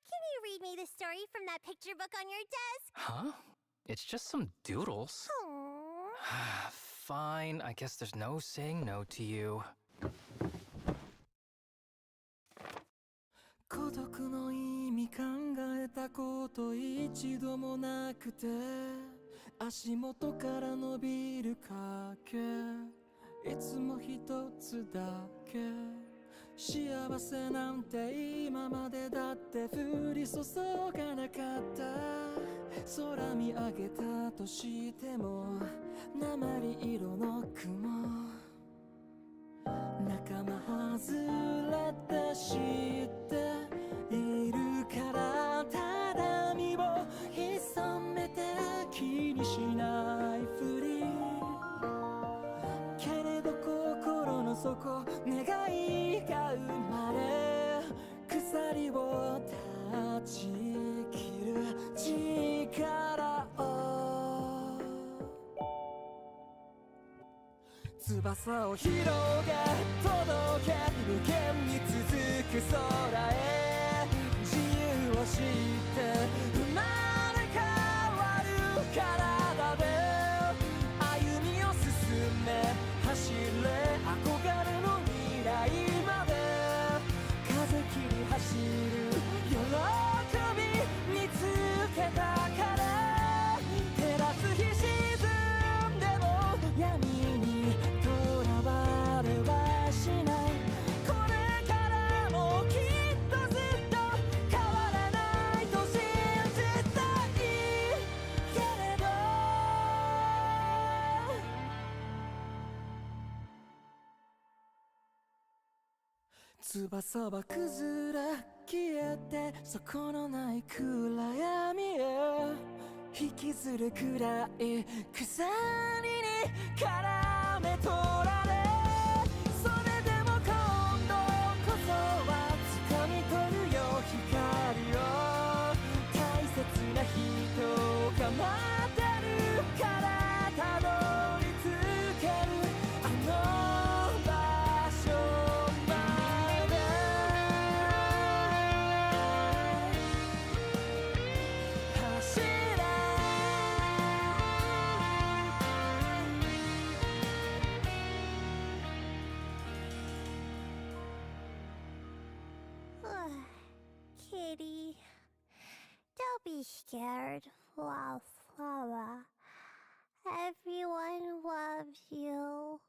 Can you read me the story from that picture book on your desk? Huh? It's just some doodles. Fine, I guess there's no saying no to you. 孤独の意味考えたこと一度もなくて足元から伸びる影いつも一つだけ幸せなんて今までだって降り注がなかった空見上げたとしても鉛色の雲仲間外れて知っているからただ身を潜めて気にしないふりけれど心の底願いが生まれ鎖を断ち切る力を翼を広げ届け無限に続く空へ自由を知って生まれ変わる体で歩みを進め走れ憧れの未来まで風切り走る喜び見つけたから照らす日沈んでも闇にとらわれはしないこれからもきっとずっと変わらないと信じたいけれど翼は崩れ消えて底のない暗闇へ引きずるくらい鎖に絡め取られそれでも今度こそは掴み取るよ光を大切な人が待ってるからたどり着けるあの場所まで走れKitty, don't be scared, Wildflower. Everyone loves you.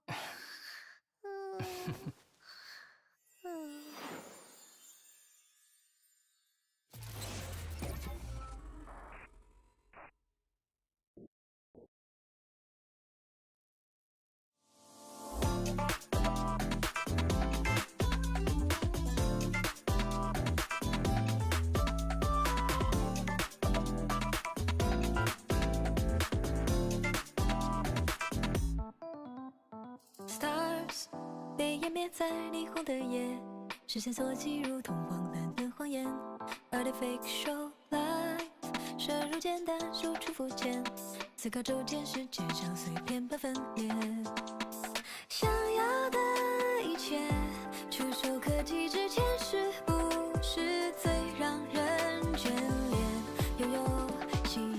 Stars 被湮灭在霓虹的夜，视线所及如同荒诞的谎言。Artificial light 摄入简单，输出肤浅，思考周间世界像碎片般分裂。想要的一切，触手可及之前，是不是最让人眷恋？拥有喜悦，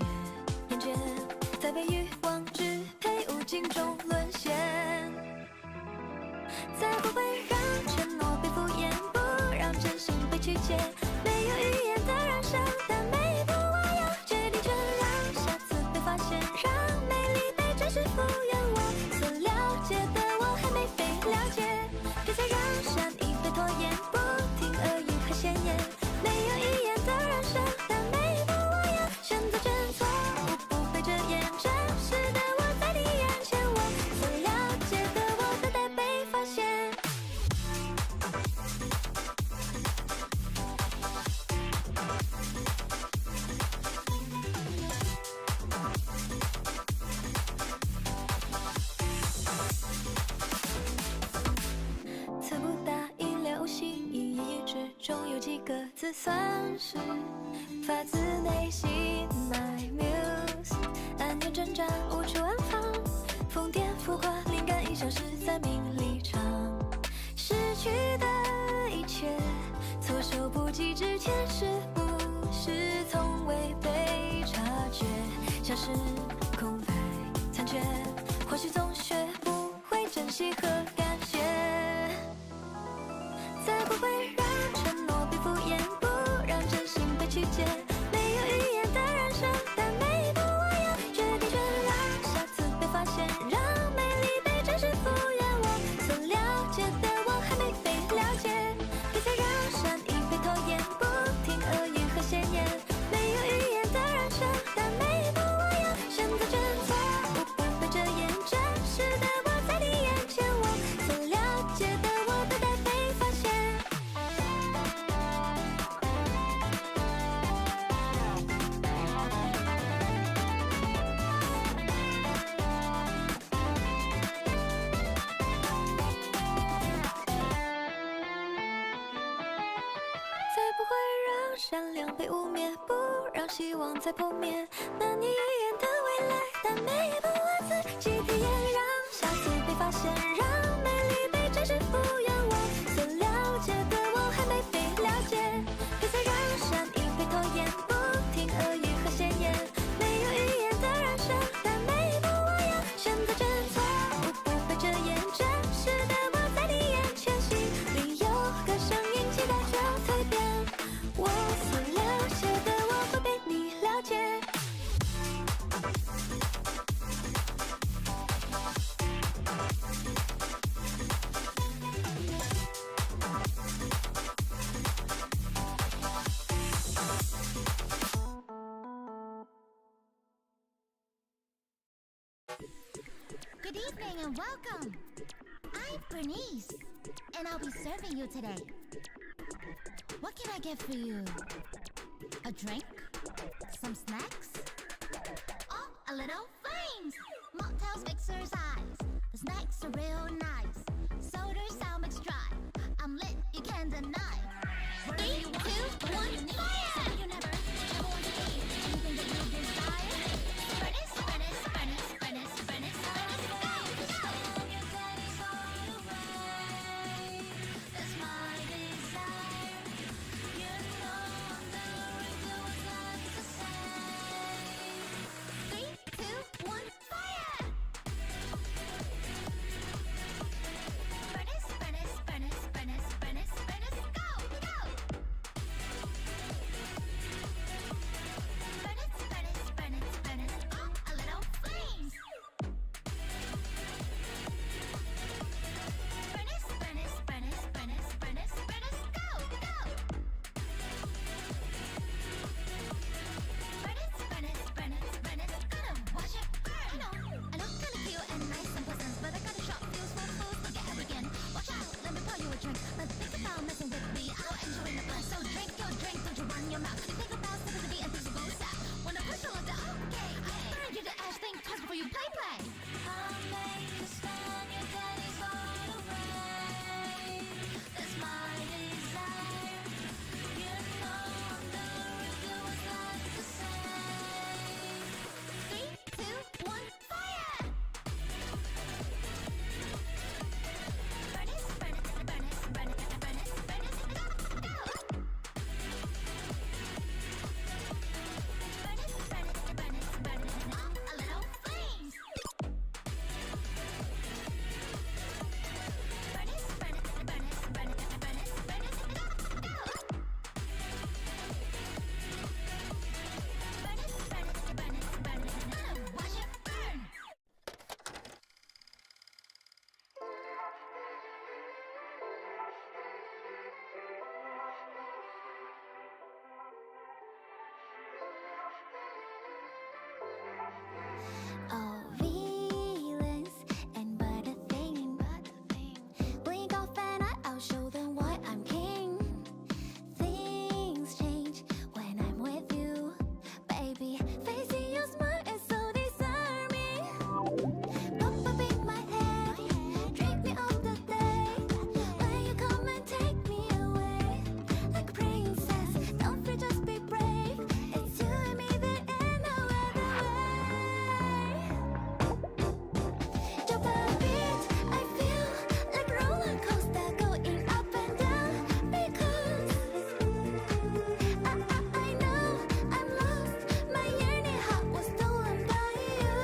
厌倦，在被欲望支配，无尽中沦陷。才不会让承诺被敷衍，不让真心被曲解。没有语言的燃烧，但每一步我要决定权，让下次被发现，让美丽被真实复原。我所了解的，我还没被了解，别再让善意被拖延，不听耳语还显眼。没有语言的燃烧，但每一步我要选择真错误，不被遮掩。真实的我在你眼前，我所了解的，我等待被发现。词不达意料无心，一言语之中有几个字算是发自内心。My muse 暗恋挣扎无处安放，疯癫浮夸灵感已消失在名利场，失去的一切措手不及之前。被污蔑，不让希望再破灭。难以预言的未来，但每一步我自己体验，让瑕疵被发现，让美丽被真实复原。我所了解的我还没被了解，别再让善意被拖延，不听恶语和闲言，没有语言的人生，但每一步我要选择真错误，不被遮掩，真实的我在你眼前，心里有个声音期待着蜕变，我所了解的我会被你了解。Good evening and welcome. I'm Bernice, and I'll be serving you today. What can I get for you? A drink? Some snacks? Oh, a little flames! Mocktails exercise. The snacks are real nice. Sodas sound mixed dry. I'm lit, you can't deny. 3, 2, 1, fire! You never want to be anything that you desire. Bernice, Bernice, Bernice, Bernice, Bernice, Bernice, go, go! That's my desire. You know I'm doing what's left to say. 3, 2, 1, fire! Bernice, Bernice, Bernice, Bernice, Bernice, Bernice, go, go! Bernice, Bernice, Bernice, Bernice, oh, a little flames! Bernice, Bernice, Bernice, Bernice, Bernice, Bernice, go, go! Bernice, Bernice, Bernice, Bernice, gonna watch it burn! I look kinda cute and nice and pleasant, but I got a short fuse for fools to get arrogant. Watch out, let me pour you a drink, but think about messing with me, I'll end you in the bun. So drink your drink, don't you run your mouth. You think about sympathy and things will go south. Wanna push you like the okay, burn you the ash, think twice before you play. I'll make you stand, your daddy's far away. That's my desire. You know I'm doing what's left to say. 3, 2, 1, fire! Bernice, Bernice, Bernice, Bernice, Bernice, Bernice, go, go! Bernice, Bernice, Bernice, Bernice, oh, a little flames! Bernice, Bernice, Bernice, Bernice, Bernice, Bernice, go, go! Bernice, Bernice, Bernice, Bernice, gonna watch it burn! Oh, villains and but a thing. Blink off and I'll show them why I'm king. Things change when I'm with you, baby. Facing your smile is so disarming. Pop up in my head, drink me of the day. When you come and take me away, like a princess, don't fret, just be brave. It's you and me there and no other way. Jump a bit, I feel like roller coaster going up and down because I know I'm lost. My yearning heart was stolen by you.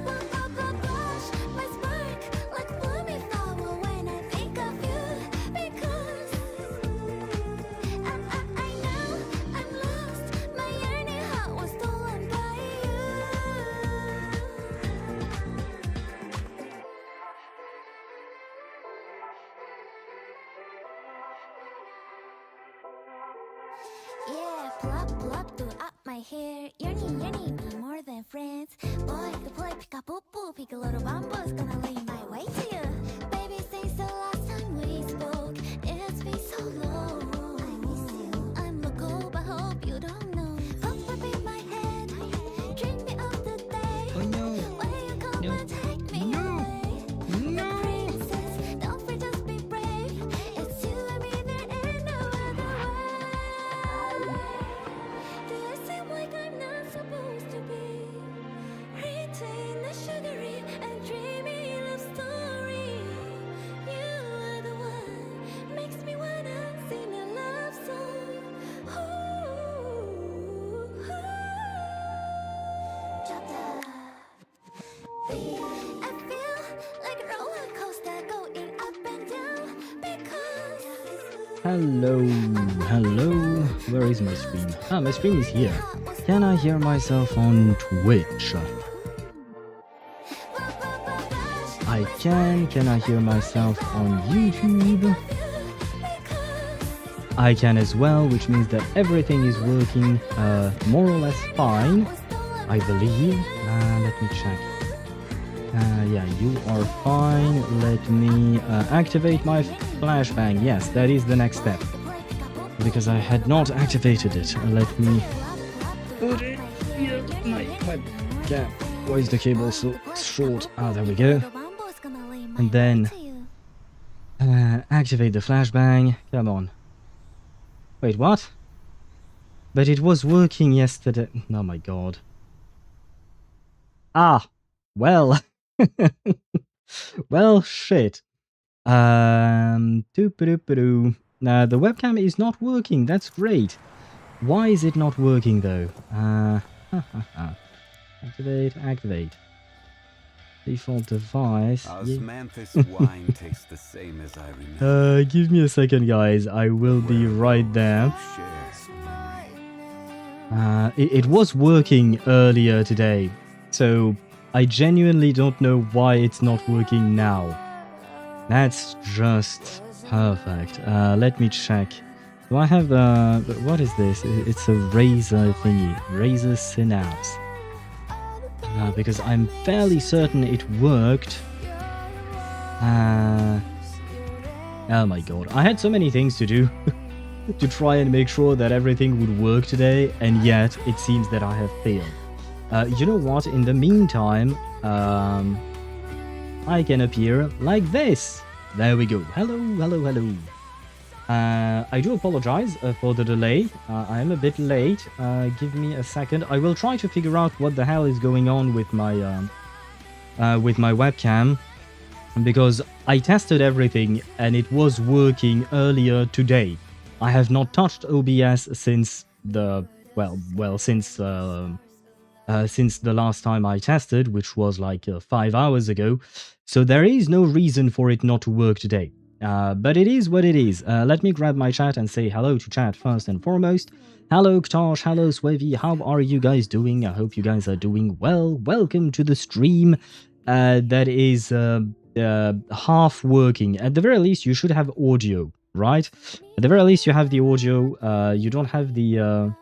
Will pop a blush, my spark like blooming flower when I think of you because I know I'm lost. My yearning heart was stolen by you. Yeah, plop throughout my hair. Yearning me more than friends. Boy, the play pick up poo, pick a little bamboo's gonna lead my way to you. Baby, since the last time we spoke, it's been so long. I miss you. I'm local, but hope you don't know. Pop up in my head, drink me of the day. Oh no. When you come and take me away, the princess, don't fret, just be brave. It's you and me there and no other way. Hello, hello. Where is my stream? Ah, my stream is here. Can I hear myself on Twitch? I can. Can I hear myself on YouTube? I can as well, which means that everything is working more or less fine, I believe. Let me check. Yeah, you are fine. Let me activate my flashbang. Yes, that is the next step. Because I had not activated it. Let me put it here. My webcam. Why is the cable so short? Ah, there we go. And then activate the flashbang. Come on. Wait, what? But it was working yesterday. Oh my god. Ah, well. Well, shit. Doo-ba-doo-ba-doo. The webcam is not working. That's great. Why is it not working though? Activate. Default device. Osmanthus wine tastes the same as I remember. Give me a second, guys. I will be right there. It was working earlier today, so I genuinely don't know why it's not working now. That's just perfect. Let me check. Do I have the... What is this? It's a Razer thingy. Razer Synapse. Because I'm fairly certain it worked. Oh my god. I had so many things to do to try and make sure that everything would work today, and yet it seems that I have failed. You know what? In the meantime, I can appear like this. There we go. Hello. I do apologize for the delay. I am a bit late. Give me a second. I will try to figure out what the hell is going on with my webcam, because I tested everything and it was working earlier today. I have not touched OBS since the since the last time I tested, which was like 5 hours ago. So there is no reason for it not to work today. But it is what it is. Let me grab my chat and say hello to chat first and foremost. Hello Ktosh, hello Swevy, how are you guys doing? I hope you guys are doing well. Welcome to the stream that is half working. At the very least, you should have audio, right? At the very least, you have the audio. You don't have the...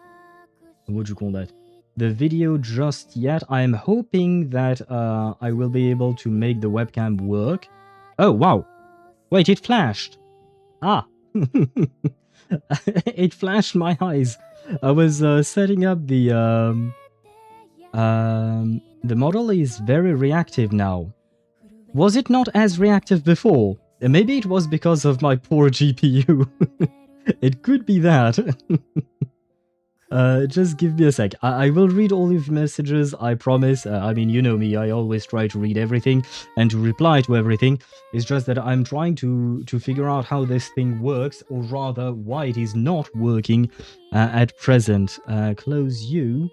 what do you call that? The video just yet. I'm hoping that I will be able to make the webcam work. Oh, wow. Wait, it flashed. Ah. It flashed my eyes. I was setting up the model is very reactive now. Was it not as reactive before? Maybe it was because of my poor GPU. It could be that. Just give me a sec. I will read all of your messages, I promise. I mean, you know me, I always try to read everything and to reply to everything. It's just that I'm trying to figure out how this thing works, or rather, why it is not working at present. Close you.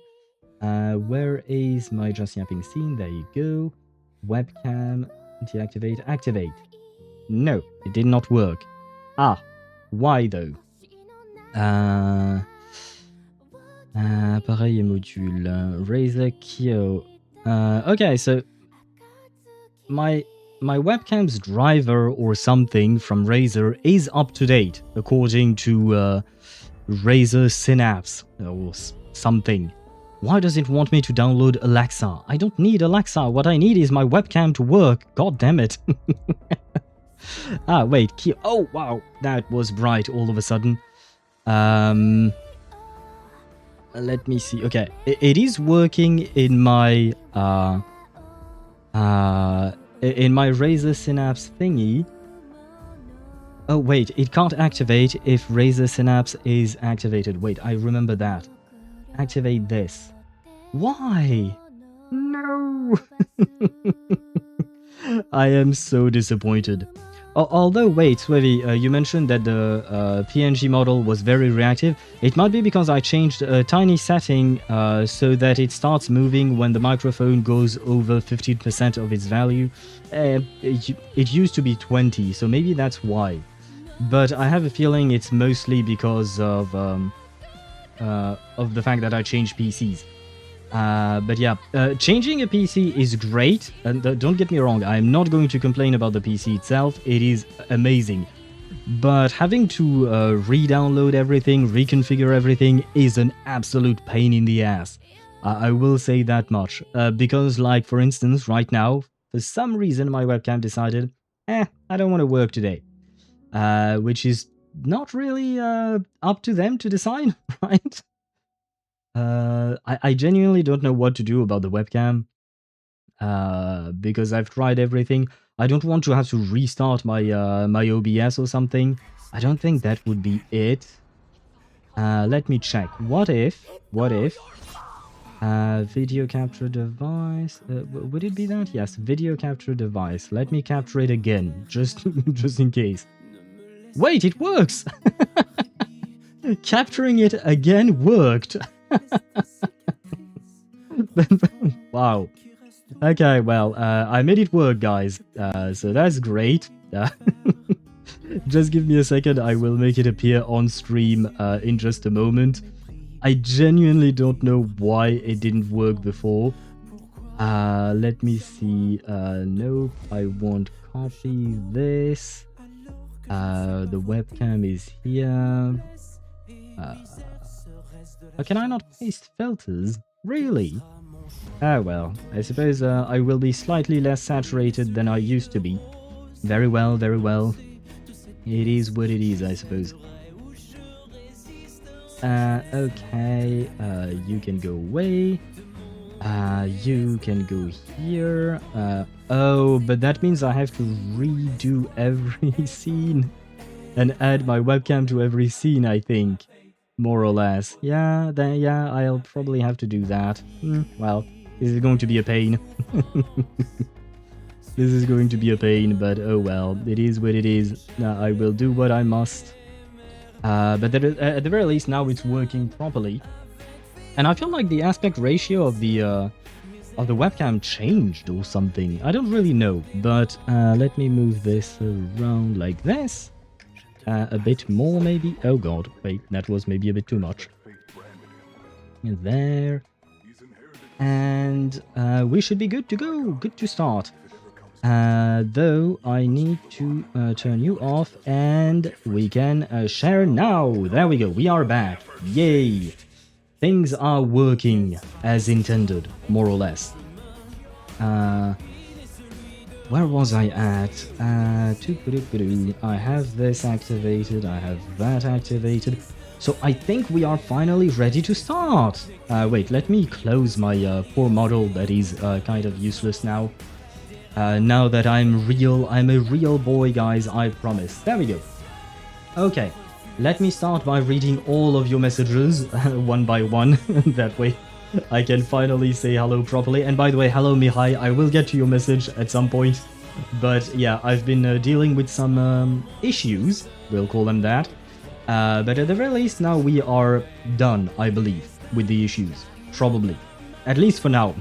Where is my just yapping scene? There you go. Webcam, deactivate, activate. No, it did not work. Ah, why though? Appareil et module. Razer Kyo. Okay, so my webcam's driver or something from Razer is up to date according to Razer Synapse or something. Why does it want me to download Alexa? I don't need Alexa. What I need is my webcam to work. God damn it. Ah, wait. Oh, wow. That was bright all of a sudden. Let me see. Okay, it is working in my Razer Synapse thingy. Oh wait, it can't activate if Razer Synapse is activated. Wait, I remember that. Activate this. Why? No. I am so disappointed. Although, wait, Swevy, you mentioned that the PNG model was very reactive. It might be because I changed a tiny setting so that it starts moving when the microphone goes over 15% of its value. It used to be 20, so maybe that's why. but I have a feeling it's mostly because of the fact that I changed PCs. But yeah, changing a PC is great, and don't get me wrong, I'm not going to complain about the PC itself, it is amazing. But having to re-download everything, reconfigure everything is an absolute pain in the ass. I will say that much, because like for instance, right now, for some reason my webcam decided, I don't want to work today. Which is not really up to them to decide, right? I genuinely don't know what to do about the webcam, because I've tried everything. I don't want to have to restart my my OBS or something. I don't think that would be it. Let me check. What if video capture device, would it be that? Yes, video capture device. Let me capture it again, just in case. Wait, it works! Capturing it again worked. Wow. Okay, well, I made it work, guys. So that's great. Just give me a second, I will make it appear on stream in just a moment. I genuinely don't know why it didn't work before. Let me see. Nope, I won't copy this. The webcam is here. Can I not paste filters? Really? Ah well, I suppose I will be slightly less saturated than I used to be. Very well, very well. It is what it is, I suppose. Okay, you can go away. You can go here. Oh, but that means I have to redo every scene and add my webcam to every scene, I think. More or less. Yeah, yeah, I'll probably have to do that. Well, this is going to be a pain. This is going to be a pain, but oh well, it is what it is. I will do what I must. But at the very least, now it's working properly. And I feel like the aspect ratio of the webcam changed or something. I don't really know, but let me move this around like this. A bit more, maybe. Oh god, wait, that was maybe a bit too much. There. And we should be good to go, good to start. Though I need to turn you off, and we can share now. There we go, we are back. Yay! Things are working as intended, more or less. Where was I at? I have this activated, I have that activated. So I think we are finally ready to start. Wait, let me close my poor model that is kind of useless now. Now that I'm a real boy, guys, I promise. There we go. Okay, let me start by reading all of your messages one by one. That way I can finally say hello properly. And by the way, hello Mihai, I will get to your message at some point. But yeah, I've been dealing with some issues, we'll call them that. But at the very least, now we are done, I believe, with the issues. Probably. At least for now.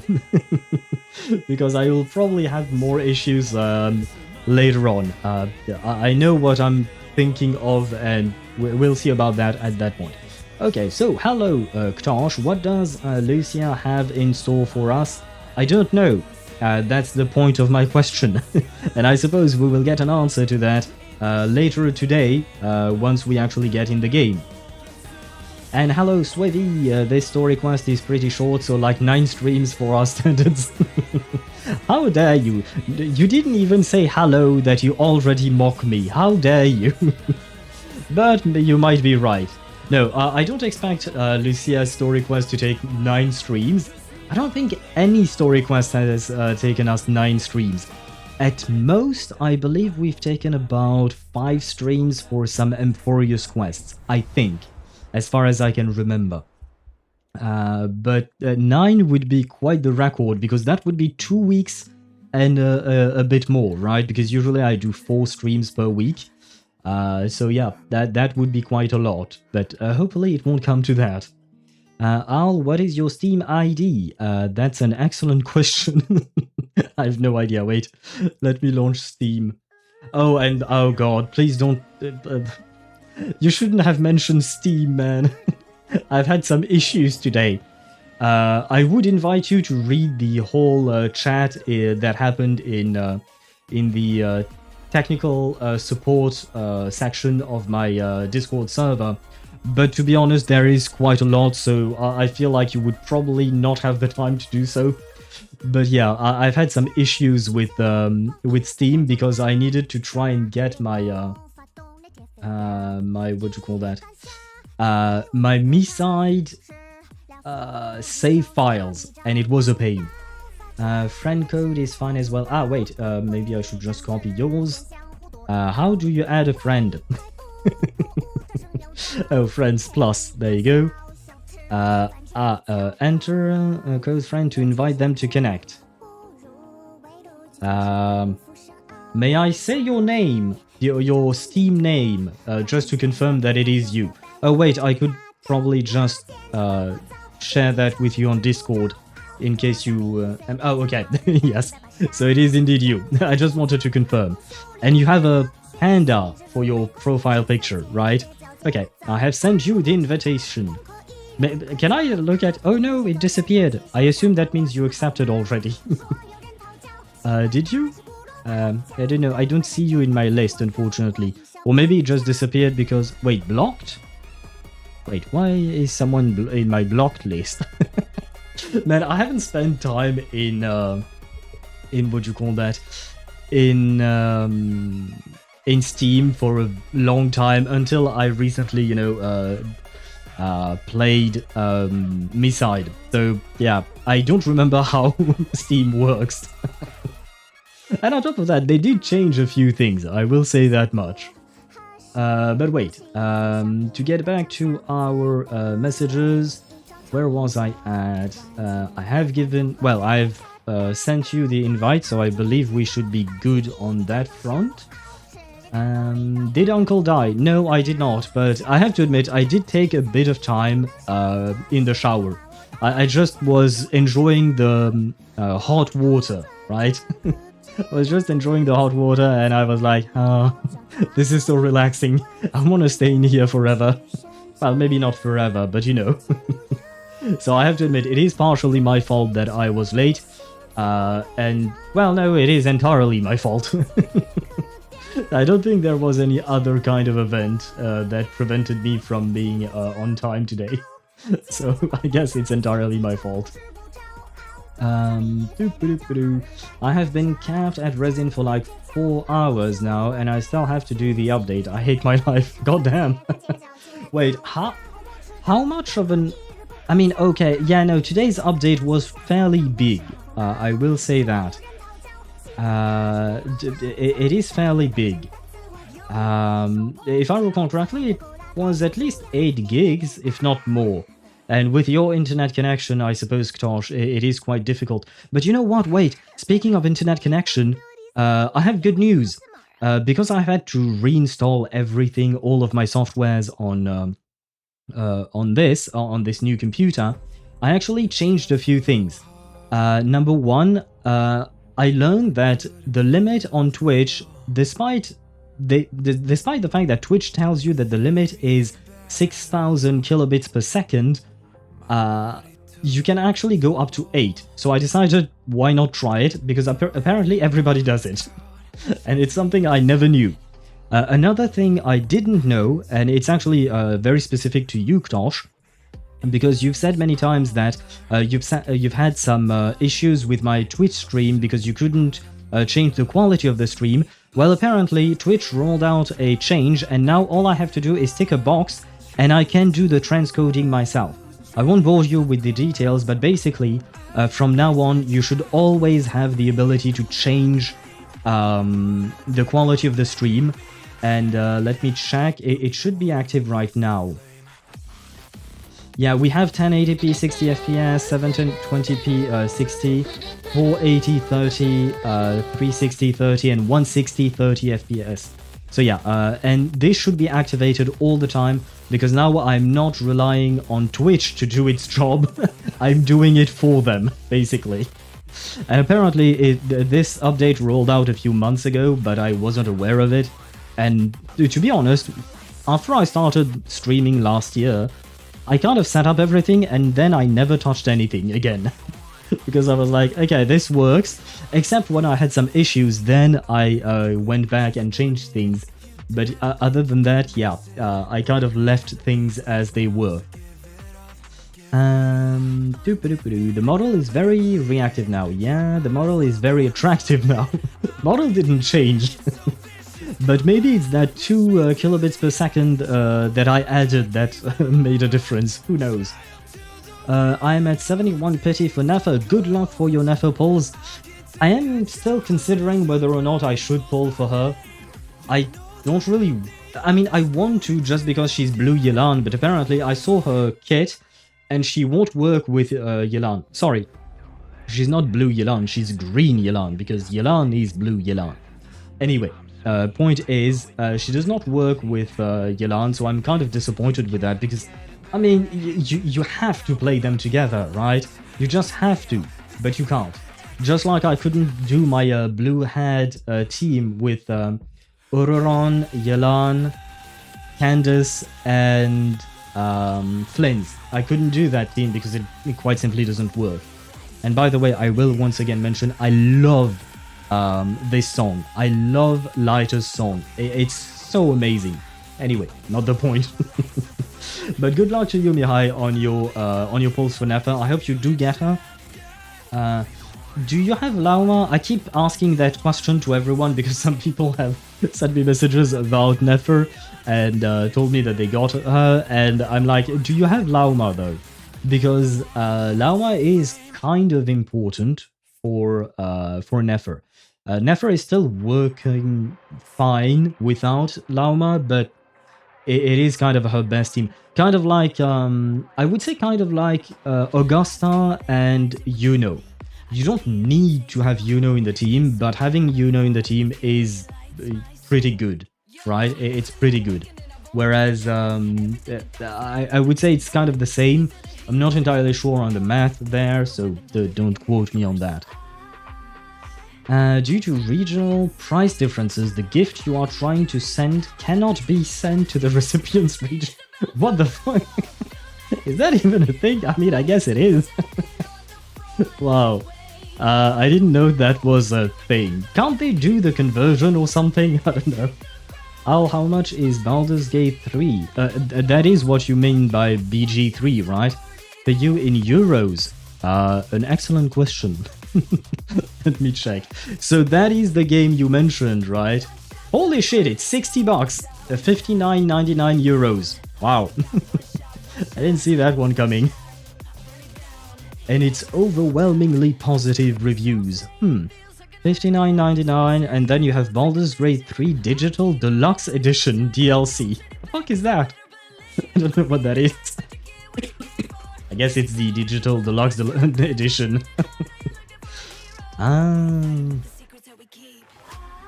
Because I will probably have more issues later on. I know what I'm thinking of, and we'll see about that at that point. Okay, so hello Ktosh, what does Lucia have in store for us? I don't know. That's the point of my question. And I suppose we will get an answer to that later today, once we actually get in the game. And hello Swevy, this story quest is pretty short, so like 9 streams for our standards. How dare you? You didn't even say hello that you already mock me. How dare you? But you might be right. No, I don't expect Lucia's story quest to take 9 streams. I don't think any story quest has taken us 9 streams. At most, I believe we've taken about 5 streams for some Emphorius quests, I think, as far as I can remember. But 9 would be quite the record, because that would be 2 weeks and a bit more, right? Because usually I do 4 streams per week. So yeah, that would be quite a lot, but hopefully it won't come to that. Al, what is your Steam ID? That's an excellent question. I have no idea. Wait, let me launch Steam. Oh, and oh god, please don't. You shouldn't have mentioned Steam, man. I've had some issues today. I would invite you to read the whole chat that happened in the technical support section of my Discord server. But to be honest, there is quite a lot, so I feel like you would probably not have the time to do so. But yeah, I've had some issues with Steam because I needed to try and get my my what you call that my MiSide save files, and it was a pain. Friend code is fine as well. Ah wait, maybe I should just copy yours. How do you add a friend? Oh, friends plus, there you go. Enter a code friend to invite them to connect. May I say your name, your Steam name, just to confirm that it is you? Oh wait, I could probably just share that with you on Discord in case you... oh, okay, yes, so it is indeed you. I just wanted to confirm. And you have a panda for your profile picture, right? Okay, I have sent you the invitation. Can I look at... Oh no, it disappeared. I assume that means you accepted already. Did you? I don't know, I don't see you in my list, unfortunately. Or maybe it just disappeared because... Wait, blocked? Wait, why is someone in my blocked list? Man, I haven't spent time in what you call that? In Steam for a long time until I recently, you know, played MiSide. So yeah, I don't remember how Steam works. And on top of that, they did change a few things, I will say that much. But wait, to get back to our messages, where was I at? I have given... Well, I've sent you the invite, so I believe we should be good on that front. Did Uncle die? No, I did not, but I have to admit, I did take a bit of time in the shower. I just was enjoying the hot water, right? I was just enjoying the hot water and I was like, oh, this is so relaxing. I want to stay in here forever. Well, maybe not forever, but you know. So I have to admit, it is partially my fault that I was late. And, well, no, it is entirely my fault. I don't think there was any other kind of event that prevented me from being on time today. So I guess it's entirely my fault. I have been capped at resin for like 4 hours now, and I still have to do the update. I hate my life. Goddamn. Wait, how much of an... I mean, okay, yeah, no, today's update was fairly big. I will say that. It is fairly big. If I recall correctly, it was at least 8 gigs, if not more. And with your internet connection, I suppose, Ktosh, it is quite difficult. But you know what? Wait, speaking of internet connection, I have good news. Because I had to reinstall everything, all of my softwares on this new computer, I actually changed a few things. Number one, I learned that the limit on Twitch, despite the fact that Twitch tells you that the limit is 6,000 kilobits per second, you can actually go up to 8. So I decided, why not try it? Because apparently everybody does it. And it's something I never knew. Another thing I didn't know, and it's actually very specific to you, Ktosh, because you've said many times that you've had some issues with my Twitch stream because you couldn't change the quality of the stream. Well, apparently Twitch rolled out a change, and now all I have to do is tick a box and I can do the transcoding myself. I won't bore you with the details, but basically from now on you should always have the ability to change the quality of the stream. And let me check, it should be active right now. Yeah, we have 1080p 60 fps, 720p 60, 480 30, 360 30, and 160 30 fps. So yeah, and this should be activated all the time, because now I'm not relying on Twitch to do its job. I'm doing it for them, basically. And apparently this update rolled out a few months ago, but I wasn't aware of it. And to be honest, after I started streaming last year, I kind of set up everything and then I never touched anything again. Because I was like, okay, this works. Except when I had some issues, then I went back and changed things. But other than that, yeah, I kind of left things as they were. The model is very reactive now. Yeah, the model is very attractive now. Model didn't change. But maybe it's that 2 kilobits per second that I added that made a difference. Who knows? I'm at 71 pity for Nefer. Good luck for your Nefer polls. I am still considering whether or not I should poll for her. I don't really... I mean, I want to just because she's blue Yelan, but apparently I saw her kit and she won't work with Yelan. Sorry, she's not blue Yelan, she's green Yelan, because Yelan is blue Yelan. Anyway, point is, she does not work with Yelan, so I'm kind of disappointed with that, because, I mean, you have to play them together, right? You just have to, but you can't. Just like I couldn't do my blue-haired team with Ururon, Yelan, Candace, and Flint. I couldn't do that team because it quite simply doesn't work. And by the way, I will once again mention, I love this song. I love Lighter's song. It's so amazing. Anyway, not the point. But good luck to you, Mihai, on your polls for Nefer. I hope you do get her. Do you have Lauma? I keep asking that question to everyone because some people have sent me messages about Nefer and told me that they got her, and I'm like, do you have Lauma though? Because Lauma is kind of important for Nefer. Nefer is still working fine without Lauma, but it is kind of her best team. Kind of like, I would say kind of like Augusta and Yuno. You don't need to have Yuno in the team, but having Yuno in the team is pretty good, right? It's pretty good. Whereas I would say it's kind of the same. I'm not entirely sure on the math there, so don't quote me on that. Due to regional price differences, the gift you are trying to send cannot be sent to the recipient's region. What the fuck? Is that even a thing? I mean, I guess it is. Wow. I didn't know that was a thing. Can't they do the conversion or something? I don't know. How much is Baldur's Gate 3? That is what you mean by BG3, right? For you in euros? An excellent question. Let me check. So that is the game you mentioned, right? Holy shit, it's 60 bucks. 59.99 euros. Wow. I didn't see that one coming. And it's overwhelmingly positive reviews. 59.99, and then you have Baldur's Gate 3 Digital Deluxe Edition DLC. The fuck is that? I don't know what that is. I guess it's the Digital Deluxe Edition.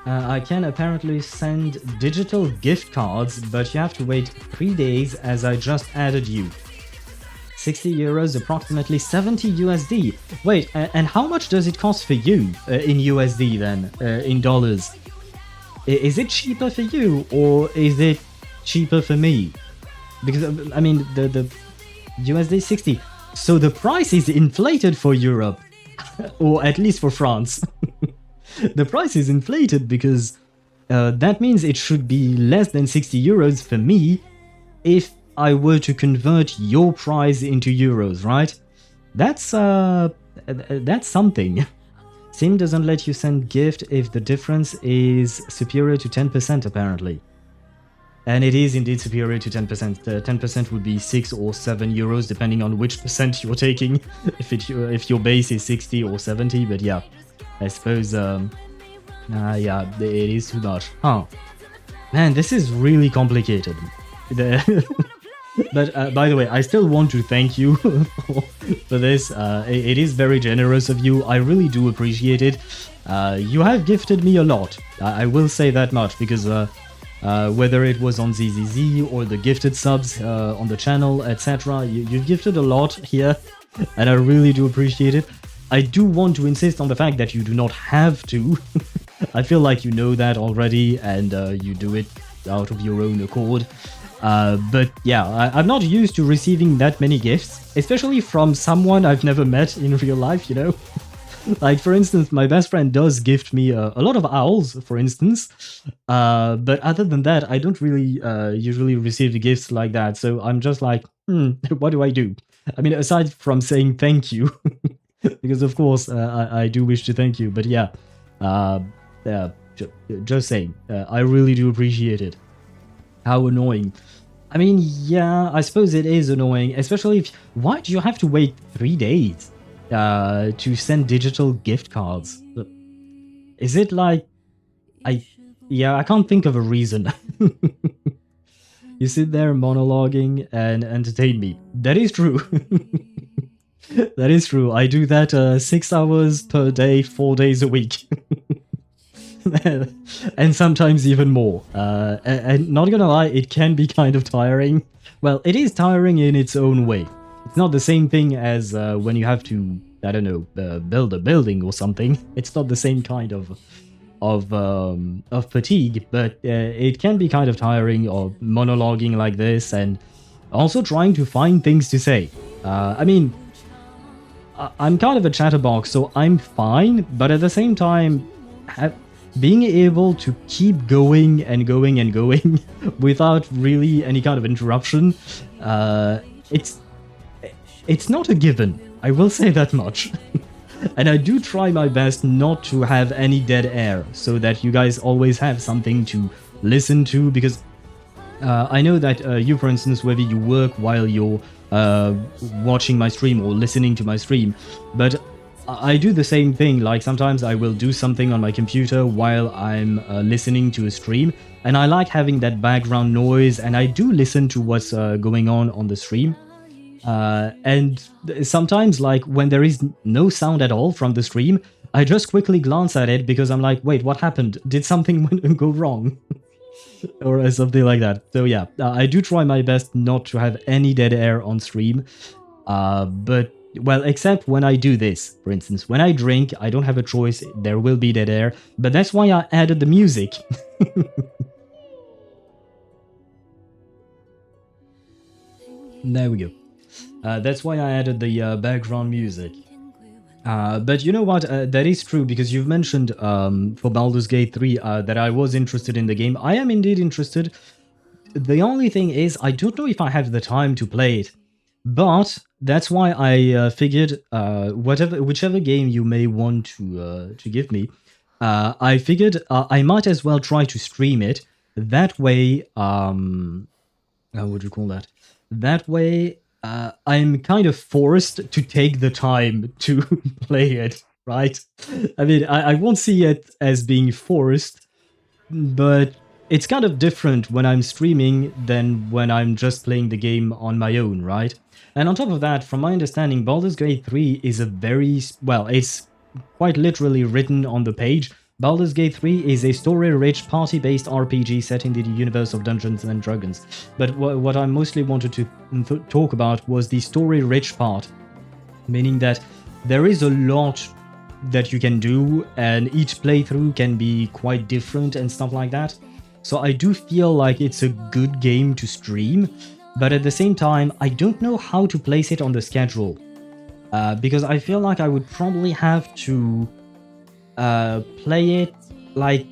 I can apparently send digital gift cards, but you have to wait 3 days as I just added you. 60 euros, approximately 70 USD. Wait, and how much does it cost for you in USD then, in dollars? Is it cheaper for you, or is it cheaper for me? Because, I mean, the USD 60. So the price is inflated for Europe, or at least for France. The price is inflated because that means it should be less than 60 euros for me if I were to convert your price into euros, right? That's something. Sim doesn't let you send gift if the difference is superior to 10% apparently. And it is indeed superior to 10%. 10% would be 6 or 7 euros depending on which percent you're taking. If your base is 60 or 70, but yeah. I suppose, yeah, it is too much. Huh. Man, this is really complicated. But by the way, I still want to thank you for this. It is very generous of you. I really do appreciate it. You have gifted me a lot. I will say that much, because whether it was on ZZZ or the gifted subs on the channel, etc., you've gifted a lot here, and I really do appreciate it. I do want to insist on the fact that you do not have to. I feel like you know that already, and you do it out of your own accord. But yeah, I'm not used to receiving that many gifts, especially from someone I've never met in real life, you know? Like, for instance, my best friend does gift me a lot of owls, for instance. But other than that, I don't really usually receive gifts like that. So I'm just like, what do I do? I mean, aside from saying thank you, because of course I do wish to thank you. But yeah, just saying, I really do appreciate it. How annoying. I mean, yeah, I suppose it is annoying, especially if... Why do you have to wait 3 days to send digital gift cards? Is it like... I can't think of a reason. You sit there monologuing and entertain me. That is true. That is true. I do that 6 hours per day, 4 days a week. And sometimes even more. And not gonna lie, it can be kind of tiring. Well, it is tiring in its own way. It's not the same thing as when you have to, I don't know, build a building or something. It's not the same kind of fatigue, but it can be kind of tiring, or monologuing like this, and also trying to find things to say. I mean, I'm kind of a chatterbox, so I'm fine, but at the same time, being able to keep going and going and going without really any kind of interruption, it's not a given. I will say that much. And I do try my best not to have any dead air, so that you guys always have something to listen to, because I know that you, for instance, whether you work while you're watching my stream or listening to my stream, but I do the same thing. Like, sometimes I will do something on my computer while I'm listening to a stream, and I like having that background noise, and I do listen to what's going on the stream. And sometimes, like, when there is no sound at all from the stream, I just quickly glance at it, because I'm like, wait, what happened? Did something go wrong? Or something like that. So yeah, I do try my best not to have any dead air on stream. But, well, except when I do this. For instance, when I drink, I don't have a choice, there will be dead air, but that's why I added the music. There we go. That's why I added the background music. But you know what, that is true, because you've mentioned for Baldur's Gate 3 that I was interested in the game. I am indeed interested. The only thing is, I don't know if I have the time to play it. But that's why I figured, whichever game you may want to give me, I figured I might as well try to stream it. That way, how would you call that? That way, I'm kind of forced to take the time to play it, right? I mean, I won't see it as being forced, but it's kind of different when I'm streaming than when I'm just playing the game on my own, right? And on top of that, from my understanding, Baldur's Gate 3 is a very... well, it's quite literally written on the page. Baldur's Gate 3 is a story-rich, party-based RPG set in the universe of Dungeons & Dragons. But what I mostly wanted to talk about was the story-rich part, meaning that there is a lot that you can do, and each playthrough can be quite different and stuff like that. So I do feel like it's a good game to stream, but at the same time, I don't know how to place it on the schedule. Because I feel like I would probably have to play it, like,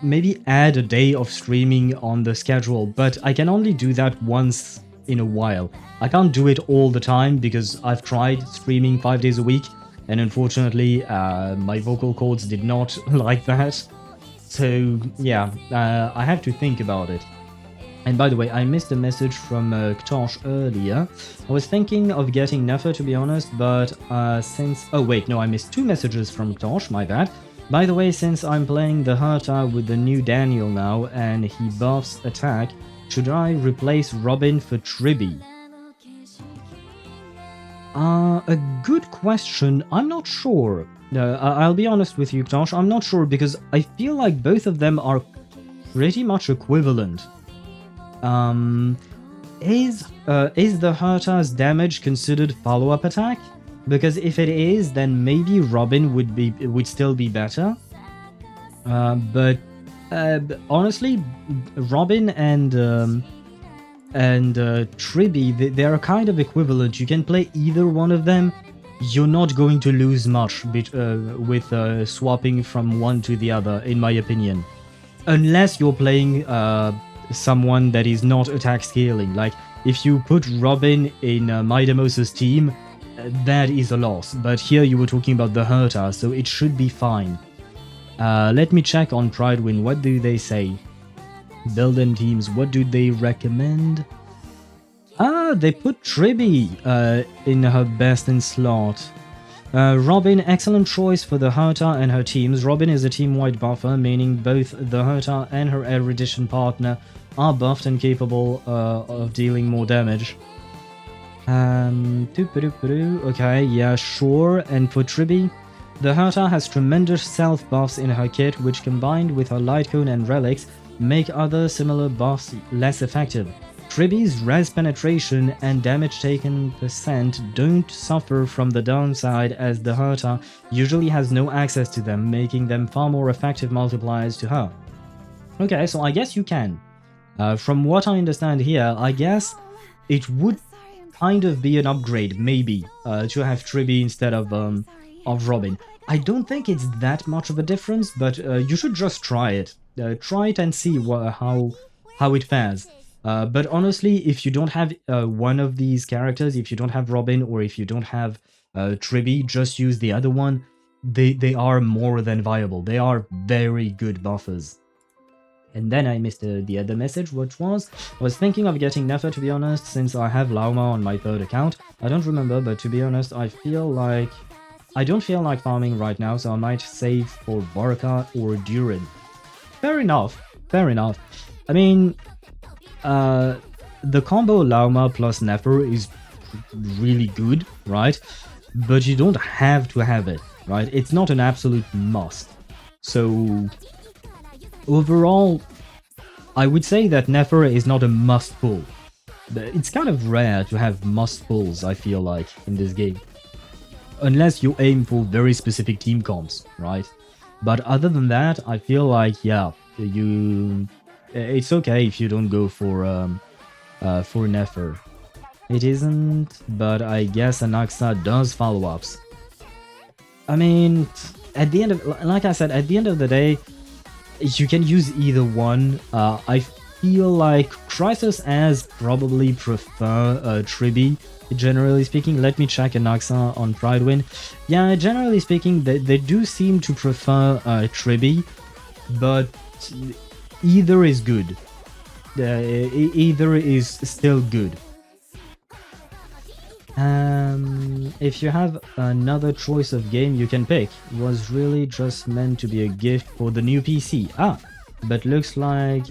maybe add a day of streaming on the schedule, but I can only do that once in a while. I can't do it all the time, because I've tried streaming 5 days a week, and unfortunately, my vocal cords did not like that. So, yeah, I have to think about it. And by the way, I missed a message from Ktosh earlier. I was thinking of getting Nefer, to be honest, but since... oh wait, no, I missed 2 messages from Ktosh, my bad. By the way, since I'm playing the Herta with the new Daniel now, and he buffs attack, should I replace Robin for Tribby? A good question, I'm not sure. I'll be honest with you, Ktosh, I'm not sure, because I feel like both of them are pretty much equivalent. Is the Herta's damage considered follow-up attack? Because if it is, then maybe Robin would still be better. But honestly, Robin and Tribby, they are kind of equivalent. You can play either one of them. You're not going to lose much with swapping from one to the other, in my opinion. Unless you're playing someone that is not attack scaling. Like, if you put Robin in Midamos' team, that is a loss. But here you were talking about the Herta, so it should be fine. Let me check on Pridewin. What do they say? Build-in teams, what do they recommend? They put Tribby in her best in slot. Robin, excellent choice for the Herta and her teams. Robin is a team-wide buffer, meaning both the Herta and her erudition partner are buffed and capable of dealing more damage. Okay, yeah, sure. And for Tribby, the Herta has tremendous self-buffs in her kit, which combined with her light cone and relics, make other similar buffs less effective. Tribby's res penetration and damage taken percent don't suffer from the downside, as the Herta usually has no access to them, making them far more effective multipliers to her. Okay, so I guess you can. From what I understand here, I guess it would kind of be an upgrade, maybe, to have Tribby instead of Robin. I don't think it's that much of a difference, but you should just try it. Try it and see how it fares. But honestly, if you don't have one of these characters, if you don't have Robin or if you don't have Tribby, just use the other one. They are more than viable. They are very good buffers. And then I missed the other message, which was, I was thinking of getting Nefer, to be honest, since I have Lauma on my third account. I don't remember, but to be honest, I don't feel like farming right now, so I might save for Vorka or Durin. Fair enough, fair enough. I mean, the combo Lauma plus Nefer is really good, right? But you don't have to have it, right? It's not an absolute must. So, overall, I would say that Nefer is not a must-pull. It's kind of rare to have must-pulls, I feel like, in this game. Unless you aim for very specific team comps, right? But other than that, I feel like, yeah, it's okay if you don't go for Nefer. It isn't, but I guess Anaxa does follow-ups. I mean, at the end of, like I said, at the end of the day, you can use either one. I feel like Crisis as probably prefer Tribby, generally speaking. Let me check Anaxa on Pridewin. Yeah, generally speaking, they do seem to prefer Tribby, but either is good. Either is still good. If you have another choice of game you can pick, it was really just meant to be a gift for the new PC. But looks like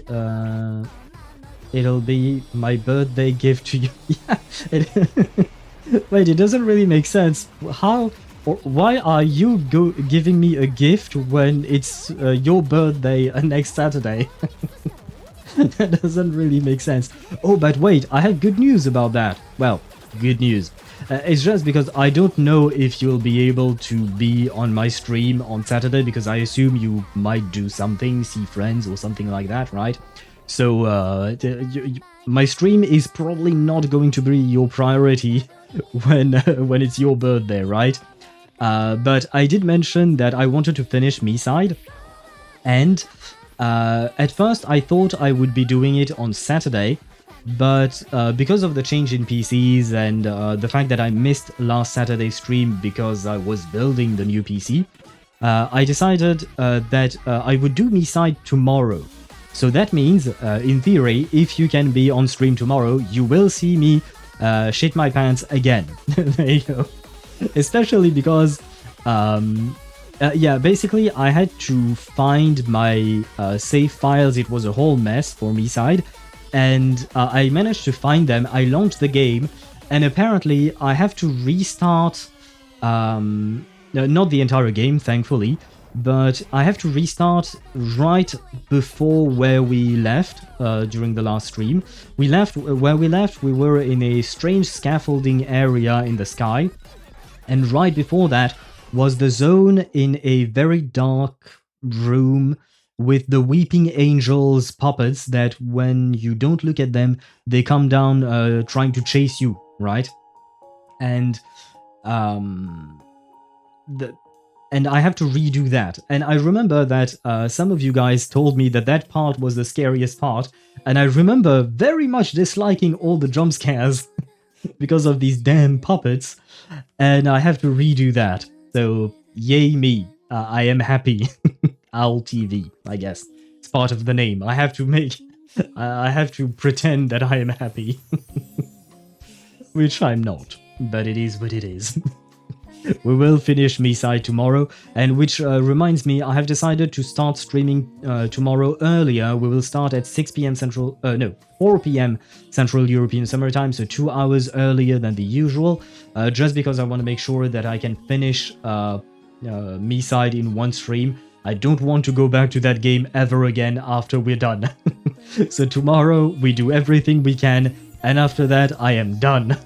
it'll be my birthday gift to you. Yeah, wait, it doesn't really make sense. How or why are you giving me a gift when it's your birthday next Saturday? That doesn't really make sense. Oh, but wait, I have good news about that. Well, good news. It's just because I don't know if you'll be able to be on my stream on Saturday, because I assume you might do something, see friends or something like that, right? So my stream is probably not going to be your priority when it's your birthday, right? But I did mention that I wanted to finish Me-Side, and at first I thought I would be doing it on Saturday, but because of the change in PCs and the fact that I missed last Saturday's stream because I was building the new PC, I decided that I would do Me-Side tomorrow. So that means, in theory, if you can be on stream tomorrow, you will see me shit my pants again. There you go. Especially because, yeah, basically I had to find my save files. It was a whole mess for Me-Side. And I managed to find them. I launched the game, and apparently I have to restart, not the entire game, thankfully, but I have to restart right before where we left during the last stream. Where we left, we were in a strange scaffolding area in the sky, And right before that was the zone in a very dark room with the weeping angels puppets that when you don't look at them, they come down trying to chase you, right? And and I have to redo that. And I remember that some of you guys told me that that part was the scariest part, and I remember very much disliking all the jump scares because of these damn puppets, and I have to redo that. So, yay me. I am happy. Owl TV, I guess. It's part of the name. I have to pretend that I am happy. Which I'm not, but it is what it is. We will finish Me-side tomorrow, and which reminds me, I have decided to start streaming tomorrow earlier. We will start at 6 p.m. Central, 4 p.m. Central European Summer Time, so 2 hours earlier than the usual, just because I want to make sure that I can finish Me-side in one stream. I don't want to go back to that game ever again after we're done. So tomorrow we do everything we can, and after that I am done.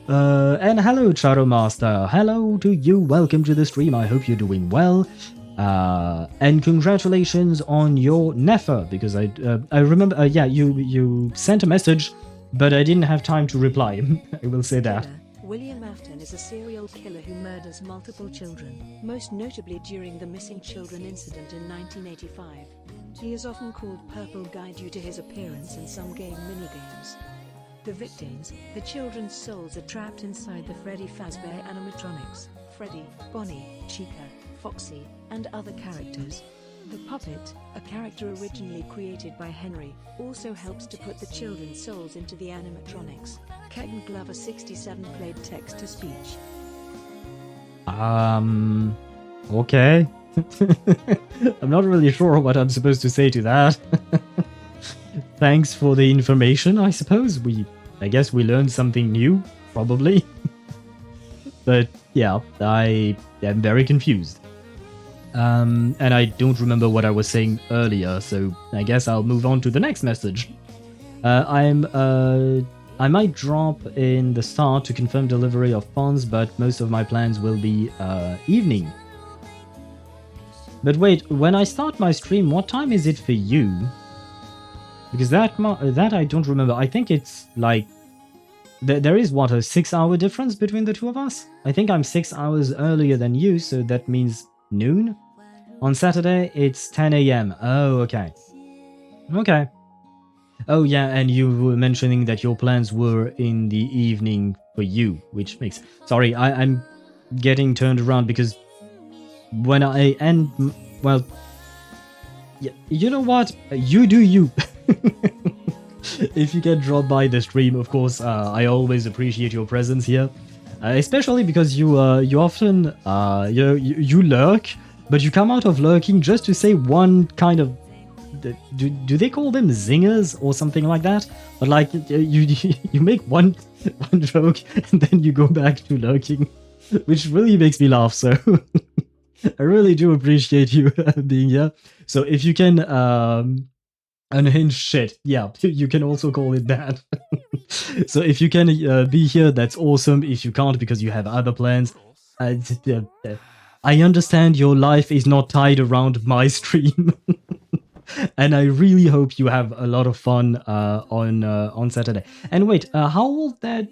And hello, Charo Master. Hello to you. Welcome to the stream. I hope you're doing well. And congratulations on your Nefer, because I remember. Yeah, you sent a message, but I didn't have time to reply. I will say that. William Afton is a serial killer who murders multiple children, most notably during the missing children incident in 1985. He is often called Purple Guy due to his appearance in some game minigames. The victims, the children's souls, are trapped inside the Freddy Fazbear animatronics, Freddy, Bonnie, Chica, Foxy, and other characters. The puppet, a character originally created by Henry, also helps to put the children's souls into the animatronics. Ken Glover 67 played text-to-speech. Okay. I'm not really sure what I'm supposed to say to that. Thanks for the information, I suppose. I guess we learned something new, probably. But yeah, I am very confused. And I don't remember what I was saying earlier, so I guess I'll move on to the next message. I might drop in the start to confirm delivery of funds, but most of my plans will be evening. But wait, when I start my stream, what time is it for you? Because that I don't remember. I think it's like... There is, what, a 6-hour difference between the two of us? I think I'm 6 hours earlier than you, so that means noon? On Saturday, it's 10 a.m. Oh, okay. Okay. Oh, yeah, and you were mentioning that your plans were in the evening for you, which makes... Sorry, I'm getting turned around because when I end... Well... Yeah, you know what? You do you. If you can drop by the stream, of course, I always appreciate your presence here. Especially because you often, you lurk, but you come out of lurking just to say one kind of... Do they call them zingers or something like that? But like, you make one joke and then you go back to lurking, which really makes me laugh, so... I really do appreciate you being here. So if you can unhinge shit, yeah, you can also call it that. So if you can be here, that's awesome. If you can't because you have other plans, I understand your life is not tied around my stream. And I really hope you have a lot of fun on Saturday. And wait, how old that?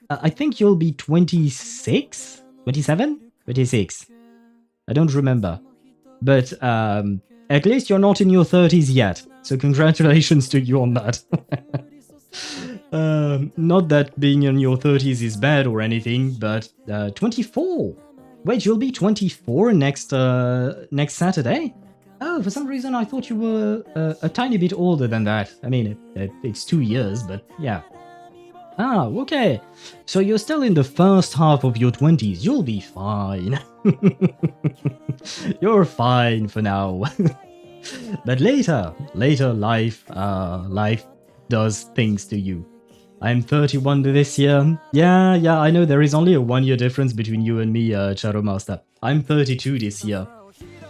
I think you'll be 26? 27? 26. I don't remember. But at least you're not in your 30s yet. So congratulations to you on that. Not that being in your 30s is bad or anything, but 24. Wait, you'll be 24 next Saturday? Oh, for some reason I thought you were a tiny bit older than that. I mean, it's 2 years, but yeah. Ah, okay. So you're still in the first half of your 20s. You'll be fine. You're fine for now. But later life does things to you. I'm 31 this year. Yeah, I know there is only a 1 year difference between you and me, Charo Master. I'm 32 this year.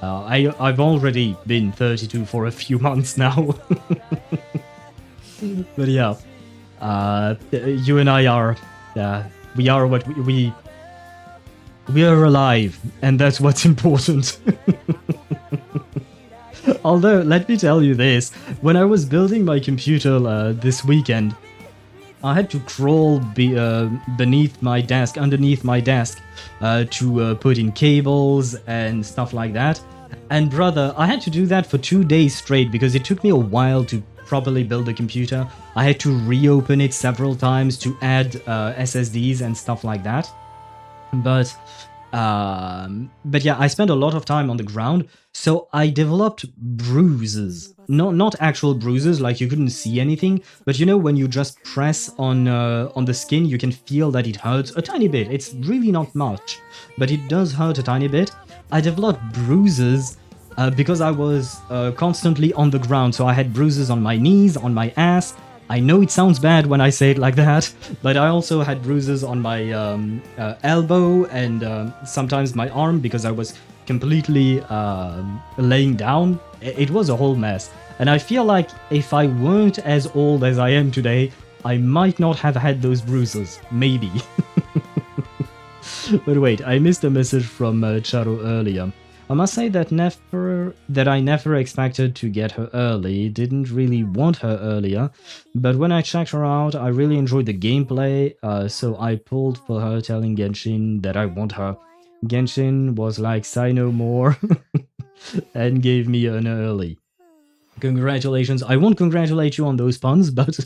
I've already been 32 for a few months now. But yeah. You and I are we are what we are alive, and that's what's important. Although, let me tell you this, when I was building my computer this weekend, I had to crawl underneath my desk, to put in cables and stuff like that. And brother, I had to do that for 2 days straight because it took me a while to properly build the computer. I had to reopen it several times to add SSDs and stuff like that. But yeah, I spent a lot of time on the ground, so I developed bruises. Not actual bruises, like you couldn't see anything, but you know when you just press on the skin, you can feel that it hurts a tiny bit. It's really not much, but it does hurt a tiny bit. I developed bruises because I was constantly on the ground, so I had bruises on my knees, on my ass. I know it sounds bad when I say it like that, but I also had bruises on my elbow and sometimes my arm because I was completely laying down. It was a whole mess. And I feel like if I weren't as old as I am today, I might not have had those bruises. Maybe. But wait, I missed a message from Charo earlier. I must say that I never expected to get her early, didn't really want her earlier, but when I checked her out, I really enjoyed the gameplay, so I pulled for her telling Genshin that I want her. Genshin was like, say no more, and gave me an early. Congratulations. I won't congratulate you on those puns, but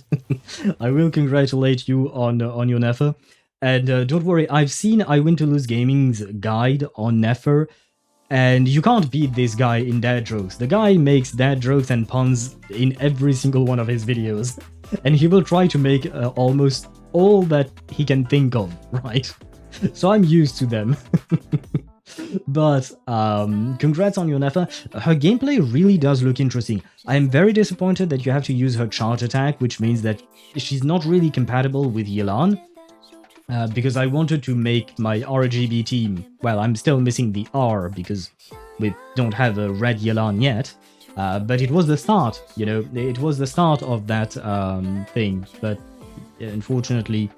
I will congratulate you on your Nefer. And don't worry, I've seen I Win to Lose Gaming's guide on Nefer, and you can't beat this guy in dad jokes. The guy makes dad jokes and puns in every single one of his videos. And he will try to make almost all that he can think of, right? So I'm used to them. But congrats on your Nefer. Her gameplay really does look interesting. I am very disappointed that you have to use her charge attack, which means that she's not really compatible with Yelan. Because I wanted to make my RGB team. Well, I'm still missing the R because we don't have a red Yelan yet. But it was the start, you know, it was the start of that thing. But unfortunately,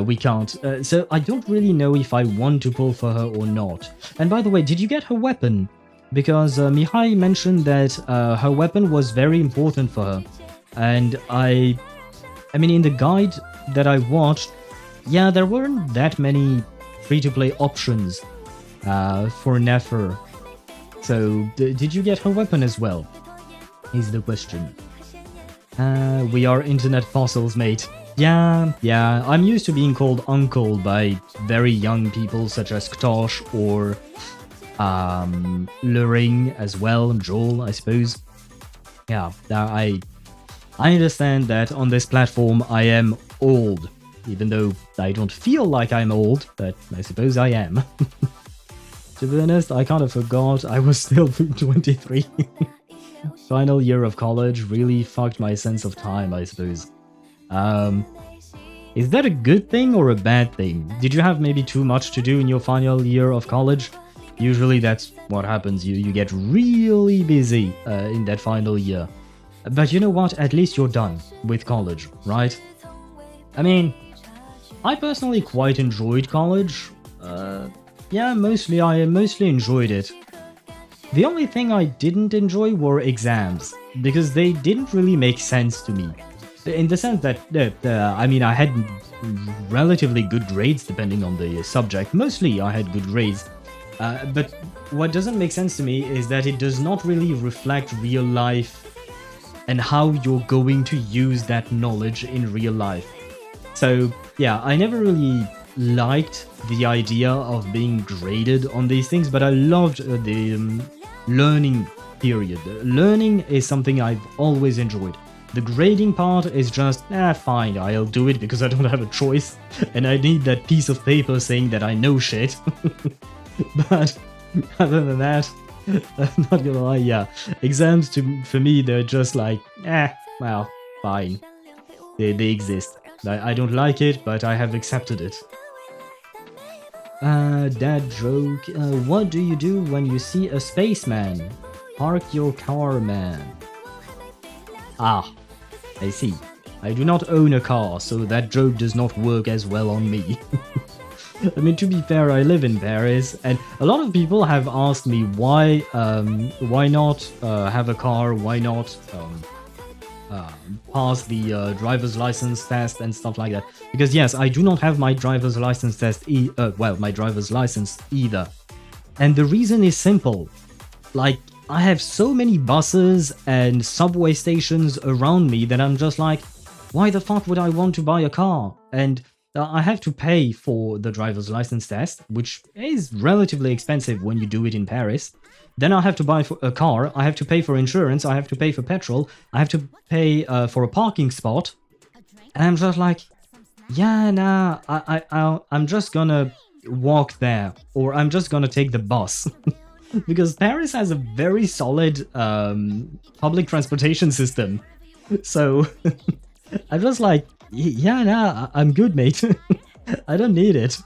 we can't. So I don't really know if I want to pull for her or not. And by the way, did you get her weapon? Because Mihai mentioned that her weapon was very important for her. And I mean, in the guide that I watched, yeah, there weren't that many free-to-play options for Nefer. So, did you get her weapon as well? Is the question. We are internet fossils, mate. Yeah, I'm used to being called uncle by very young people such as Ktosh or Luring as well, Joel, I suppose. Yeah, I understand that on this platform I am old. Even though I don't feel like I'm old, but I suppose I am. To be honest, I kind of forgot I was still 23. Final year of college really fucked my sense of time, I suppose. Is that a good thing or a bad thing? Did you have maybe too much to do in your final year of college? Usually that's what happens, you get really busy in that final year. But you know what, at least you're done with college, right? I mean, I personally quite enjoyed college. Yeah, I mostly enjoyed it. The only thing I didn't enjoy were exams, because they didn't really make sense to me. In the sense that, I mean, I had relatively good grades depending on the subject. Mostly I had good grades. But what doesn't make sense to me is that it does not really reflect real life and how you're going to use that knowledge in real life. So, yeah, I never really liked the idea of being graded on these things, but I loved the learning period. Learning is something I've always enjoyed. The grading part is just, fine, I'll do it because I don't have a choice, and I need that piece of paper saying that I know shit. But other than that, I'm not gonna lie, yeah, exams for me, they're just like, well, fine. They exist. I don't like it, but I have accepted it. Dad joke. What do you do when you see a spaceman? Park your car, man. Ah, I see. I do not own a car, so that joke does not work as well on me. I mean, to be fair, I live in Paris, and a lot of people have asked me why not have a car, why not pass the driver's license test and stuff like that. Because yes, I do not have my driver's license test, my driver's license either. And the reason is simple. Like, I have so many buses and subway stations around me that I'm just like, why the fuck would I want to buy a car? And I have to pay for the driver's license test, which is relatively expensive when you do it in Paris. Then I have to buy a car, I have to pay for insurance, I have to pay for petrol, I have to pay for a parking spot. And I'm just like, yeah, nah, I'm just gonna walk there, or I'm just gonna take the bus. Because Paris has a very solid public transportation system. So I'm just like, yeah, nah, I'm good, mate. I don't need it.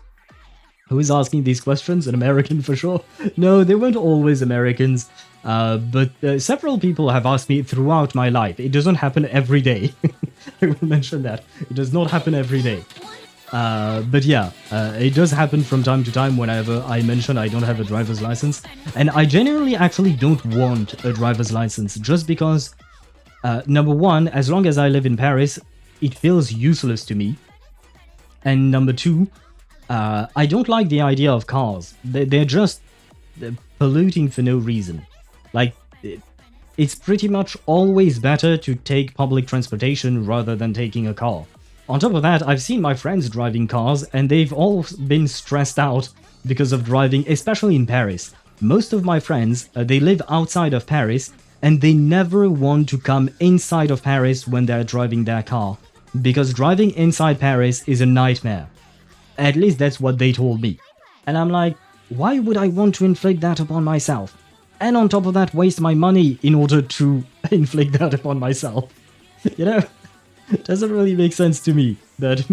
Who is asking these questions? An American for sure? No, they weren't always Americans. But several people have asked me throughout my life. It doesn't happen every day. I will mention that. It does not happen every day. But yeah, it does happen from time to time whenever I mention I don't have a driver's license. And I genuinely actually don't want a driver's license just because, number one, as long as I live in Paris, it feels useless to me. And number two, I don't like the idea of cars. They're just polluting for no reason. Like, it's pretty much always better to take public transportation rather than taking a car. On top of that, I've seen my friends driving cars and they've all been stressed out because of driving, especially in Paris. Most of my friends, they live outside of Paris and they never want to come inside of Paris when they're driving their car. Because driving inside Paris is a nightmare. At least that's what they told me. And I'm like, why would I want to inflict that upon myself? And on top of that, waste my money in order to inflict that upon myself. You know? It doesn't really make sense to me. But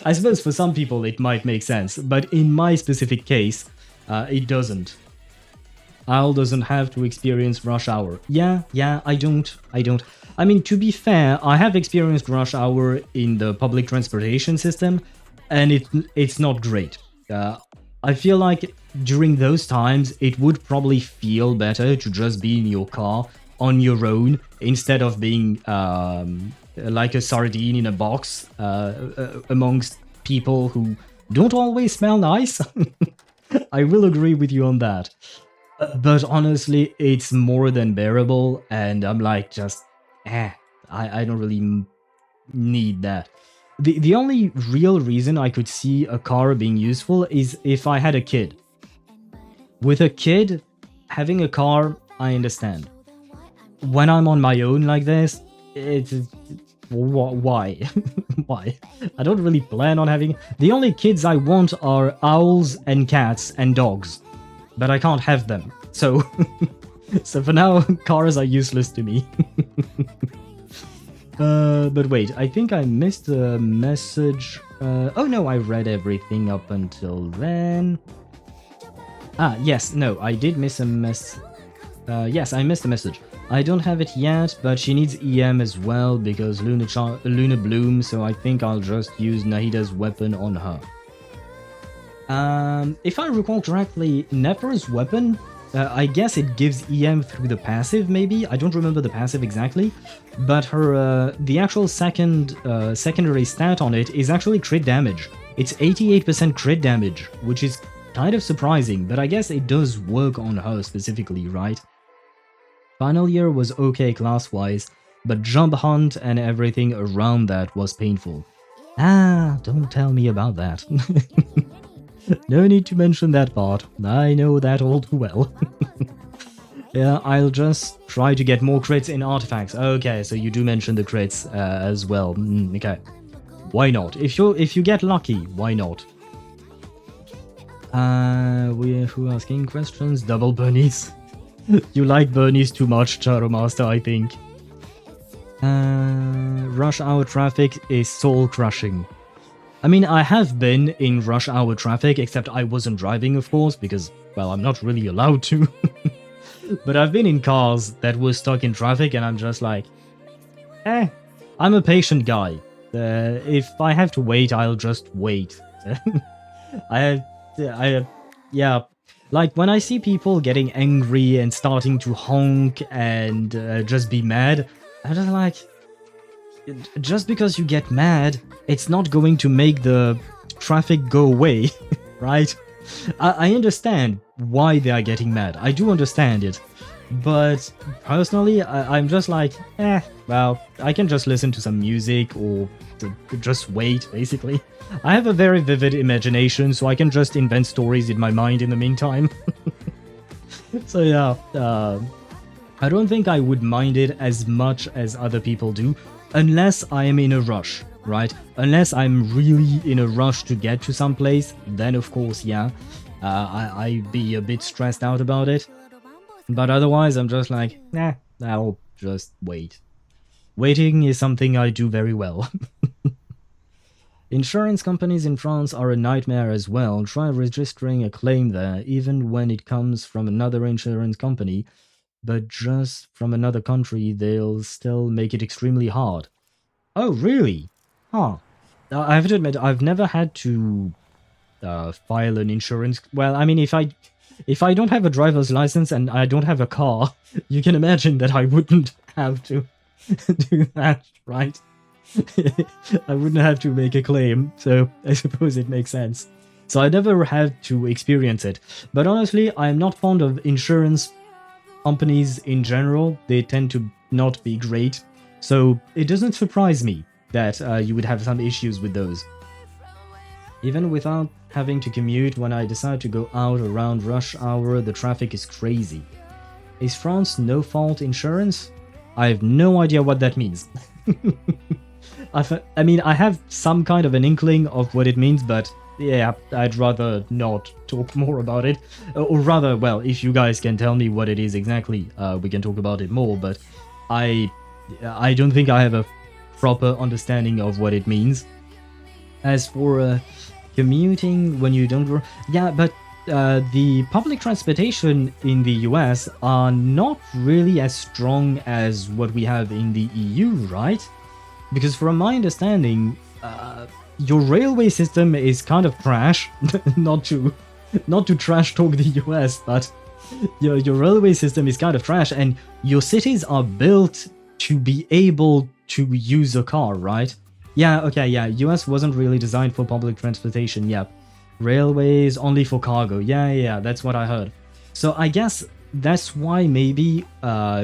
I suppose for some people it might make sense. But in my specific case, it doesn't. Al doesn't have to experience rush hour. Yeah, I don't. I mean, to be fair, I have experienced rush hour in the public transportation system, and it's not great. I feel like during those times, it would probably feel better to just be in your car on your own, instead of being like a sardine in a box amongst people who don't always smell nice. I will agree with you on that. But honestly, it's more than bearable, and I'm like, just, I don't really need that. The only real reason I could see a car being useful is if I had a kid. With a kid, having a car, I understand. When I'm on my own like this, it's... why? Why? I don't really plan on having... The only kids I want are owls and cats and dogs. But I can't have them, so... so for now, cars are useless to me. But wait, I think I missed a message... oh no, I read everything up until then. Ah, yes, no, I did miss a yes, I missed a message. I don't have it yet, but she needs EM as well because Luna Bloom, so I think I'll just use Nahida's weapon on her. If I recall correctly, Nefer's weapon, I guess it gives EM through the passive, maybe? I don't remember the passive exactly, but her the actual secondary stat on it is actually crit damage. It's 88% crit damage, which is kind of surprising, but I guess it does work on her specifically, right? Final year was okay class-wise, but jump hunt and everything around that was painful. Ah, don't tell me about that. No need to mention that part, I know that all too well. Yeah, I'll just try to get more crits in artifacts. Okay, so you do mention the crits as well. Okay, why not? If you get lucky, why not? Who asking questions? Double bunnies. You like bunnies too much, Charo Master, I think. Rush hour traffic is soul crushing. I mean, I have been in rush hour traffic, except I wasn't driving, of course, because, well, I'm not really allowed to. But I've been in cars that were stuck in traffic, and I'm just like, I'm a patient guy. If I have to wait, I'll just wait. Yeah. Like, when I see people getting angry and starting to honk and just be mad, I'm just like, just because you get mad, it's not going to make the traffic go away, right? I understand why they are getting mad. I do understand it. But personally, I'm just like, well, I can just listen to some music or just wait, basically. I have a very vivid imagination, so I can just invent stories in my mind in the meantime. So yeah, I don't think I would mind it as much as other people do, unless I am in a rush, right? Unless I'm really in a rush to get to some place, then of course, yeah, I'd be a bit stressed out about it. But otherwise, I'm just like, I'll just wait. Waiting is something I do very well. Insurance companies in France are a nightmare as well. Try registering a claim there, even when it comes from another insurance company, but just from another country, they'll still make it extremely hard. Oh, really? Huh. I have to admit, I've never had to file an insurance... Well, I mean, if I don't have a driver's license and I don't have a car, you can imagine that I wouldn't have to do that, right? I wouldn't have to make a claim, so I suppose it makes sense. So I never had to experience it. But honestly, I'm not fond of insurance companies in general. They tend to not be great. So it doesn't surprise me that you would have some issues with those. Even without having to commute, when I decide to go out around rush hour, the traffic is crazy. Is France no-fault insurance? I have no idea what that means. I mean, I have some kind of an inkling of what it means, but yeah, I'd rather not talk more about it. Or rather, well, if you guys can tell me what it is exactly, we can talk about it more, but I don't think I have a proper understanding of what it means. As for commuting when you don't... Yeah, but the public transportation in the US are not really as strong as what we have in the EU, right? Because from my understanding, your railway system is kind of trash. not to trash talk the US, but your railway system is kind of trash, and your cities are built to be able to use a car, right? Yeah, okay, yeah, US wasn't really designed for public transportation, yeah. Railways only for cargo, yeah, that's what I heard. So I guess that's why maybe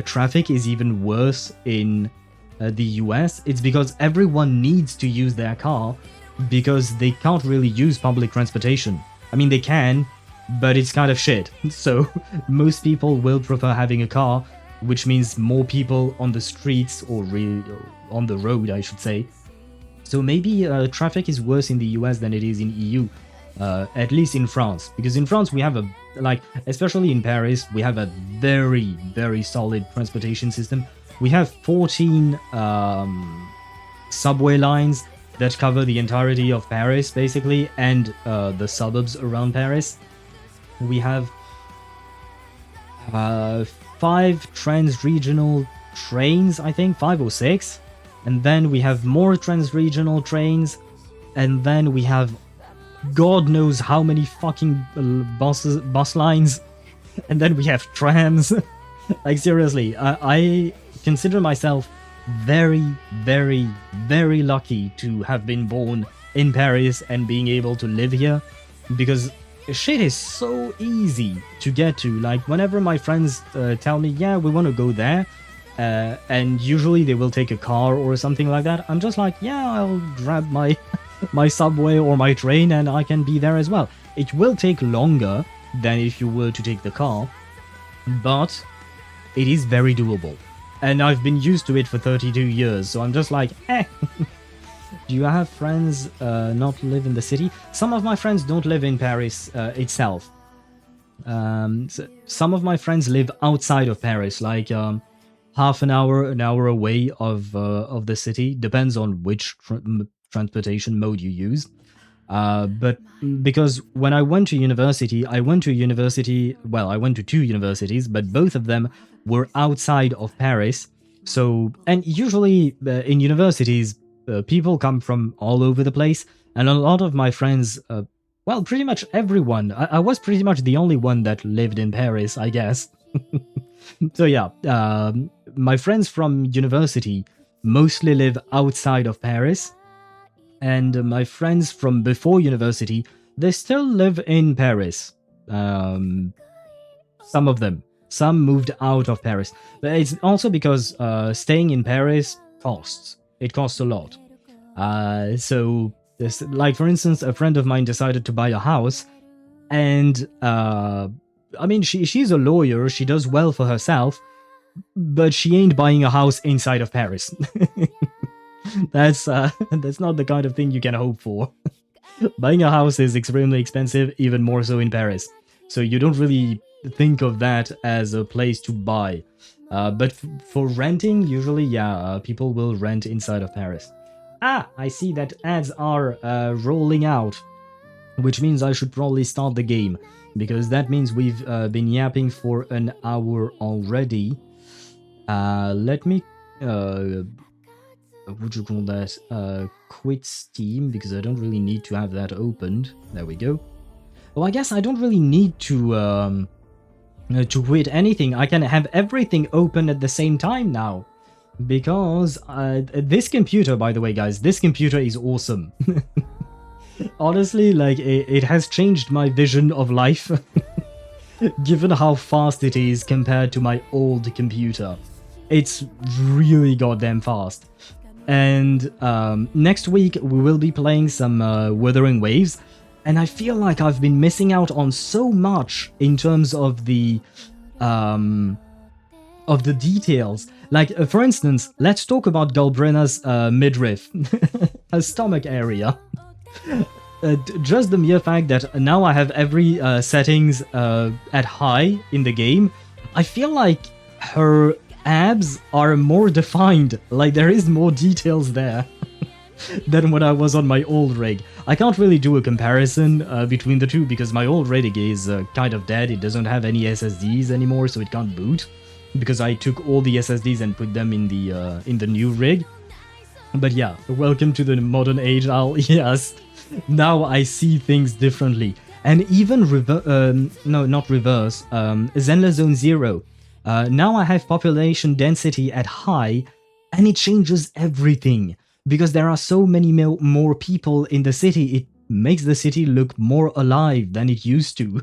traffic is even worse in the US. It's because everyone needs to use their car because they can't really use public transportation. I mean, they can, but it's kind of shit. So most people will prefer having a car, which means more people on the streets, or really on the road, I should say. So maybe traffic is worse in the US than it is in EU, at least in France. Because in France we have a, like, especially in Paris, we have a very, very solid transportation system. We have 14 subway lines that cover the entirety of Paris, basically, and the suburbs around Paris. We have 5 trans-regional trains, I think, 5 or 6. And then we have more trans-regional trains. And then we have God knows how many fucking bus lines. And then we have trams. Like, seriously, I consider myself very, very, very lucky to have been born in Paris and being able to live here, because shit is so easy to get to. Like, whenever my friends tell me, yeah, we want to go there, and usually they will take a car or something like that, I'm just like, yeah, I'll grab my my subway or my train and I can be there as well. It will take longer than if you were to take the car, but it is very doable. And I've been used to it for 32 years, so I'm just like, eh. Do you have friends not live in the city? Some of my friends don't live in Paris itself. So some of my friends live outside of Paris, like half an hour away of the city. Depends on which transportation mode you use. But because when I went to university, I went to 2 universities, but both of them were outside of Paris. So, and usually in universities, people come from all over the place, and a lot of my friends, well, pretty much everyone, I was pretty much the only one that lived in Paris, I guess. So yeah, my friends from university mostly live outside of Paris, and my friends from before university, they still live in Paris. Some of them. Some moved out of Paris. But it's also because staying in Paris costs. It costs a lot. So, like for instance, a friend of mine decided to buy a house, and I mean, she's a lawyer, she does well for herself, but she ain't buying a house inside of Paris. That's not the kind of thing you can hope for. Buying a house is extremely expensive, even more so in Paris. So you don't really think of that as a place to buy. But for renting, usually, yeah, people will rent inside of Paris. Ah, I see that ads are rolling out, which means I should probably start the game, because that means we've been yapping for an hour already. Let me, what would you call that? Quit Steam, because I don't really need to have that opened. There we go. Oh, I guess I don't really need to quit anything. I can have everything open at the same time now. Because this computer, by the way, guys, this computer is awesome. Honestly, like, it has changed my vision of life. Given how fast it is compared to my old computer. It's really goddamn fast. And next week we will be playing some Wuthering Waves. And I feel like I've been missing out on so much in terms of the details. Like, for instance, let's talk about Galbrena's midriff, her stomach area. Just the mere fact that now I have every settings at high in the game, I feel like her abs are more defined, like there is more details there than when I was on my old rig. I can't really do a comparison between the two because my old rig is kind of dead. It doesn't have any SSDs anymore, so it can't boot. Because I took all the SSDs and put them in the new rig. But yeah, welcome to the modern age, Al. Yes, now I see things differently. And even Zenless Zone Zero. Now I have population density at high, and it changes everything. Because there are so many more people in the city, it makes the city look more alive than it used to.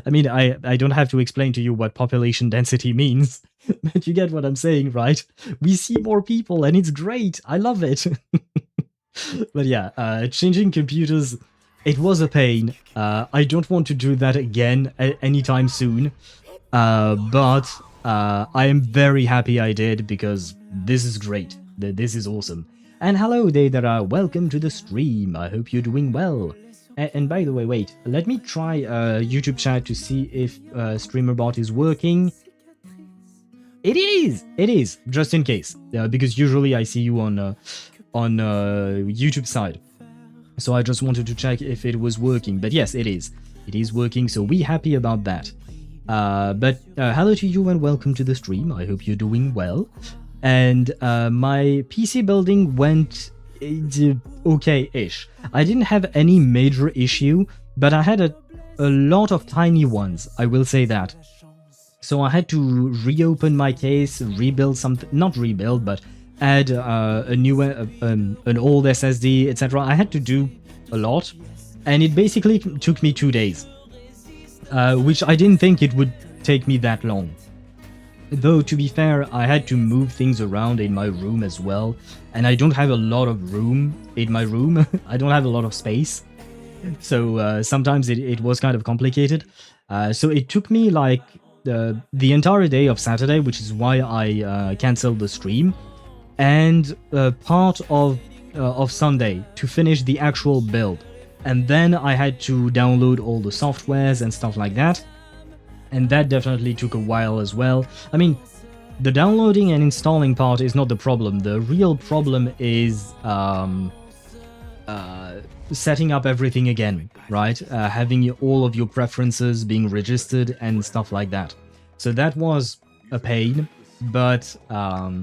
I mean, I don't have to explain to you what population density means, but you get what I'm saying, right? We see more people and it's great. I love it. But yeah, changing computers, it was a pain. I don't want to do that again anytime soon. But I am very happy I did because this is great. This is awesome. And hello there, welcome to the stream. I hope you're doing well. And by the way, wait, let me try YouTube chat to see if StreamerBot is working. It is, just in case, because usually I see you on YouTube side. So I just wanted to check if it was working, but yes, it is working, so we happy about that. But hello to you and welcome to the stream. I hope you're doing well. And my PC building went okay-ish. I didn't have any major issue, but I had a lot of tiny ones, I will say that. So I had to reopen my case, rebuild something, not rebuild, but add a new, an old SSD, etc. I had to do a lot, and it basically took me 2 days, which I didn't think it would take me that long. Though, to be fair, I had to move things around in my room as well, and I don't have a lot of room in my room. I don't have a lot of space, so sometimes it was kind of complicated. So it took me like the entire day of Saturday, which is why I cancelled the stream, and part of Sunday to finish the actual build. And then I had to download all the softwares and stuff like that. And that definitely took a while as well. I mean, the downloading and installing part is not the problem. The real problem is setting up everything again, right? Having all of your preferences being registered and stuff like that. So that was a pain. but overall,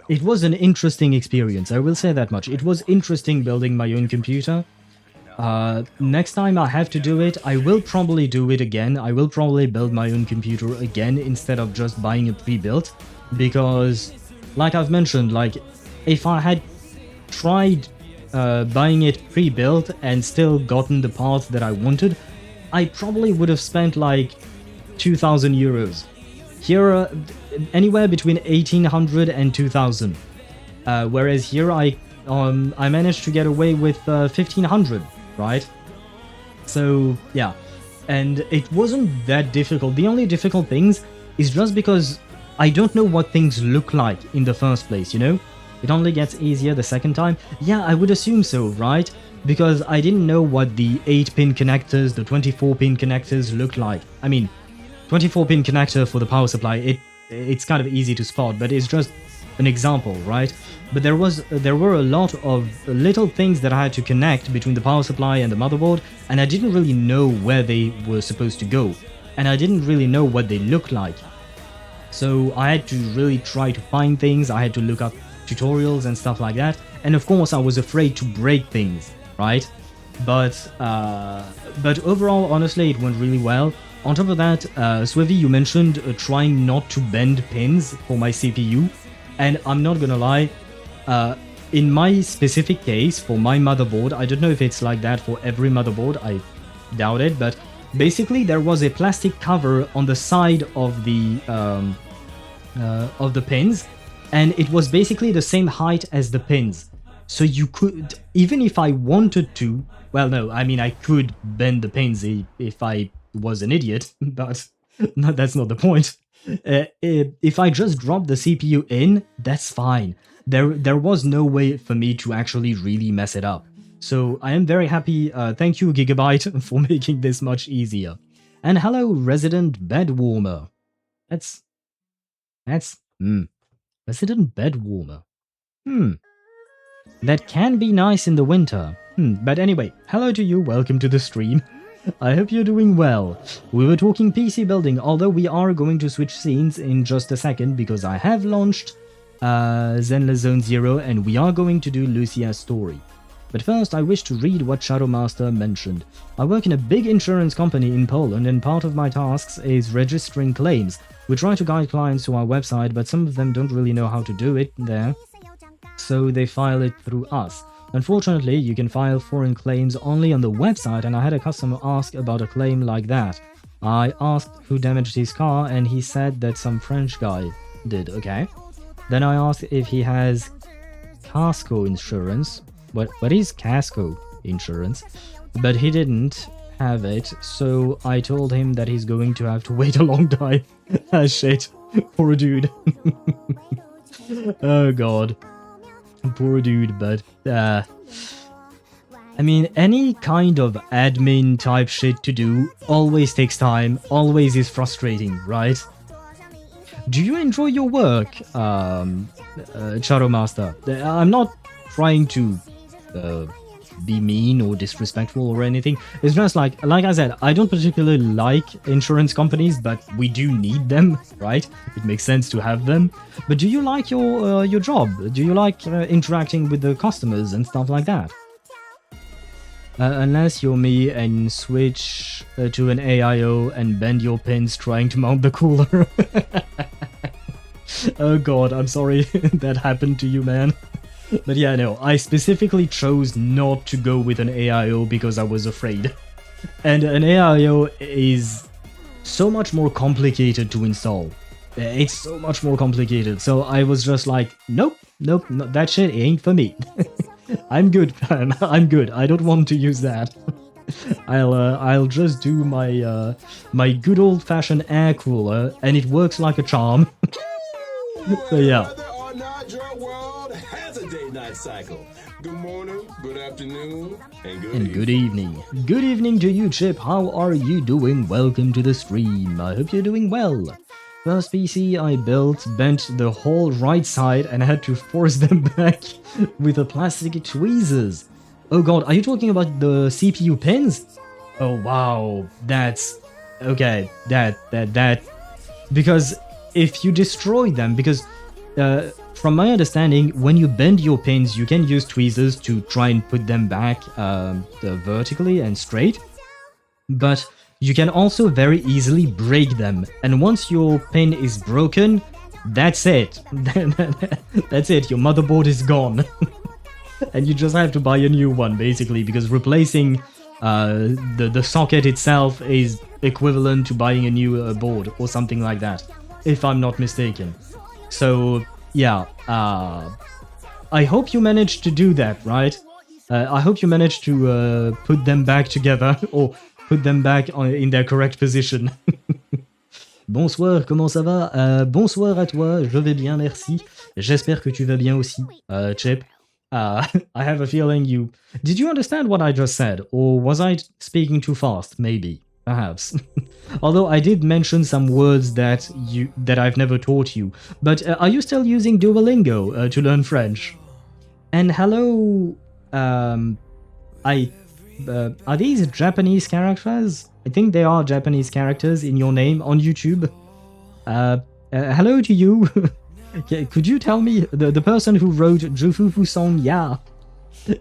it was an interesting experience. I will say that much. It was interesting building my own computer. Next time I have to do it, I will probably do it again. I will probably build my own computer again instead of just buying a pre-built, because, like I've mentioned, like if I had tried buying it pre-built and still gotten the parts that I wanted, I probably would have spent like 2,000 euros. Here, anywhere between 1,800 and 2,000. Whereas here I managed to get away with 1,500, right? So yeah, and it wasn't that difficult. The only difficult things is just because I don't know what things look like in the first place, you know? It only gets easier the second time. Yeah, I would assume so, right? Because I didn't know what the 8-pin connectors, the 24-pin connectors looked like. I mean, 24-pin connector for the power supply, it's kind of easy to spot, but it's just an example, right? But there were a lot of little things that I had to connect between the power supply and the motherboard, and I didn't really know where they were supposed to go, and I didn't really know what they looked like. So I had to really try to find things, I had to look up tutorials and stuff like that, and of course I was afraid to break things, right? But overall, honestly, it went really well. On top of that, Swivy, you mentioned trying not to bend pins for my CPU, and I'm not gonna lie, in my specific case, for my motherboard, I don't know if it's like that for every motherboard, I doubt it, but basically there was a plastic cover on the side of the pins, and it was basically the same height as the pins. So you could, even if I wanted to, well no, I mean I could bend the pins if I was an idiot, but no, that's not the point. If I just drop the CPU in, that's fine. There was no way for me to actually really mess it up. So I am very happy, thank you Gigabyte for making this much easier. And hello resident bed warmer. Resident bed warmer. That can be nice in the winter. But anyway, hello to you, welcome to the stream. I hope you're doing well. We were talking PC building, although we are going to switch scenes in just a second because I have launched Zenless Zone Zero and we are going to do Lucia's story. But first, I wish to read what Shadow Master mentioned. I work in a big insurance company in Poland and part of my tasks is registering claims. We try to guide clients to our website, but some of them don't really know how to do it there, so they file it through us. Unfortunately, you can file foreign claims only on the website, and I had a customer ask about a claim like that. I asked who damaged his car, and he said that some French guy did, okay. Then I asked if he has casco insurance. What is casco insurance? But he didn't have it, so I told him that he's going to have to wait a long time. Ah, shit. Poor dude. Oh god. Poor dude, but I mean, any kind of admin type shit to do always takes time, always is frustrating, right? Do you enjoy your work, Shadow Master? I'm not trying to be mean or disrespectful or anything. It's just like I said, I don't particularly like insurance companies, but we do need them, right? It makes sense to have them. But do you like your job? Do you like interacting with the customers and stuff like that? Unless you're me and switch to an AIO and bend your pins trying to mount the cooler. Oh god, I'm sorry that happened to you, man. But yeah, no, I specifically chose not to go with an AIO because I was afraid. And an AIO is so much more complicated to install. It's so much more complicated, so I was just like, nope, that shit ain't for me. I'm good, man, I'm good, I don't want to use that. I'll just do my my good old-fashioned air cooler, and it works like a charm. So yeah. Cycle. Good morning, good afternoon, and good evening. Good evening to you, Chip. How are you doing? Welcome to the stream. I hope you're doing well. First PC I built bent the whole right side and I had to force them back with the plastic tweezers. Oh god, are you talking about the CPU pins? Oh wow, that's okay. That because if you destroy them, because from my understanding, when you bend your pins, you can use tweezers to try and put them back vertically and straight, but you can also very easily break them, and once your pin is broken, that's it. That's it, your motherboard is gone. And you just have to buy a new one, basically, because replacing the socket itself is equivalent to buying a new board or something like that, if I'm not mistaken. So yeah, I hope you managed to do that, right? I hope you managed to put them back together, or put them back in their correct position. Bonsoir, comment ça va? Bonsoir à toi, je vais bien, merci. J'espère que tu vas bien aussi, Chip. I have a feeling you... Did you understand what I just said? Or was I speaking too fast? Maybe. Perhaps. Although I did mention some words that I've never taught you. But are you still using Duolingo to learn French? And hello... are these Japanese characters? I think they are Japanese characters in your name on YouTube. Hello to you. Could you tell me, the person who wrote Jufufu song, yeah.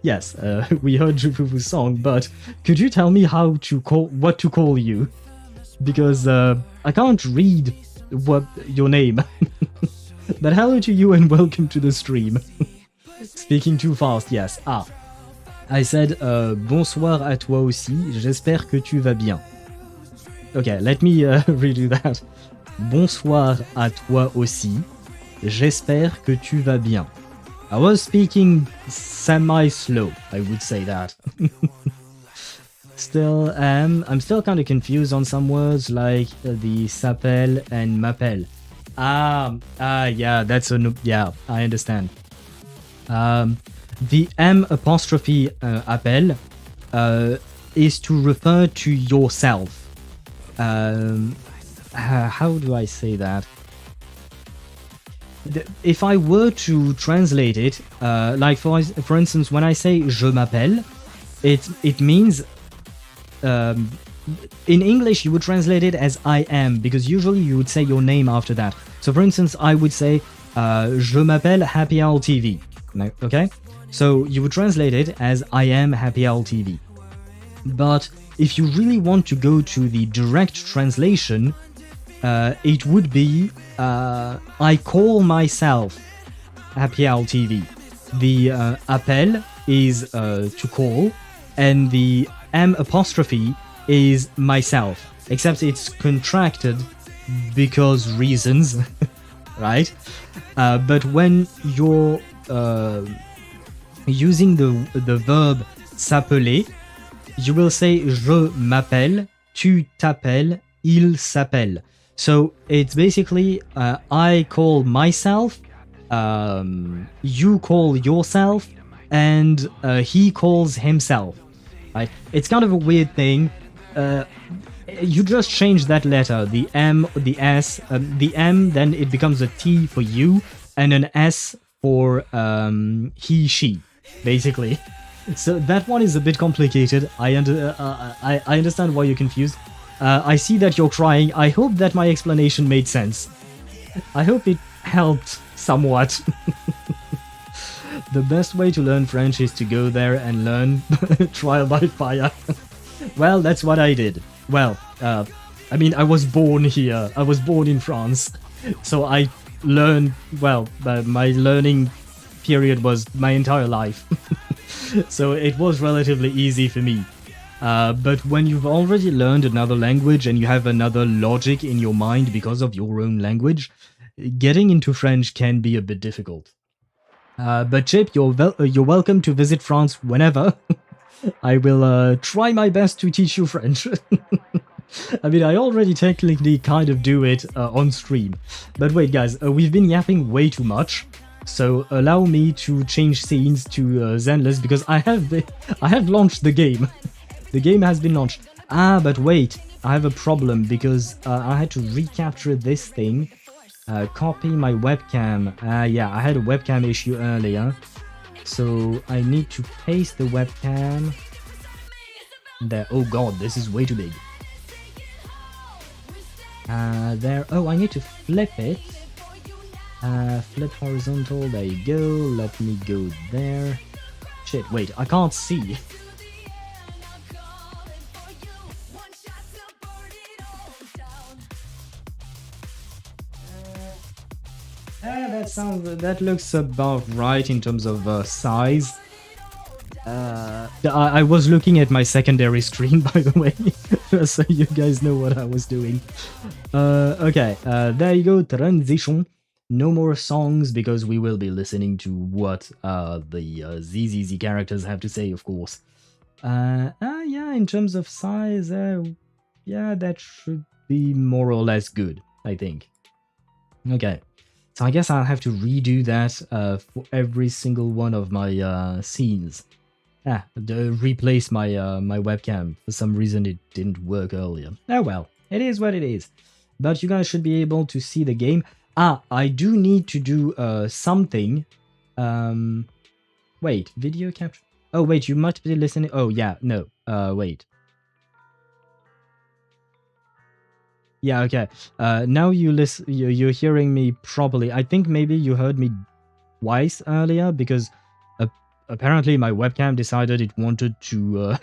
Yes, we heard Jufufu song, but could you tell me what to call you? Because I can't read your name. But hello to you and welcome to the stream. Speaking too fast, yes. I said bonsoir à toi aussi, j'espère que tu vas bien. Okay, let me redo that. Bonsoir à toi aussi, j'espère que tu vas bien. I was speaking semi-slow, I would say that. I'm still kind of confused on some words like the s'appelle and m'appelle. Yeah, yeah, I understand. The M apostrophe appel is to refer to yourself. How do I say that? If I were to translate it, like for instance, when I say je m'appelle, it means in English you would translate it as I am, because usually you would say your name after that. So for instance, I would say je m'appelle Happy Owl TV. Okay? So you would translate it as I am Happy Owl TV. But if you really want to go to the direct translation, it would be I call myself Happy Owl TV. The appel is to call, and the M apostrophe is myself, except it's contracted because reasons, right? But when you're using the verb s'appeler, you will say je m'appelle, tu t'appelles, il s'appelle. So it's basically I call myself, you call yourself, and he calls himself. Right? It's kind of a weird thing. You just change that letter, the M, the S, the M, then it becomes a T for you, and an S for he, she, basically. So that one is a bit complicated. I understand why you're confused. I see that you're crying. I hope that my explanation made sense. I hope it helped somewhat. The best way to learn French is to go there and learn trial by fire. Well, that's what I did. Well, I mean, I was born here. I was born in France. So I learned, well, my learning period was my entire life. So it was relatively easy for me. But when you've already learned another language and you have another logic in your mind because of your own language, getting into French can be a bit difficult. But Chip, you're welcome to visit France whenever. I will try my best to teach you French. I mean, I already technically kind of do it on stream. But wait, guys, we've been yapping way too much. So allow me to change scenes to Zenless, because I have launched the game. The game has been launched. But wait, I have a problem because I had to recapture this thing. Copy my webcam. Yeah, I had a webcam issue earlier. So I need to paste the webcam there. Oh god, this is way too big. There. Oh, I need to flip it. Flip horizontal. There you go. Let me go there. Shit, wait, I can't see. That looks about right in terms of size. I was looking at my secondary screen, by the way, so you guys know what I was doing. Okay, there you go, transition. No more songs, because we will be listening to what the ZZZ characters have to say, of course. Yeah, in terms of size, yeah, that should be more or less good, I think. Okay, so I guess I'll have to redo that for every single one of my scenes. Replace my my webcam. For some reason it didn't work earlier. Oh well, it is what it is. But you guys should be able to see the game. I do need to do something. Wait, video capture. Oh wait, you must be listening. Oh yeah, no. Wait. Yeah, okay. Now you're hearing me properly. I think maybe you heard me twice earlier because apparently my webcam decided it wanted to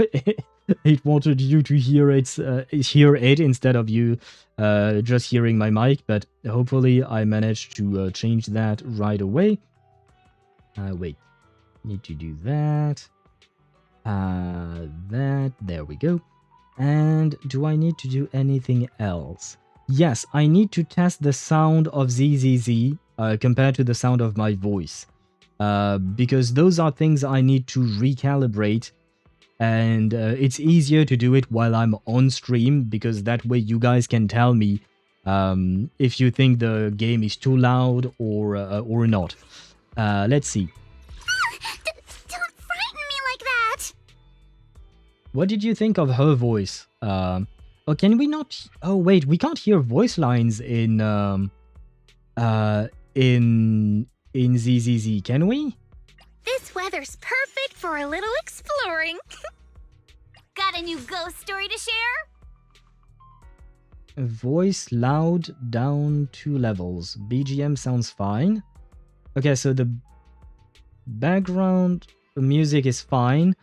it wanted you to hear it instead of you just hearing my mic, but hopefully I managed to change that right away. Wait, need to do that. There we go. And do I need to do anything else? Yes, I need to test the sound of ZZZ compared to the sound of my voice. Because those are things I need to recalibrate, and it's easier to do it while I'm on stream, because that way you guys can tell me if you think the game is too loud or not. Let's see. Don't frighten me like that! What did you think of her voice? Oh, can we not? Oh wait, we can't hear voice lines in ZZZ, can we? This weather's perfect for a little exploring. Got a new ghost story to share? Voice loud down 2 levels. BGM sounds fine. Okay, so the background music is fine,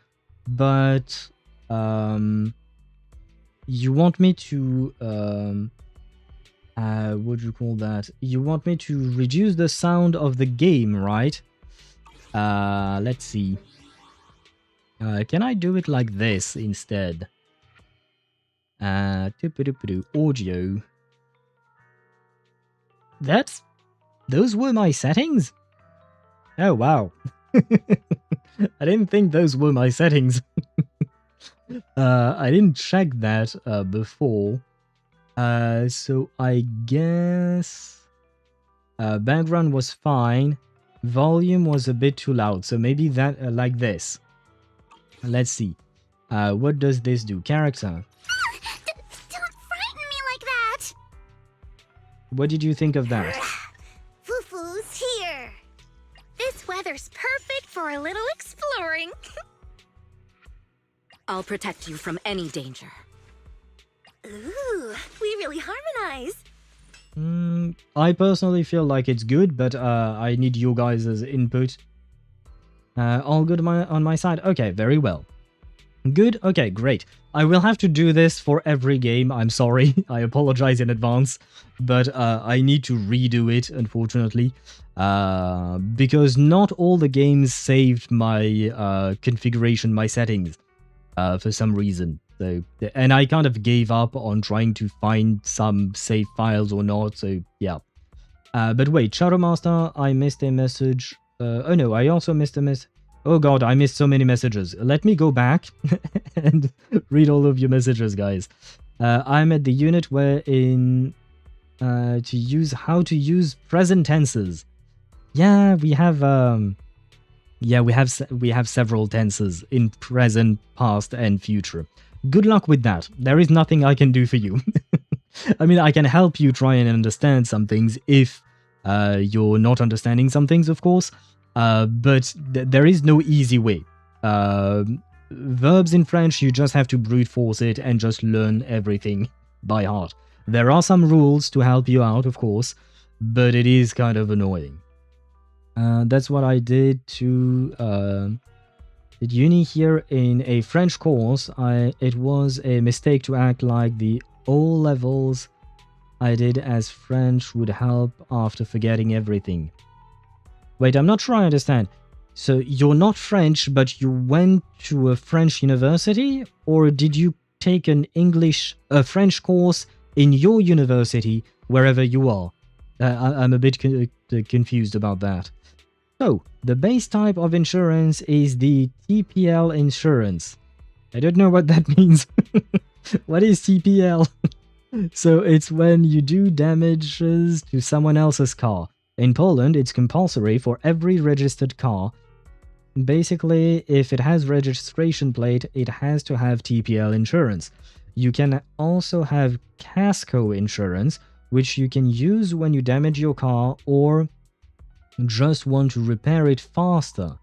but you want me to what do you call that? You want me to reduce the sound of the game, right? Let's see. Can I do it like this instead? Audio. Those were my settings? Oh, wow. I didn't think those were my settings. I didn't check that before. So I guess background was fine. Volume was a bit too loud, so maybe that like this. Let's see. What does this do? Character. Don't frighten me like that! What did you think of that? Fufu's here! This weather's perfect for a little exploring. I'll protect you from any danger. Ooh, we really harmonize. I personally feel like it's good, but I need you guys' input. All good on my side? Okay, very well. Good? Okay, great. I will have to do this for every game, I'm sorry. I apologize in advance. But I need to redo it, unfortunately. Because not all the games saved my configuration, my settings, for some reason. So, and I kind of gave up on trying to find some save files or not, so yeah. But wait, Shadowmaster, I missed a message. Oh no, I also missed a message. Oh god, I missed so many messages. Let me go back and read all of your messages, guys. I'm at the unit where in how to use present tenses. Yeah, we have we have several tenses in present, past, and future. Good luck with that. There is nothing I can do for you. I mean, I can help you try and understand some things if you're not understanding some things, of course. But there is no easy way. Verbs in French, you just have to brute force it and just learn everything by heart. There are some rules to help you out, of course, but it is kind of annoying. That's what I did to at uni here in a French course. It was a mistake to act like the O levels I did as French would help after forgetting everything. Wait, I'm not sure I understand. So you're not French, but you went to a French university, or did you take a French course in your university wherever you are? I'm a bit confused about that. So, the base type of insurance is the TPL insurance. I don't know what that means. What is TPL? So, it's when you do damages to someone else's car. In Poland, it's compulsory for every registered car. Basically, if it has registration plate, it has to have TPL insurance. You can also have casco insurance, which you can use when you damage your car or just want to repair it faster.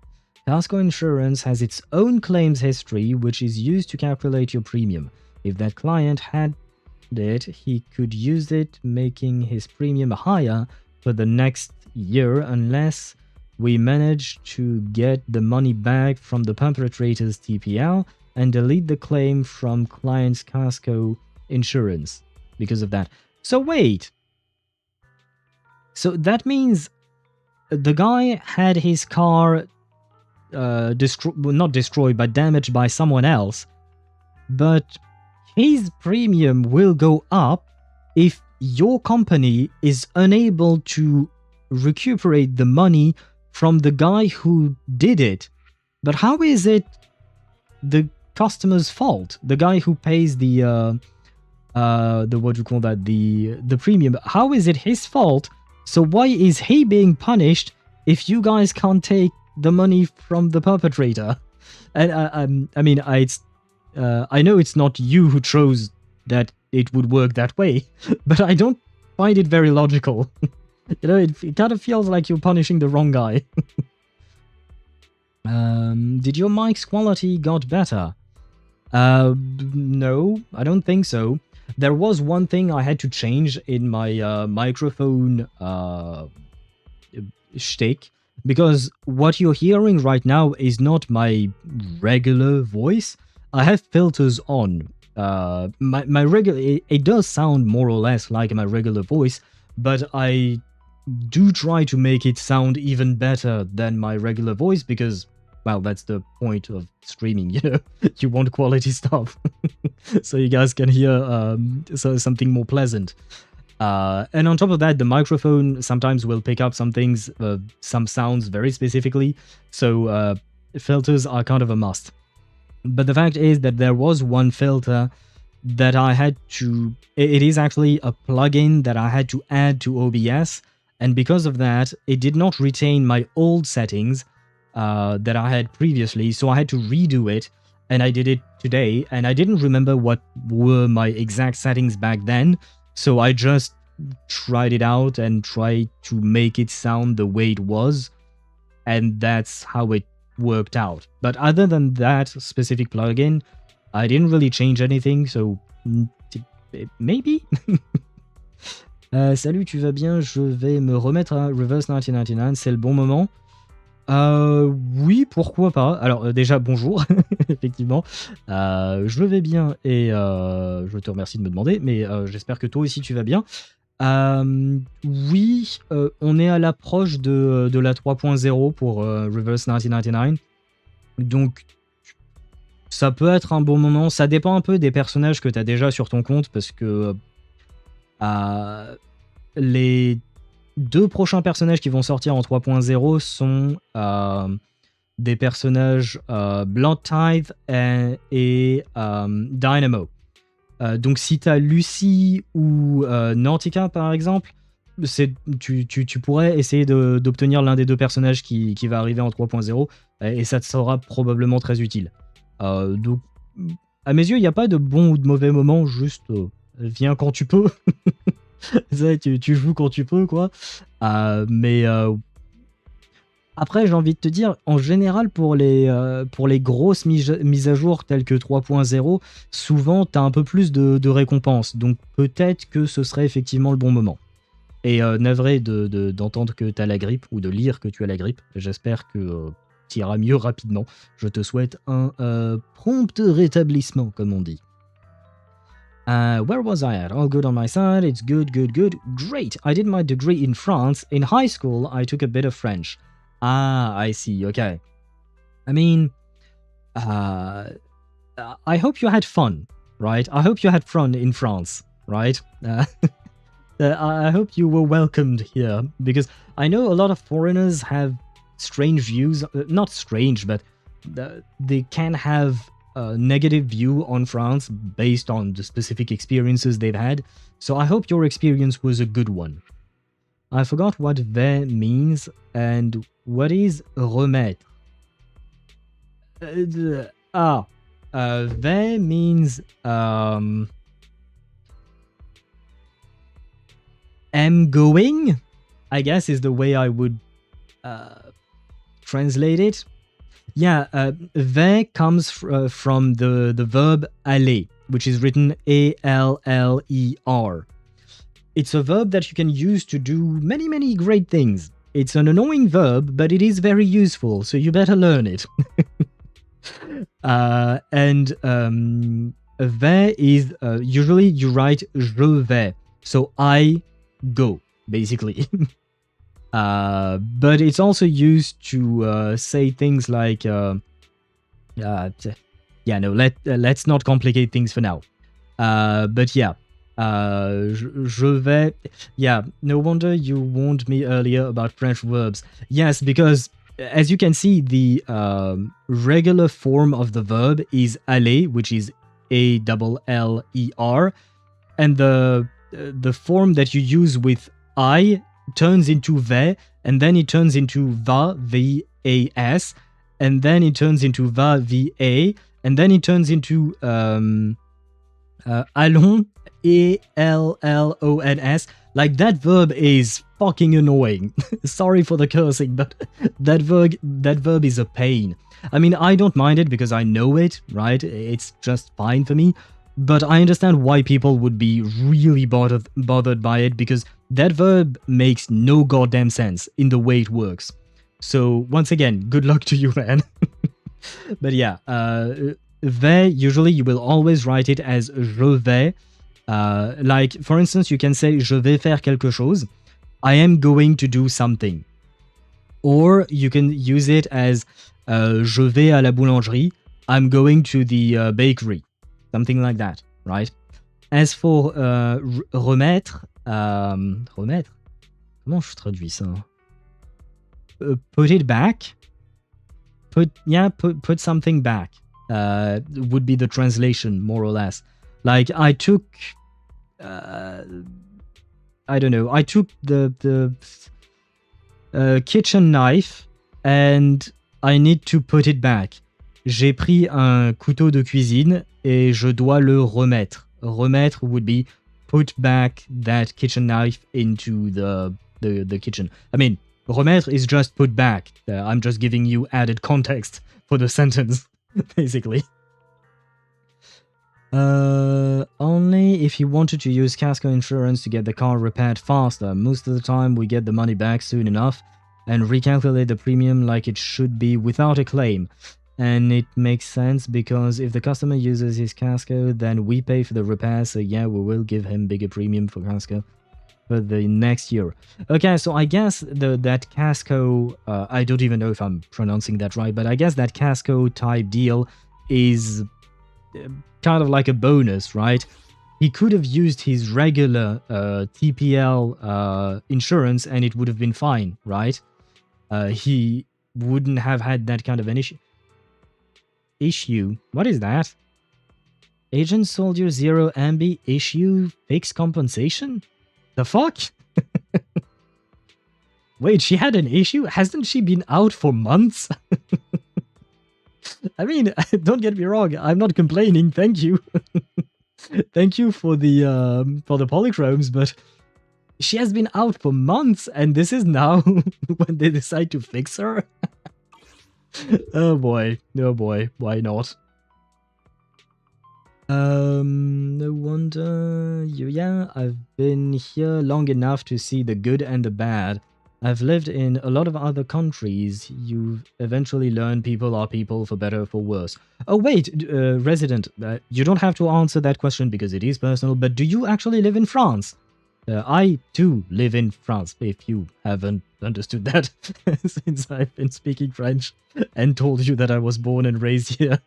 Casco insurance has its own claims history, which is used to calculate your premium. If that client had it, he could use it, making his premium higher for the next year unless we manage to get the money back from the perpetrator's TPL and delete the claim from client's casco insurance because of that. So wait. So that means the guy had his car not destroyed, but damaged by someone else, but his premium will go up if your company is unable to recuperate the money from the guy who did it. But how is it the customer's fault? The guy who pays the what do you call that? The premium. How is it his fault? So why is he being punished if you guys can't take the money from the perpetrator? And I mean, I know it's not you who chose that it would work that way, but I don't find it very logical. You know, it kind of feels like you're punishing the wrong guy. Did your mic's quality got better? No, I don't think so. There was one thing I had to change in my microphone shtick, because what you're hearing right now is not my regular voice. I have filters on. My regular, it does sound more or less like my regular voice, but I do try to make it sound even better than my regular voice because, well, that's the point of streaming, you know? You want quality stuff. So you guys can hear something more pleasant. And on top of that, the microphone sometimes will pick up some things, some sounds very specifically, so filters are kind of a must. But the fact is that there was one filter that I had to... It is actually a plugin that I had to add to OBS, and because of that, it did not retain my old settings that I had previously, so I had to redo it, and I did it today, and I didn't remember what were my exact settings back then, so I just tried it out and tried to make it sound the way it was, and that's how it worked out. But other than that specific plugin, I didn't really change anything, so maybe. Salut, tu vas bien? Je vais me remettre à Reverse 1999, c'est le bon moment. Oui, pourquoi pas. Alors déjà, bonjour, effectivement. Je vais bien et je te remercie de me demander, mais j'espère que toi aussi tu vas bien. Oui, on est à l'approche de la 3.0 pour Reverse 1999. Donc, ça peut être un bon moment. Ça dépend un peu des personnages que tu as déjà sur ton compte, parce que les deux prochains personnages qui vont sortir en 3.0 sont des personnages Blood Tithe et Dynamo. Donc si tu as Lucie ou Nautica par exemple, tu pourrais essayer d'obtenir l'un des deux personnages qui va arriver en 3.0 et ça te sera probablement très utile. Donc à mes yeux, il n'y a pas de bon ou de mauvais moment, juste viens quand tu peux. Tu joues quand tu peux, quoi. Mais Après, j'ai envie de te dire, en général, pour les grosses mises à jour telles que 3.0, souvent, tu as un peu plus de récompenses. Donc, peut-être que ce serait effectivement le bon moment. Et navré d'entendre que tu as la grippe, ou de lire que tu as la grippe. J'espère que tu iras mieux rapidement. Je te souhaite un prompt rétablissement, comme on dit. Where was I at? All good on my side. It's good, good, good. Great. I did my degree in France. In high school, I took a bit of French. Ah, I see. Okay. I mean, I hope you had fun, right? I hope you had fun in France, right? I hope you were welcomed here, because I know a lot of foreigners have strange views. Not strange, but they can have a negative view on France based on the specific experiences they've had. So I hope your experience was a good one. I forgot what ve means and what is remettre. Ve means am going, I guess is the way I would translate it. Yeah, ve comes from the verb aller, which is written A-L-L-E-R. It's a verb that you can use to do many, many great things. It's an annoying verb, but it is very useful, so you better learn it. Vais is, usually you write je vais, so I go, basically. But it's also used to say things like, let's not complicate things for now. But yeah. Je vais... Yeah, no wonder you warned me earlier about French verbs. Yes, because as you can see, the regular form of the verb is aller, which is A-L-L-E-R, and the form that you use with I turns into ve, and then it turns into va, V-A-S, and then it turns into va, V-A, and then it turns into allons, A-L-L-O-N-S. Like, that verb is fucking annoying. Sorry for the cursing, but that verb is a pain. I mean, I don't mind it because I know it, right? It's just fine for me. But I understand why people would be really bothered by it, because that verb makes no goddamn sense in the way it works. So, once again, good luck to you, man. But yeah, vais, usually you will always write it as je vais. Like, for instance, you can say je vais faire quelque chose. I am going to do something. Or you can use it as je vais à la boulangerie. I'm going to the bakery. Something like that, right? As for remettre, remettre? Comment je traduis ça? Put it back. Put something back. Would be the translation, more or less. Like, I took... I don't know. I took the kitchen knife and I need to put it back. J'ai pris un couteau de cuisine et je dois le remettre. Remettre would be put back that kitchen knife into the kitchen. I mean, remettre is just put back. I'm just giving you added context for the sentence, basically. Only if you wanted to use Casco insurance to get the car repaired faster. Most of the time we get the money back soon enough and recalculate the premium like it should be without a claim. And it makes sense because if the customer uses his Casco, then we pay for the repair, so yeah, we will give him bigger premium for Casco for the next year. Okay, so I guess that Casco, I don't even know if I'm pronouncing that right, but I guess that Casco type deal is kind of like a bonus, right? He could have used his regular TPL insurance and it would have been fine, right? He wouldn't have had that kind of an issue. What is that? Agent Soldier Zero Ambi issue fixed compensation? The fuck? Wait, she had an issue? Hasn't she been out for months? I mean, don't get me wrong, I'm not complaining, thank you. Thank you for the polychromes, but She has been out for months, and this is now when they decide to fix her? Oh boy, why not? No wonder. Yeah, I've been here long enough to see the good and the bad. I've lived in a lot of other countries. You eventually learn people are people, for better or for worse. Oh wait, resident, you don't have to answer that question because it is personal, but do you actually live in France? I too live in France, if you haven't understood that, since I've been speaking French and told you that I was born and raised here.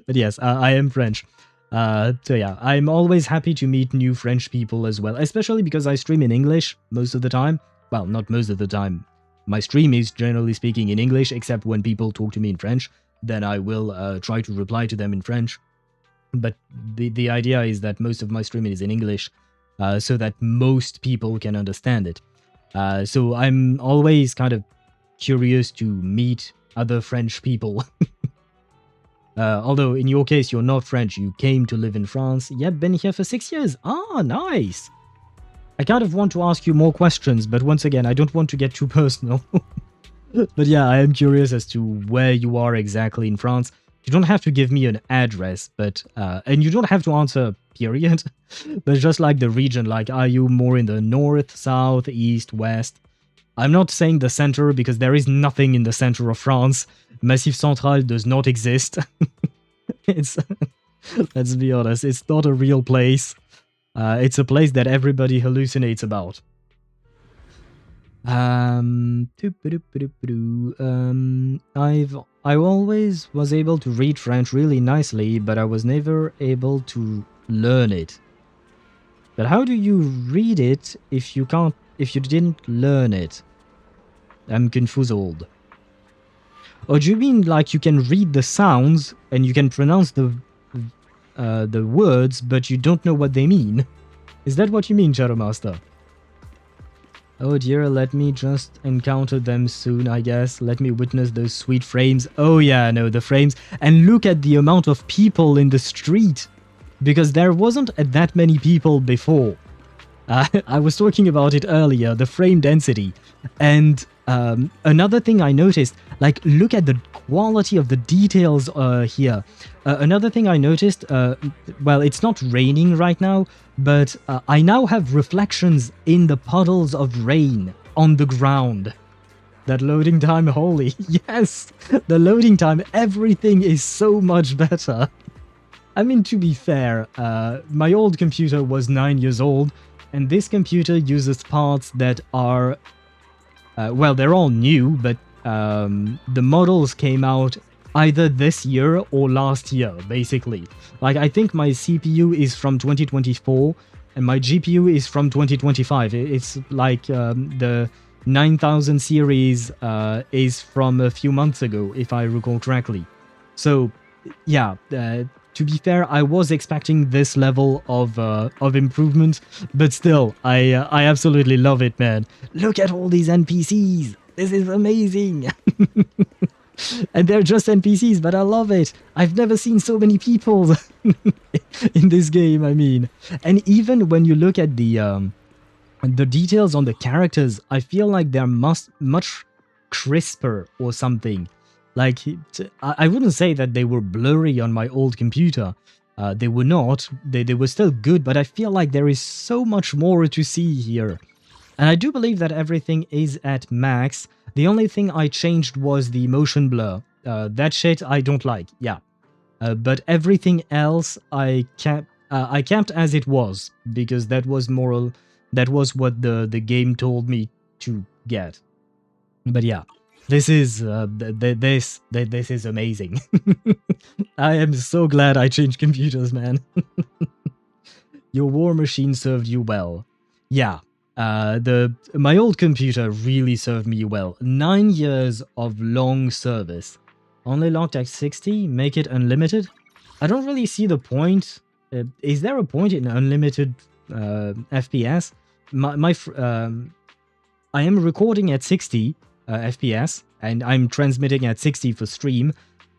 But yes, I am French. So yeah, I'm always happy to meet new French people as well, especially because I stream in English most of the time. Well, not most of the time. My stream is generally speaking in English, except when people talk to me in French, then I will try to reply to them in French. But the idea is that most of my streaming is in English, so that most people can understand it. So I'm always kind of curious to meet other French people. Although in your case, you're not French, you came to live in France. Yeah, been here for 6 years. Ah, nice. I kind of want to ask you more questions, but once again, I don't want to get too personal. But yeah, I am curious as to where you are exactly in France. You don't have to give me an address, but and you don't have to answer period, but just like the region, like are you more in the north, south, east, west? I'm not saying the center because there is nothing in the center of France. Massif Central does not exist. It's let's be honest, it's not a real place. It's a place that everybody hallucinates about. I always was able to read French really nicely, but I was never able to learn it. But how do you read it if you didn't learn it? I'm confused. Or do you mean like you can read the sounds and you can pronounce the words, but you don't know what they mean? Is that what you mean, Shadow Master? Oh dear, let me just encounter them soon, I guess. Let me witness those sweet frames. Oh yeah, no, the frames. And look at the amount of people in the street. Because there wasn't that many people before. I was talking about it earlier, the frame density. And another thing I noticed, like, look at the quality of the details here. Another thing I noticed, well, it's not raining right now, but I now have reflections in the puddles of rain on the ground. That loading time, holy, yes! The loading time, everything is so much better. I mean, to be fair, my old computer was 9 years old, and this computer uses parts that are, well, they're all new, but the models came out either this year or last year, basically. Like, I think my CPU is from 2024, and my GPU is from 2025. It's like the 9000 series is from a few months ago, if I recall correctly. So, yeah, to be fair, I was expecting this level of improvement, but still, I absolutely love it, man. Look at all these NPCs. This is amazing. And they're just NPCs, but I love it. I've never seen so many people in this game, I mean. And even when you look at the details on the characters, I feel like they're much crisper or something. Like, I wouldn't say that they were blurry on my old computer. They were not. They were still good, but I feel like there is so much more to see here. And I do believe that everything is at max. The only thing I changed was the motion blur. That shit I don't like, yeah. But everything else I kept as it was, because that was what the game told me to get. But yeah. This is this is amazing. I am so glad I changed computers, man. Your war machine served you well. Yeah, my old computer really served me well. 9 years of long service. Only locked at 60. Make it unlimited. I don't really see the point. Is there a point in unlimited FPS? I am recording at 60. FPS, and I'm transmitting at 60 for stream,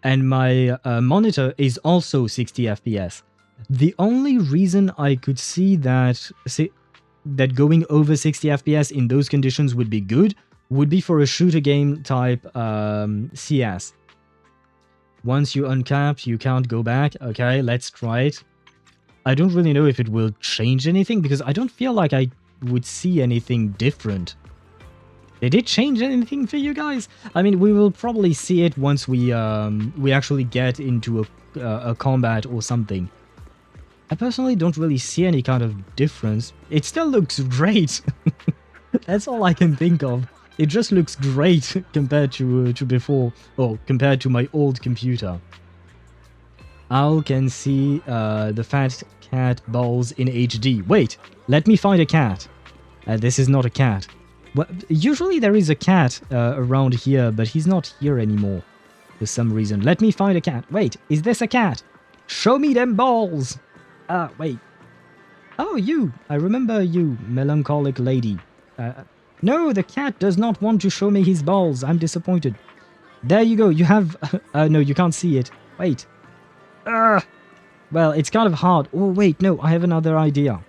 and my monitor is also 60 FPS. The only reason I could see that... that going over 60 FPS in those conditions would be good would be for a shooter game type CS. Once you uncap, you can't go back. Okay, let's try it. I don't really know if it will change anything because I don't feel like I would see anything different. Did it change anything for you guys? I mean, we will probably see it once we actually get into a combat or something. I personally don't really see any kind of difference. It still looks great. That's all I can think of. It just looks great compared to before, or compared to my old computer. Owl can see the fat cat balls in HD. Wait, let me find a cat. This is not a cat. Well, usually there is a cat around here, but he's not here anymore for some reason. Let me find a cat. Wait, is this a cat? Show me them balls! Wait. Oh, you! I remember you, melancholic lady. No, the cat does not want to show me his balls. I'm disappointed. There you go. You have... no, you can't see it. Wait. Well, it's kind of hard. Oh, wait, no, I have another idea.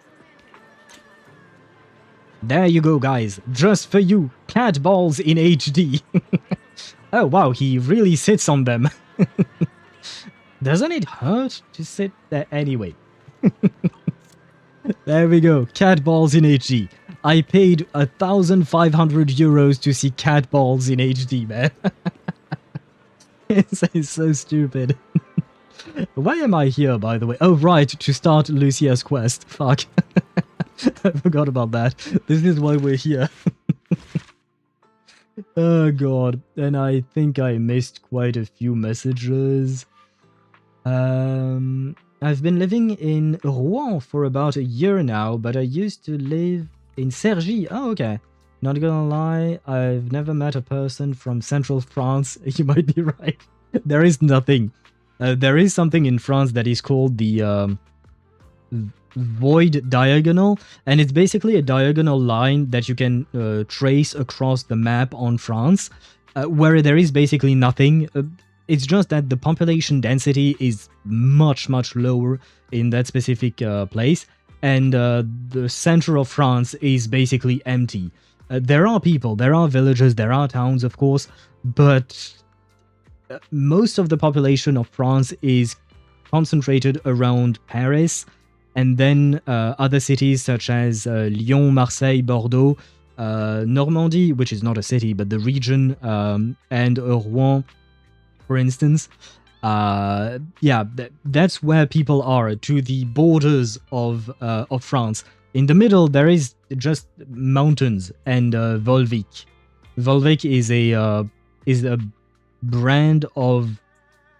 There you go, guys. Just for you. Cat balls in HD. Oh, wow, he really sits on them. Doesn't it hurt to sit there? Anyway. There we go. Cat balls in HD. I paid 1,500 euros to see cat balls in HD, man. It's so stupid. Why am I here, by the way? Oh, right, to start Lucia's quest. Fuck. I forgot about that. This is why we're here. Oh, God. And I think I missed quite a few messages. I've been living in Rouen for about a year now, but I used to live in Cergy. Oh, okay. Not gonna lie, I've never met a person from central France. You might be right. There is nothing. There is something in France that is called the void diagonal, and it's basically a diagonal line that you can trace across the map on France, where there is basically nothing. It's just that the population density is much, much lower in that specific place, and the center of France is basically empty. There are people, there are villages, there are towns, of course, but most of the population of France is concentrated around Paris, and then other cities such as Lyon, Marseille, Bordeaux, Normandy, which is not a city, but the region, and Rouen, for instance. Yeah, that's where people are, to the borders of France. In the middle, there is just mountains and Volvic. Volvic is a brand of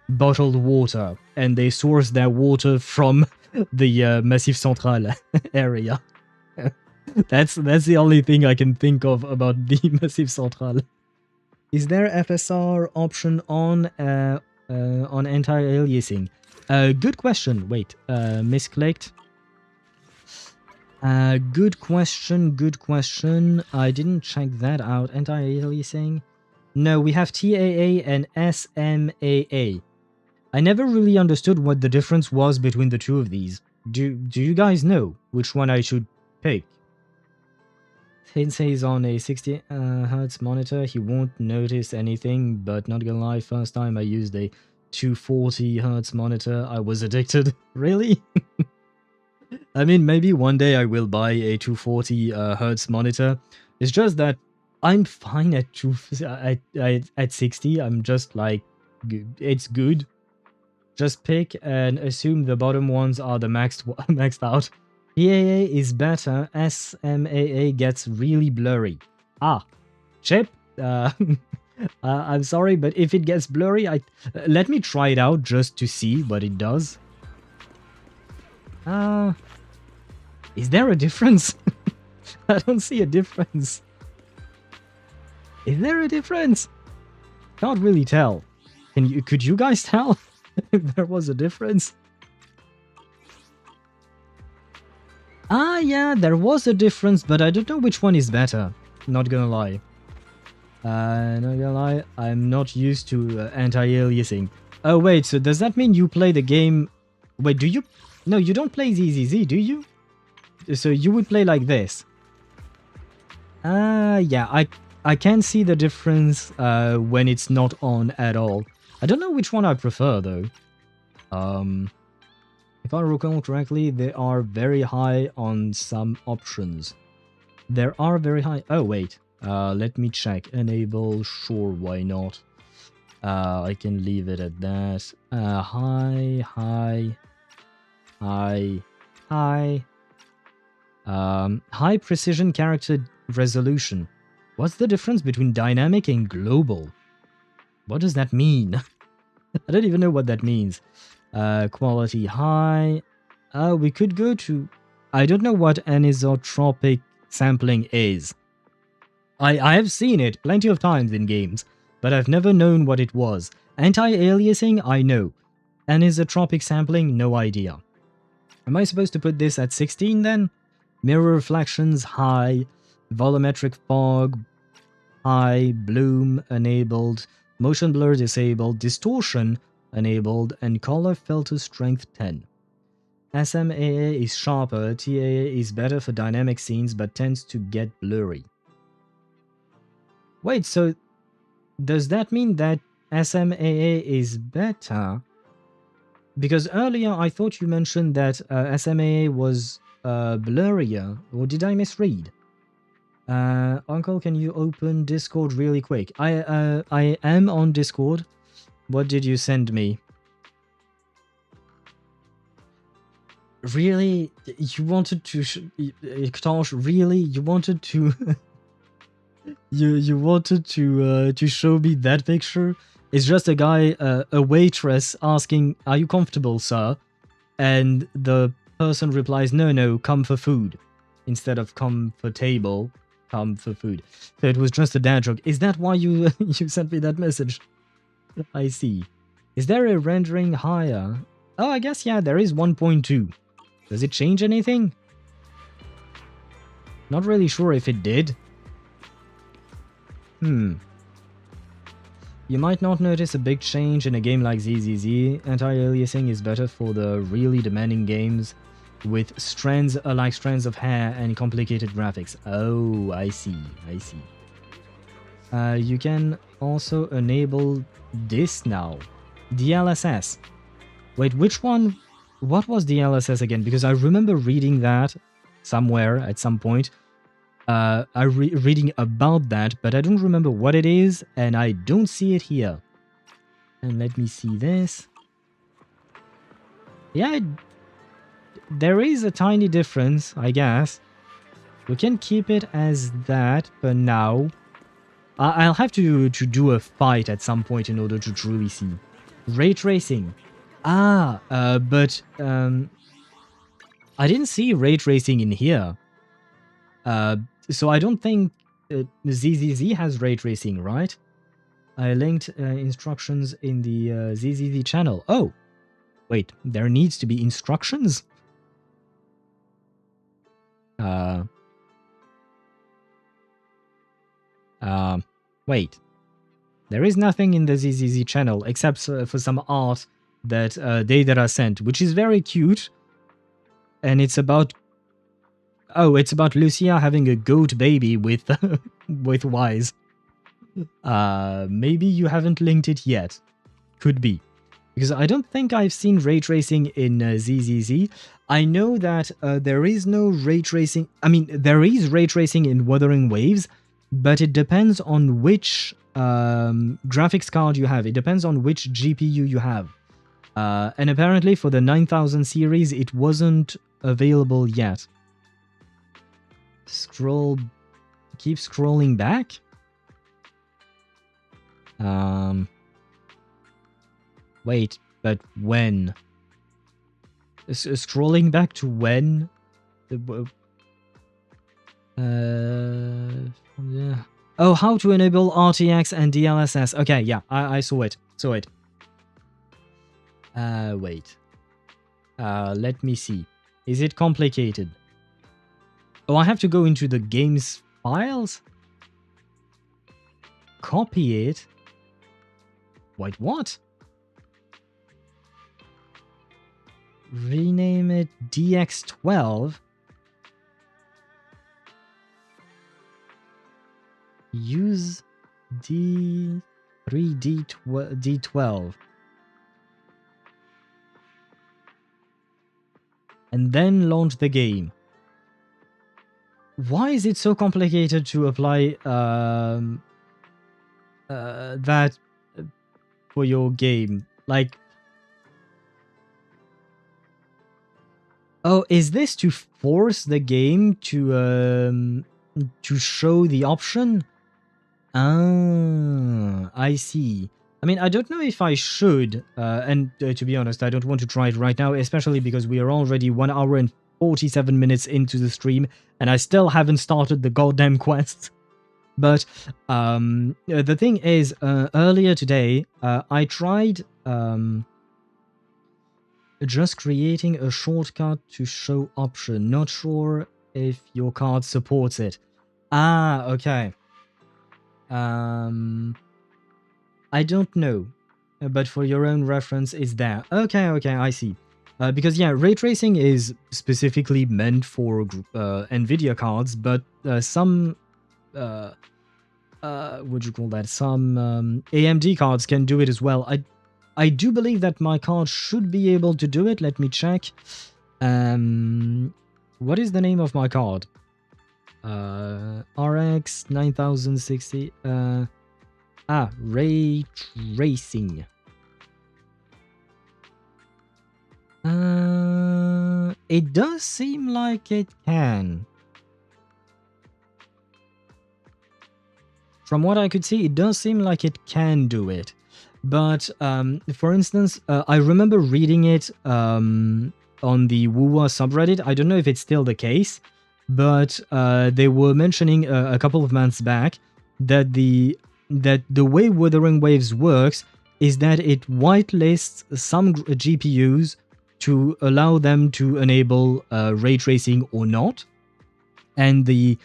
bottled water, and they source their water from the Massif Central area. That's the only thing I can think of about the Massif Central. Is there FSR option on anti-aliasing? Good question. Wait, misclicked. Good question. I didn't check that out. Anti-aliasing? No, we have TAA and SMAA. I never really understood what the difference was between the two of these. Do you guys know which one I should pick? Sensei is on a 60 Hz monitor. He won't notice anything, but not gonna lie, first time I used a 240 Hz monitor, I was addicted. Really? I mean, maybe one day I will buy a 240 Hz monitor. It's just that I'm fine at 60. I'm just like, it's good. Just pick and assume the bottom ones are the maxed out. PAA is better, SMAA gets really blurry. Chip, I'm sorry, but if it gets blurry, let me try it out just to see what it does. Is there a difference? I don't see a difference. Is there a difference? Can't really tell. Could you guys tell if there was a difference? Yeah, there was a difference, but I don't know which one is better. Not gonna lie. I'm not used to anti-aliasing. Oh wait, so does that mean you play the game... Wait, do you... No, you don't play ZZZ, do you? So you would play like this. Yeah, I can see the difference when it's not on at all. I don't know which one I prefer though. If I recall correctly, they are very high on some options. There are very high. Oh wait, let me check. Enable, sure, why not? I can leave it at that. High. High precision character resolution. What's the difference between dynamic and global? What does that mean? I don't even know what that means. Quality high. We could go to... I don't know what anisotropic sampling is. I have seen it plenty of times in games, but I've never known what it was. Anti-aliasing, I know. Anisotropic sampling, no idea. Am I supposed to put this at 16 then? Mirror reflections, high. Volumetric fog, high. Bloom, enabled. Motion blur, disabled. Distortion, enabled. And color filter strength 10. SMAA is sharper. TAA is better for dynamic scenes, but tends to get blurry. Wait, so does that mean that SMAA is better? Because earlier I thought you mentioned that SMAA was blurrier, or did I misread? Uncle, can you open Discord really quick? I am on Discord. What did you send me? Really? You wanted to... Ktosh, really? You wanted to... you wanted to show me that picture? It's just a guy, a waitress asking, "Are you comfortable, sir?" And the person replies, "No, come for food." Instead of "come for table," "come for food." So it was just a dad joke. Is that why you you sent me that message? I see. Is there a rendering higher? Oh, I guess, yeah, there is 1.2. Does it change anything? Not really sure if it did. You might not notice a big change in a game like ZZZ. Anti-aliasing is better for the really demanding games with strands like strands of hair and complicated graphics. Oh, I see. You can also enable this now. DLSS. Wait, which one? What was DLSS again? Because I remember reading that somewhere at some point. Reading about that, but I don't remember what it is, and I don't see it here. And let me see this. Yeah, there is a tiny difference, I guess. We can keep it as that for now. I'll have to do a fight at some point in order to truly see. Ray tracing. But I didn't see ray tracing in here. So I don't think ZZZ has ray tracing, right? I linked instructions in the ZZZ channel. Oh, wait, there needs to be instructions? Wait. There is nothing in the ZZZ channel except for some art that Deidara sent, which is very cute. And it's about... Oh, it's about Lucia having a goat baby with with Wise. Maybe you haven't linked it yet. Could be. Because I don't think I've seen ray tracing in ZZZ. I know that there is no ray tracing... I mean, there is ray tracing in Wuthering Waves, but it depends on which graphics card you have. It depends on which GPU you have. And apparently for the 9000 series, it wasn't available yet. Keep scrolling back. Wait, but when? Scrolling back to when? Yeah. Oh, how to enable RTX and DLSS. Okay, yeah, I saw it. Wait. Let me see. Is it complicated? Oh, I have to go into the game's files? Copy it? Wait, what? Rename it DX12? use D3, D12. And then launch the game. Why is it so complicated to apply that for your game? Like, oh, is this to force the game to show the option? Ah, I see. I mean, I don't know if I should, and to be honest, I don't want to try it right now, especially because we are already 1 hour and 47 minutes into the stream, and I still haven't started the goddamn quest. But the thing is, earlier today, I tried just creating a shortcut to show option. Not sure if your card supports it. Ah, okay. I don't know, but for your own reference, it's there. Okay, I see. Because yeah, ray tracing is specifically meant for NVIDIA cards, but some would you call that? Some AMD cards can do it as well. I do believe that my card should be able to do it. Let me check. What is the name of my card? RX 9060. Ray tracing. It does seem like it can. From what I could see, it does seem like it can do it. But, for instance, I remember reading it on the Wuwa subreddit. I don't know if it's still the case, but they were mentioning a couple of months back that the way Wuthering Waves works is that it whitelists some GPUs to allow them to enable ray tracing or not. And the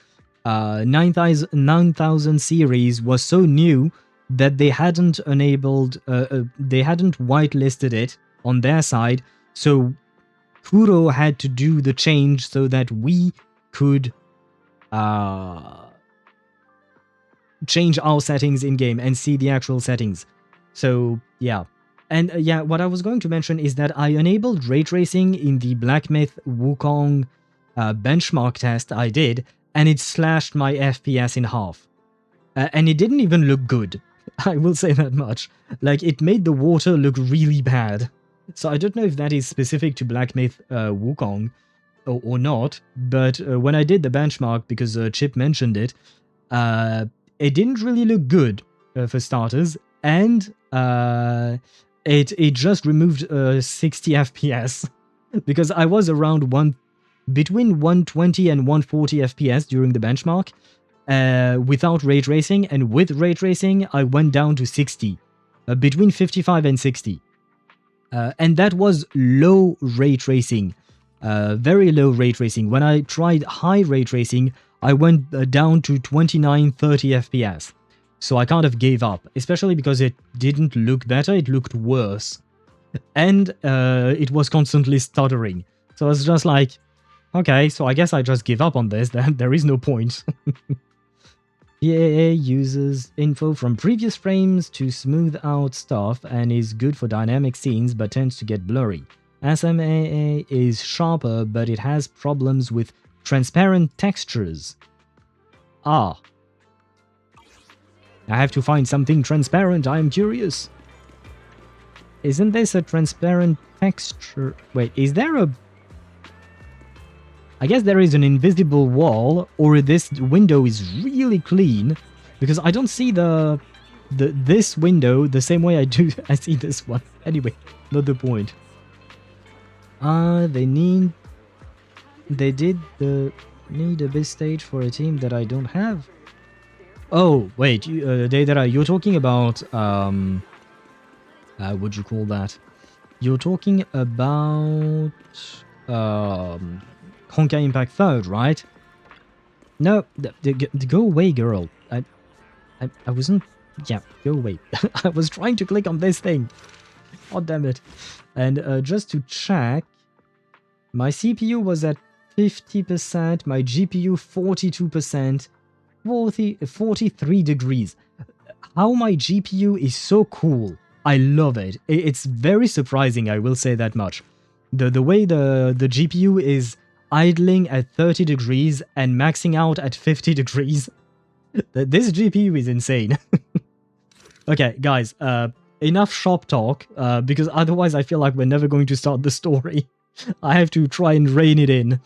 9000 series was so new that they hadn't enabled, they hadn't whitelisted it on their side. So Kuro had to do the change so that we could change our settings in game and see the actual settings. So yeah. And yeah, what I was going to mention is that I enabled ray tracing in the Black Myth Wukong benchmark test I did, and it slashed my FPS in half. And it didn't even look good. I will say that much. Like, it made the water look really bad. So I don't know if that is specific to Black Myth Wukong or not, but when I did the benchmark, because Chip mentioned it, it didn't really look good for starters, and it just removed 60 FPS, because I was around between 120 and 140 FPS during the benchmark without ray tracing, and with ray tracing I went down to 60, between 55 and 60, and that was low ray tracing, very low ray tracing. When I tried high ray tracing, I went down to 29-30 FPS. So I kind of gave up, especially because it didn't look better, it looked worse. And it was constantly stuttering. So I was just like, okay, so I guess I just give up on this, then there is no point. PAA uses info from previous frames to smooth out stuff and is good for dynamic scenes but tends to get blurry. SMAA is sharper but it has problems with transparent textures. Ah. I have to find something transparent, I am curious. Isn't this a transparent texture? Wait, is there a... I guess there is an invisible wall, or this window is really clean, because I don't see this window the same way I see this one. Anyway, not the point. They need a big stage for a team that I don't have. Oh, wait, Deidara, you're talking about, what'd you call that? You're talking about, Honkai Impact 3rd, right? No, go away, girl. I wasn't, yeah, go away. I was trying to click on this thing. God damn it. And just to check, my CPU was at 50%, my GPU 42%. 43 degrees. How my GPU is so cool. I love it. It's very surprising, I will say that much. The way the GPU is idling at 30 degrees and maxing out at 50 degrees. This GPU is insane. Okay, guys, enough shop talk, because otherwise I feel like we're never going to start the story. I have to try and rein it in.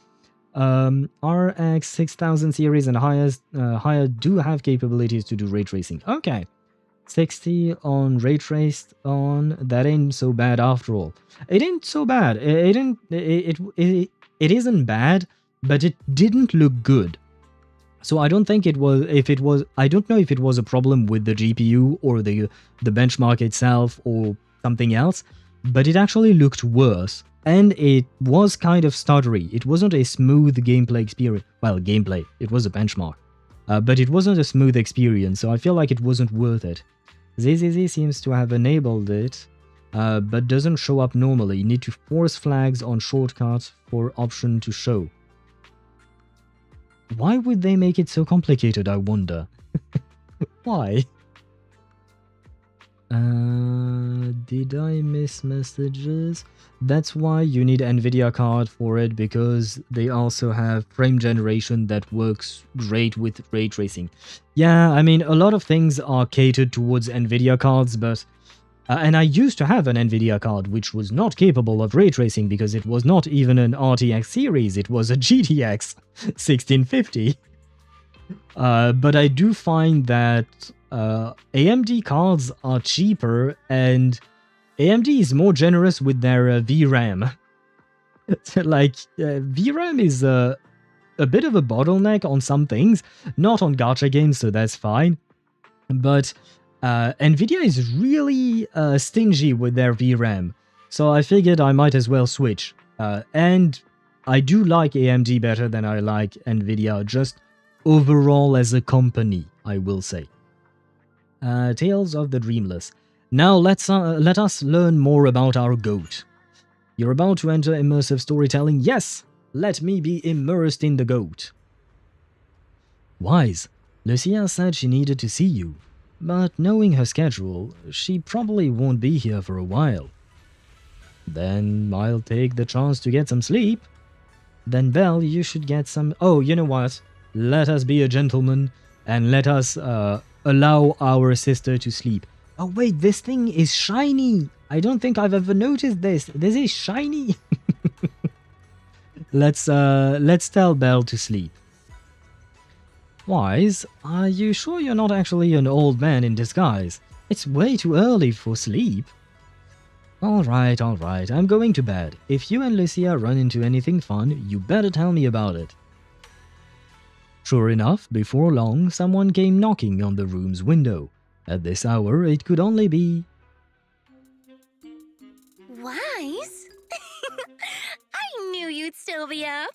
RX 6000 series and higher do have capabilities to do ray tracing. Okay. 60 on ray traced on, that ain't so bad after all. It ain't so bad. It isn't bad, but it didn't look good. So I don't think it was, I don't know if it was a problem with the GPU or the benchmark itself or something else, but it actually looked worse. And it was kind of stuttery. It wasn't a smooth gameplay experience. Well, gameplay, it was a benchmark. But it wasn't a smooth experience, so I feel like it wasn't worth it. ZZZ seems to have enabled it, but doesn't show up normally. You need to force flags on shortcuts for option to show. Why would they make it so complicated, I wonder? Why? Did I miss messages? That's why you need Nvidia card for it, because they also have frame generation that works great with ray tracing. Yeah, I mean, a lot of things are catered towards Nvidia cards, but... and I used to have an Nvidia card which was not capable of ray tracing because it was not even an RTX series, it was a GTX 1650. But I do find that AMD cards are cheaper, and AMD is more generous with their VRAM. Like, VRAM is a bit of a bottleneck on some things, not on gacha games, so that's fine. But Nvidia is really stingy with their VRAM, so I figured I might as well switch. And I do like AMD better than I like Nvidia, just overall as a company, I will say. Tales of the Dreamless. Now let us learn more about our goat. You're about to enter immersive storytelling? Yes! Let me be immersed in the goat. Wise, Lucia said she needed to see you, but knowing her schedule, she probably won't be here for a while. Then I'll take the chance to get some sleep. Then Belle, you should get some... Oh, you know what? Let us be a gentleman and let us allow our sister to sleep. Oh wait, this thing is shiny! I don't think I've ever noticed this. This is shiny! Let's tell Belle to sleep. Wise, are you sure you're not actually an old man in disguise? It's way too early for sleep. Alright, I'm going to bed. If you and Lucia run into anything fun, you better tell me about it. Sure enough, before long, someone came knocking on the room's window. At this hour, it could only be... Wise? I knew you'd still be up.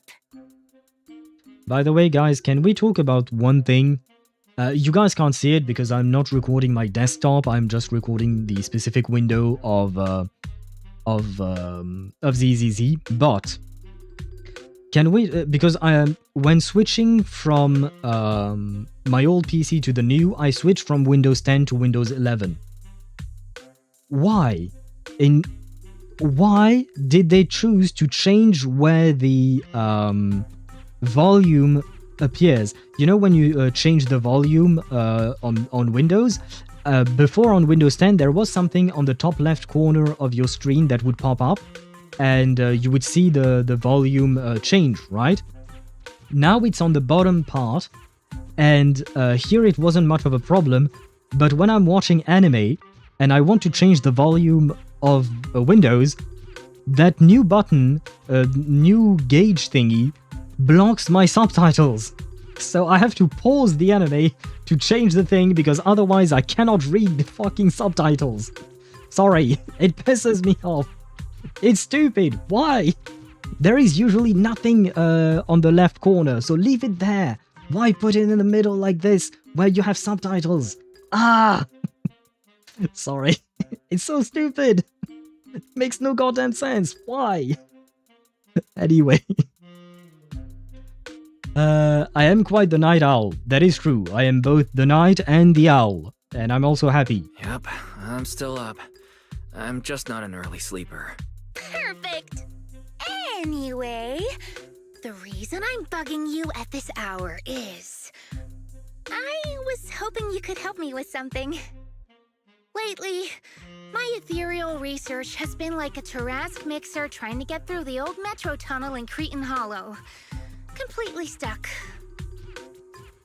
By the way, guys, can we talk about one thing? You guys can't see it because I'm not recording my desktop. I'm just recording the specific window of ZZZ. But can we? Because when switching from my old PC to the new, I switched from Windows 10 to Windows 11. Why? Why did they choose to change where the volume appears? You know, when you change the volume on Windows, before on Windows 10 there was something on the top left corner of your screen that would pop up, and you would see the volume change, right? Now it's on the bottom part, and here it wasn't much of a problem, but when I'm watching anime and I want to change the volume of Windows, that new button, new gauge thingy, blocks my subtitles. So I have to pause the anime to change the thing, because otherwise I cannot read the fucking subtitles. Sorry, it pisses me off. It's stupid. Why? There is usually nothing on the left corner, so leave it there. Why put it in the middle like this, where you have subtitles? Ah! Sorry. It's so stupid. It makes no goddamn sense. Why? Anyway. I am quite the night owl. That is true. I am both the night and the owl. And I'm also happy. Yep, I'm still up. I'm just not an early sleeper. Perfect. Anyway, the reason I'm bugging you at this hour is... I was hoping you could help me with something. Lately, my ethereal research has been like a Tarrasque mixer trying to get through the old metro tunnel in Cretan Hollow. Completely stuck.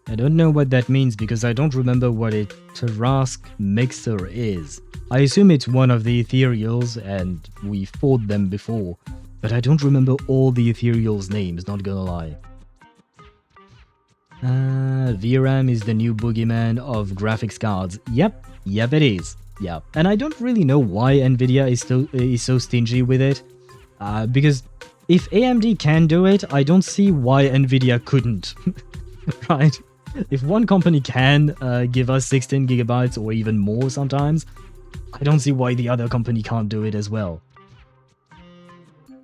I don't know what that means because I don't remember what a Tarrasque mixer is. I assume it's one of the Ethereals and we fought them before, but I don't remember all the Ethereals' names, not gonna lie. VRAM is the new boogeyman of graphics cards. Yep, it is. Yeah, and I don't really know why Nvidia is so stingy with it, because if AMD can do it, I don't see why Nvidia couldn't, right? If one company can give us 16 gigabytes or even more sometimes, I don't see why the other company can't do it as well.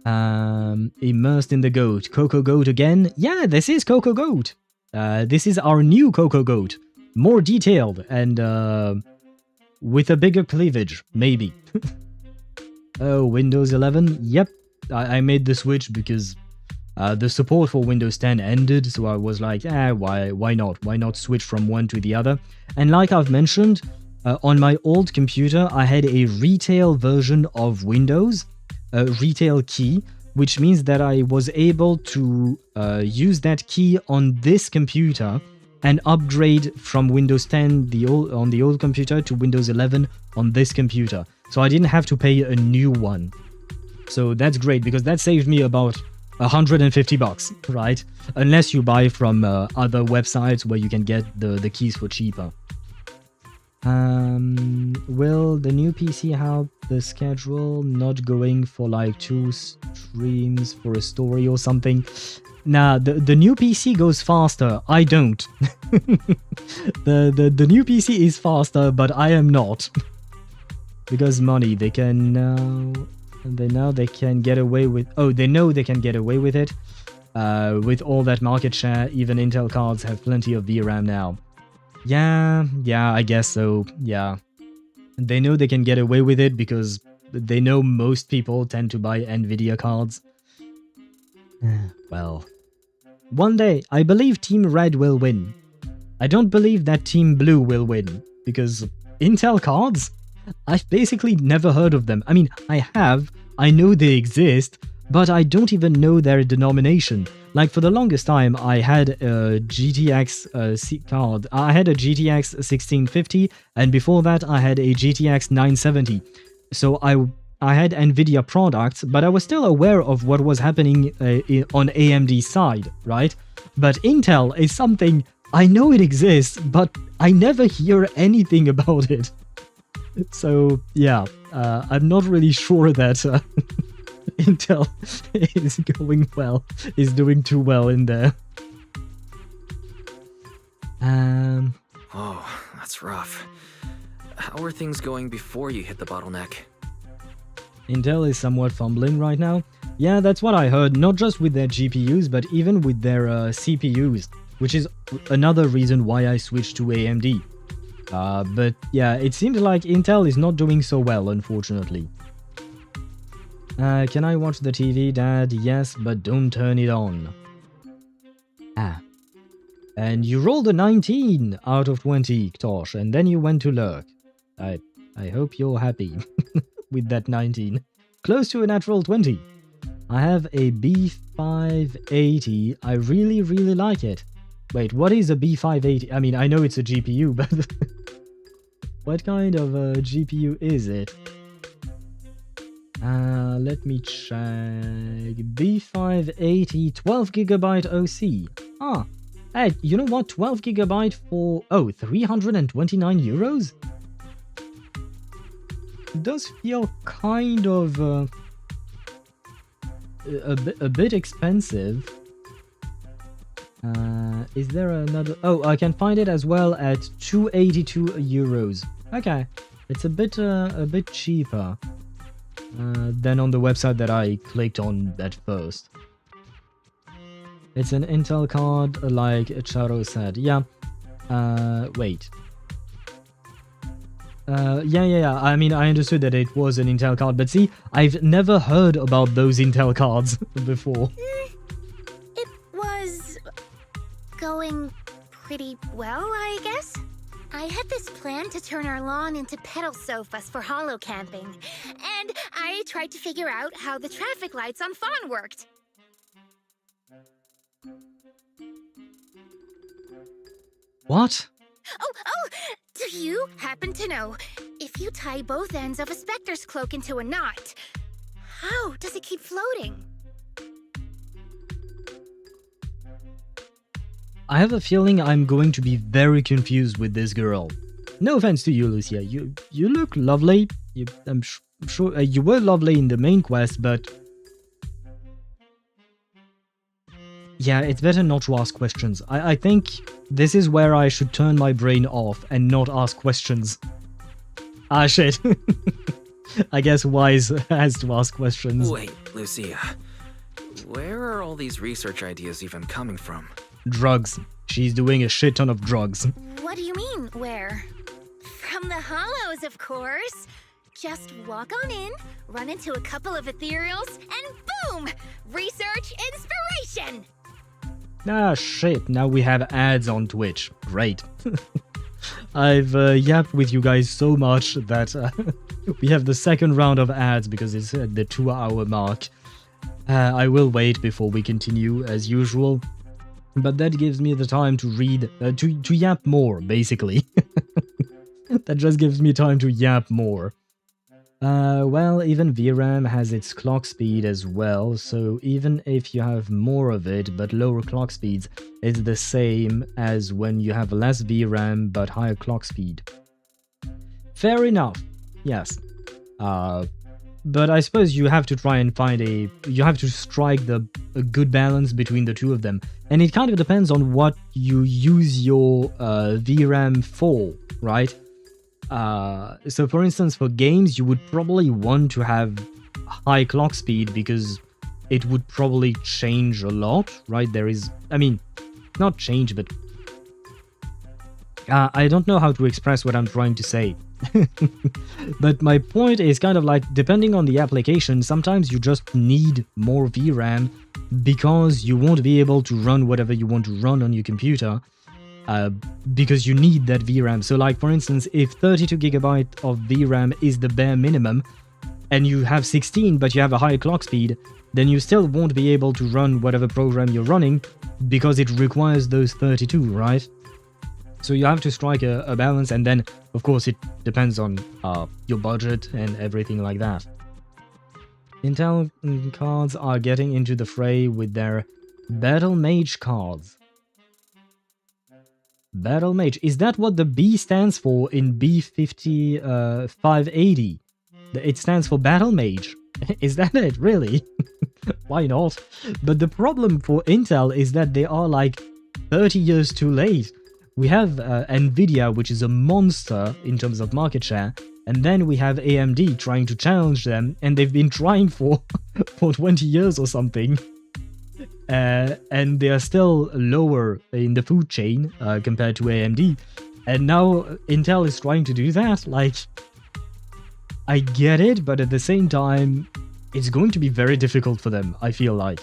Immersed in the goat. Coco Goat again? Yeah, this is Coco Goat. This is our new Coco Goat. More detailed and with a bigger cleavage, maybe. Oh, Windows 11? Yep, I made the switch because the support for Windows 10 ended, so I was like, why not? Why not switch from one to the other? And like I've mentioned, on my old computer, I had a retail version of Windows, a retail key, which means that I was able to use that key on this computer and upgrade from Windows 10 on the old computer to Windows 11 on this computer. So I didn't have to pay a new one. So that's great because that saved me about $150, right? Unless you buy from other websites where you can get the keys for cheaper. Will the new PC have the schedule not going for like 2 streams for a story or something? Nah, the new PC goes faster. I don't. the new PC is faster, but I am not. Because money, they can now they can get away with... Oh, they know they can get away with it. With all that market share, even Intel cards have plenty of VRAM now. Yeah, I guess so, yeah. They know they can get away with it because they know most people tend to buy Nvidia cards. Well, one day, I believe Team Red will win. I don't believe that Team Blue will win, because Intel cards? I've basically never heard of them. I mean, I have, I know they exist, but I don't even know their denomination. Like, for the longest time, I had a GTX card. I had a GTX 1650, and before that, I had a GTX 970. So I had Nvidia products, but I was still aware of what was happening on AMD's side, right? But Intel is something, I know it exists, but I never hear anything about it. So, yeah, I'm not really sure that Intel is going well, is doing too well in there. Oh, that's rough. How are things going before you hit the bottleneck? Intel is somewhat fumbling right now. Yeah, that's what I heard, not just with their GPUs, but even with their CPUs, which is another reason why I switched to AMD. But yeah, it seems like Intel is not doing so well, unfortunately. Can I watch the TV, Dad? Yes, but don't turn it on. And you rolled a 19 out of 20, Tosh, and then you went to lurk. I hope you're happy with that 19. Close to a natural 20. I have a B580. I really, really like it. Wait, what is a B580? I mean, I know it's a GPU, but what kind of a GPU is it? Let me check. B580 12GB OC. Hey, you know what? 12GB for... Oh, 329 euros? It does feel kind of... a bit expensive. Is there another... Oh, I can find it as well at 282 euros. Okay, it's a bit cheaper than on the website that I clicked on at first. It's an Intel card, like Charo said. Yeah. Wait. Yeah. I mean, I understood that it was an Intel card, but see, I've never heard about those Intel cards before. It was going pretty well, I guess. I had this plan to turn our lawn into pedal sofas for holo camping, and I tried to figure out how the traffic lights on Fawn worked. What? Oh, do you happen to know, if you tie both ends of a Spectre's cloak into a knot, how does it keep floating? I have a feeling I'm going to be very confused with this girl. No offense to you, Lucia. You look lovely. I'm sure you were lovely in the main quest, but yeah, it's better not to ask questions. I think this is where I should turn my brain off and not ask questions. Ah, shit. I guess Wise has to ask questions. Wait, Lucia. Where are all these research ideas even coming from? Drugs. She's doing a shit ton of drugs. What do you mean, where? From the hollows, of course. Just walk on in, run into a couple of Ethereals, and boom! Research inspiration! Ah, shit. Now we have ads on Twitch. Great. I've yapped with you guys so much that we have the second round of ads because it's at the 2-hour mark. I will wait before we continue as usual. But that gives me the time to read, to yap more, basically. That just gives me time to yap more. Well, even VRAM has its clock speed as well, so even if you have more of it but lower clock speeds, it's the same as when you have less VRAM but higher clock speed. Fair enough, yes. But I suppose you have to try and find you have to strike a good balance between the two of them. And it kind of depends on what you use your VRAM for, right? So for instance, for games, you would probably want to have high clock speed because it would probably change a lot, right? Not change, but I don't know how to express what I'm trying to say. But my point is kind of like, depending on the application, sometimes you just need more VRAM because you won't be able to run whatever you want to run on your computer. Because you need that VRAM. So like for instance, if 32GB of VRAM is the bare minimum and you have 16 but you have a high clock speed, then you still won't be able to run whatever program you're running because it requires those 32, right? So you have to strike a balance, and then of course it depends on your budget and everything like that. Intel cards are getting into the fray with their Battle Mage cards. Battle Mage. Is that what the B stands for in B580? It stands for Battle Mage. Is that it, really? Why not? But the problem for Intel is that they are like 30 years too late. We have Nvidia, which is a monster in terms of market share, and then we have AMD trying to challenge them, and they've been trying for 20 years or something. And they are still lower in the food chain compared to AMD. And now Intel is trying to do that. Like, I get it, but at the same time, it's going to be very difficult for them, I feel like.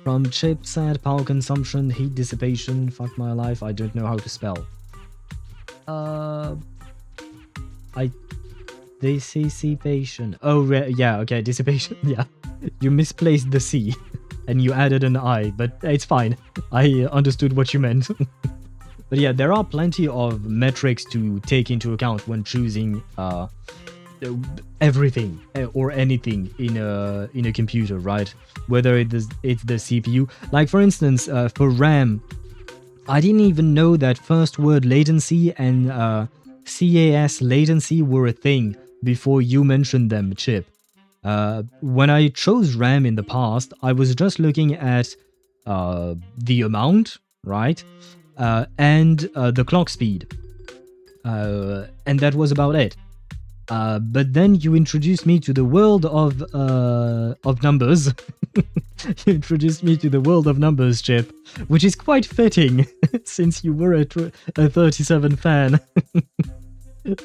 From chipset, power consumption, heat dissipation, fuck my life, I don't know how to spell. Dissipation. Oh, yeah, okay, dissipation, yeah. You misplaced the C, and you added an I, but it's fine. I understood what you meant. But yeah, there are plenty of metrics to take into account when choosing everything or anything in a computer, right? Whether it's the CPU. Like for instance, for RAM, I didn't even know that first word latency and CAS latency were a thing before you mentioned them, Chip. When I chose RAM in the past, I was just looking at the amount, right? And the clock speed. And that was about it. But then you introduced me to the world of numbers. You introduced me to the world of numbers, Chip, which is quite fitting since you were a 37 fan.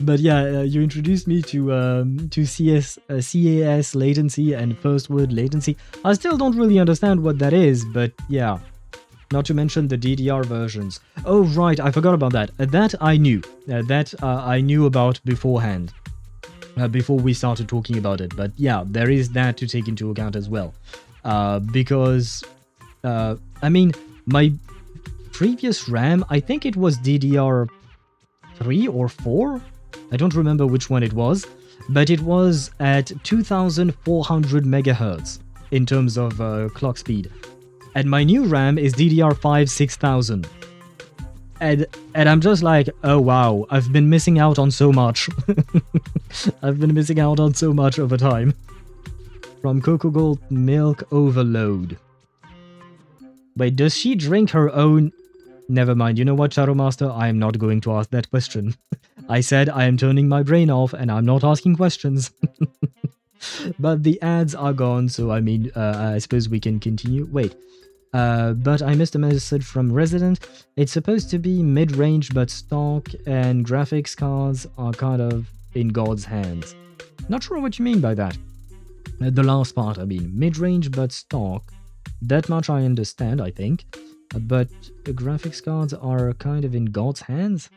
But yeah, you introduced me to CAS latency and first word latency. I still don't really understand what that is, but yeah. Not to mention the DDR versions. Oh right, I forgot about that. That I knew. I knew about beforehand. Before we started talking about it. But yeah, there is that to take into account as well. Because, I mean, my previous RAM, I think it was DDR3 or 4? I don't remember which one it was. But it was at 2400 megahertz in terms of clock speed. And my new RAM is DDR5 6000. And I'm just like, oh wow, I've been missing out on so much. I've been missing out on so much over time. From Cocoa Gold Milk Overload. Wait, does she drink her own... Never mind, you know what, Shadow Master? I am not going to ask that question. I said I am turning my brain off and I'm not asking questions. But the ads are gone, so I mean, I suppose we can continue. Wait. But I missed a message from Resident. It's supposed to be mid-range, but stock and graphics cards are kind of in God's hands. Not sure what you mean by that. The last part, I mean, mid-range, but stock. That much I understand, I think. But graphics cards are kind of in God's hands?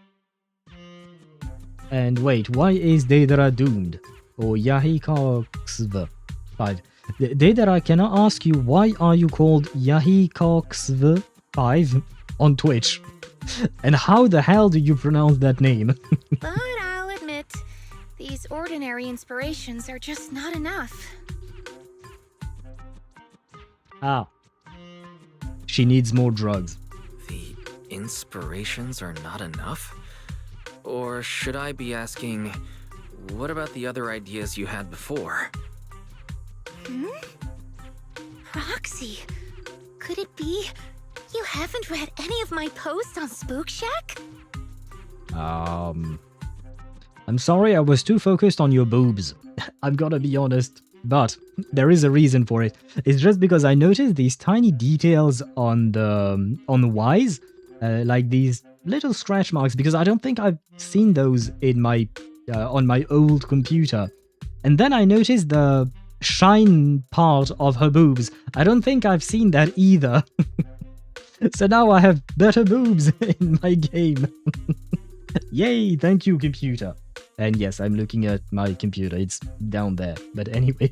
And wait, why is Deidara doomed? Or Yahikoxv 5. Deidara, can I ask you, why are you called Yahikoxv 5 on Twitch? And how the hell do you pronounce that name? But I'll admit, these ordinary inspirations are just not enough. Ah. She needs more drugs. The inspirations are not enough? Or should I be asking, what about the other ideas you had before? Proxy, could it be you haven't read any of my posts on Spook Shack? I'm sorry, I was too focused on your boobs. I'm gonna be honest, but there is a reason for it. It's just because I noticed these tiny details on the Wise, like these little scratch marks, because I don't think I've seen those in my on my old computer. And then I noticed the shine part of her boobs. I don't think I've seen that either. So now I have better boobs in my game. Yay, thank you, computer. And yes, I'm looking at my computer. It's down there. But anyway.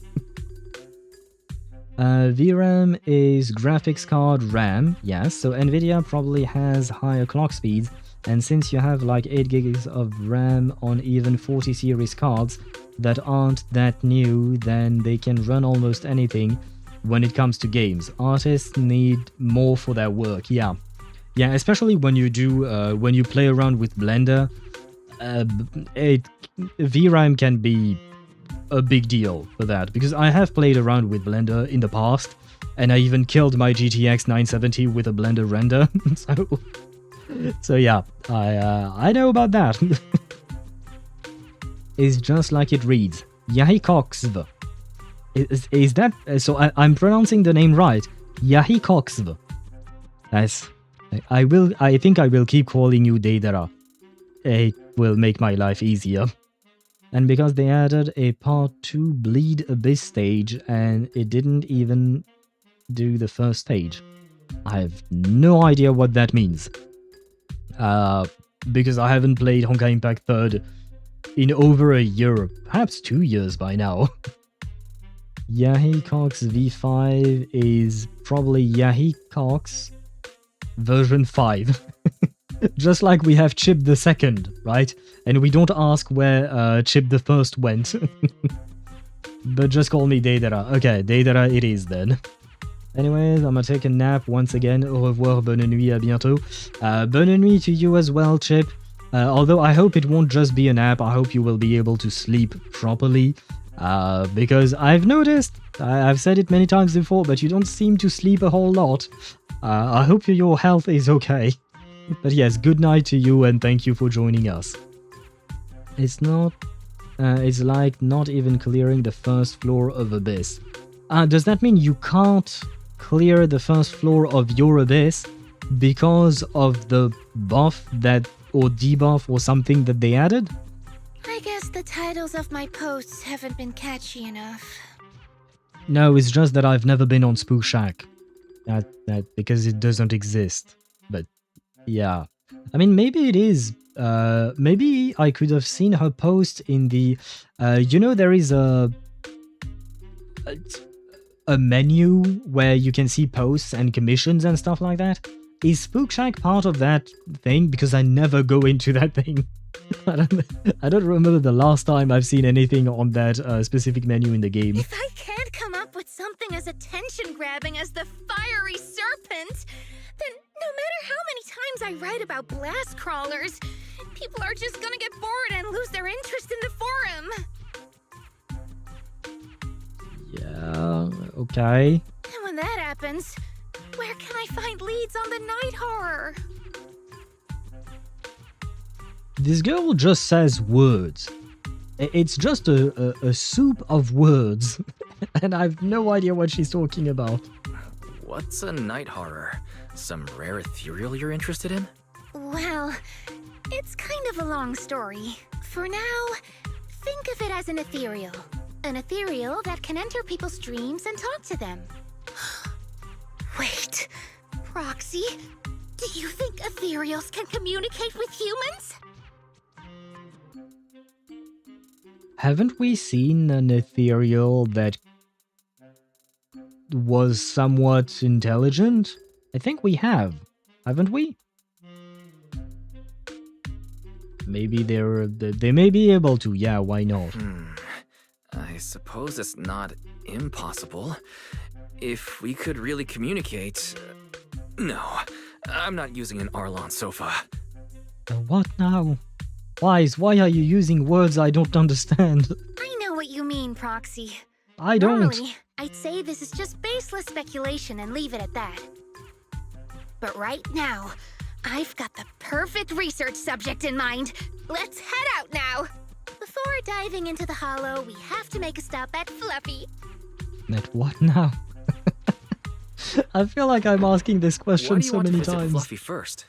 VRAM is graphics card RAM. Yes, so Nvidia probably has higher clock speeds. And since you have like 8 gigs of RAM on even 40 series cards that aren't that new, then they can run almost anything when it comes to games. Artists need more for their work, yeah. Yeah, especially when you do, when you play around with Blender, VRAM can be a big deal for that, because I have played around with Blender in the past, and I even killed my GTX 970 with a Blender render, so yeah, I know about that. It's just like it reads, Yahikoxv. Is that, so I'm pronouncing the name right, Yahikoxv. Nice. I think I will keep calling you Deidara. It will make my life easier. And because they added a part 2 Bleed Abyss stage and it didn't even do the first stage. I have no idea what that means. Because I haven't played Honkai Impact 3rd in over a year, perhaps 2 years by now. Yahikox V5 is probably Yahikox version 5. Just like we have Chip the 2nd, right? And we don't ask where Chip the 1st went. But just call me Deidara. Okay, Deidara it is then. Anyways, I'm gonna take a nap once again. Au revoir, bonne nuit, à bientôt. Bonne nuit to you as well, Chip. Although I hope it won't just be a nap, I hope you will be able to sleep properly. Because I've noticed, I've said it many times before, but you don't seem to sleep a whole lot. I hope your health is okay. But yes, good night to you and thank you for joining us. It's not It's like not even clearing the first floor of Abyss. Does that mean you can't clear the first floor of your Abyss because of the buff that, or debuff or something that they added? I guess the titles of my posts haven't been catchy enough. No, it's just that I've never been on Spook Shack. That because it doesn't exist. But yeah. I mean, maybe it is. Maybe I could have seen her post in the... you know, there is a menu where you can see posts and commissions and stuff like that. Is Spook Shack part of that thing? Because I never go into that thing. I don't remember the last time I've seen anything on that specific menu in the game. If I can't come up with something as attention-grabbing as the fiery serpent, then no matter how many times I write about blast crawlers, people are just gonna get bored and lose their interest in the forum. Yeah, okay. And when that happens, where can I find leads on the night horror? This girl just says words. It's just a soup of words. And I have no idea what she's talking about. What's a night horror? Some rare ethereal you're interested in? Well, it's kind of a long story. For now, think of it as an ethereal. An ethereal that can enter people's dreams and talk to them. Wait, Proxy, do you think ethereals can communicate with humans? Haven't we seen an ethereal that was somewhat intelligent? I think we have, haven't we? Maybe they may be able to, yeah, why not? I suppose it's not impossible. If we could really communicate... No, I'm not using an Arlon sofa. What now? Wise, why are you using words I don't understand? I know what you mean, Proxy. I don't. Normally, I'd say this is just baseless speculation and leave it at that. But right now, I've got the perfect research subject in mind. Let's head out now. Before diving into the hollow, we have to make a stop at Fluffy. At what now? I feel like I'm asking this question so many times. Why do you want to visit Fluffy first?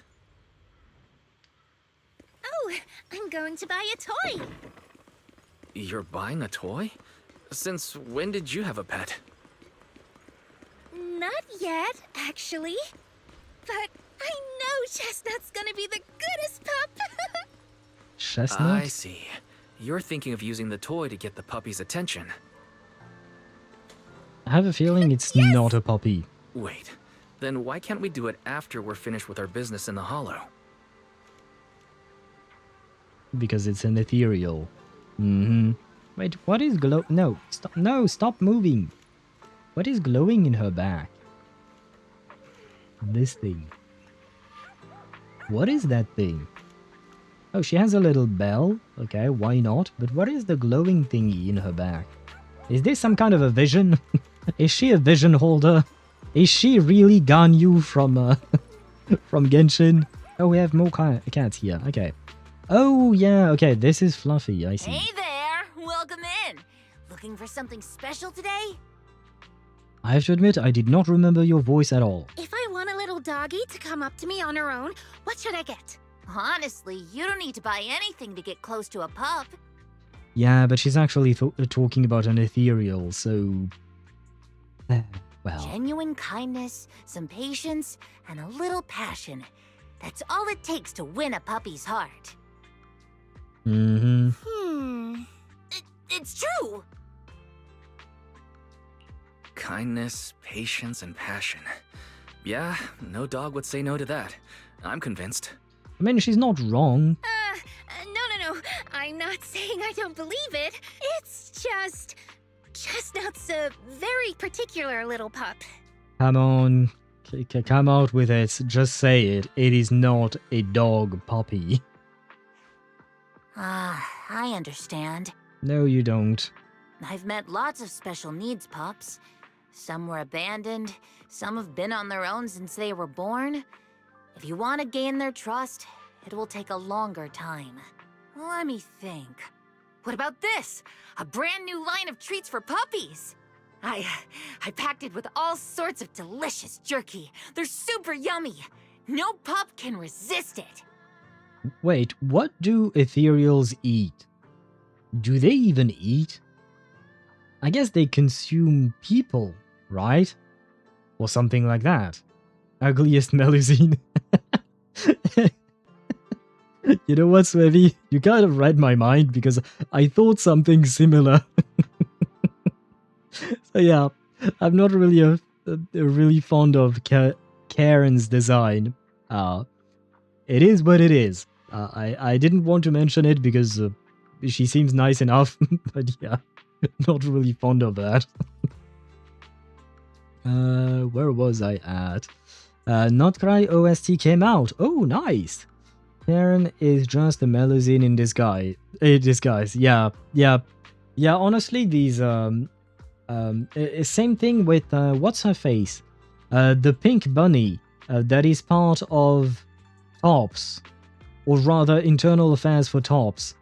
Oh, I'm going to buy a toy. You're buying a toy? Since when did you have a pet? Not yet, actually. But I know Chestnut's gonna be the goodest pup. Chestnut? I see. You're thinking of using the toy to get the puppy's attention. I have a feeling it's not a puppy. Wait, then why can't we do it after we're finished with our business in the hollow? Because it's an ethereal. Wait, what is stop moving. What is glowing in her back? This thing. What is that thing? Oh, she has a little bell. Okay, why not? But what is the glowing thingy in her back? Is this some kind of a vision? Is she a vision holder? Is she really Ganyu from from Genshin? Oh, we have more cats here. Okay. Oh, yeah. Okay, this is Fluffy. I see. Hey there. Welcome in. Looking for something special today? I have to admit, I did not remember your voice at all. If I want a little doggy to come up to me on her own, what should I get? Honestly, you don't need to buy anything to get close to a pup. Yeah, but she's actually talking about an ethereal, so... well... Genuine kindness, some patience, and a little passion. That's all it takes to win a puppy's heart. It's true! Kindness, patience, and passion. Yeah, no dog would say no to that. I'm convinced. I mean, she's not wrong. No. I'm not saying I don't believe it. It's just... Chestnut's a very particular little pup. Come on. Come out with it. Just say it. It is not a dog puppy. I understand. No, you don't. I've met lots of special needs pups. Some were abandoned, some have been on their own since they were born. If you want to gain their trust, it will take a longer time. Let me think. What about this? A brand new line of treats for puppies. I packed it with all sorts of delicious jerky. They're super yummy. No pup can resist it. Wait, what do Ethereals eat? Do they even eat? I guess they consume people, right? Or something like that. Ugliest Melusine. You know what, Swevy? You kind of read my mind because I thought something similar. So yeah, I'm not really really fond of Karen's design. It is what it is. I didn't want to mention it because she seems nice enough, but yeah, not really fond of that. Where was I at? Not Cry OST came out. Oh, nice. Karen is just a Melusine in disguise. Yeah. Honestly, these same thing with what's her face, the pink bunny that is part of Tops, or rather Internal Affairs for Tops.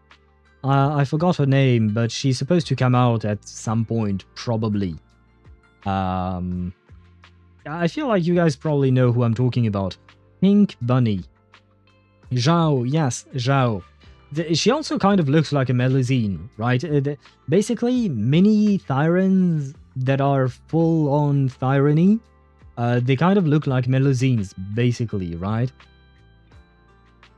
I forgot her name, but she's supposed to come out at some point, probably. I feel like you guys probably know who I'm talking about. Pink bunny. Zhao, yes, Zhao. She also kind of looks like a Melusine, right? Basically, mini Thyrans that are full-on Thyrany, they kind of look like Melusines, basically, right?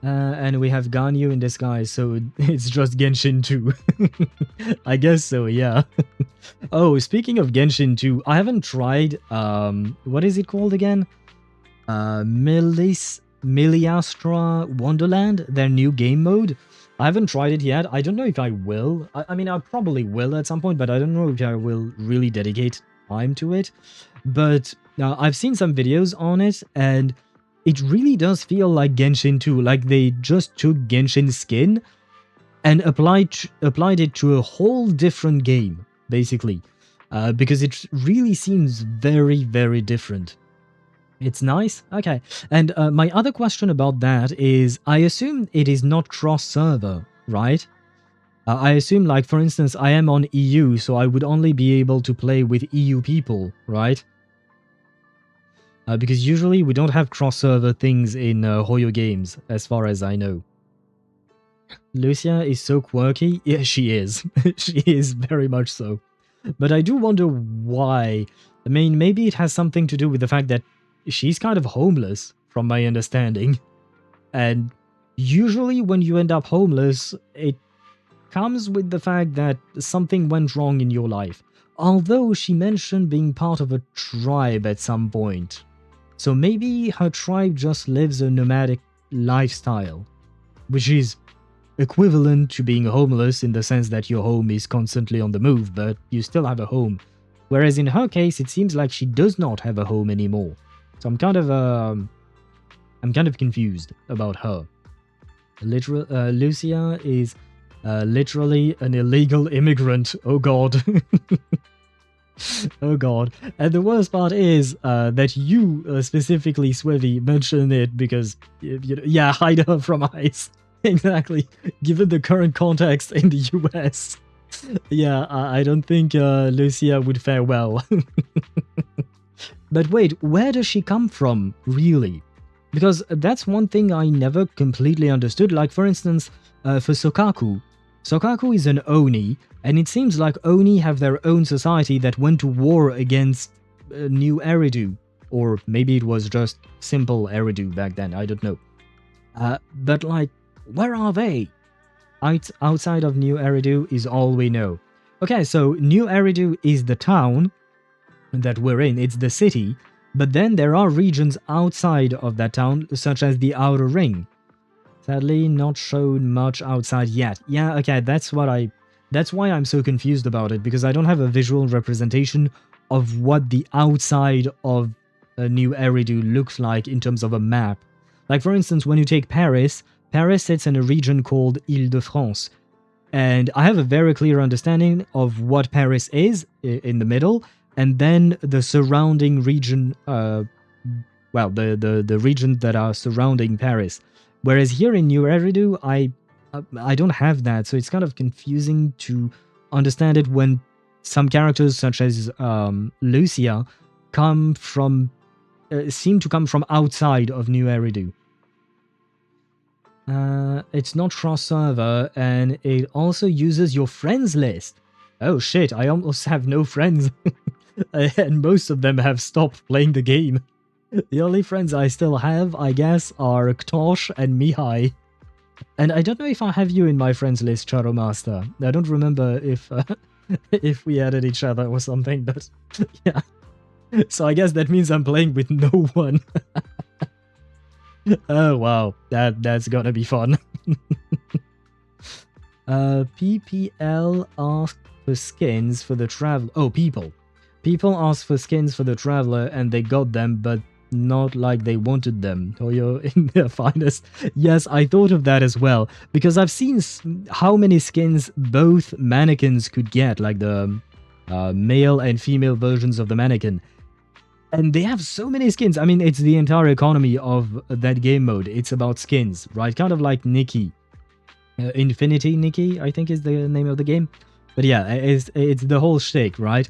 And we have Ganyu in disguise, so it's just Genshin 2. I guess so, yeah. Oh, speaking of Genshin 2, I haven't tried, what is it called again? Miliastra Wonderland, their new game mode. I haven't tried it yet. I don't know if I will. I mean, I probably will at some point, but I don't know if I will really dedicate time to it. But I've seen some videos on it, and it really does feel like Genshin 2. Like they just took Genshin's skin and applied it to a whole different game, basically. Because it really seems very, very different. It's nice? Okay. And my other question about that is, I assume it is not cross-server, right? I assume, like, for instance, I am on EU, so I would only be able to play with EU people, right? Because usually we don't have cross-server things in Hoyo games, as far as I know. Lucia is so quirky. Yeah, she is. She is very much so. But I do wonder why. I mean, maybe it has something to do with the fact that she's kind of homeless, from my understanding. And usually when you end up homeless, it comes with the fact that something went wrong in your life. Although she mentioned being part of a tribe at some point. So maybe her tribe just lives a nomadic lifestyle, which is equivalent to being homeless in the sense that your home is constantly on the move, but you still have a home. Whereas in her case, it seems like she does not have a home anymore. So I'm kind of confused about her. Lucia is literally an illegal immigrant. Oh god. Oh god. And the worst part is that you specifically, Swevy, mentioned it because, yeah, hide her from ICE. Exactly. Given the current context in the US. Yeah, I don't think Lucia would fare well. But wait, where does she come from, really? Because that's one thing I never completely understood. Like, for instance, for Sokaku. Sokaku is an Oni, and it seems like Oni have their own society that went to war against New Eridu. Or maybe it was just simple Eridu back then, I don't know. But like, where are they? Outside of New Eridu is all we know. Okay, so New Eridu is the town that we're in, it's the city, but then there are regions outside of that town, such as the Outer Ring. Sadly, not shown much outside yet. Yeah, okay, that's why I'm so confused about it, because I don't have a visual representation of what the outside of New Eridu looks like in terms of a map. Like, for instance, when you take Paris, Paris sits in a region called Île-de-France, and I have a very clear understanding of what Paris is in the middle, and then the surrounding region, well, the regions that are surrounding Paris. Whereas here in New Eridu, I I don't have that, so it's kind of confusing to understand it when some characters such as Lucia seem to come from outside of New Eridu. It's not cross-server, and it also uses your friends list. Oh shit, I almost have no friends. And most of them have stopped playing the game. The only friends I still have, I guess, are Ktosh and Mihai. And I don't know if I have you in my friends list, Charo Master. I don't remember if if we added each other or something, but yeah. So I guess that means I'm playing with no one. Oh wow, that's gonna be fun. PPL asked for skins for the traveler. Oh, people asked for skins for the traveler and they got them, but not like they wanted them. Hoyo in their finest. Yes, I thought of that as well, because I've seen how many skins both mannequins could get, like the male and female versions of the mannequin. And they have so many skins. I mean, it's the entire economy of that game mode. It's about skins, right? Kind of like Nikki. Infinity Nikki, I think is the name of the game. But yeah, it's the whole shtick, right?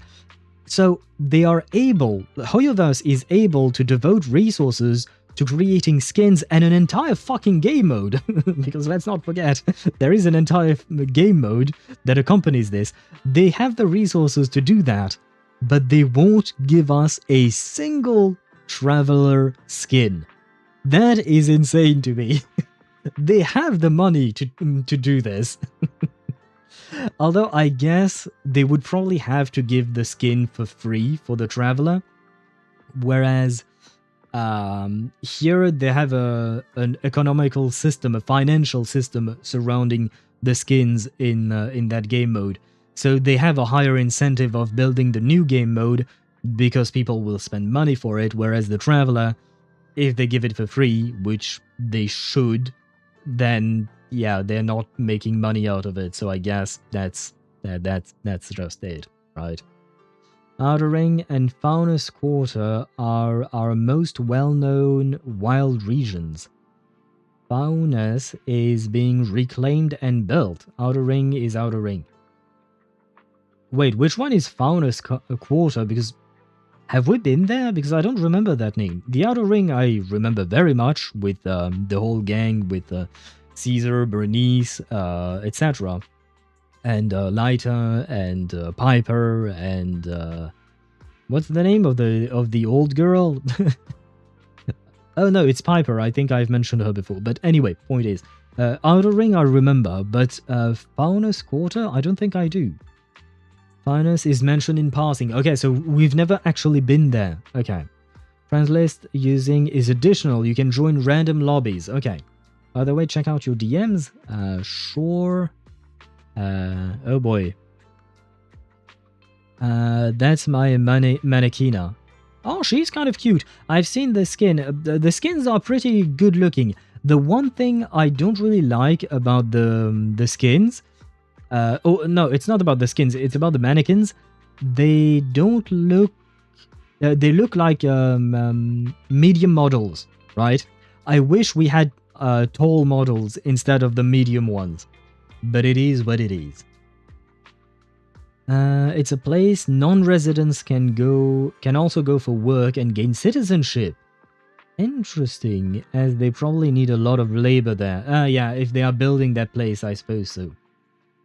So they are able, HoYoVerse is able to devote resources to creating skins and an entire fucking game mode. Because let's not forget, there is an entire game mode that accompanies this. They have the resources to do that, but they won't give us a single traveler skin. That is insane to me. They have the money to do this. Although I guess they would probably have to give the skin for free for the traveler. Whereas here they have an economical system, a financial system surrounding the skins in that game mode. So they have a higher incentive of building the new game mode because people will spend money for it, whereas the traveler, if they give it for free, which they should, then yeah, they're not making money out of it. So I guess that's just it, right? Outer Ring and Faunus Quarter are our most well-known wild regions. Faunus is being reclaimed and built. Outer Ring is Outer Ring. Wait, which one is Faunus Quarter? Because have we been there? Because I don't remember that name. The Outer Ring I remember very much, with the whole gang, with Caesar, Bernice, etc. And Leiter and Piper and what's the name of the old girl? Oh no, it's Piper. I think I've mentioned her before. But anyway, point is, Outer Ring I remember, but Faunus Quarter I don't think I do. Faunus is mentioned in passing. Okay, so we've never actually been there. Okay. Friends list using is additional. You can join random lobbies. Okay. By the way, check out your DMs. Sure. Oh boy. That's my Mannequina. Oh, she's kind of cute. I've seen the skin. The skins are pretty good looking. The one thing I don't really like about the skins... oh, no, it's not about the skins. It's about the mannequins. They don't look... they look like medium models, right? I wish we had tall models instead of the medium ones. But it is what it is. It's a place non-residents can also go for work and gain citizenship. Interesting, as they probably need a lot of labor there. Yeah, if they are building that place, I suppose so.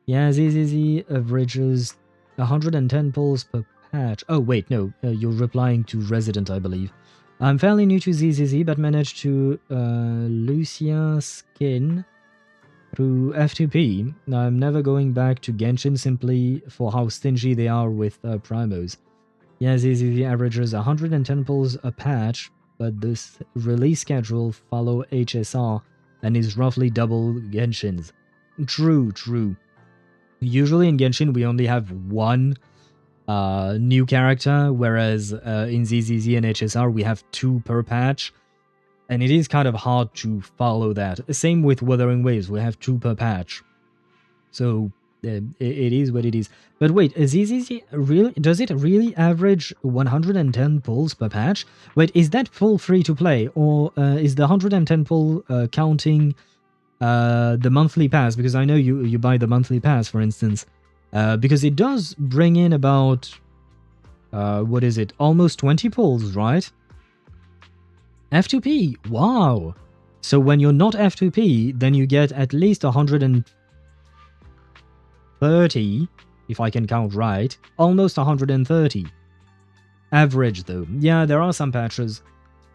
Yeah, ZZZ averages 110 pulls per patch. Oh, wait, no, you're replying to resident, I believe. I'm fairly new to ZZZ, but managed to Lucia skin through F2P. I'm never going back to Genshin simply for how stingy they are with primos. Yeah, ZZZ averages 110 pulls a patch, but this release schedule follow HSR and is roughly double Genshin's. True, true. Usually in Genshin we only have one new character, whereas in ZZZ and HSR we have 2 per patch. And it is kind of hard to follow that. Same with Wuthering Waves, we have 2 per patch. So it is what it is. But wait, ZZZ really, does it really average 110 pulls per patch? Wait, is that full free to play, or is the 110 pull counting the monthly pass, because I know you buy the monthly pass, for instance, because it does bring in about what is it, almost 20 pulls, right? F2P, wow. So when you're not F2P, then you get at least 130, if I can count right, almost 130. Average though. Yeah, there are some patches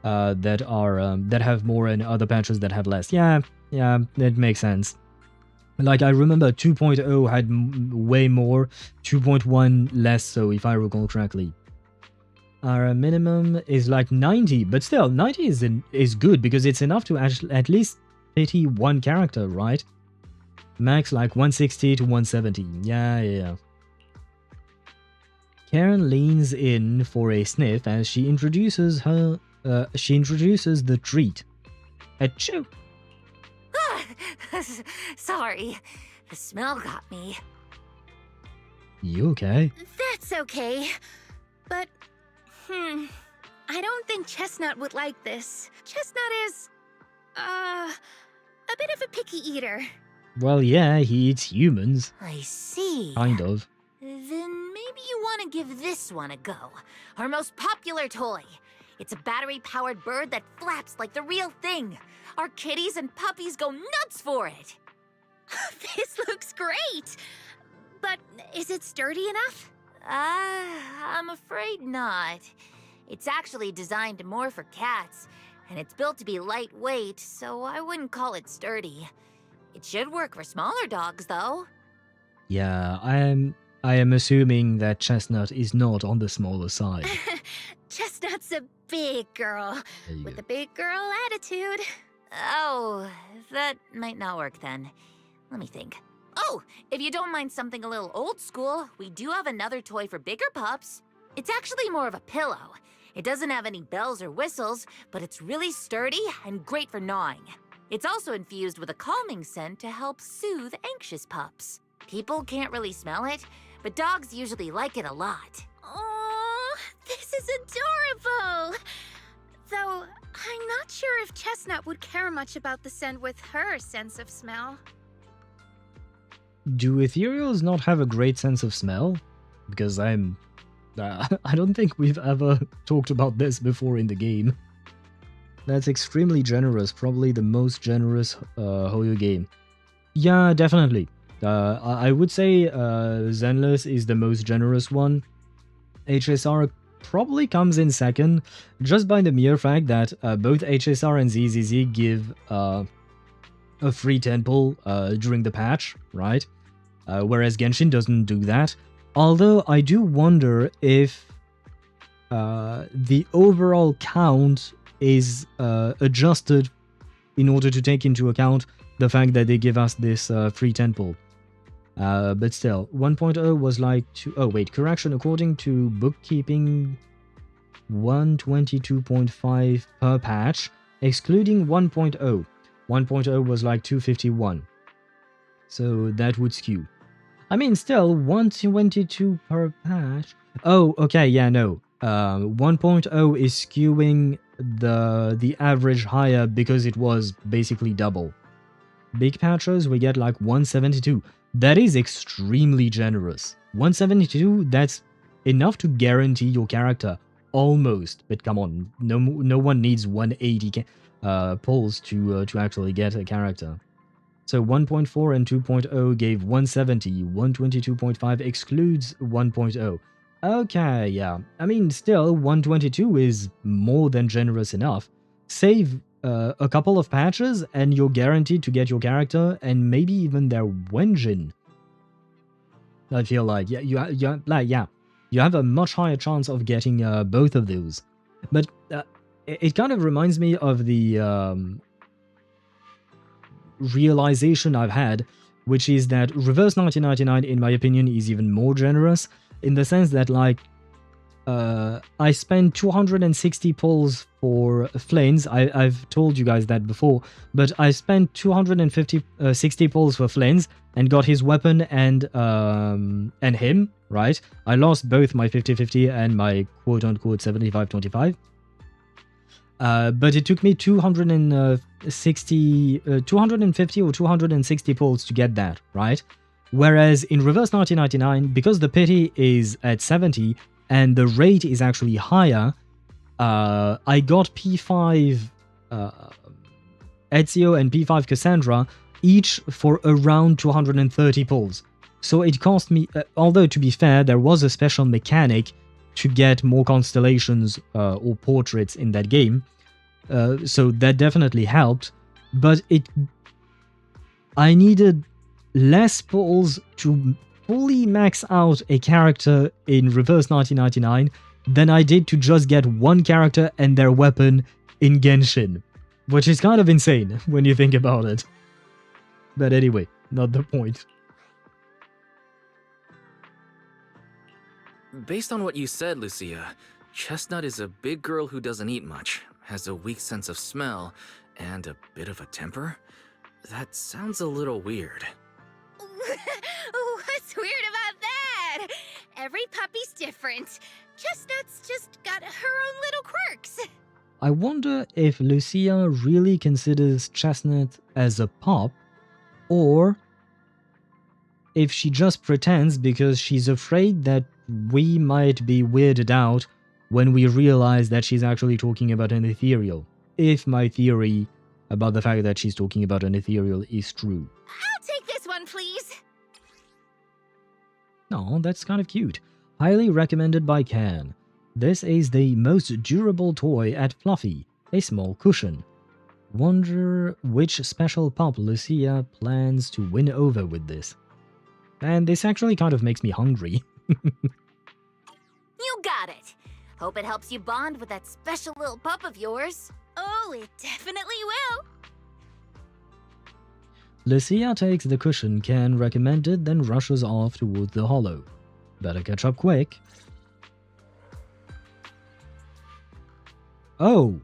that have more and other patches that have less. Yeah, that makes sense. Like, I remember 2.0 had way more, 2.1 less so, if I recall correctly. Our minimum is like 90, but still, 90 is good because it's enough to at least pity one character, right? Max like 160 to 170. Yeah. Karen leans in for a sniff as she introduces the treat. Achoo! Sorry, the smell got me. You okay? That's okay. But, I don't think Chestnut would like this. Chestnut is, a bit of a picky eater. Well, yeah, he eats humans. I see. Kind of. Then maybe you want to give this one a go. Our most popular toy. It's a battery-powered bird that flaps like the real thing. Our kitties and puppies go nuts for it. This looks great. But is it sturdy enough? I'm afraid not. It's actually designed more for cats, and it's built to be lightweight, so I wouldn't call it sturdy. It should work for smaller dogs, though. Yeah, I am assuming that Chestnut is not on the smaller side. Chestnut's a big girl with a big girl attitude. Oh, that might not work then. Let me think. Oh, if you don't mind something a little old school, we do have another toy for bigger pups. It's actually more of a pillow. It doesn't have any bells or whistles, but it's really sturdy and great for gnawing. It's also infused with a calming scent to help soothe anxious pups. People can't really smell it, but dogs usually like it a lot. Oh, this is adorable! Though, I'm not sure if Chestnut would care much about the scent with her sense of smell. Do Ethereals not have a great sense of smell? Because I don't think we've ever talked about this before in the game. That's extremely generous, probably the most generous HoYo game. Yeah, definitely. I would say Zenless is the most generous one. HSR probably comes in second, just by the mere fact that both HSR and ZZZ give a free 10 pull during the patch, right? Whereas Genshin doesn't do that. Although I do wonder if the overall count is adjusted in order to take into account the fact that they give us this free 10 pull. But still, 1.0 was like oh wait, correction, according to bookkeeping, 122.5 per patch, excluding 1.0. 1.0 was like 251. So that would skew. I mean, still, 122 per patch. Oh, okay, yeah, no. 1.0 is skewing the average higher because it was basically double. Big patches, we get like 172. That is extremely generous. 172, that's enough to guarantee your character. Almost. But come on, no one needs 180 pulls to actually get a character. So 1.4 and 2.0 gave 170, 122.5 excludes 1.0. Okay, yeah. I mean, still, 122 is more than generous enough. Save a couple of patches and you're guaranteed to get your character and maybe even their Wenjin. I feel like, yeah, you have a much higher chance of getting both of those. But it kind of reminds me of the realization I've had, which is that reverse 1999 in my opinion is even more generous in the sense that like I spent 260 pulls for Flames. I've told you guys that before, but I spent 60 pulls for Flames and got his weapon and him, right? I lost both my 50-50 and my quote-unquote 75-25. but it took me 250 or 260 pulls to get that, right? Whereas in Reverse 1999, because the pity is at 70 and the rate is actually higher, I got P5 Ezio and P5 Cassandra each for around 230 pulls. So it cost me, although to be fair, there was a special mechanic to get more constellations or portraits in that game, so that definitely helped, but I needed less pulls to fully max out a character in Reverse 1999 than I did to just get one character and their weapon in Genshin, which is kind of insane when you think about it. But anyway, not the point. Based on what you said, Lucia, Chestnut is a big girl who doesn't eat much, has a weak sense of smell, and a bit of a temper? That sounds a little weird. What's weird about that? Every puppy's different. Chestnut's just got her own little quirks. I wonder if Lucia really considers Chestnut as a pup, or if she just pretends because she's afraid that we might be weirded out when we realize that she's actually talking about an ethereal. If my theory about the fact that she's talking about an ethereal is true. I'll take this one, please. Oh, that's kind of cute. Highly recommended by Can. This is the most durable toy at Fluffy, a small cushion. Wonder which special pup Lucia plans to win over with this. And this actually kind of makes me hungry. You got it. Hope it helps you bond with that special little pup of yours. Oh, it definitely will. Lucia takes the cushion Ken recommended, then rushes off towards the hollow. Better catch up quick. Oh.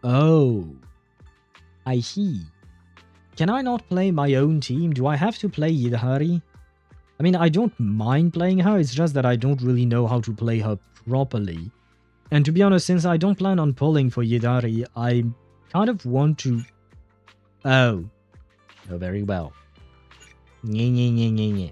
Oh. I see. Can I not play my own team? Do I have to play Yidhari? I mean, I don't mind playing her, it's just that I don't really know how to play her properly. And to be honest, since I don't plan on pulling for Yidhari, I kind of want to... Oh. Oh, very well. Nye, nye, nye, nye, nye.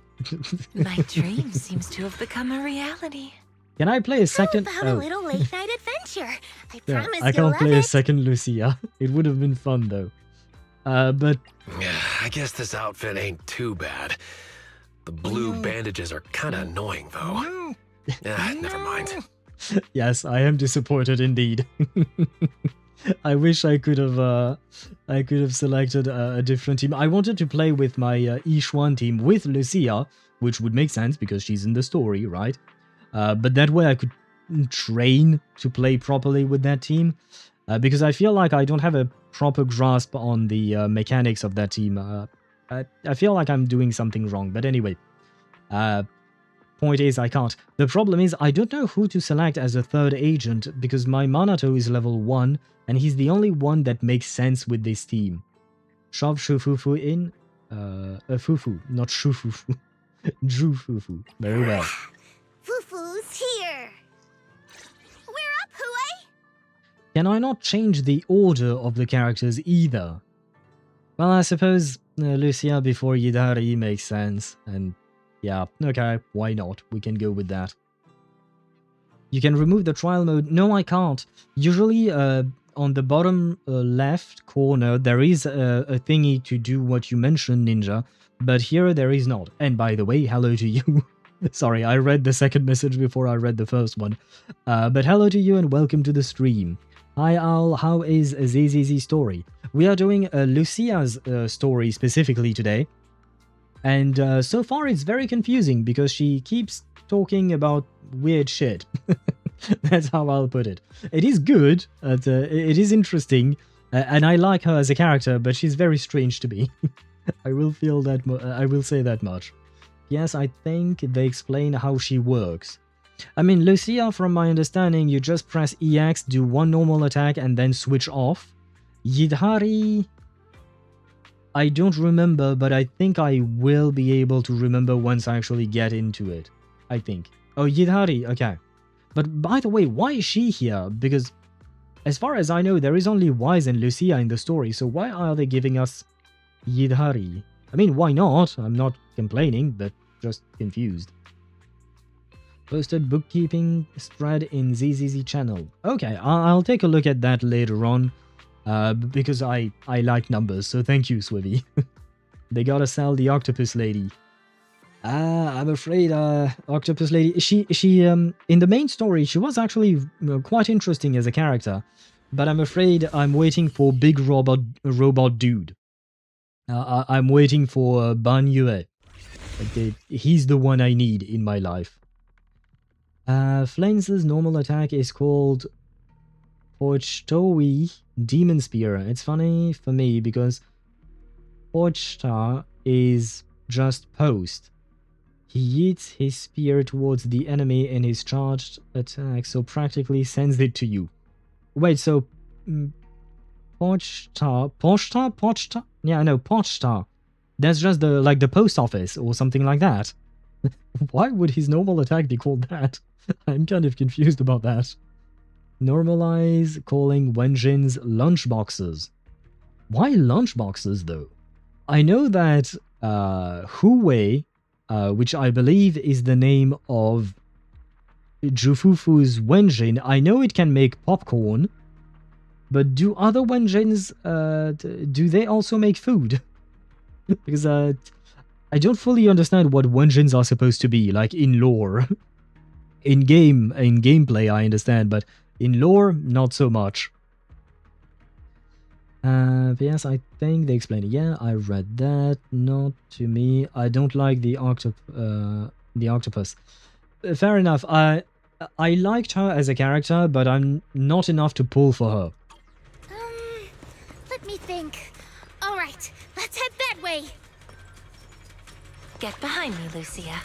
My dream seems to have become a reality. Can I play a second... How about a little late-night adventure? I promise I you'll can't love play a it. second Lucia. It would have been fun, though. But... I guess this outfit ain't too bad. The blue bandages are kinda annoying, though. Never mind. Yes, I am disappointed indeed. I wish I could have selected a different team. I wanted to play with my Yixuan team with Lucia, which would make sense because she's in the story, right? But that way I could train to play properly with that team, because I feel like I don't have a proper grasp on the mechanics of that team. I feel like I'm doing something wrong, but anyway. Point is, I can't. The problem is, I don't know who to select as a third agent, because my Manato is level 1, and he's the only one that makes sense with this team. Shove Shufufu in. Fufu, not Shufufu. Jufufu. Very well. Fufu's here. We're up, Hui. Can I not change the order of the characters either? Well, I suppose Lucia before Yidari makes sense, and yeah, okay, why not? We can go with that. You can remove the trial mode. No, I can't. Usually, on the bottom left corner, there is a thingy to do what you mentioned, Ninja, but here there is not. And by the way, hello to you. Sorry, I read the second message before I read the first one. But hello to you and welcome to the stream. Hi Al, how is ZZZ story? We are doing Lucia's story specifically today. And so far it's very confusing because she keeps talking about weird shit. That's how I'll put it. It is good, it is interesting, and I like her as a character, but she's very strange to me. I will say that much. Yes, I think they explain how she works. I mean, Lucia, from my understanding, you just press EX, do one normal attack, and then switch off. Yidhari... I don't remember, but I think I will be able to remember once I actually get into it. I think. Oh, Yidhari, okay. But by the way, why is she here? Because As far as I know, there is only Wise and Lucia in the story, so why are they giving us Yidhari? I mean, why not? I'm not complaining, but just confused. Posted bookkeeping spread in ZZZ channel. Okay, I'll take a look at that later on, because I like numbers, so thank you, Swivy. They gotta sell the octopus lady. I'm afraid, octopus lady, she in the main story, she was actually quite interesting as a character, but I'm afraid I'm waiting for big robot dude. I'm waiting for Ban Yue. He's the one I need in my life. Flames' normal attack is called Pochtoi Demon Spear. It's funny for me because Pochta is just post. He yeets his spear towards the enemy in his charged attack, so practically sends it to you. Wait, so Pochta? Yeah, no, Pochta. That's just the post office or something like that. Why would his normal attack be called that? I'm kind of confused about that. Normalize calling Wenjin's lunchboxes. Why lunchboxes though? I know that Huwei, which I believe is the name of Jufufu's Wenjin, I know it can make popcorn, but do other Wenjins, do they also make food? Because I don't fully understand what Wenjins are supposed to be, like in lore. In gameplay I understand, but in lore, not so much. Yes, I think they explained it. Yeah, I read that. Not to me. I don't like the octopus. Fair enough. I liked her as a character, but I'm not enough to pull for her. Let me think. All right, let's head that way. Get behind me, Lucia.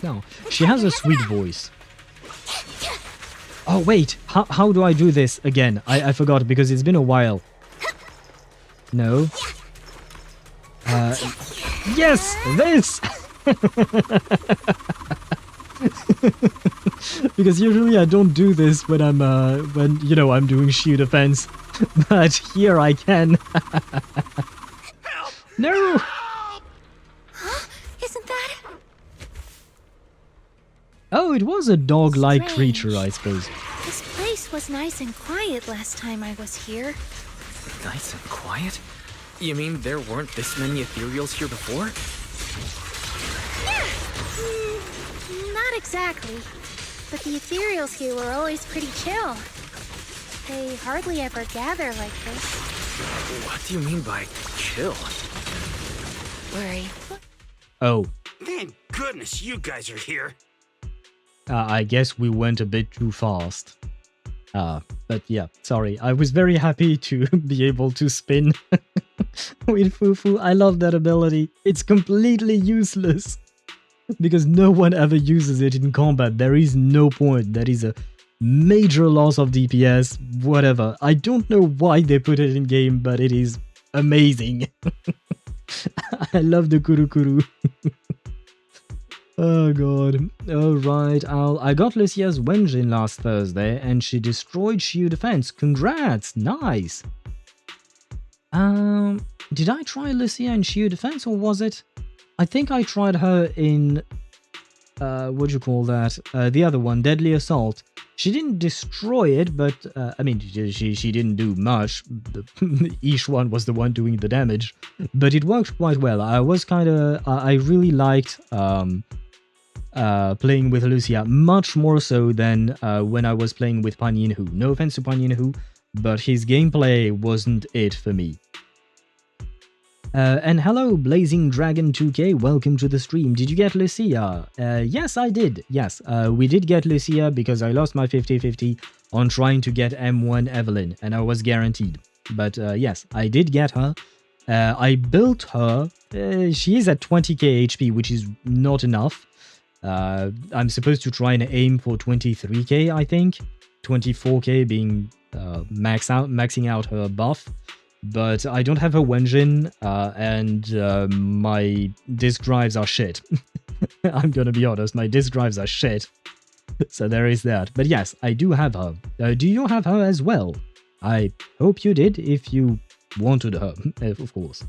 No, she has a sweet voice. Oh wait, how do I do this again? I forgot because it's been a while. No. Yes, this. Because usually I don't do this when I'm I'm doing shield defense, but here I can. No. Huh? Isn't that? Oh, it was a dog-like Strange. creature, I suppose. This place was nice and quiet last time I was here. Nice and quiet? You mean there weren't this many Ethereals here before? Not exactly. But the Ethereals here were always pretty chill. They hardly ever gather like this. What do you mean by chill? Worry. Oh. Thank goodness you guys are here. I guess we went a bit too fast. But yeah, sorry. I was very happy to be able to spin with Fufu. I love that ability. It's completely useless because no one ever uses it in combat. There is no point. That is a major loss of DPS, whatever. I don't know why they put it in game, but it is amazing. I love the Kurukuru. Oh god. Alright, I got Lucia's Wenjin last Thursday and she destroyed Shield Defense. Congrats! Nice! Did I try Lucia in Shield Defense or was it? I think I tried her in... what do you call that? The other one, Deadly Assault. She didn't destroy it, but... I mean, she didn't do much. Each one was the one doing the damage. But it worked quite well. I was kinda... I really liked... playing with Lucia, much more so than when I was playing with Pan Yin-Hu. No offense to Pan Yin-Hu, but his gameplay wasn't it for me. And hello, Blazing Dragon 2K, welcome to the stream. Did you get Lucia? Yes, I did. Yes, we did get Lucia because I lost my 50-50 on trying to get M1 Evelyn, and I was guaranteed. But yes, I did get her. I built her. She is at 20k HP, which is not enough. I'm supposed to try and aim for 23k, I think. 24k being maxing out her buff. But I don't have a Wenjin, and my disk drives are shit. I'm gonna be honest, my disk drives are shit. So there is that. But yes, I do have her. Do you have her as well? I hope you did, if you wanted her, of course.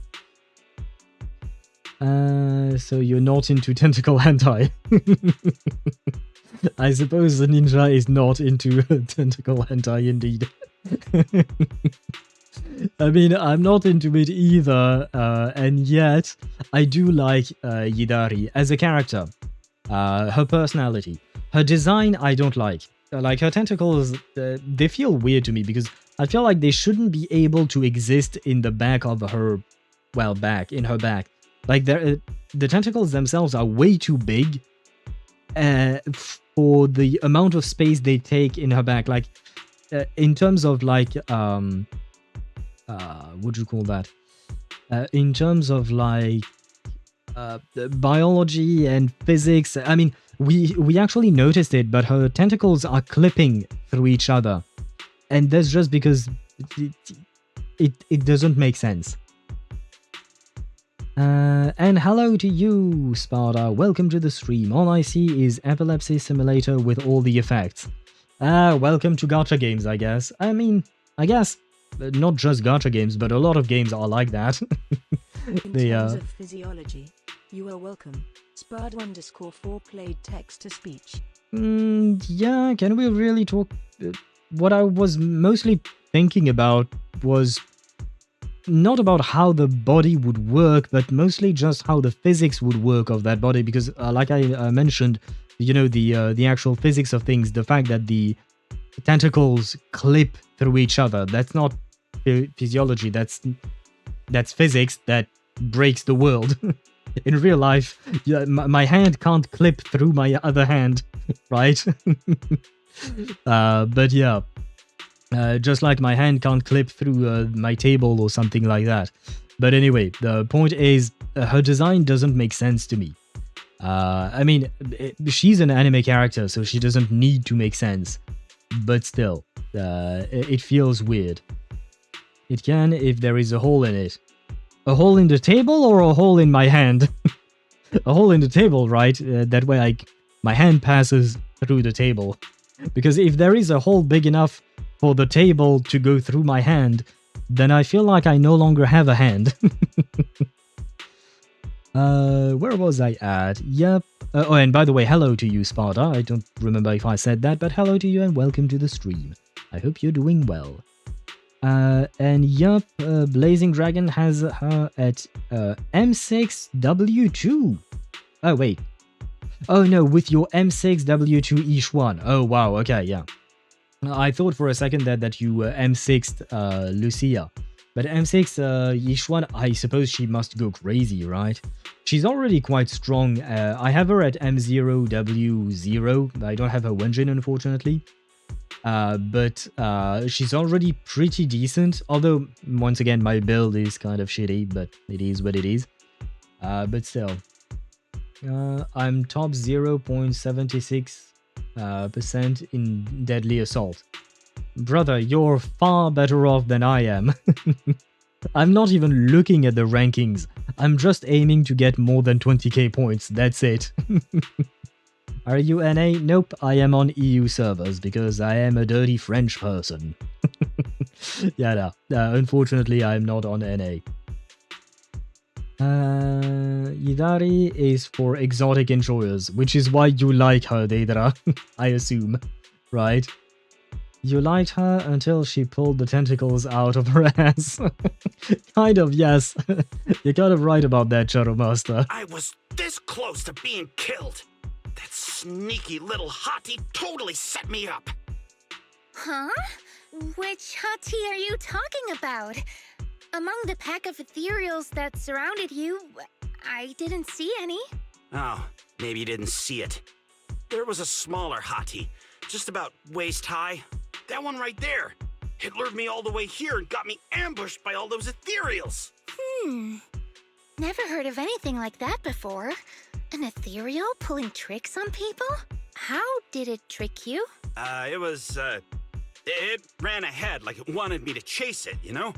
So you're not into tentacle hentai. I suppose the ninja is not into tentacle hentai indeed. I mean, I'm not into it either, and yet I do like Yidari as a character. Her personality. Her design, I don't like. Like, her tentacles, they feel weird to me because I feel like they shouldn't be able to exist in the back of her, well, in her back. Like, the tentacles themselves are way too big for the amount of space they take in her back. Like, in terms of, like, what do you call that? In terms of, like, biology and physics, I mean, we actually noticed it, but her tentacles are clipping through each other. And that's just because it doesn't make sense. And hello to you, Sparta. Welcome to the stream. All I see is Epilepsy Simulator with all the effects. Welcome to gacha games, I guess. I mean, I guess not just gacha games, but a lot of games are like that. In terms of physiology, you are welcome. Sparta_4 played text-to-speech. Yeah, can we really talk? What I was mostly thinking about was not about how the body would work, but mostly just how the physics would work of that body, because like I mentioned, you know, the actual physics of things, the fact that the tentacles clip through each other, that's not physiology, that's physics that breaks the world. In real life, yeah, my hand can't clip through my other hand, right? But yeah, just like my hand can't clip through my table or something like that. But anyway, the point is, her design doesn't make sense to me. I mean, she's an anime character, so she doesn't need to make sense. But still, it feels weird. It can if there is a hole in it. A hole in the table or a hole in my hand? A hole in the table, right? That way my hand passes through the table. Because if there is a hole big enough for the table to go through my hand, then I feel like I no longer have a hand. Where was I at? Yep. Oh, and by the way, hello to you, Sparta. I don't remember if I said that, but hello to you and welcome to the stream. I hope you're doing well. And yup, Blazing Dragon has her at M6W2. Oh, wait. Oh, no, with your M6W2 Ish1. Oh, wow, okay, yeah. I thought for a second that you M6'd Lucia. But M6 Ish1, I suppose she must go crazy, right? She's already quite strong. I have her at M0W0. I don't have her Wenjin, unfortunately. But she's already pretty decent, although, once again, my build is kind of shitty, but it is what it is. But still. I'm top 0.76% in Deadly Assault. Brother, you're far better off than I am. I'm not even looking at the rankings. I'm just aiming to get more than 20k points, that's it. Are you NA? Nope, I am on EU servers because I am a dirty French person. Yeah, no, unfortunately I'm not on NA. Yidari is for exotic enjoyers, which is why you like her, Deidara, I assume, right? You liked her until she pulled the tentacles out of her ass. Kind of, yes. You're kind of right about that, Shadow Master. I was this close to being killed. That sneaky little hottie totally set me up. Huh? Which hottie are you talking about? Among the pack of Ethereals that surrounded you, I didn't see any. Oh, maybe you didn't see it. There was a smaller hottie, just about waist high. That one right there. It lured me all the way here and got me ambushed by all those Ethereals. Never heard of anything like that before. An Ethereal pulling tricks on people? How did it trick you? It ran ahead like it wanted me to chase it, you know?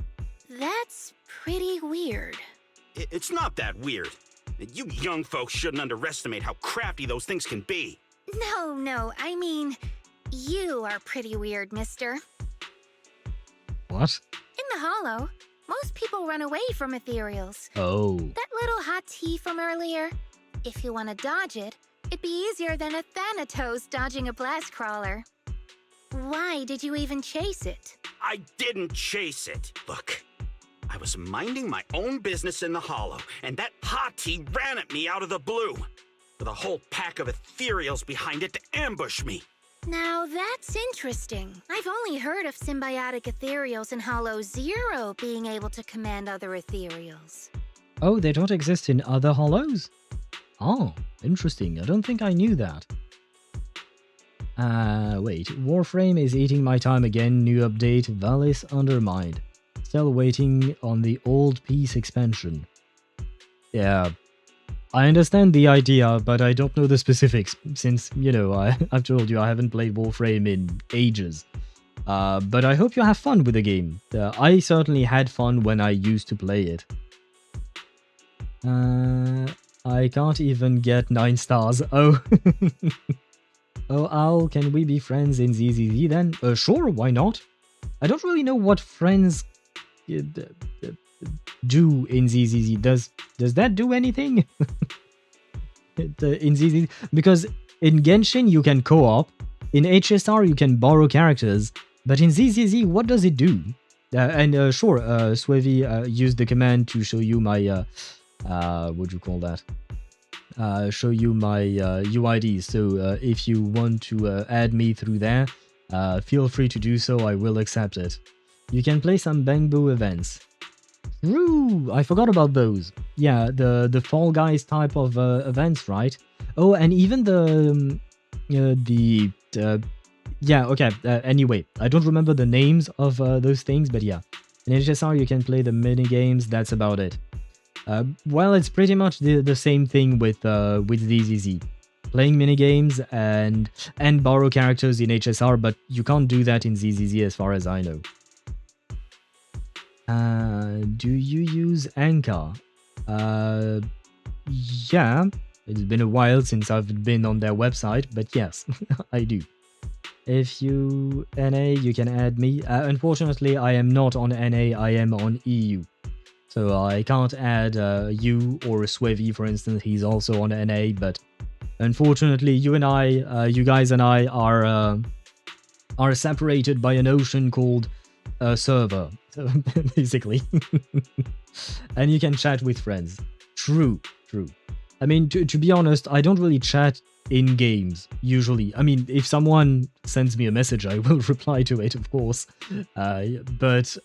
That's pretty weird. It's not that weird. You young folks shouldn't underestimate how crafty those things can be. No, I mean, you are pretty weird, mister. What? In the Hollow, most people run away from Ethereals. Oh. That little hot tea from earlier, if you want to dodge it, it'd be easier than a Thanatos dodging a blast crawler. Why did you even chase it? I didn't chase it. Look, I was minding my own business in the Hollow, and that hottie ran at me out of the blue, with a whole pack of Ethereals behind it to ambush me. Now that's interesting. I've only heard of symbiotic Ethereals in Hollow Zero being able to command other Ethereals. Oh, they don't exist in other Hollows? Oh, interesting. I don't think I knew that. Wait. Warframe is eating my time again. New update. Valis undermined. Still waiting on the old peace expansion. Yeah. I understand the idea, but I don't know the specifics, since, you know, I've told you I haven't played Warframe in ages. But I hope you have fun with the game. I certainly had fun when I used to play it. I can't even get 9 stars. Oh. Oh, Al, can we be friends in ZZZ then? Sure, why not? I don't really know what friends do in ZZZ. Does that do anything? In ZZZ? Because in Genshin you can co-op, in HSR you can borrow characters, but in ZZZ what does it do? Sure, Swevy used the command to show you my, what do you call that? Show you my UID, so if you want to add me through there, feel free to do so, I will accept it. You can play some Bangbu events. True, I forgot about those. Yeah, the Fall Guys type of events, right? Oh, and even yeah, okay, anyway, I don't remember the names of those things, but yeah. In HSR you can play the minigames, that's about it. Well, it's pretty much the same thing with ZZZ. Playing minigames and borrow characters in HSR, but you can't do that in ZZZ as far as I know. Do you use Anchor? Yeah, it's been a while since I've been on their website, but yes, I do. If you NA, you can add me. Unfortunately, I am not on NA, I am on EU. So I can't add you or Swevy, for instance. He's also on NA, but unfortunately, you guys and I are separated by an ocean called a server, so basically. And you can chat with friends. True. I mean, to be honest, I don't really chat in games, usually. I mean, if someone sends me a message, I will reply to it, of course. But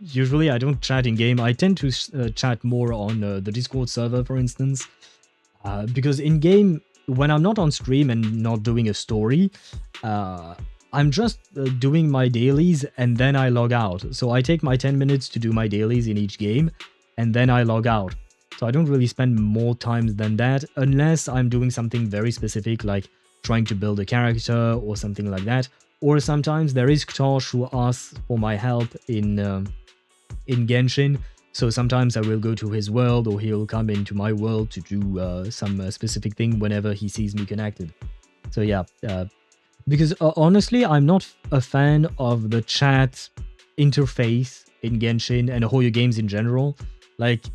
usually I don't chat in game. I tend to chat more on the Discord server, for instance. Because in game, when I'm not on stream and not doing a story, I'm just doing my dailies and then I log out. So I take my 10 minutes to do my dailies in each game and then I log out. So I don't really spend more time than that unless I'm doing something very specific like trying to build a character or something like that. Or sometimes there is Ktosh who asks for my help in Genshin. So sometimes I will go to his world or he'll come into my world to do some specific thing whenever he sees me connected. So yeah, because honestly, I'm not a fan of the chat interface in Genshin and HoYo games in general. Like,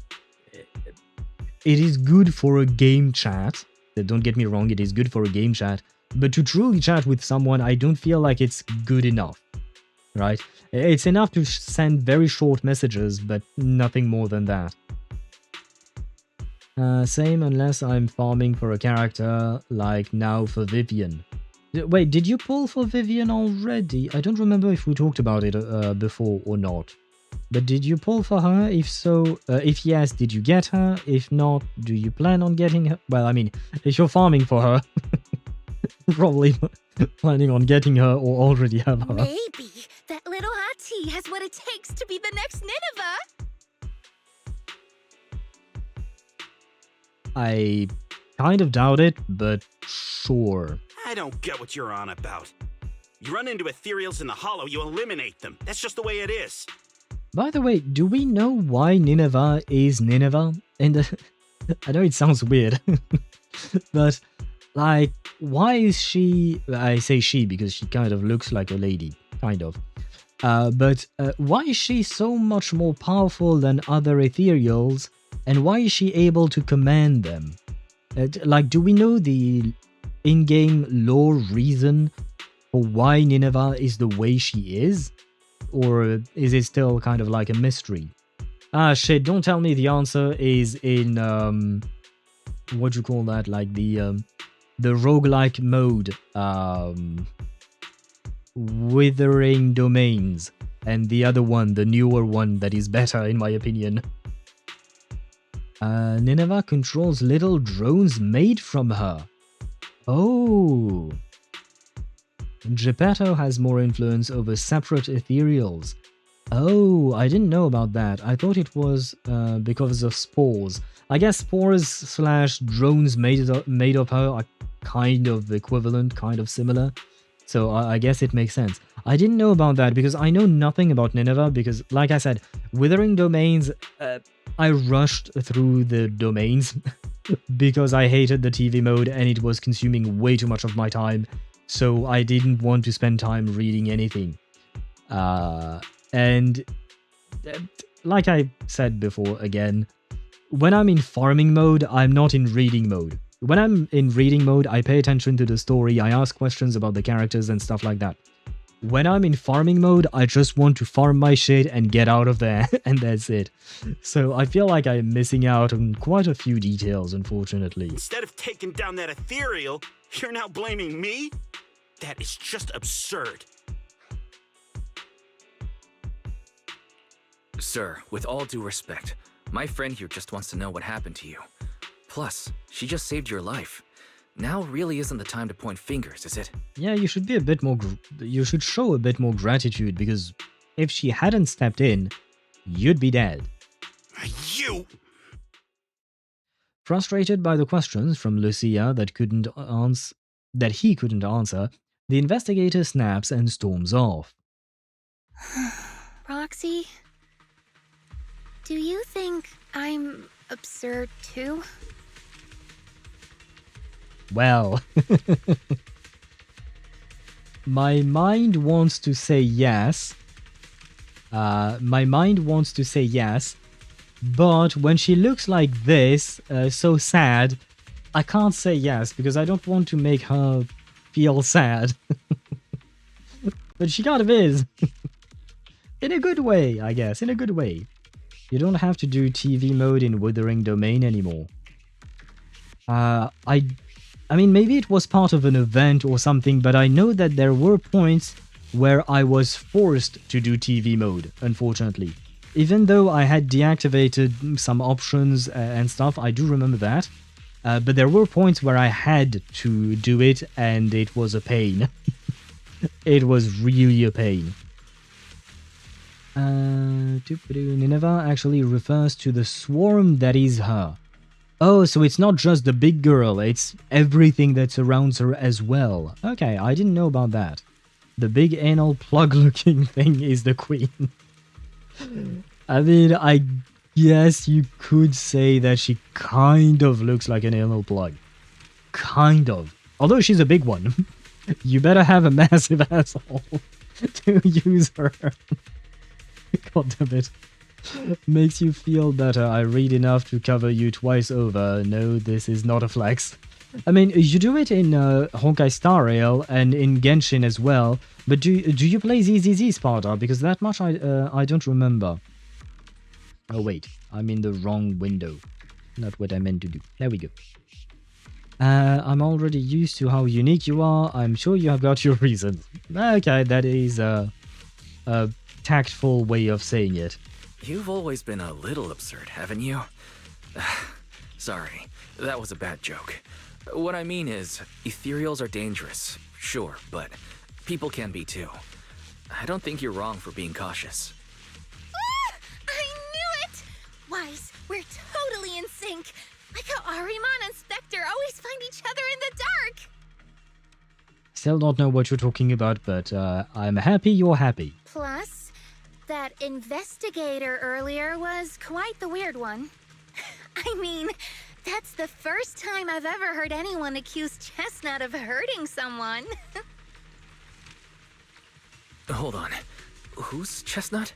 it is good for a game chat. Don't get me wrong, it is good for a game chat. But to truly chat with someone, I don't feel like it's good enough. Right? It's enough to send very short messages, but nothing more than that. Same unless I'm farming for a character, like now for Vivian. Wait, did you pull for Vivian already? I don't remember if we talked about it before or not. But did you pull for her? If so, if yes, did you get her? If not, do you plan on getting her? Well, I mean, if you're farming for her, probably planning on getting her or already have her. Maybe that little hot tea has what it takes to be the next Nineveh. I kind of doubt it, but sure. I don't get what you're on about. You run into Ethereals in the Hollow, you eliminate them. That's just the way it is. By the way, do we know why Nineveh is Nineveh? And I know it sounds weird, but Like, why is she... I say she because she kind of looks like a lady, kind of. But why is she so much more powerful than other Ethereals, and why is she able to command them? Like, do we know the in-game lore reason for why Nineveh is the way she is? Or is it still kind of like a mystery? Ah, shit, don't tell me the answer is in, what do you call that? Like the roguelike mode, Withering Domains, and the other one, the newer one that is better in my opinion. Nineveh controls little drones made from her. Oh. Geppetto has more influence over separate Ethereals. Oh, I didn't know about that. I thought it was because of spores. I guess spores slash drones made of her are kind of equivalent, kind of similar. So I guess it makes sense. I didn't know about that because I know nothing about Nineveh because, like I said, Withering Domains, I rushed through the domains because I hated the TV mode and it was consuming way too much of my time. So I didn't want to spend time reading anything. And like I said before, again, when I'm in farming mode, I'm not in reading mode. When I'm in reading mode, I pay attention to the story, I ask questions about the characters and stuff like that. When I'm in farming mode, I just want to farm my shit and get out of there, and that's it. So I feel like I'm missing out on quite a few details, unfortunately. Instead of taking down that ethereal, you're now blaming me? That is just absurd. Sir, with all due respect, my friend here just wants to know what happened to you. Plus, she just saved your life. Now really isn't the time to point fingers, is it? Yeah, you should be a bit more... you should show a bit more gratitude, because if she hadn't stepped in, you'd be dead. You! Frustrated by the questions from Lucia that he couldn't answer, the investigator snaps and storms off. Proxy, do you think I'm absurd too? Well, my mind wants to say yes. But when she looks like this, so sad, I can't say yes because I don't want to make her feel sad. But she kind of is. In a good way, I guess. In a good way. You don't have to do TV mode in Withering Domain anymore. I mean, maybe it was part of an event or something, but I know that there were points where I was forced to do TV mode, unfortunately. Even though I had deactivated some options and stuff, I do remember that. But there were points where I had to do it, and it was a pain. It was really a pain. Nineveh actually refers to the swarm that is her. Oh, so it's not just the big girl, it's everything that surrounds her as well. Okay, I didn't know about that. The big anal plug-looking thing is the queen. I mean, I guess you could say that she kind of looks like an anal plug. Kind of. Although she's a big one. You better have a massive asshole to use her. God damn it. Makes you feel better. I read enough to cover you twice over. No, this is not a flex. I mean, you do it in Honkai Star Rail and in Genshin as well, but do you play ZZZ, Sparta? Because that much I don't remember. Oh wait, I'm in the wrong window. Not what I meant to do. There we go. I'm already used to how unique you are. I'm sure you have got your reasons. Okay, that is a tactful way of saying it. You've always been a little absurd, haven't you? Sorry, that was a bad joke. What I mean is, Ethereals are dangerous, sure, but people can be too. I don't think you're wrong for being cautious. I knew it! Wise, we're totally in sync. Like how Ahriman and Spectre always find each other in the dark. Still don't know what you're talking about, but I'm happy you're happy. Plus, that investigator earlier was quite the weird one. I mean, That's the first time I've ever heard anyone accuse Chestnut of hurting someone. Hold on. Who's Chestnut?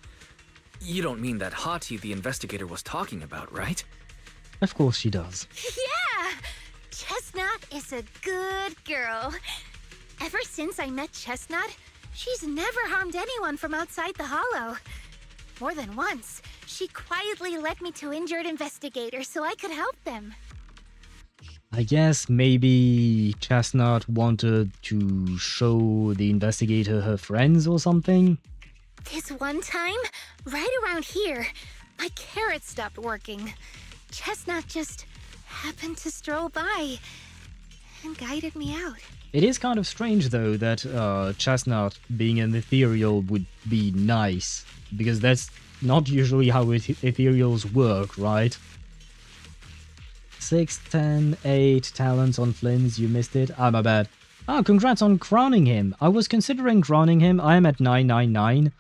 You don't mean that Hati the investigator was talking about, right? Of course she does. Yeah! Chestnut is a good girl. Ever since I met Chestnut, she's never harmed anyone from outside the Hollow. More than once, she quietly led me to injured investigators so I could help them. I guess maybe Chestnut wanted to show the investigator her friends or something? This one time, right around here, my carrot stopped working. Chestnut just happened to stroll by and guided me out. It is kind of strange though that Chestnut being an ethereal would be nice, because that's not usually how ethereals work, right? 6, 10, 8 talents on Flynn's, you missed it. Ah, my bad. Ah, congrats on crowning him. I was considering crowning him. I am at 999,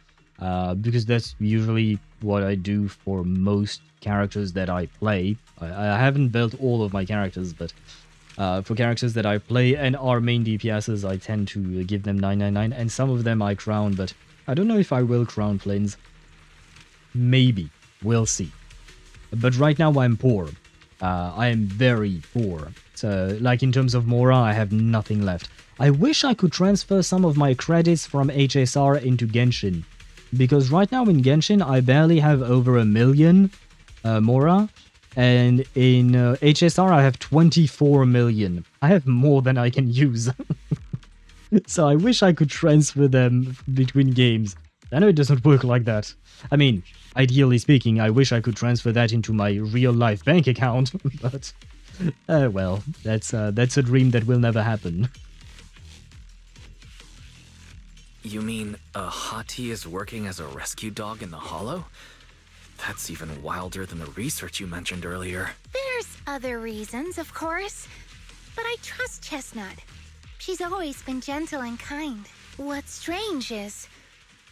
because that's usually what I do for most characters that I play. I haven't built all of my characters, but for characters that I play and are main DPSs, I tend to give them 999, and some of them I crown, but I don't know if I will crown Flynn's. Maybe. We'll see. But right now I'm poor. I am very poor. So, like in terms of Mora, I have nothing left. I wish I could transfer some of my credits from HSR into Genshin. Because right now in Genshin, I barely have over 1 million Mora. And in HSR, I have 24 million. I have more than I can use. So I wish I could transfer them between games. I know it doesn't work like that. I mean, ideally speaking, I wish I could transfer that into my real-life bank account, but... well, that's a dream that will never happen. You mean Hati is working as a rescue dog in the Hollow? That's even wilder than the research you mentioned earlier. There's other reasons, of course, but I trust Chestnut. She's always been gentle and kind. What's strange is,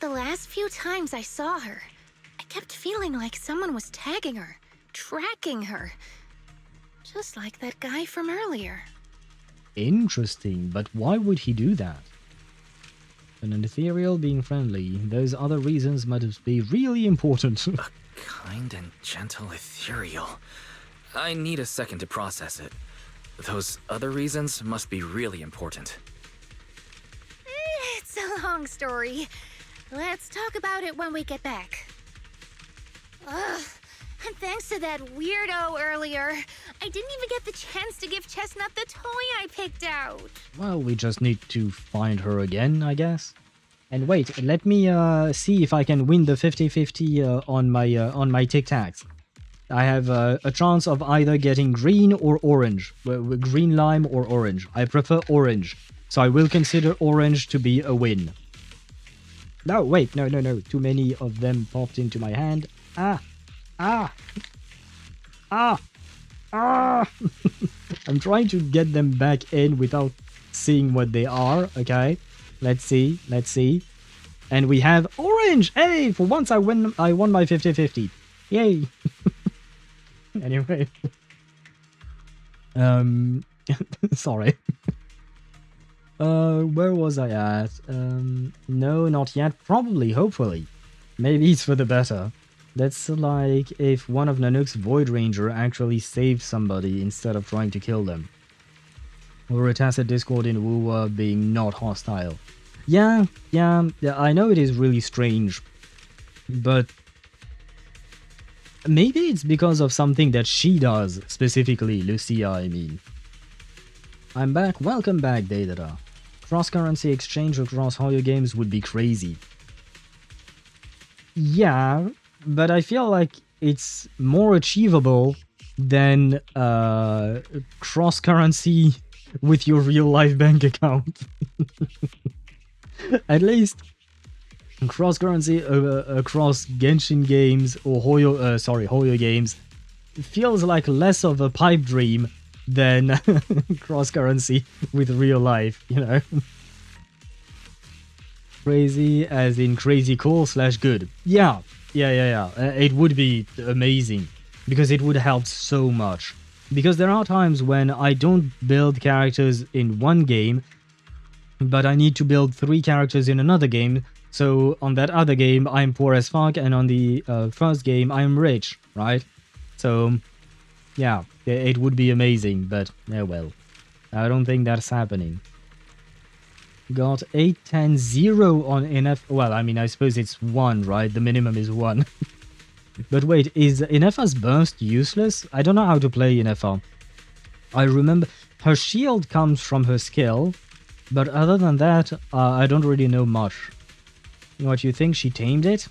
the last few times I saw her, I kept feeling like someone was tagging her, tracking her. Just like that guy from earlier. Interesting, but why would he do that? An ethereal being friendly, those other reasons must be really important. A kind and gentle ethereal. I need a second to process it. Those other reasons must be really important. It's a long story. Let's talk about it when we get back. Ugh, and thanks to that weirdo earlier, I didn't even get the chance to give Chestnut the toy I picked out. Well, we just need to find her again, I guess. And wait, let me see if I can win the 50-50 on my Tic Tacs. I have a chance of either getting green or orange. Green lime or orange. I prefer orange, so I will consider orange to be a win. No, wait, no. Too many of them popped into my hand. Ah! I'm trying to get them back in without seeing what they are, okay? Let's see. And we have orange! Hey, for once I won my 50-50. Yay! Anyway. Sorry. Where was I at? No, not yet. Probably, hopefully. Maybe it's for the better. That's like if one of Nanook's Void Ranger actually saved somebody instead of trying to kill them. Or a tacit discord in Wuwa being not hostile. Yeah, I know it is really strange. But maybe it's because of something that she does, specifically Lucia, I mean. I'm back. Welcome back, Deidara. Cross-currency exchange across HoYo games would be crazy. Yeah, but I feel like it's more achievable than cross-currency with your real-life bank account. At least cross-currency across Genshin games or HoYo games feels like less of a pipe dream than cross-currency with real life, you know. Crazy as in crazy cool / good. Yeah. It would be amazing because it would help so much. Because there are times when I don't build characters in one game, but I need to build 3 characters in another game. So on that other game, I'm poor as fuck, and on the first game, I'm rich, right? So, yeah, it would be amazing, but yeah, well, I don't think that's happening. Got 810-0 on NF. Well, I mean, I suppose it's 1, right? The minimum is 1. But wait, is Inefa's burst useless? I don't know how to play Inefa. I remember her shield comes from her skill, but other than that, I don't really know much. What, you think she tamed it?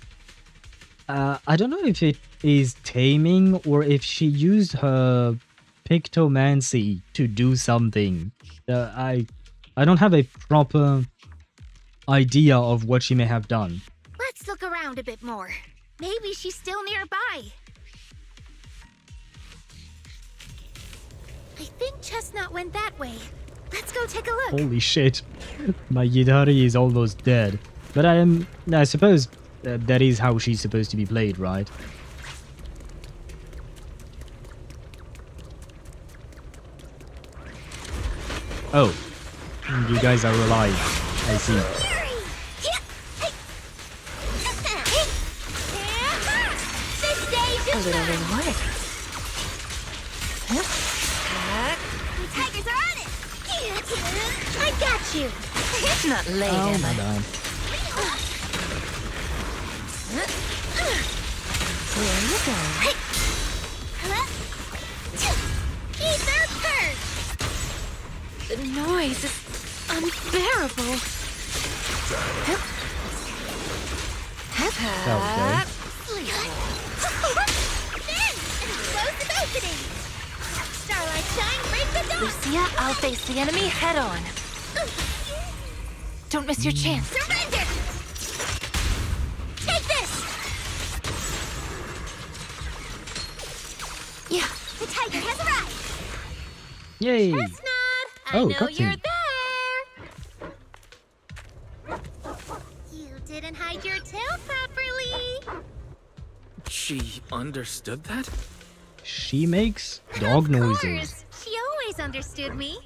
I don't know if it is taming or if she used her pictomancy to do something. I don't have a proper idea of what she may have done. Let's look around a bit more. Maybe she's still nearby. I think Chestnut went that way. Let's go take a look. Holy shit. My Yidari is almost dead. But I suppose that is how she's supposed to be played, right? Oh. You guys are alive. I see. A little reward. The tigers are on it! I got you! Not late, Oh am my I? god. Here you go. Keep their purse! The noise is unbearable. Okay. Explosive opening! Starlight shine, break the dawn! Lucia, I'll face the enemy head on. Don't miss your chance. Surrender! Take this! Yeah. The tiger has arrived! Yay! Chestnut! I Oh, know cutscene. you're there! You didn't hide your tail properly! She understood that? She makes dog noises. Course. She always understood me.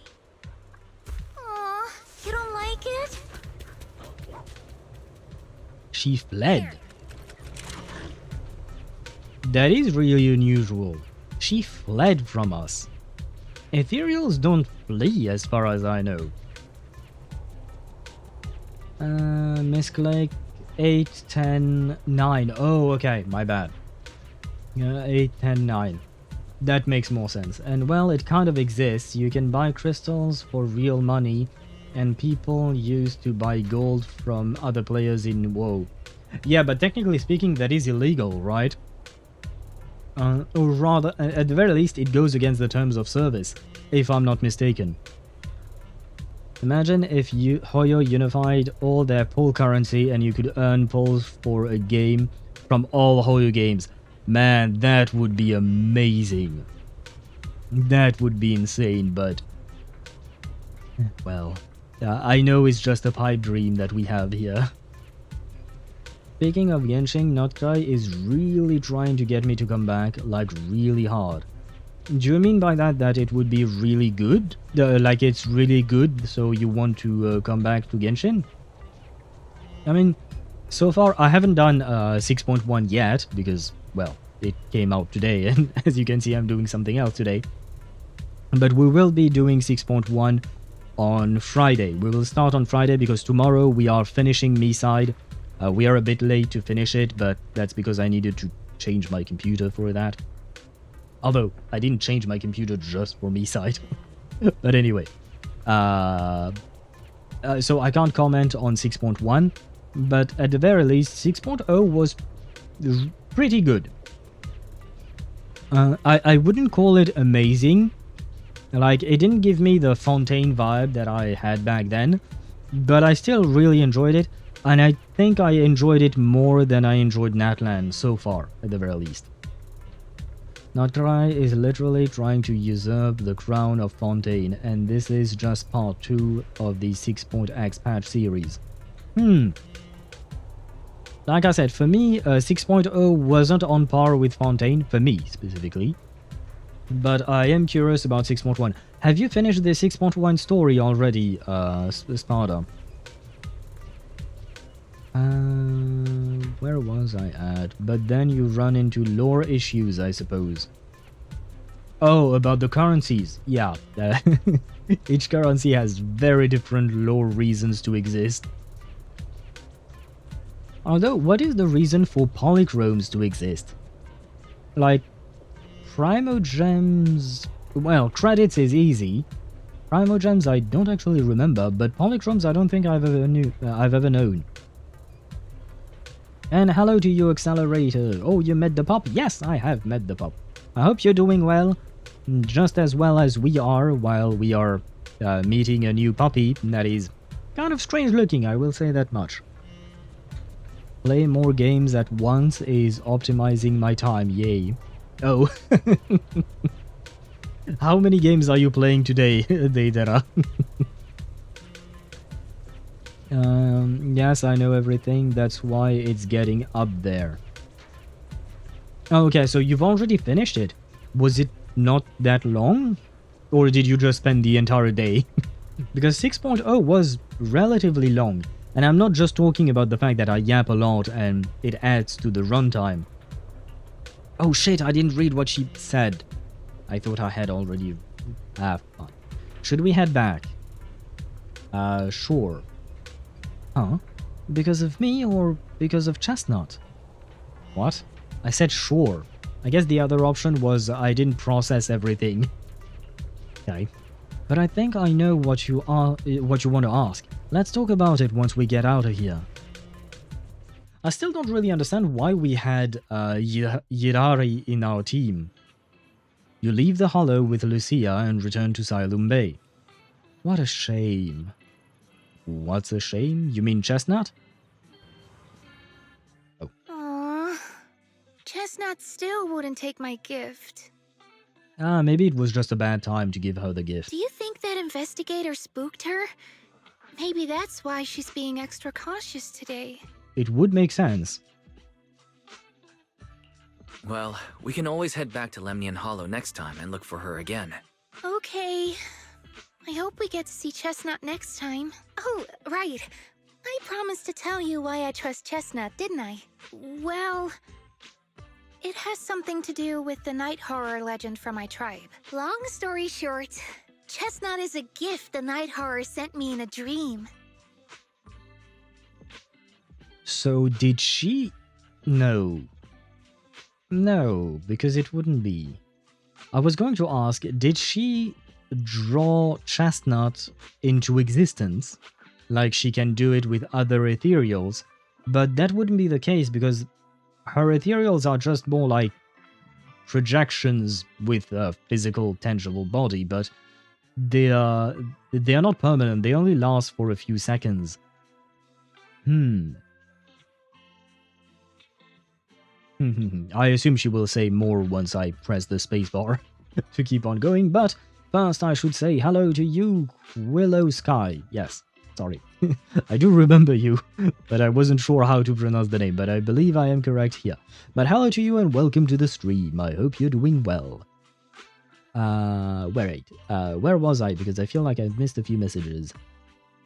Aw, you don't like it? She fled. That is really unusual. She fled from us. Ethereals don't flee as far as I know. Misclick 8, 10, 9. Oh, okay, my bad. 8, 10, 9. That makes more sense. And well, it kind of exists. You can buy crystals for real money, and people used to buy gold from other players in WoW. Yeah, but technically speaking, that is illegal, right? Or rather, at the very least, it goes against the terms of service, if I'm not mistaken. Imagine if Hoyo unified all their poll currency and you could earn polls for a game from all Hoyo games. Man, that would be amazing. That would be insane, but... well, I know it's just a pipe dream that we have here. Speaking of Genshin, Notkai is really trying to get me to come back, like really hard. Do you mean by that it would be really good? Like it's really good, so you want to come back to Genshin? I mean, so far I haven't done 6.1 yet, because, well, it came out today, and as you can see I'm doing something else today. But we will be doing 6.1 on Friday. We will start on Friday because tomorrow we are finishing Me-Side. We are a bit late to finish it, but that's because I needed to change my computer for that. Although, I didn't change my computer just for Me-Side. But anyway. So I can't comment on 6.1, but at the very least, 6.0 was pretty good. I wouldn't call it amazing. Like, it didn't give me the Fontaine vibe that I had back then, but I still really enjoyed it, and I think I enjoyed it more than I enjoyed Natlan so far, at the very least. Notrai is literally trying to usurp the crown of Fontaine, and this is just part 2 of the 6.x patch series. Like I said, for me, 6.0 wasn't on par with Fontaine, for me specifically. But I am curious about 6.1. Have you finished the 6.1 story already, Sparta? Where was I at? But then you run into lore issues, I suppose. Oh, about the currencies. Yeah. Each currency has very different lore reasons to exist. Although, what is the reason for polychromes to exist? Like, primogems... Well, credits is easy. Primogems I don't actually remember, but polychromes I don't think I've ever known. And hello to you, Accelerator. Oh, you met the pup? Yes, I have met the pup. I hope you're doing well. Just as well as we are while we are meeting a new puppy that is kind of strange looking, I will say that much. Play more games at once is optimizing my time, yay. Oh. How many games are you playing today, Deidara? Yes, I know everything, that's why it's getting up there. Okay, so you've already finished it. Was it not that long? Or did you just spend the entire day? Because 6.0 was relatively long. And I'm not just talking about the fact that I yap a lot and it adds to the runtime. Oh shit, I didn't read what she said. I thought I had already... fine. Should we head back? Sure. Huh? Because of me or because of Chestnut? What? I said sure. I guess the other option was I didn't process everything. Okay. But I think I know what you want to ask. Let's talk about it once we get out of here. I still don't really understand why we had Yirari in our team. You leave the Hollow with Lucia and return to Xylem Bay. What a shame. What's a shame? You mean Chestnut? Oh. Aww. Chestnut still wouldn't take my gift. Maybe it was just a bad time to give her the gift. Do you think that investigator spooked her? Maybe that's why she's being extra cautious today. It would make sense. Well, we can always head back to Lemnian Hollow next time and look for her again. Okay. I hope we get to see Chestnut next time. Oh, right. I promised to tell you why I trust Chestnut, didn't I? Well... it has something to do with the night horror legend from my tribe. Long story short, Chestnut is a gift the night horror sent me in a dream. So did she... No. No, because it wouldn't be. I was going to ask, did she draw Chestnut into existence? Like she can do it with other Ethereals? But that wouldn't be the case because her Ethereals are just more like projections with a physical, tangible body, but they are not permanent, they only last for a few seconds. I assume she will say more once I press the spacebar to keep on going, but first I should say hello to you, Willow Sky. Yes, sorry. I do remember you, but I wasn't sure how to pronounce the name, but I believe I am correct here. But hello to you and welcome to the stream. I hope you're doing well. Where was I? Because I feel like I've missed a few messages.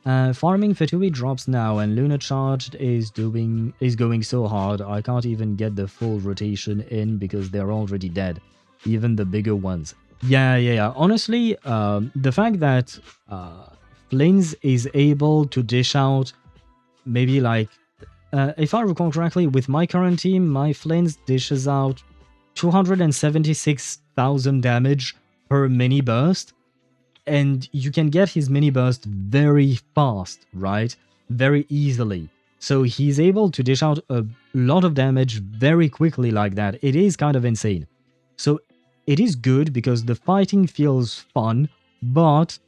Farming Fatui drops now and Lunar Charged is going so hard I can't even get the full rotation in because they're already dead. Even the bigger ones. Yeah. Honestly, the fact that Flins is able to dish out maybe like... if I recall correctly, with my current team, my Flins dishes out 276,000 damage per mini burst. And you can get his mini burst very fast, right? Very easily. So he's able to dish out a lot of damage very quickly like that. It is kind of insane. So it is good because the fighting feels fun, but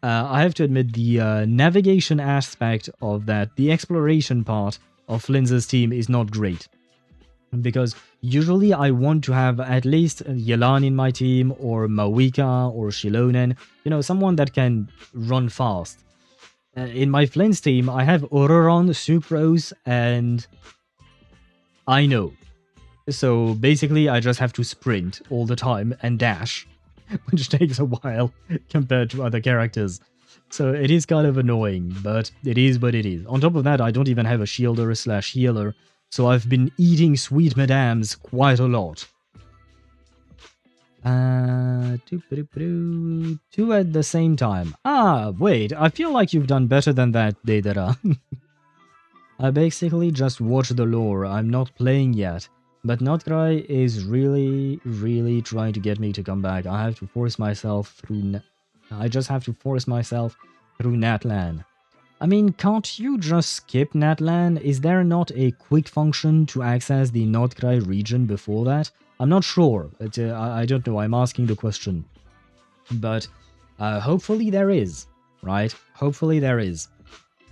I have to admit the navigation aspect of that, the exploration part of Flinz's team is not great. Because usually I want to have at least Yelan in my team, or Mawika, or Shilonen, you know, someone that can run fast. In my Flinz team, I have Ororon, Sucrose, and Aino. So basically, I just have to sprint all the time and dash, which takes a while compared to other characters. So it is kind of annoying, but it is what it is. On top of that, I don't even have a shielder/healer, so I've been eating sweet madams quite a lot. Two at the same time. Ah, wait, I feel like you've done better than that, Deidara. I basically just watch the lore. I'm not playing yet. But Notcry is really trying to get me to come back. I have to force myself through... I just have to force myself through Natlan. I mean, can't you just skip Natlan? Is there not a quick function to access the Notcry region before that? I'm not sure. I don't know. I'm asking the question. But hopefully there is, right? Hopefully there is.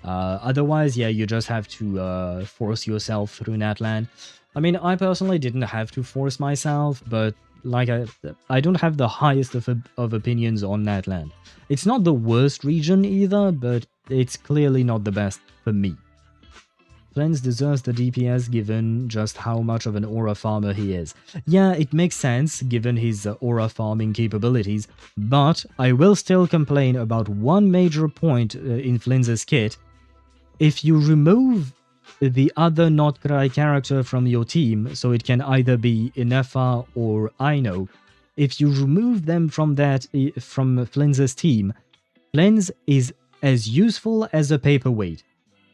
Otherwise, yeah, you just have to force yourself through Natlan. I mean, I personally didn't have to force myself, but like I don't have the highest of opinions on Natlan. It's not the worst region either, but it's clearly not the best for me. Flens deserves the DPS given just how much of an aura farmer he is. Yeah, it makes sense given his aura farming capabilities, but I will still complain about one major point in Flens' kit. If you remove the other Notcry character from your team, so it can either be Inefa or Aino, if you remove them from Flens' team, Flens is as useful as a paperweight.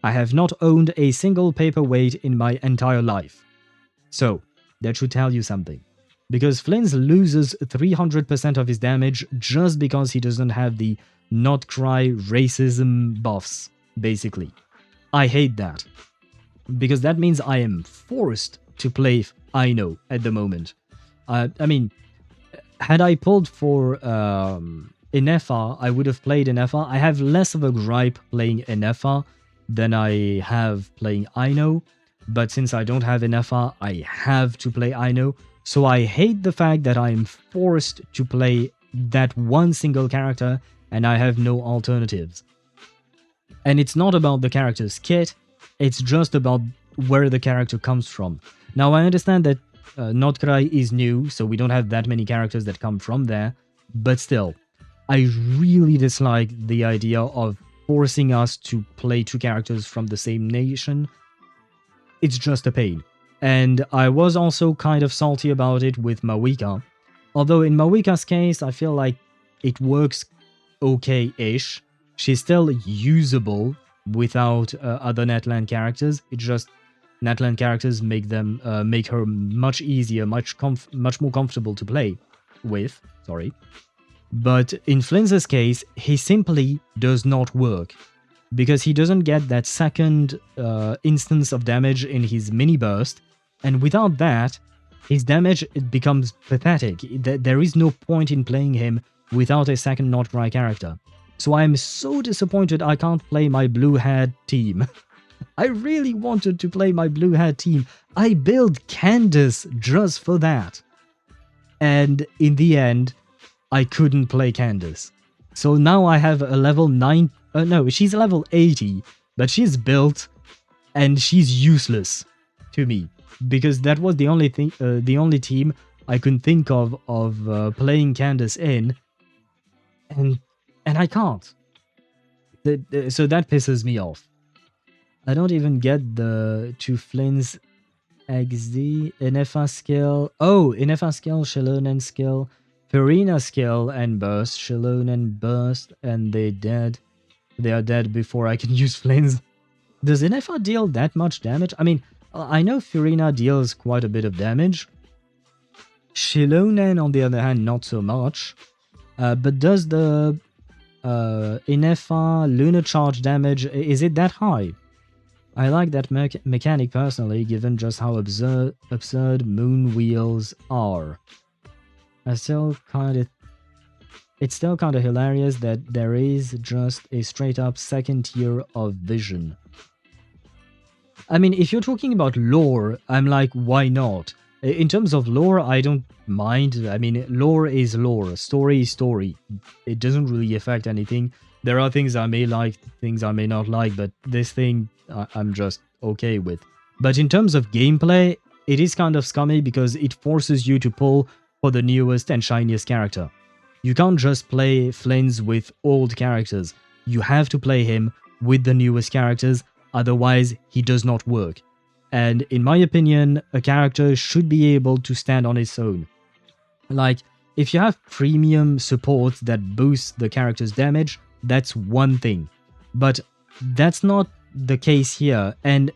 I have not owned a single paperweight in my entire life. So, that should tell you something. Because Flens loses 300% of his damage just because he doesn't have the Notcry racism buffs, basically. I hate that. Because that means I am forced to play Aino at the moment. I mean, had I pulled for Inefa, I would have played Inefa. I have less of a gripe playing Inefa than I have playing Aino, but since I don't have Inefa, I have to play Aino, so I hate the fact that I'm forced to play that one single character and I have no alternatives. And it's not about the character's kit, it's just about where the character comes from. Now I understand that Notcry is new, so we don't have that many characters that come from there, but still, I really dislike the idea of forcing us to play two characters from the same nation. It's just a pain. And I was also kind of salty about it with Mawika. Although in Mawika's case, I feel like it works okay-ish. She's still usable without other Natlan characters. It's just Natlan characters make her much easier, much more comfortable to play with. Sorry. But in Flens' case, he simply does not work, because he doesn't get that second instance of damage in his mini burst, and without that, his damage becomes pathetic. There is no point in playing him without a second Notcry character. So I am so disappointed I can't play my blue-haired team. I really wanted to play my blue-haired team. I built Candace just for that. And in the end, I couldn't play Candace. So now I have a level 9... no, she's level 80, but she's built and she's useless to me. Because that was the only thing, the only team I could think of playing Candace in. And I can't. So that pisses me off. I don't even get the to Flynn's XD, Inefa skill. Oh, Inefa skill, Shilonen skill, Farina skill and burst, Shilonen burst, and they dead. They are dead before I can use Flynn's. Does Inefa deal that much damage? I mean, I know Farina deals quite a bit of damage. Shilonen, on the other hand, not so much. But does the Inefa lunar charge damage, is it that high? I like that mechanic personally, given just how absurd moon wheels are. It's still kind of hilarious that there is just a straight up second tier of vision. I mean, if you're talking about lore, I'm like, why not? In terms of lore, I don't mind. I mean, lore is lore, story is story. It doesn't really affect anything. There are things I may like, things I may not like, but this thing I'm just okay with. But in terms of gameplay, it is kind of scummy because it forces you to pull for the newest and shiniest character. You can't just play Flynn's with old characters. You have to play him with the newest characters, otherwise he does not work. And in my opinion, a character should be able to stand on its own. Like, if you have premium support that boosts the character's damage, that's one thing. But that's not the case here, and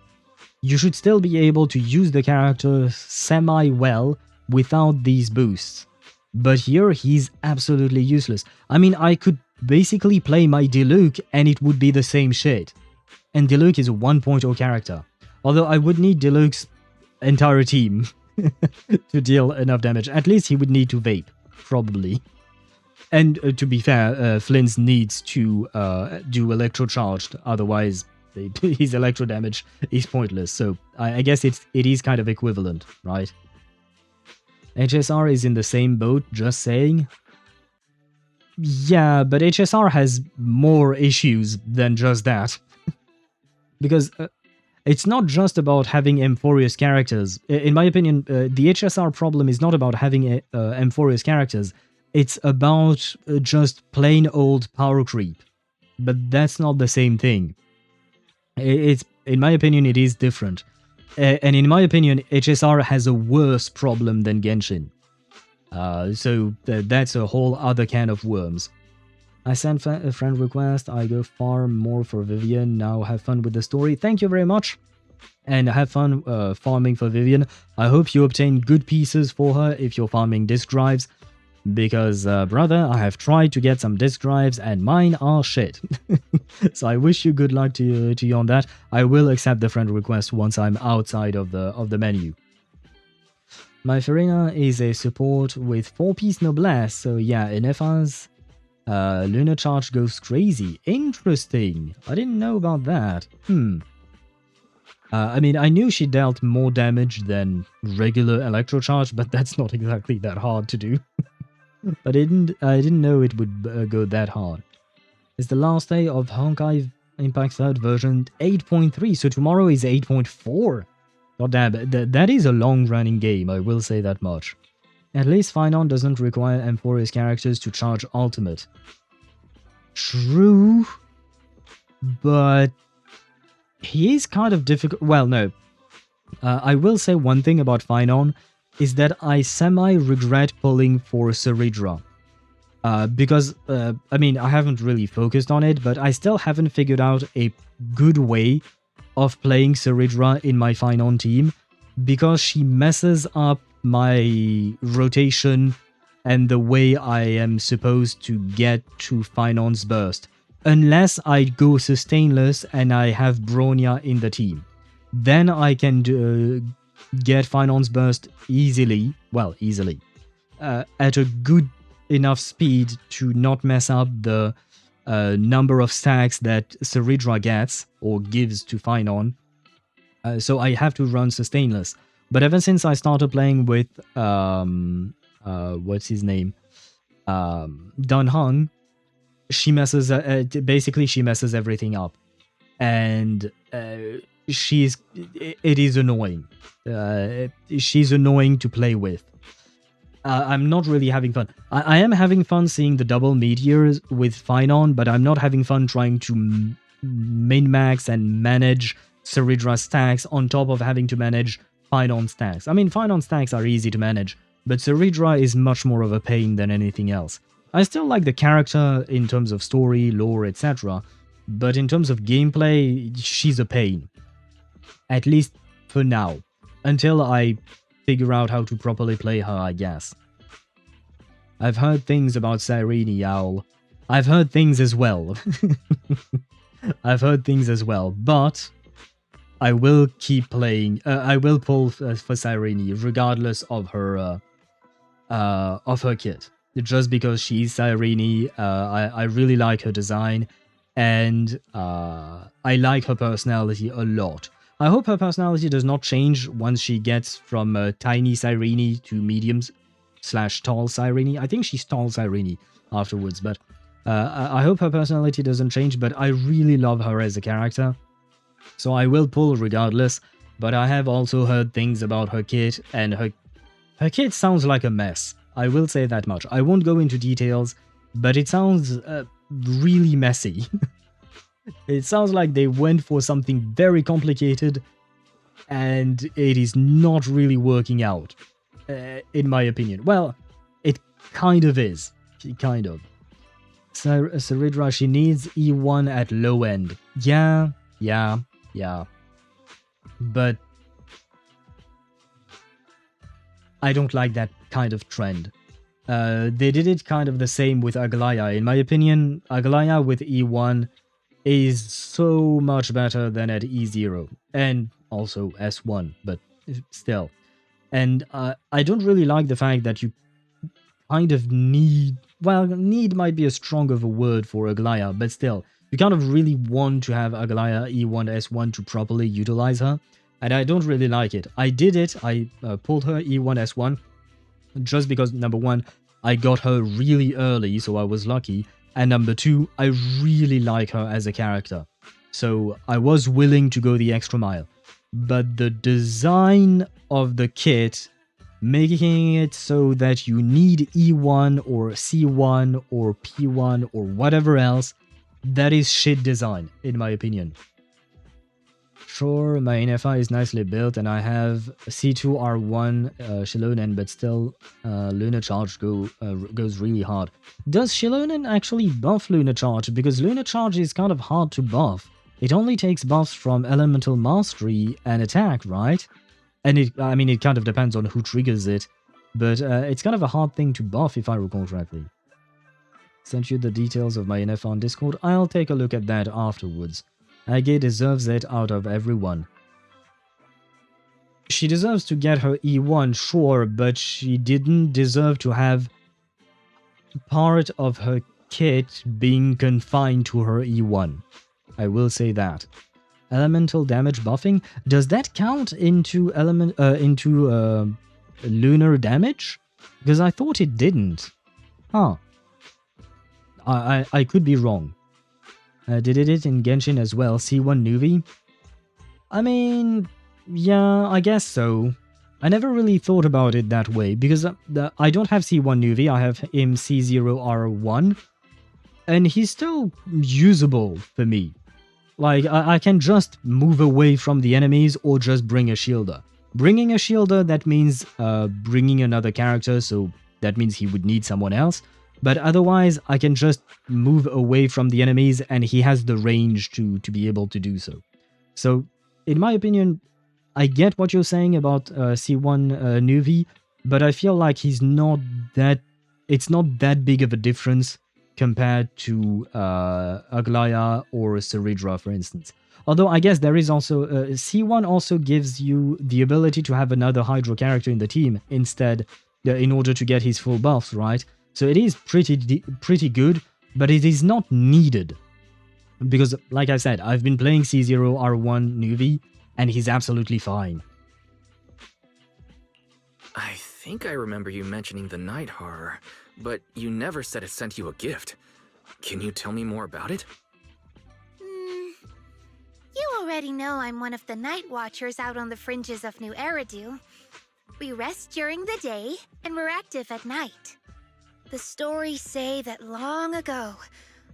you should still be able to use the character semi-well without these boosts. But here, he's absolutely useless. I mean, I could basically play my Diluc and it would be the same shit. And Diluc is a 1.0 character. Although I would need Diluc's entire team to deal enough damage. At least he would need to vape, probably. And to be fair, Flynn's needs to do electrocharged, otherwise his electro damage is pointless. So I guess it is kind of equivalent, right? HSR is in the same boat, just saying. Yeah, but HSR has more issues than just that. Because it's not just about having Amphorious characters. In my opinion, the HSR problem is not about having Amphorious characters. It's about just plain old power creep. But that's not the same thing. In my opinion, it is different. And in my opinion, HSR has a worse problem than Genshin. So that's a whole other can of worms. I sent a friend request, I go far more for Vivian, now have fun with the story. Thank you very much, and have fun farming for Vivian. I hope you obtain good pieces for her if you're farming disk drives, because, brother, I have tried to get some disk drives and mine are shit. So I wish you good luck to you on that. I will accept the friend request once I'm outside of the menu. My Farina is a support with 4-piece noblesse, so yeah, in FAs, Lunar Charge goes crazy. Interesting. I didn't know about that. I mean, I knew she dealt more damage than regular Electro Charge, but that's not exactly that hard to do. But I didn't know it would go that hard. It's the last day of Honkai Impact 3rd version 8.3, so tomorrow is 8.4. God damn, that is a long-running game, I will say that much. At least Phaethon doesn't require Amphorious characters to charge ultimate. True, but he is kind of difficult. Well, no. I will say one thing about Phaethon is that I semi-regret pulling for Ceridra. Because, I mean, I haven't really focused on it, but I still haven't figured out a good way of playing Ceridra in my Phaethon team, because she messes up my rotation and the way I am supposed to get to Phaethon's burst. Unless I go sustainless and I have Bronya in the team. Then I can get Phaethon's burst easily, well, easily, at a good enough speed to not mess up the number of stacks that Ceridra gets or gives to Phaethon. So I have to run sustainless. But ever since I started playing with what's his name, Dan Heng, she messes basically she messes everything up, and it is annoying. She's annoying to play with. I'm not really having fun. I am having fun seeing the double meteors with Phaethon, but I'm not having fun trying to min-max and manage Ceridra stacks on top of having to manage Phaethon stacks. I mean, Phaethon stacks are easy to manage, but Ceridra is much more of a pain than anything else. I still like the character in terms of story, lore, etc., but in terms of gameplay, she's a pain. At least for now. Until I figure out how to properly play her, I guess. I've heard things about Cyrene, Owl. I've heard things as well. I've heard things as well, but I will keep playing. I will pull for Cyrene regardless of her kit. Just because she's Cyrene, I really like her design, and I like her personality a lot. I hope her personality does not change once she gets from tiny Cyrene to medium/tall Cyrene. I think she's tall Cyrene afterwards, but I hope her personality doesn't change, but I really love her as a character. So I will pull regardless, but I have also heard things about her kit, and her kit sounds like a mess. I will say that much. I won't go into details, but it sounds really messy. It sounds like they went for something very complicated, and it is not really working out, in my opinion. Well, it kind of is. Kind of. Saridra, she needs E1 at low end. Yeah. But I don't like that kind of trend. They did it kind of the same with Aglaya. In my opinion, Aglaya with E1 is so much better than at E0. And also S1, but still. And I don't really like the fact that you kind of need... Well, need might be a strong of a word for Aglaya, but still, you kind of really want to have Aglaya E1 S1 to properly utilize her, and I don't really like it. I did it, I pulled her E1 S1, just because, number one, I got her really early, so I was lucky, and number two, I really like her as a character. So I was willing to go the extra mile. But the design of the kit, making it so that you need E1 or C1 or P1 or whatever else, that is shit design, in my opinion. Sure, my NFI is nicely built and I have C2R1 Shilonen, but still Lunar Charge goes really hard. Does Shilonen actually buff Lunar Charge? Because Lunar Charge is kind of hard to buff. It only takes buffs from Elemental Mastery and Attack, right? And it kind of depends on who triggers it, but it's kind of a hard thing to buff if I recall correctly. Sent you the details of my NF on Discord. I'll take a look at that afterwards. Age deserves it out of everyone. She deserves to get her E1, sure, but she didn't deserve to have part of her kit being confined to her E1. I will say that. Elemental damage buffing, does that count into lunar damage? Because I thought it didn't. Huh. I could be wrong. Did it in Genshin as well? C1 Nuvi? I mean, yeah, I guess so. I never really thought about it that way, because I don't have C1 Nuvi, I have him C0R1, and he's still usable for me. Like, I can just move away from the enemies or just bring a shielder. Bringing a shielder, that means bringing another character, so that means he would need someone else. But otherwise, I can just move away from the enemies and he has the range to be able to do so. So, in my opinion, I get what you're saying about C1 Nuvi, but I feel like it's not that big of a difference compared to Aglaya or Saridra, for instance. Although I guess there is also... C1 also gives you the ability to have another Hydro character in the team instead, in order to get his full buffs, right? So it is pretty good, but it is not needed. Because, like I said, I've been playing C0R1 Nuvi, and he's absolutely fine. I think I remember you mentioning the night horror, but you never said it sent you a gift. Can you tell me more about it? You already know I'm one of the Night Watchers out on the fringes of New Eridu. We rest during the day, and we're active at night. The stories say that long ago,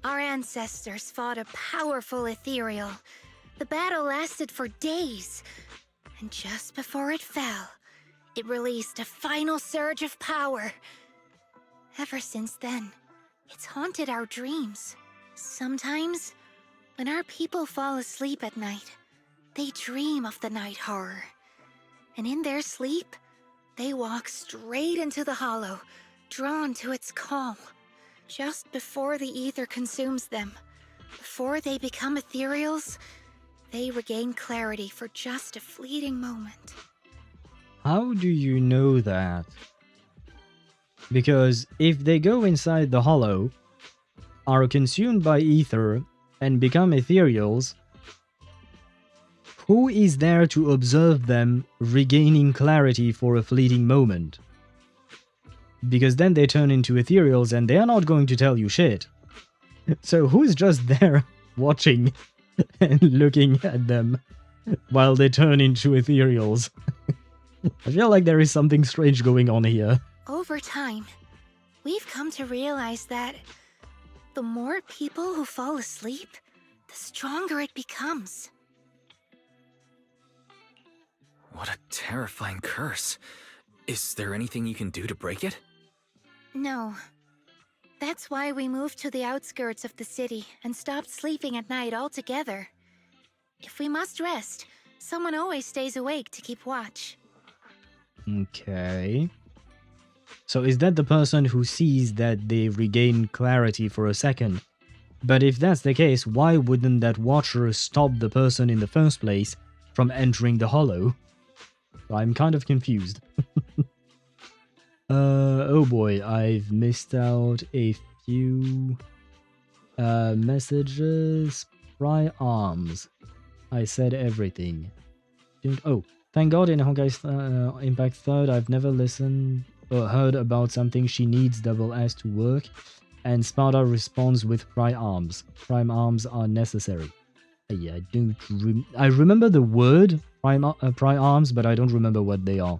our ancestors fought a powerful Ethereal. The battle lasted for days, and just before it fell, it released a final surge of power. Ever since then, it's haunted our dreams. Sometimes, when our people fall asleep at night, they dream of the night horror. And in their sleep, they walk straight into the hollow, drawn to its call. Just before the ether consumes them, before they become Ethereals, they regain clarity for just a fleeting moment. How do you know that? Because if they go inside the hollow, are consumed by ether, and become Ethereals, who is there to observe them regaining clarity for a fleeting moment? Because then they turn into Ethereals and they are not going to tell you shit. So who's just there watching and looking at them? while they turn into Ethereals. I feel like there is something strange going on here. Over time, we've come to realize that the more people who fall asleep, the stronger it becomes. What a terrifying curse. Is there anything you can do to break it? No. That's why we moved to the outskirts of the city and stopped sleeping at night altogether. If we must rest, someone always stays awake to keep watch. Okay. So is that the person who sees that they regain clarity for a second? But if that's the case, why wouldn't that watcher stop the person in the first place from entering the hollow? I'm kind of confused. Oh boy, I've missed out a few messages. Pry arms. I said everything. Oh, thank God in Honkai Impact 3rd I've never listened or heard about something she needs double S to work, and Sparta responds with pry arms. Prime arms are necessary. Yeah, I remember the word pry arms, but I don't remember what they are.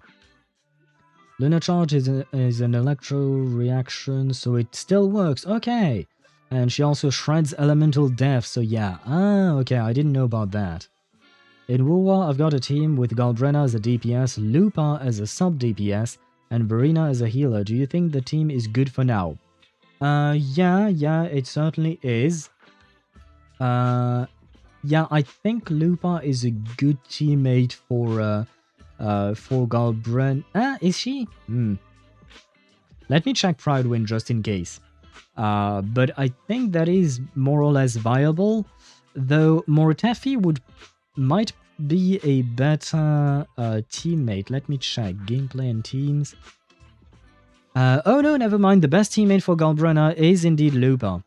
Lunar Charge is an electro reaction, so it still works. Okay. And she also shreds elemental death, so yeah. Ah, okay, I didn't know about that. In Wuwa, I've got a team with Galbrena as a DPS, Lupa as a sub-DPS, and Verena as a healer. Do you think the team is good for now? Yeah, it certainly is. Yeah, I think Lupa is a good teammate for Galbren. Is she? Let me check Pridewind just in case. But I think that is more or less viable, though Mortefi might be a better teammate. Let me check. Gameplay and teams. Oh no, never mind. The best teammate for Galbrena is indeed Lupa.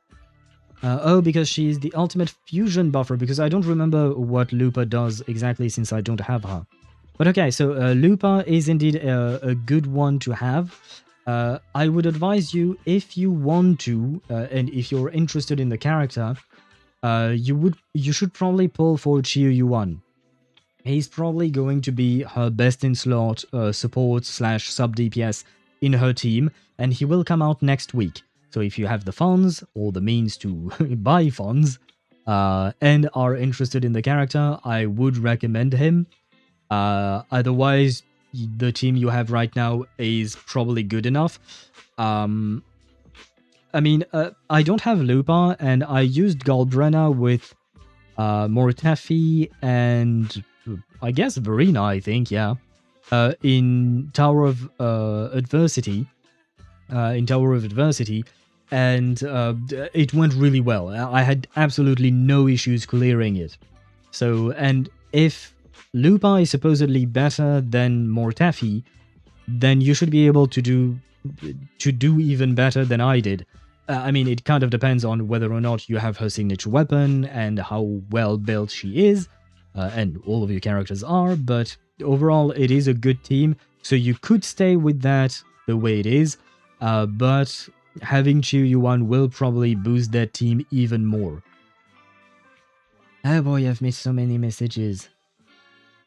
Oh, because she's the ultimate fusion buffer, because I don't remember what Lupa does exactly since I don't have her. But okay, so Lupa is indeed a good one to have. I would advise you, if you want to, and if you're interested in the character, you should probably pull for Chiyu Yuan. He's probably going to be her best in slot support / sub DPS in her team, and he will come out next week. So if you have the funds or the means to buy funds and are interested in the character, I would recommend him. Otherwise, the team you have right now is probably good enough. I mean, I don't have Lupa, and I used Galbrena with Mortefi and I guess Verena, I think, yeah. In Tower of Adversity. And it went really well. I had absolutely no issues clearing it. So, and if Lupa is supposedly better than Mortefi, then you should be able to do even better than I did. I mean, it kind of depends on whether or not you have her signature weapon and how well built she is, and all of your characters are, but overall it is a good team, so you could stay with that the way it is, but having Chiyu Yuan will probably boost that team even more. Oh boy, I've missed so many messages.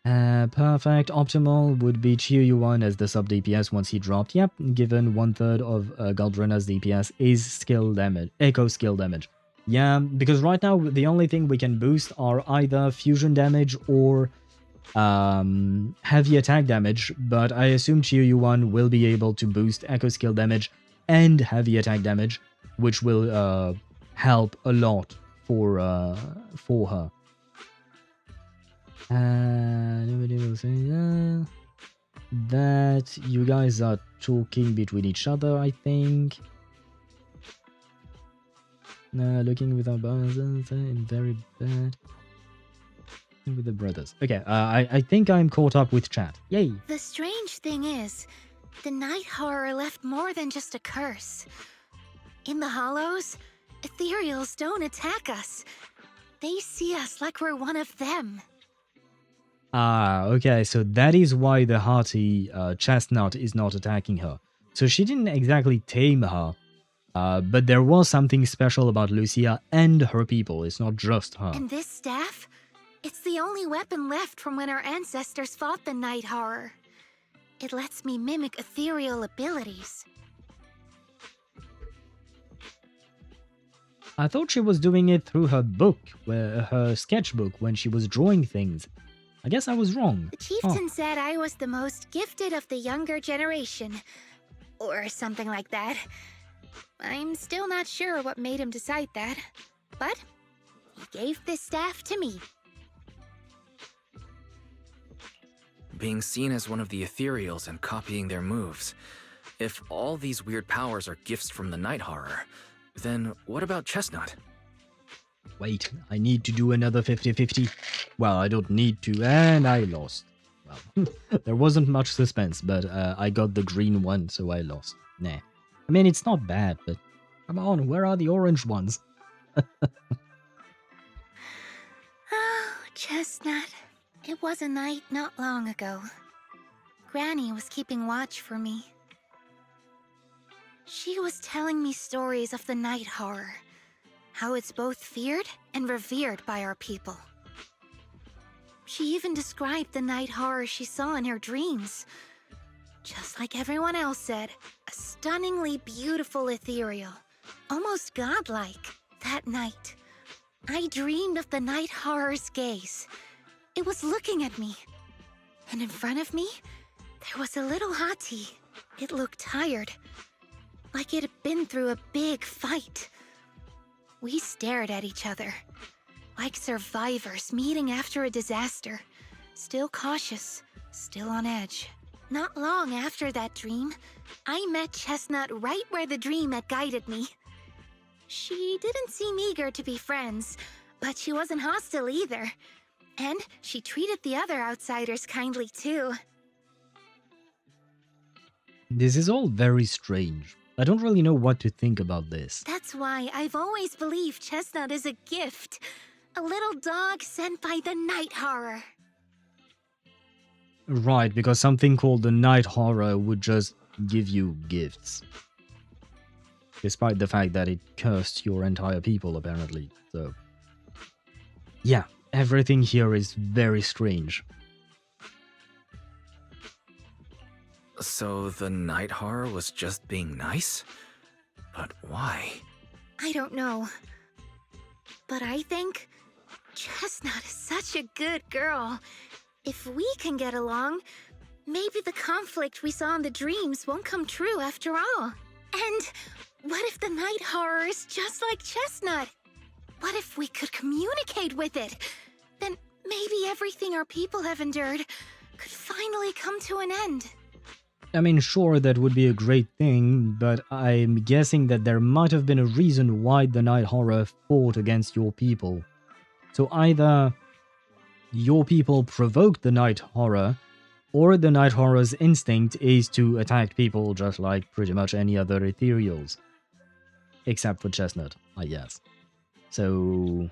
Perfect. Optimal would be Chiyu Yuan as the sub DPS once he dropped. Yep, given 1/3 of Galdrena's DPS is skill damage, echo skill damage. Yeah, because right now the only thing we can boost are either fusion damage or heavy attack damage, but I assume Chiyu Yuan will be able to boost echo skill damage and heavy attack damage, which will help a lot for her. Nobody will say that. You guys are talking between each other, I think. Looking without buzzers and very bad with the brothers. Okay, I think I'm caught up with chat. Yay! The strange thing is, the night horror left more than just a curse. In the hollows, Ethereals don't attack us. They see us like we're one of them. Ah, okay, so that is why the hearty chestnut is not attacking her. So she didn't exactly tame her, but there was something special about Lucia and her people. It's not just her. And this staff? It's the only weapon left from when our ancestors fought the Night Horror. It lets me mimic ethereal abilities. I thought she was doing it through her book, her sketchbook, when she was drawing things. I guess I was wrong. The chieftain said I was the most gifted of the younger generation. Or something like that. I'm still not sure what made him decide that. But he gave this staff to me. Being seen as one of the Ethereals and copying their moves. If all these weird powers are gifts from the Night Horror, then what about Chestnut? Wait, I need to do another 50-50. Well, I don't need to, and I lost. Well, there wasn't much suspense, but I got the green one, so I lost. Nah. I mean, it's not bad, but come on, where are the orange ones? Oh, Chestnut. It was a night not long ago. Granny was keeping watch for me. She was telling me stories of the Night Horror. How it's both feared and revered by our people. She even described the Night Horror she saw in her dreams. Just like everyone else said, a stunningly beautiful ethereal. Almost godlike. That night, I dreamed of the Night Horror's gaze. It was looking at me. And in front of me, there was a little hottie. It looked tired. Like it had been through a big fight. We stared at each other. Like survivors meeting after a disaster. Still cautious, still on edge. Not long after that dream, I met Chestnut right where the dream had guided me. She didn't seem eager to be friends, but she wasn't hostile either. And she treated the other outsiders kindly too. This is all very strange. I don't really know what to think about this. That's why I've always believed Chestnut is a gift. A little dog sent by the Night Horror. Right, because something called the Night Horror would just give you gifts. Despite the fact that it cursed your entire people, apparently, so... yeah, everything here is very strange. So the Night Horror was just being nice? But why? I don't know. But I think Chestnut is such a good girl. If we can get along, maybe the conflict we saw in the dreams won't come true after all. And what if the Night Horror is just like Chestnut? What if we could communicate with it? Then maybe everything our people have endured could finally come to an end. I mean, sure, that would be a great thing, but I'm guessing that there might have been a reason why the Night Horror fought against your people. So either your people provoked the Night Horror, or the Night Horror's instinct is to attack people just like pretty much any other Ethereals. Except for Chestnut, I guess. So...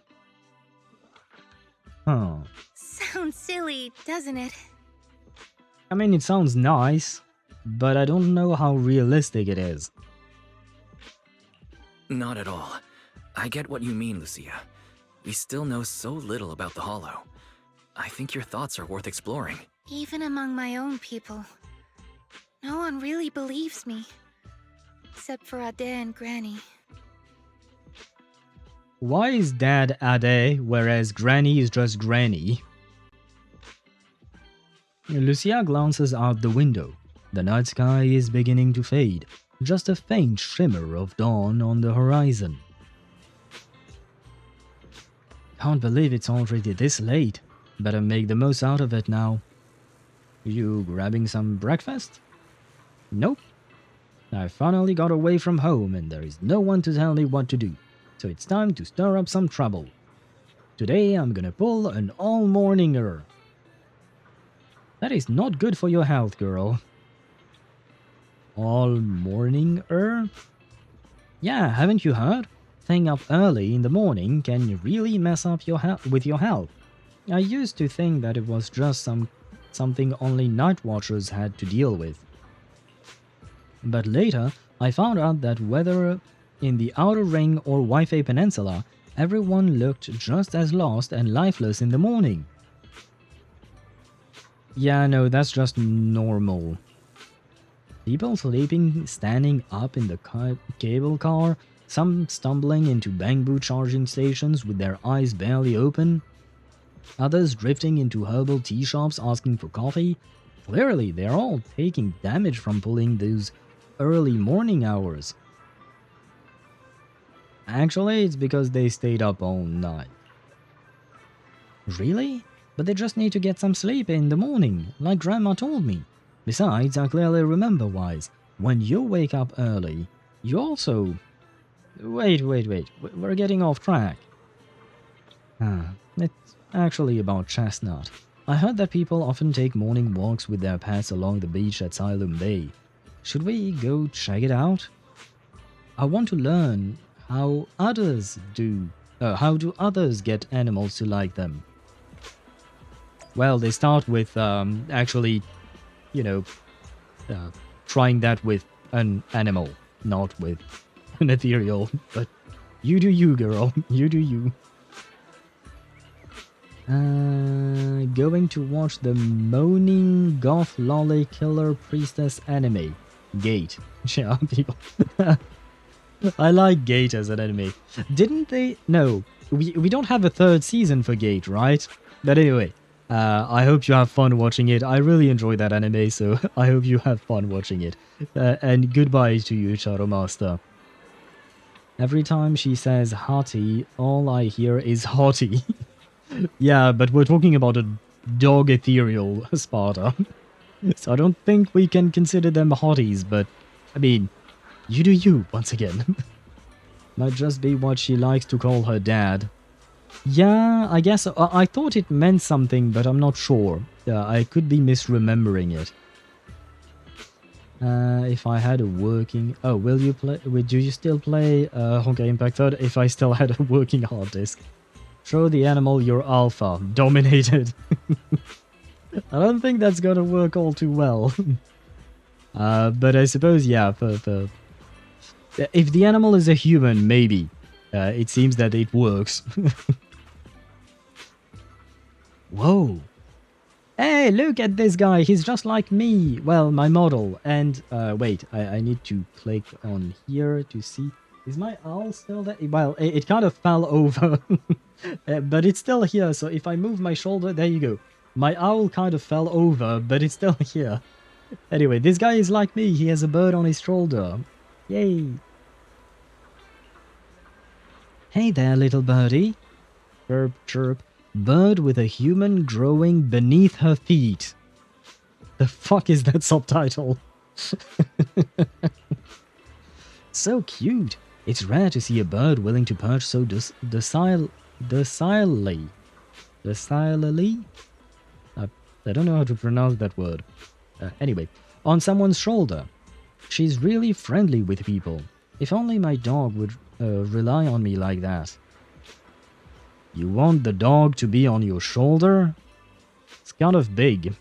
huh. Sounds silly, doesn't it? I mean, it sounds nice, but I don't know how realistic it is. Not at all. I get what you mean, Lucia. We still know so little about the Hollow. I think your thoughts are worth exploring. Even among my own people, no one really believes me. Except for Ade and Granny. Why is Dad Ade, whereas Granny is just Granny? Lucia glances out the window. The night sky is beginning to fade, just a faint shimmer of dawn on the horizon. Can't believe it's already this late. Better make the most out of it now. You grabbing some breakfast? Nope. I finally got away from home and there is no one to tell me what to do. So it's time to stir up some trouble. Today I'm gonna pull an all-morninger. That is not good for your health, girl. All-morninger? Yeah, haven't you heard? Staying up early in the morning can really mess up with your health. I used to think that it was just something only night watchers had to deal with. But later, I found out that whether in the Outer Ring or Wi-Fi Peninsula, Everyone looked just as lost and lifeless in the morning. Yeah, no, that's just normal. People sleeping, standing up in the cable car, some stumbling into bamboo charging stations with their eyes barely open, others drifting into herbal tea shops asking for coffee. Clearly, they're all taking damage from pulling those early morning hours. Actually, it's because they stayed up all night. Really? But they just need to get some sleep in the morning, like Grandma told me. Besides, I clearly remember, Wise, when you wake up early, you also... Wait, we're getting off track. It's actually about Chestnut. I heard that people often take morning walks with their pets along the beach at Silum Bay. Should we go check it out? I want to learn how others do... how do others get animals to like them? Well, they start with, actually, you know, trying that with an animal, not with an ethereal. But you do you, girl. You do you. Going to watch the moaning goth lolly killer priestess anime. Gate. Yeah, people. I like Gate as an anime. Didn't they? No, we don't have a third season for Gate, right? But anyway, I hope you have fun watching it. I really enjoy that anime, so I hope you have fun watching it. And goodbye to you, Shadow Master. Every time she says hottie, all I hear is hottie. Yeah, but we're talking about a dog ethereal, Sparta. So I don't think we can consider them hotties, but, I mean, you do you, once again. Might just be what she likes to call her dad. Yeah, I guess I thought it meant something, but I'm not sure. I could be misremembering it. If I had a working... Oh, will you play... Do you still play Honkai Impact 3rd if I still had a working hard disk? Show the animal your alpha. Dominated. I don't think that's gonna work all too well. But I suppose, yeah, for... If the animal is a human, maybe. It seems that it works. Whoa. Hey, look at this guy. He's just like me. Well, my model. And, wait, I need to click on here to see. Is my owl still there? Well, it kind of fell over. But it's still here, so if I move my shoulder, there you go. My owl kind of fell over, but it's still here. Anyway, this guy is like me. He has a bird on his shoulder. Yay. Hey there, little birdie. Chirp, chirp. Bird with a human growing beneath her feet. The fuck is that subtitle? So cute. It's rare to see a bird willing to perch so docilely. Docilely? I don't know how to pronounce that word. Anyway, on someone's shoulder. She's really friendly with people. If only my dog would rely on me like that. You want the dog to be on your shoulder? It's kind of big.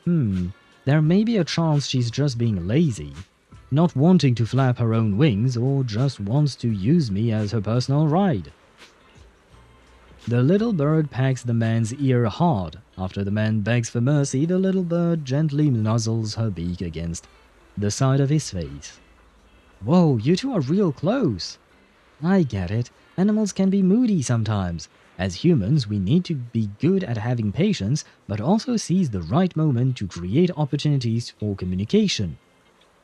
There may be a chance she's just being lazy. Not wanting to flap her own wings, or just wants to use me as her personal ride. The little bird pecks the man's ear hard. After the man begs for mercy, the little bird gently nuzzles her beak against the side of his face. Whoa, you two are real close. I get it. Animals can be moody sometimes. As humans, we need to be good at having patience, but also seize the right moment to create opportunities for communication.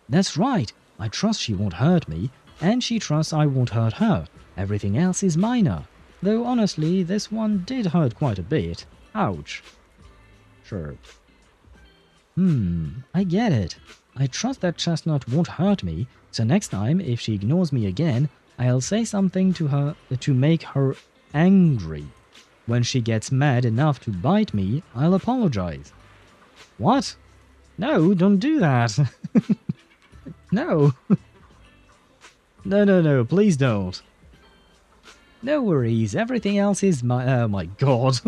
That's right. I trust she won't hurt me, and she trusts I won't hurt her. Everything else is minor. Though honestly, this one did hurt quite a bit. Ouch. Sure. I get it. I trust that Chestnut won't hurt me, so next time, if she ignores me again, I'll say something to her to make her angry. When she gets mad enough to bite me, I'll apologize. What? No, don't do that. No. No, please don't. No worries, everything else is oh my god.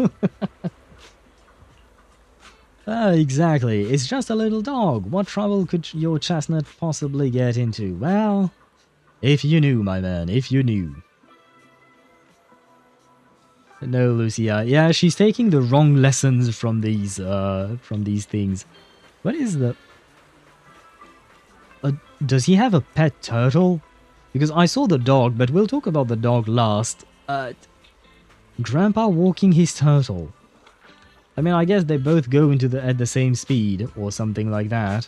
Exactly, it's just a little dog. What trouble could your Chestnut possibly get into? Well, if you knew, my man, if you knew. No, Lucia. Yeah, she's taking the wrong lessons from these things. What is the... does he have a pet turtle? Because I saw the dog, but we'll talk about the dog last. Grandpa walking his turtle. I mean, I guess they both go into at the same speed, or something like that.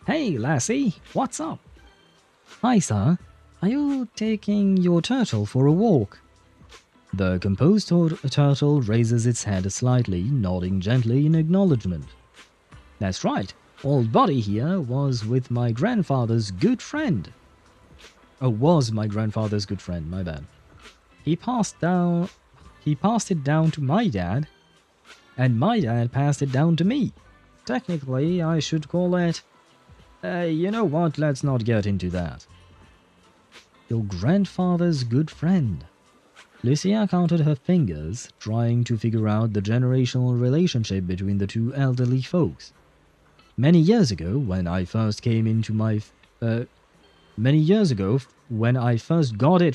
Hey, lassie, what's up? Hi, sir. Are you taking your turtle for a walk? The composed turtle raises its head slightly, nodding gently in acknowledgement. That's right. Old Buddy here was with my grandfather's good friend. Oh, was my grandfather's good friend, my bad. He passed it down to my dad, and my dad passed it down to me. Technically, I should call it... you know what, let's not get into that. Your grandfather's good friend. Lucia counted her fingers, trying to figure out the generational relationship between the two elderly folks. Many years ago, when I first got it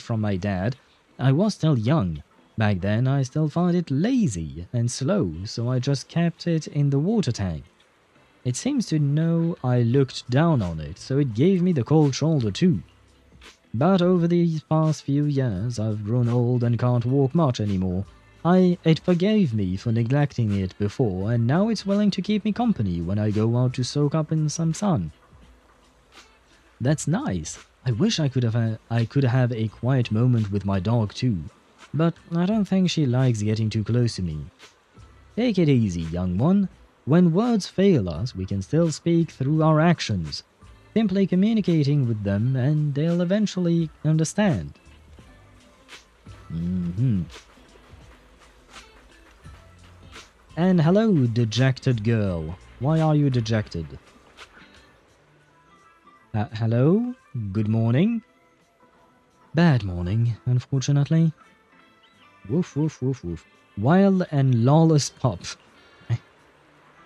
from my dad, I was still young. Back then, I still found it lazy and slow, so I just kept it in the water tank. It seems to know I looked down on it, so it gave me the cold shoulder too. But over these past few years, I've grown old and can't walk much anymore. It forgave me for neglecting it before, and now it's willing to keep me company when I go out to soak up in some sun. That's nice. I wish I could have a quiet moment with my dog too, but I don't think she likes getting too close to me. Take it easy, young one. When words fail us, we can still speak through our actions. Simply communicating with them and they'll eventually understand. And hello, dejected girl. Why are you dejected? Hello? Good morning? Bad morning, unfortunately. Woof, woof, woof, woof. Wild and lawless pup.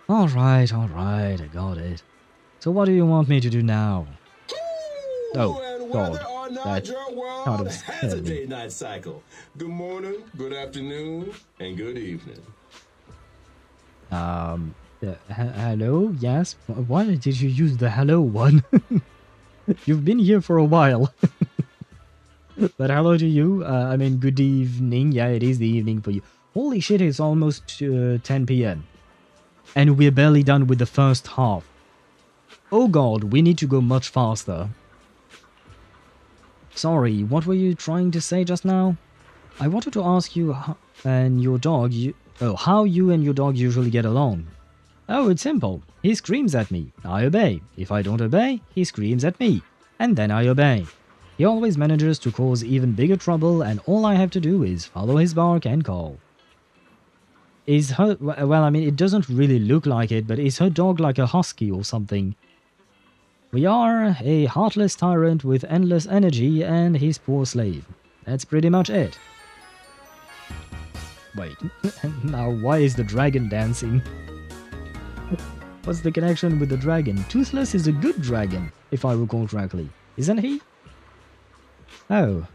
Alright, I got it. So what do you want me to do now? Oh, God. That kind of has a day-night cycle. Good morning, good afternoon, and good evening. Hello? Yes? Why did you use the hello one? You've been here for a while. But hello to you. I mean, good evening. Yeah, it is the evening for you. Holy shit, it's almost 10 p.m. And we're barely done with the first half. Oh god, we need to go much faster. Sorry, what were you trying to say just now? I wanted to ask you and your dog, how you and your dog usually get along. Oh, it's simple. He screams at me. I obey. If I don't obey, he screams at me. And then I obey. He always manages to cause even bigger trouble, and all I have to do is follow his bark and call. Is her... Well, I mean, it doesn't really look like it, but is her dog like a husky or something? We are a heartless tyrant with endless energy and his poor slave. That's pretty much it. Wait, now why is the dragon dancing? What's the connection with the dragon? Toothless is a good dragon, if I recall correctly, isn't he? Oh,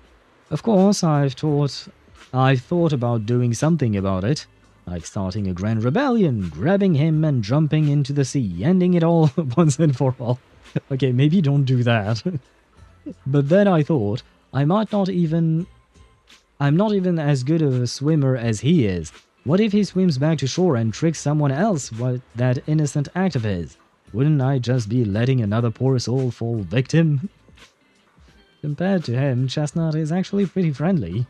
of course I've thought about doing something about it, like starting a grand rebellion, grabbing him and jumping into the sea, ending it all once and for all. Okay, maybe don't do that. But then I thought, I'm not even as good of a swimmer as he is. What if he swims back to shore and tricks someone else with that innocent act of his? Wouldn't I just be letting another poor soul fall victim? Compared to him, Chestnut is actually pretty friendly.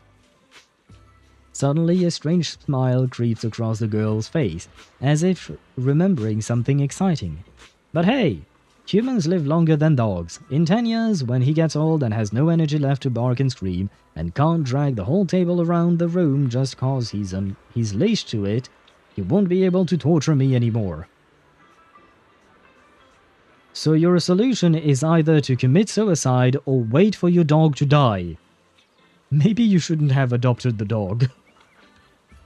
Suddenly, a strange smile creeps across the girl's face, as if remembering something exciting. But hey! Humans live longer than dogs. In 10 years, when he gets old and has no energy left to bark and scream, and can't drag the whole table around the room just cause he's leashed to it, he won't be able to torture me anymore. So your solution is either to commit suicide or wait for your dog to die. Maybe you shouldn't have adopted the dog.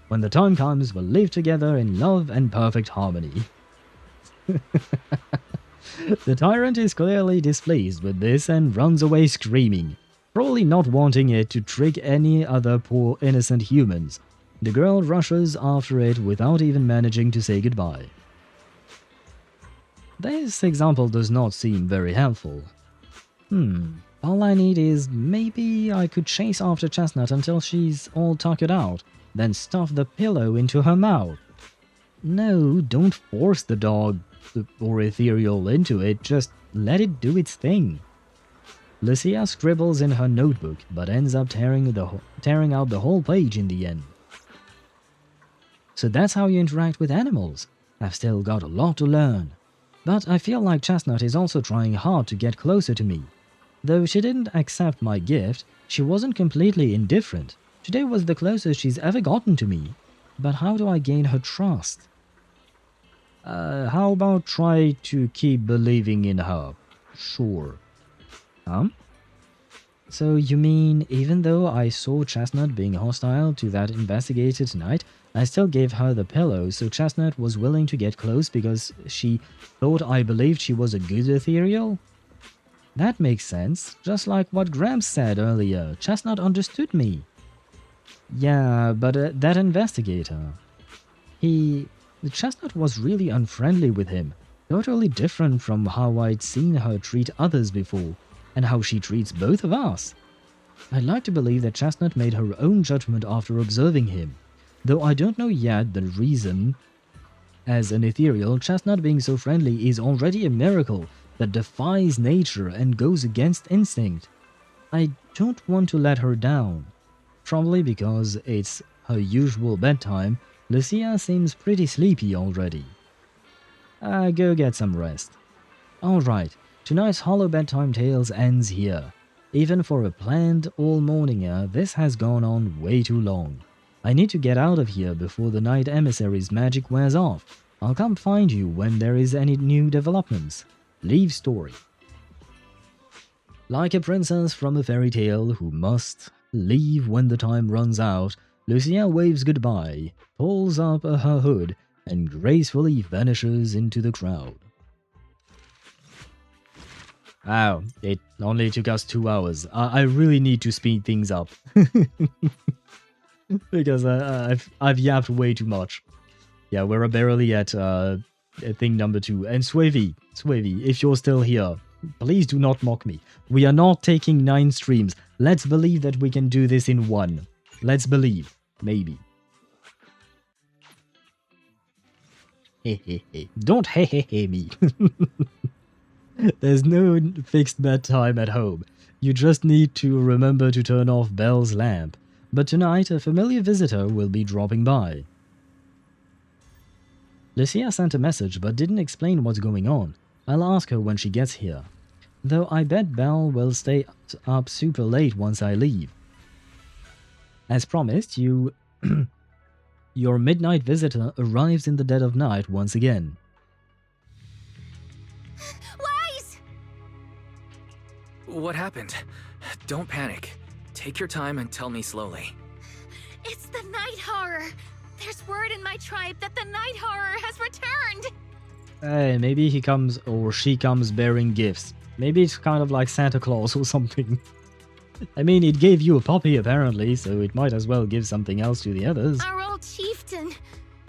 When the time comes, we'll live together in love and perfect harmony. The tyrant is clearly displeased with this and runs away screaming. Probably not wanting it to trick any other poor innocent humans. The girl rushes after it without even managing to say goodbye. This example does not seem very helpful. All I need is maybe I could chase after Chestnut until she's all tuckered out, then stuff the pillow into her mouth. No, don't force the dog or ethereal into it, just let it do its thing. Lucia scribbles in her notebook, but ends up tearing out the whole page in the end. So that's how you interact with animals. I've still got a lot to learn. But I feel like Chestnut is also trying hard to get closer to me. Though she didn't accept my gift, she wasn't completely indifferent. Today was the closest she's ever gotten to me. But how do I gain her trust? How about try to keep believing in her? Sure. So you mean even though I saw Chestnut being hostile to that investigator tonight, I still gave her the pillow, so Chestnut was willing to get close because she thought I believed she was a good ethereal? That makes sense, just like what Gramps said earlier. Chestnut understood me. Yeah, but that investigator... The Chestnut was really unfriendly with him, totally different from how I'd seen her treat others before, and how she treats both of us. I'd like to believe that Chestnut made her own judgment after observing him, though I don't know yet the reason. As an ethereal, Chestnut being so friendly is already a miracle that defies nature and goes against instinct. I don't want to let her down. Probably because it's her usual bedtime, Lucia seems pretty sleepy already. Go get some rest. Alright, tonight's Hollow Bedtime Tales ends here. Even for a planned all-morninger, this has gone on way too long. I need to get out of here before the Night Emissary's magic wears off. I'll come find you when there is any new developments. Leave story. Like a princess from a fairy tale who must leave when the time runs out, Lucia waves goodbye, pulls up her hood, and gracefully vanishes into the crowd. Wow, it only took us 2 hours. I really need to speed things up. Because I've yapped way too much. Yeah, we're barely at thing number 2. And Swavy, if you're still here, please do not mock me. We are not taking 9 streams. Let's believe that we can do this in 1. Let's believe. Maybe. Don't me. There's no fixed bedtime at home. You just need to remember to turn off Belle's lamp. But tonight, a familiar visitor will be dropping by. Lucia sent a message but didn't explain what's going on. I'll ask her when she gets here. Though I bet Belle will stay up super late once I leave. As promised, your midnight visitor arrives in the dead of night once again. Wise! What happened? Don't panic. Take your time and tell me slowly. It's the night horror. There's word in my tribe that the night horror has returned. Hey, maybe he comes or she comes bearing gifts. Maybe it's kind of like Santa Claus or something. I mean, it gave you a puppy apparently, so it might as well give something else to the others. Our old chieftain.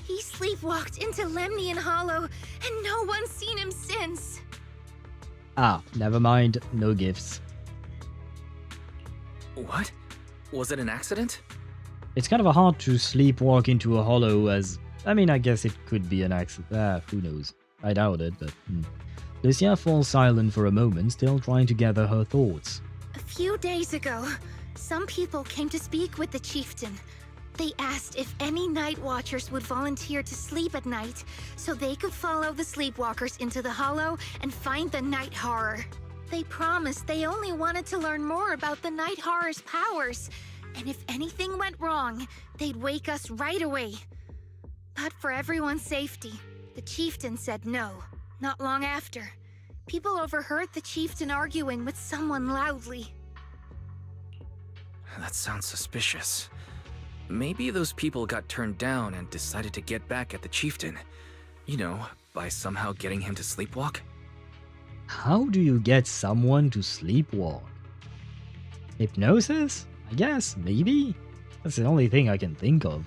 He sleepwalked into Lemnian Hollow, and no one's seen him since. Ah, never mind. No gifts. What? Was it an accident? It's kind of hard to sleepwalk into a hollow as... I mean, I guess it could be an accident. Who knows? I doubt it, but... Lucia falls silent for a moment, still trying to gather her thoughts. A few days ago, some people came to speak with the chieftain. They asked if any night watchers would volunteer to sleep at night so they could follow the sleepwalkers into the hollow and find the night horror. They promised they only wanted to learn more about the night horror's powers, and if anything went wrong, they'd wake us right away. But for everyone's safety, the chieftain said no. Not long after, people overheard the chieftain arguing with someone loudly. That sounds suspicious. Maybe those people got turned down and decided to get back at the chieftain. You know, by somehow getting him to sleepwalk. How do you get someone to sleepwalk? Hypnosis? I guess, maybe? That's the only thing I can think of.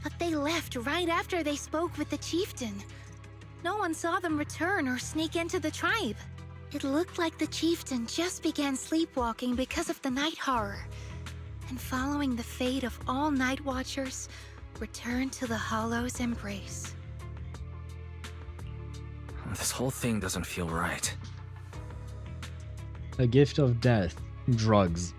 But they left right after they spoke with the chieftain. No one saw them return or sneak into the tribe. It looked like the chieftain just began sleepwalking because of the night horror. And following the fate of all night watchers, returned to the Hollow's embrace. This whole thing doesn't feel right. A gift of death. Drugs.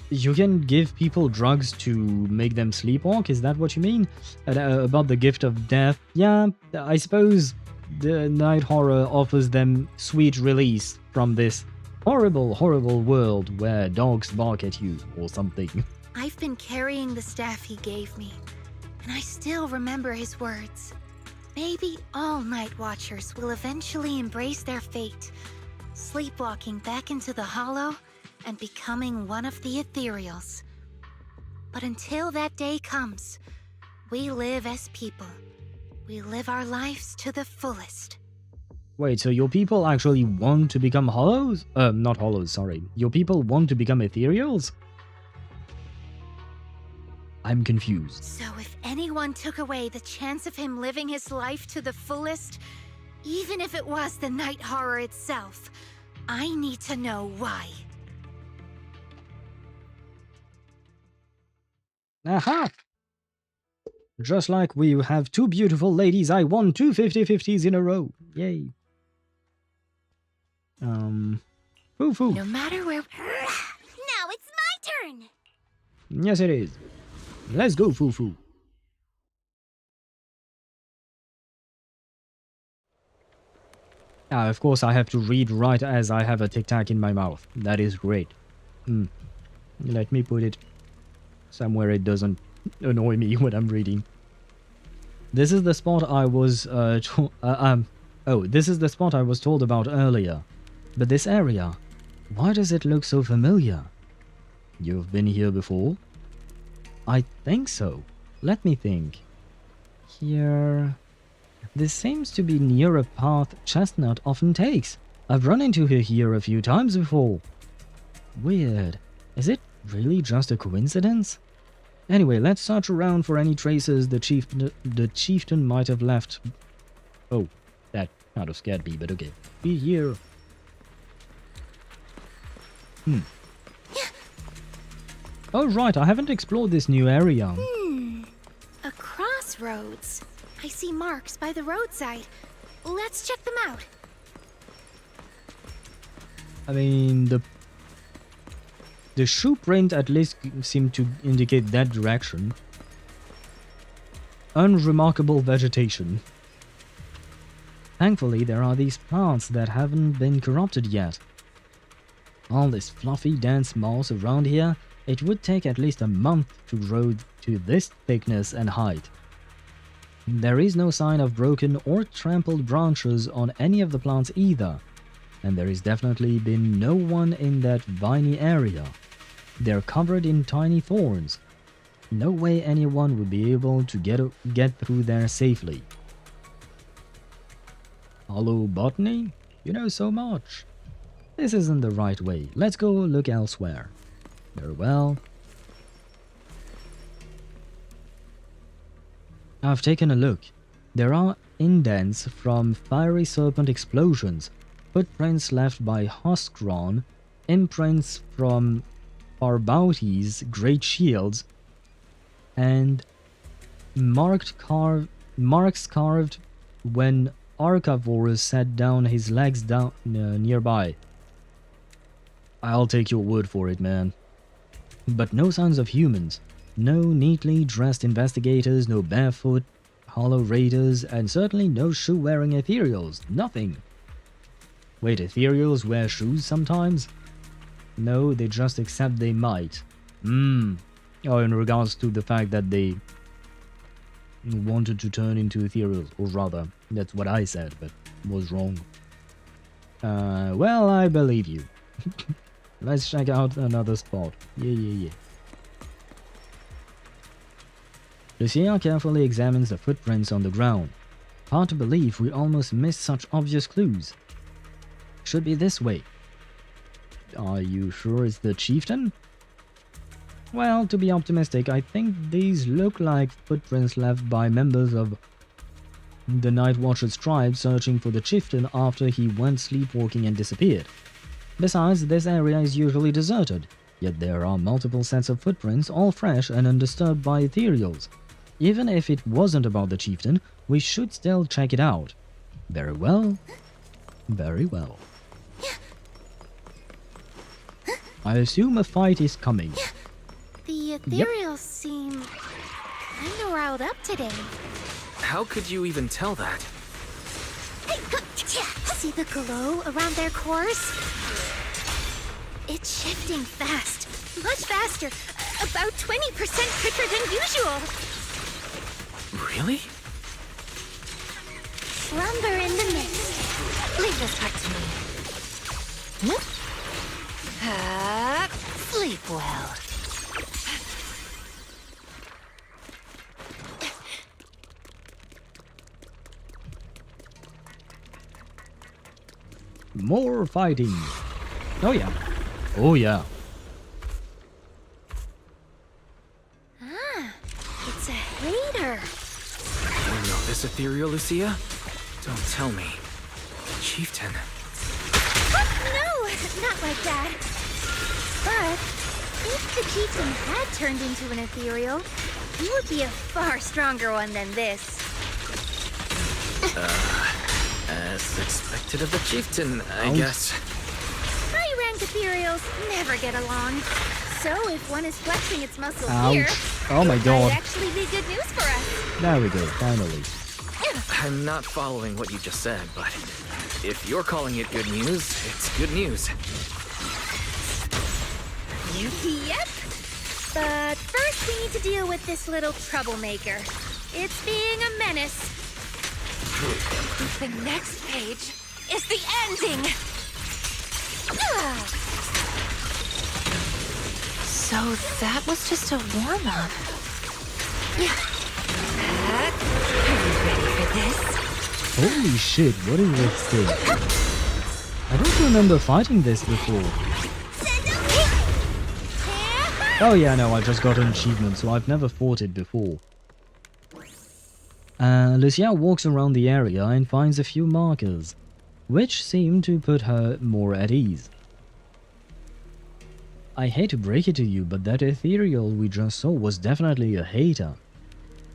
You can give people drugs to make them sleepwalk? Is that what you mean? About the gift of death? Yeah, I suppose the night horror offers them sweet release from this horrible, horrible world where dogs bark at you or something. I've been carrying the staff he gave me, and I still remember his words. Maybe all night watchers will eventually embrace their fate, sleepwalking back into the Hollow and becoming one of the Ethereals. But until that day comes, we live as people. We live our lives to the fullest. Wait, so your people actually want to become Hollows? Not Hollows, sorry. Your people want to become Ethereals? I'm confused. So if anyone took away the chance of him living his life to the fullest, even if it was the night horror itself, I need to know why. Aha! Just like we have two beautiful ladies, I won two 50-50s in a row. Yay. Foo-foo. No matter where... Now it's my turn! Yes, it is. Let's go, Foo-foo. Ah, of course I have to read right as I have a tic-tac in my mouth. That is great. Let me put it somewhere it doesn't annoy me when I'm reading. This is the spot I was this is the spot I was told about earlier. But this area, why does it look so familiar? You've been here before? I think so. Let me think. Here... This seems to be near a path Chestnut often takes. I've run into her here a few times before. Weird. Is it really just a coincidence? Anyway, let's search around for any traces the chieftain might have left. Oh, that kind of scared me, but okay. Be here. Oh right, I haven't explored this new area. A crossroads. I see marks by the roadside. Let's check them out. I mean, the shoe print at least seemed to indicate that direction. Unremarkable vegetation. Thankfully, there are these plants that haven't been corrupted yet. All this fluffy, dense moss around here, it would take at least a month to grow to this thickness and height. There is no sign of broken or trampled branches on any of the plants either, and there is definitely been no one in that viney area. They're covered in tiny thorns. No way anyone would be able to get through there safely. Hollow botany? You know so much. This isn't the right way. Let's go look elsewhere. Very well. I've taken a look. There are indents from fiery serpent explosions, footprints left by Huskron, imprints from Farbauti's great shields, and marks carved when Arcavorus sat down his legs down nearby. I'll take your word for it, man. But no signs of humans. No neatly dressed investigators, no barefoot Hollow raiders, and certainly no shoe-wearing Ethereals. Nothing. Wait, Ethereals wear shoes sometimes? No, they just accept they might. Oh, in regards to the fact that they wanted to turn into Ethereals, or rather, that's what I said, but was wrong. Well, I believe you. Let's check out another spot. Yeah. Lucia carefully examines the footprints on the ground. Hard to believe we almost missed such obvious clues. Should be this way. Are you sure it's the chieftain? Well, to be optimistic, I think these look like footprints left by members of the Night Watcher's tribe searching for the chieftain after he went sleepwalking and disappeared. Besides, this area is usually deserted, yet there are multiple sets of footprints, all fresh and undisturbed by Ethereals. Even if it wasn't about the chieftain, we should still check it out. Very well. Very well. I assume a fight is coming. The Ethereals seem kinda riled up today. How could you even tell that? See the glow around their cores? It's shifting fast. Much faster. About 20% quicker than usual. Really? Slumber in the mist. Leave this part to me. Sleep well. More fighting. Oh yeah. Oh yeah. Ah, it's a hater. You know this Ethereal, Lucia? Don't tell me. Chieftain. No, not like that. But if the chieftain had turned into an Ethereal, he would be a far stronger one than this. As expected of the chieftain, I Ouch. guess. High-rank Ethereals never get along. So if one is flexing its muscle Ouch. here, Oh my it god. might actually be good news for us. There we go, finally. I'm not following what you just said, but if you're calling it good news, it's good news. Yep. But first we need to deal with this little troublemaker. It's being a menace. The next page is the ending! So that was just a warm-up. Are you ready for this? Holy shit, what is this thing? I don't remember fighting this before. Oh yeah, no, I just got an achievement, so I've never fought it before. Lucia walks around the area and finds a few markers, which seem to put her more at ease. I hate to break it to you, but that Ethereal we just saw was definitely a hater.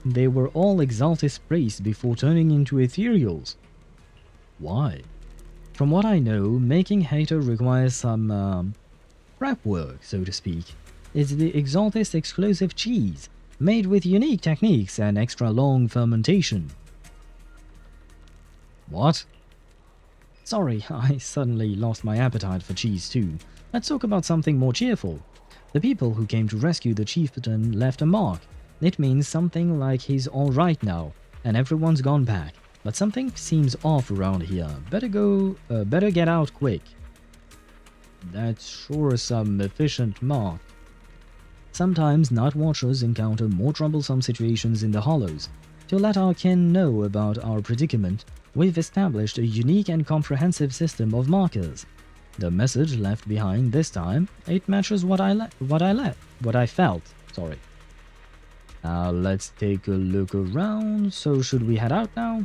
They were all Exaltis priests before turning into Ethereals. Why? From what I know, making hater requires some prep work, so to speak. It's the Exaltis exclusive cheese, made with unique techniques and extra long fermentation. What? Sorry, I suddenly lost my appetite for cheese too. Let's talk about something more cheerful. The people who came to rescue the chieftain left a mark. It means something like he's alright now, and everyone's gone back. But something seems off around here. Better get out quick. That's sure some efficient mark. Sometimes Night Watchers encounter more troublesome situations in the Hollows. To let our kin know about our predicament, we've established a unique and comprehensive system of markers. The message left behind this time, it matches what I felt. Sorry. Let's take a look around. So should we head out now?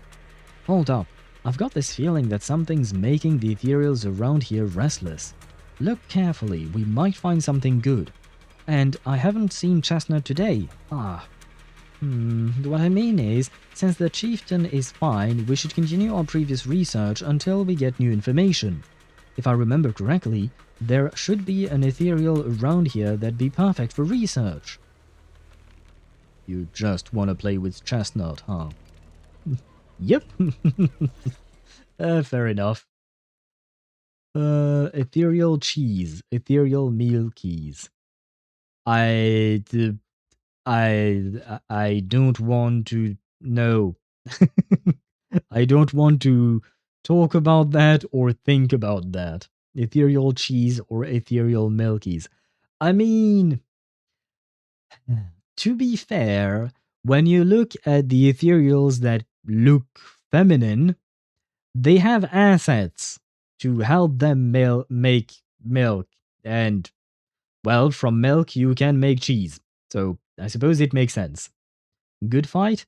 Hold up. I've got this feeling that something's making the Ethereals around here restless. Look carefully, we might find something good. And I haven't seen Chestnut today. What I mean is, since the chieftain is fine, we should continue our previous research until we get new information. If I remember correctly, there should be an Ethereal around here that'd be perfect for research. You just want to play with Chestnut, huh? Yep. Fair enough. Ethereal cheese. Ethereal meal keys. I don't want to know. I don't want to talk about that or think about that. Ethereal cheese or ethereal milkies. I mean, to be fair, when you look at the Ethereals that look feminine, they have assets to help them make milk And, well, from milk you can make cheese. So I suppose it makes sense. Good fight?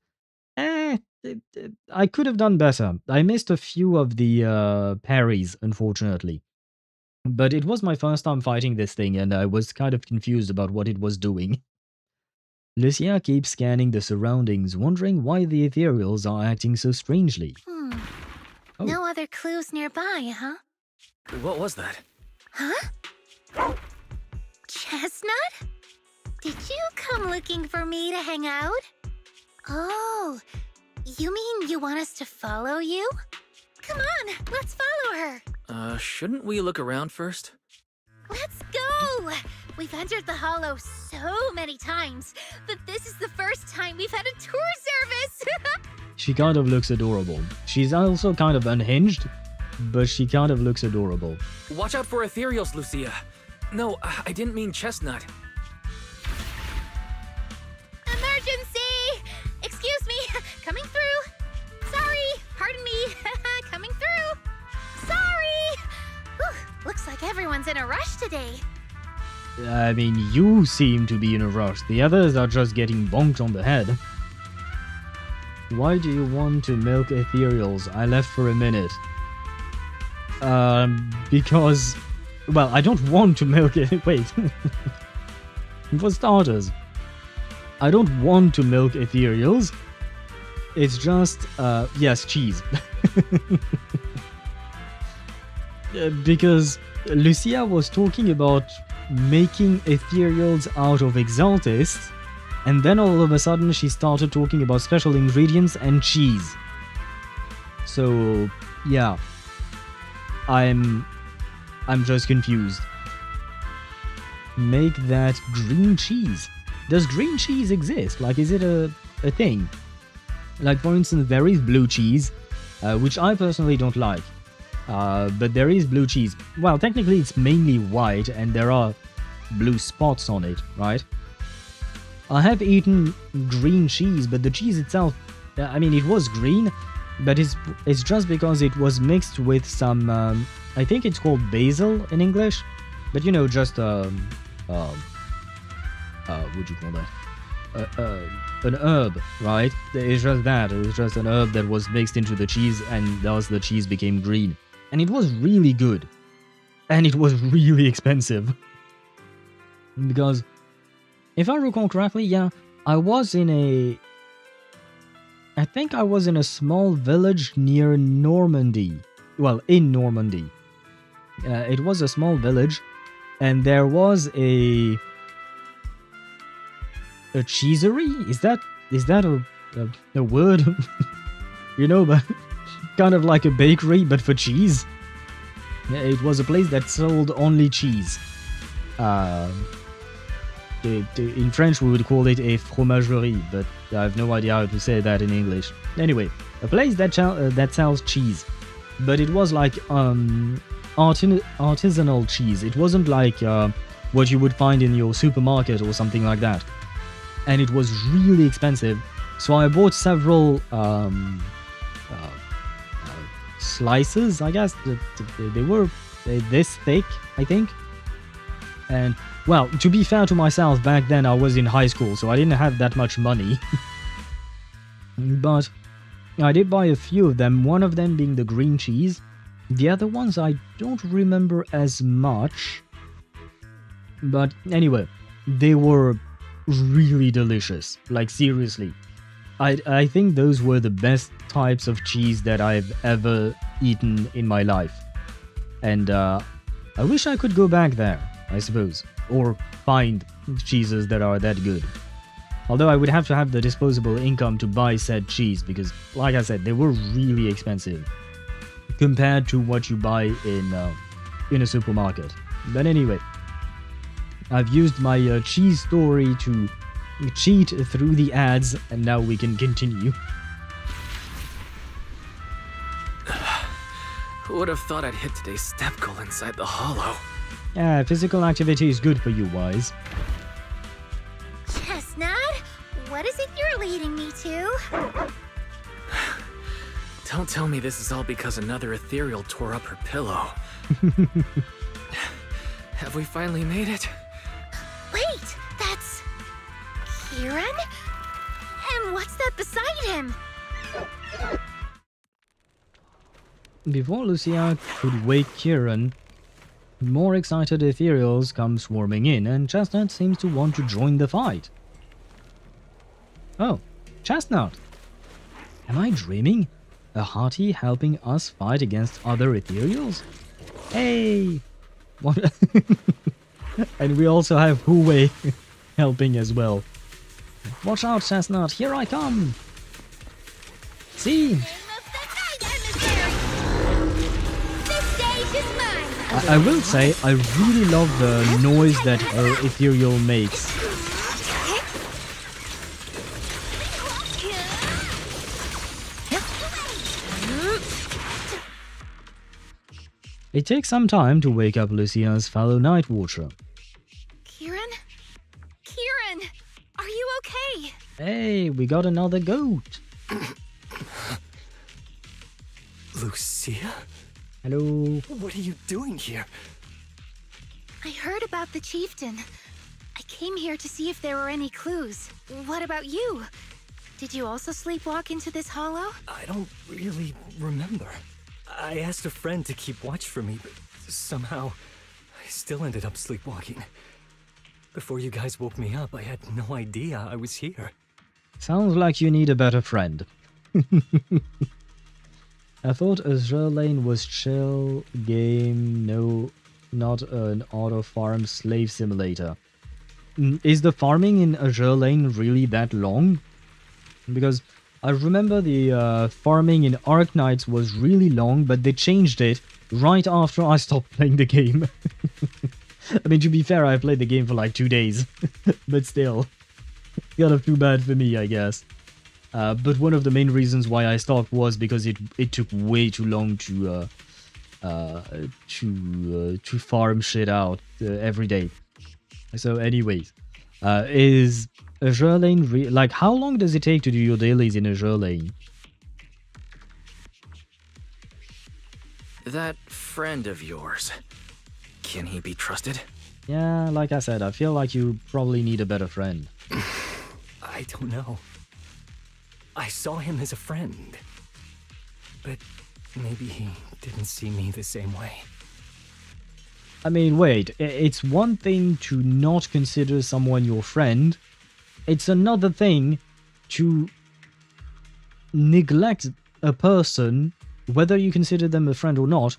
I could have done better. I missed a few of the parries, unfortunately. But it was my first time fighting this thing, and I was kind of confused about what it was doing. Lucia keeps scanning the surroundings, wondering why the Ethereals are acting so strangely. Oh. No other clues nearby, huh? What was that? Huh? Chestnut? Did you come looking for me to hang out? Oh, you mean you want us to follow you? Come on, let's follow her. Shouldn't we look around first? Let's go! We've entered the Hollow so many times, but this is the first time we've had a tour service! She kind of looks adorable. She's also kind of unhinged, but she kind of looks adorable. Watch out for Ethereals, Lucia. No, I didn't mean Chestnut. Emergency! Excuse me, coming through. Sorry, pardon me, coming through. Sorry! Whew, looks like everyone's in a rush today. I mean, you seem to be in a rush. The others are just getting bonked on the head. Why do you want to milk Ethereals? I left for a minute. Because... Well, I don't want to milk it. Wait. For starters, I don't want to milk Ethereals. It's just, yes, cheese. Because Lucia was talking about making Ethereals out of Exaltists, and then all of a sudden she started talking about special ingredients and cheese. So, yeah. I'm just confused. Make that green cheese. Does green cheese exist? Like, is it a thing? Like, for instance, there is blue cheese, which I personally don't like. But there is blue cheese. Well, technically it's mainly white, and there are blue spots on it, right? I have eaten green cheese, but the cheese itself, I mean, it was green, but it's just because it was mixed with some, I think it's called basil in English, but you know, just, what do you call that? An herb, right? It's just that. It's just an herb that was mixed into the cheese, and thus the cheese became green. And it was really good. And it was really expensive. Because, if I recall correctly, yeah, I think I was in a small village near Normandy. Well, in Normandy. It was a small village, and there was a cheesery? Is that a word? You know, but kind of like a bakery, but for cheese. It was a place that sold only cheese. In French we would call it a fromagerie, but I have no idea how to say that in English. Anyway, a place that sells cheese. But it was like artisanal cheese. It wasn't like what you would find in your supermarket or something like that. And it was really expensive, so I bought several slices, I guess. They were this thick, I think. And, well, to be fair to myself, back then I was in high school, so I didn't have that much money. But I did buy a few of them, one of them being the green cheese. The other ones I don't remember as much. But anyway, they were really delicious. Like, seriously. I think those were the best types of cheese that I've ever eaten in my life. And I wish I could go back there, I suppose. Or find cheeses that are that good. Although I would have to have the disposable income to buy said cheese, because, like I said, they were really expensive compared to what you buy in a supermarket. But anyway, I've used my cheese story to cheat through the ads, and now we can continue. Who would have thought I'd hit today's step goal inside the Hollow? Yeah, physical activity is good for you, Wise. Chestnut, what is it you're leading me to? Don't tell me this is all because another Ethereal tore up her pillow. Have we finally made it? Wait, that's... Kieran? And what's that beside him? Before Lucia could wake Kieran, more excited Ethereals come swarming in, and Chestnut seems to want to join the fight. Oh, Chestnut! Am I dreaming? A Hearty helping us fight against other Ethereals? Hey! What? And we also have Huwei helping as well. Watch out, Chestnut, here I come! See? I will say, I really love the noise that her Ethereal makes. It takes some time to wake up Lucia's fellow Night Watcher. Kieran? Kieran! Are you okay? Hey, we got another goat! Lucia? Hello? What are you doing here? I heard about the chieftain. I came here to see if there were any clues. What about you? Did you also sleepwalk into this hollow? I don't really remember. I asked a friend to keep watch for me, but somehow I still ended up sleepwalking. Before you guys woke me up, I had no idea I was here. Sounds like you need a better friend. I thought Azure Lane was chill game, no, not an auto farm slave simulator. Is the farming in Azure Lane really that long? Because I remember the farming in Arknights was really long, but they changed it right after I stopped playing the game. I mean, to be fair, I played the game for like 2 days, but still, kind of too bad for me, I guess. But one of the main reasons why I stopped was because it took way too long to farm shit out every day. So, anyways, is Azure Lane like how long does it take to do your dailies in Azure Lane? That friend of yours, can he be trusted? Yeah, like I said, I feel like you probably need a better friend. I don't know. I saw him as a friend, but maybe he didn't see me the same way. I mean, wait, it's one thing to not consider someone your friend, it's another thing to neglect a person, whether you consider them a friend or not.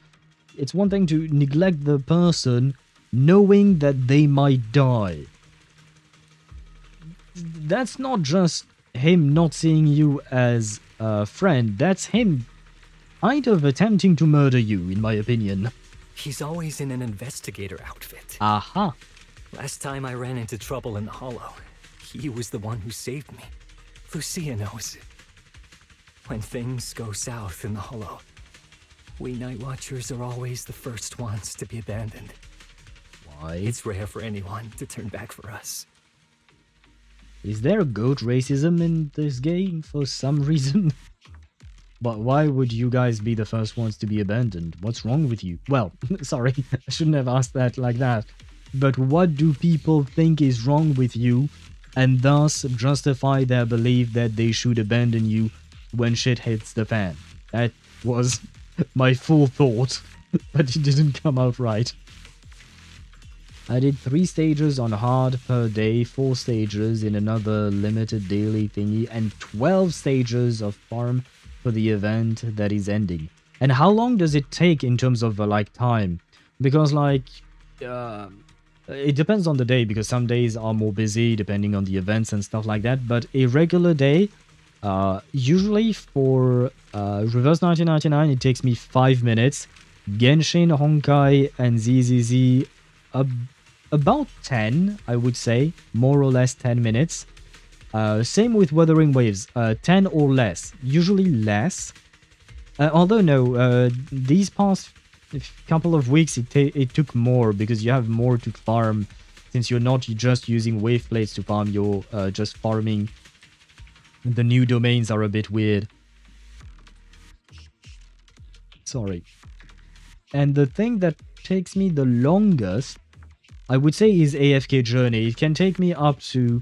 It's one thing to neglect the person knowing that they might die. That's not just him not seeing you as a friend, that's him kind of attempting to murder you, in my opinion. He's always in an investigator outfit. Aha. Last time I ran into trouble in the Hollow, he was the one who saved me. Lucia knows. When things go south in the Hollow, we Night Watchers are always the first ones to be abandoned. Why? It's rare for anyone to turn back for us. Is there goat racism in this game for some reason? But why would you guys be the first ones to be abandoned? What's wrong with you? Well, sorry, I shouldn't have asked that like that. But what do people think is wrong with you, and thus justify their belief that they should abandon you when shit hits the fan? That was my full thought, but it didn't come out right. I did 3 stages on hard per day, 4 stages in another limited daily thingy, and 12 stages of farm for the event that is ending. And how long does it take in terms of like time? Because like it depends on the day, because some days are more busy depending on the events and stuff like that. But a regular day, usually for Reverse 1999, it takes me 5 minutes. Genshin, Honkai, and ZZZ about 10, I would say, more or less 10 minutes. Same with Wuthering Waves, 10 or less, usually less. Although no, these past couple of weeks it took more, because you have more to farm, since you're not just using wave plates to farm, you're just farming. The new domains are a bit weird. Sorry. And the thing that takes me the longest I would say is AFK Journey. It can take me up to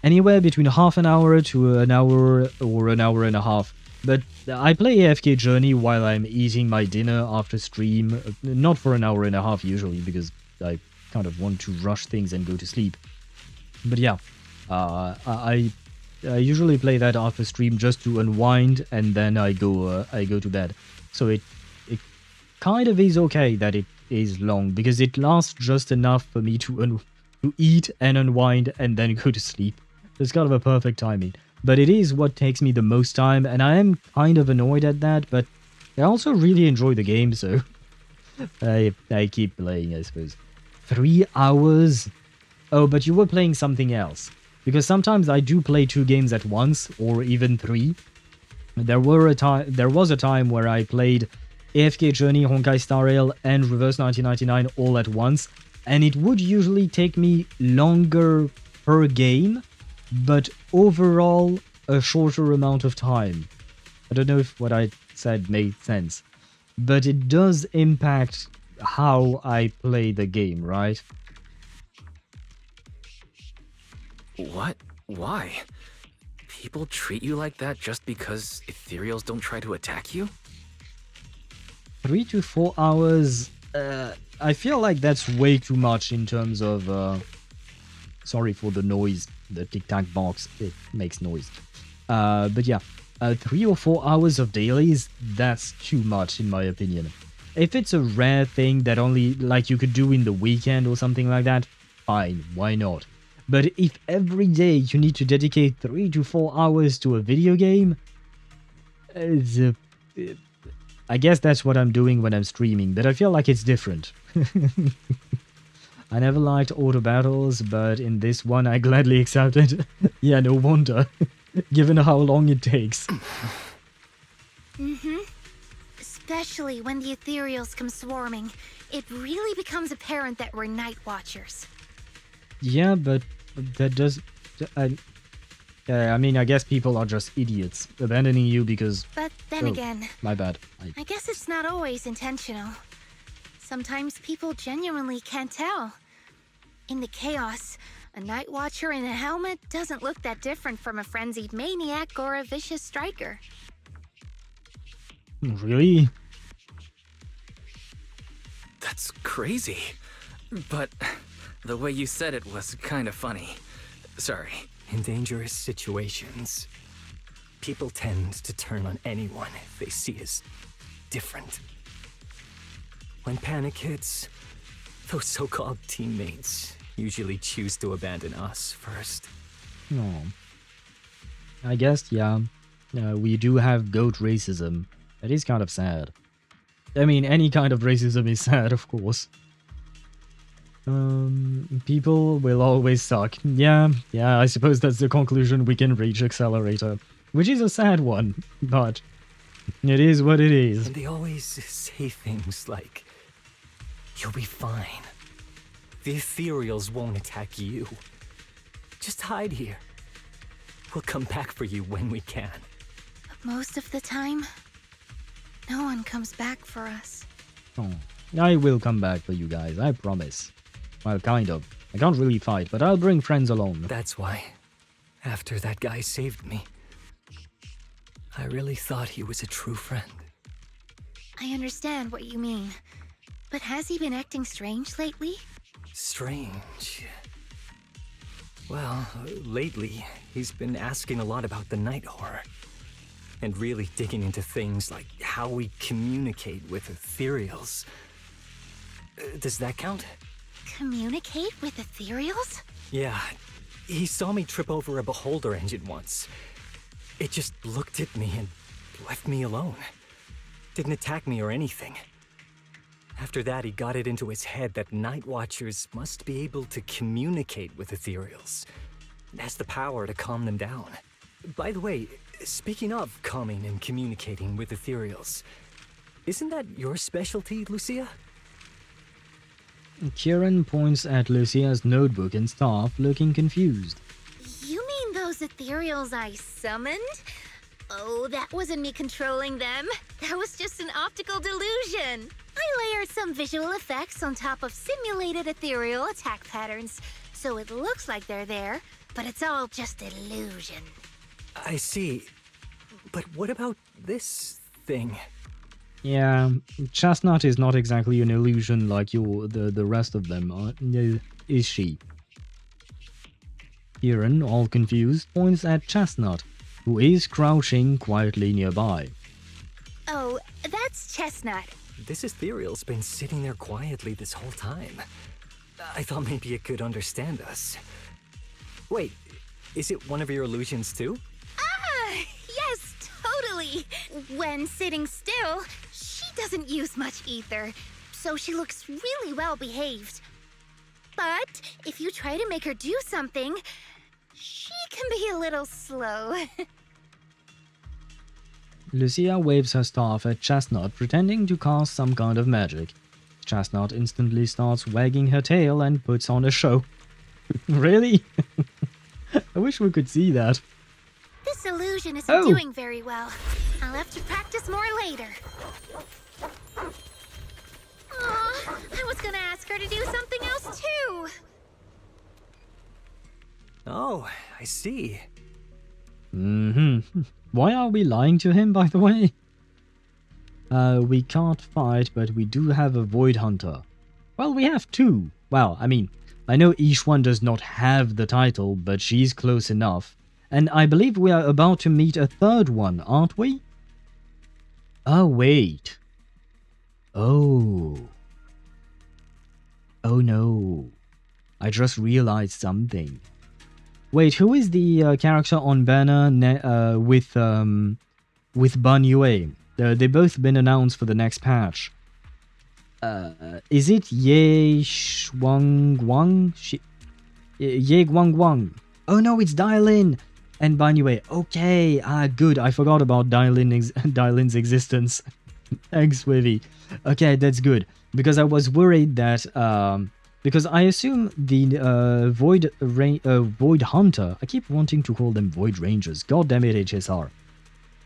anywhere between half an hour to an hour or an hour and a half. But I play AFK Journey while I'm eating my dinner after stream. Not for an hour and a half usually, because I kind of want to rush things and go to sleep. But yeah, I usually play that after stream just to unwind, and then I go to bed. So it kind of is okay that it is long, because it lasts just enough for me to eat and unwind and then go to sleep. It's kind of a perfect timing. But it is what takes me the most time, and I am kind of annoyed at that, but I also really enjoy the game, so I keep playing, I suppose. 3 hours? Oh, but you were playing something else. Because sometimes I do play 2 games at once, or even 3. There was a time where I played AFK Journey, Honkai Star Rail, and Reverse 1999 all at once, and it would usually take me longer per game, but overall a shorter amount of time. I don't know if what I said made sense, but it does impact how I play the game, right? What? Why? People treat you like that just because Ethereals don't try to attack you? 3 to 4 hours, I feel like that's way too much in terms of, sorry for the noise, the tic-tac box, it makes noise. But yeah, 3 or 4 hours of dailies, that's too much in my opinion. If it's a rare thing that only, like, you could do in the weekend or something like that, fine, why not? But if every day you need to dedicate 3 to 4 hours to a video game, I guess that's what I'm doing when I'm streaming, but I feel like it's different. I never liked auto battles, but in this one I gladly accepted. Yeah, no wonder, given how long it takes. Especially when the Ethereals come swarming, it really becomes apparent that we're Night Watchers. Yeah, but that does... I mean, I guess people are just idiots, abandoning you because... But then again... My bad. I guess it's not always intentional. Sometimes people genuinely can't tell. In the chaos, a Night Watcher in a helmet doesn't look that different from a frenzied maniac or a vicious striker. Really? That's crazy. But the way you said it was kind of funny. Sorry. In dangerous situations, people tend to turn on anyone they see as different. When panic hits, those so-called teammates usually choose to abandon us first. No. I guess, yeah. We do have goat racism. That is kind of sad. I mean, any kind of racism is sad, of course. People will always suck. Yeah, I suppose that's the conclusion we can reach, Accelerator. Which is a sad one, but it is what it is. And they always say things like, "You'll be fine. The Ethereals won't attack you. Just hide here. We'll come back for you when we can." But most of the time, no one comes back for us. Oh, I will come back for you guys, I promise. Well, kind of. I can't really fight, but I'll bring friends along. That's why, after that guy saved me, I really thought he was a true friend. I understand what you mean. But has he been acting strange lately? Strange? Well, lately, he's been asking a lot about the night horror. And really digging into things like how we communicate with Ethereals. Does that count? Communicate with Ethereals? Yeah, he saw me trip over a beholder engine once. It just looked at me and left me alone. Didn't attack me or anything. After that, he got it into his head that Night Watchers must be able to communicate with Ethereals. It has the power to calm them down. By the way, speaking of calming and communicating with Ethereals, isn't that your specialty, Lucia? Kieran points at Lucia's notebook and staff, looking confused. You mean those Ethereals I summoned? Oh, that wasn't me controlling them. That was just an optical delusion. I layered some visual effects on top of simulated ethereal attack patterns, so it looks like they're there, but it's all just illusion. I see. But what about this thing? Yeah, Chestnut is not exactly an illusion like the rest of them, is she? Kieran, all confused, points at Chestnut, who is crouching quietly nearby. Oh, that's Chestnut. This ethereal's been sitting there quietly this whole time. I thought maybe it could understand us. Wait, is it one of your illusions too? Ah, yes, totally. When sitting still, she doesn't use much ether, so she looks really well behaved. But if you try to make her do something, she can be a little slow. Lucia waves her staff at Chestnut, pretending to cast some kind of magic. Chestnut instantly starts wagging her tail and puts on a show. Really? I wish we could see that. This illusion isn't doing very well. I'll have to practice more later. Aw, I was gonna ask her to do something else too. Oh, I see. Why are we lying to him, by the way? We can't fight, but we do have a Void Hunter. Well, we have two. Well, I mean, I know each one does not have the title, but she's close enough. And I believe we are about to meet a third one, aren't we? Oh, wait. Oh. Oh no. I just realized something. Wait, who is the character on banner with Ban Yue? They both been announced for the next patch. Is it Ye Shuangguang? Ye Guangguang. Oh no, it's Dailin and Ban Yue. Okay, good. I forgot about Dailin's existence. Thanks, Wavy. Okay, that's good. Because I was worried that... because I assume the Void Hunter... I keep wanting to call them Void Rangers. God damn it, HSR.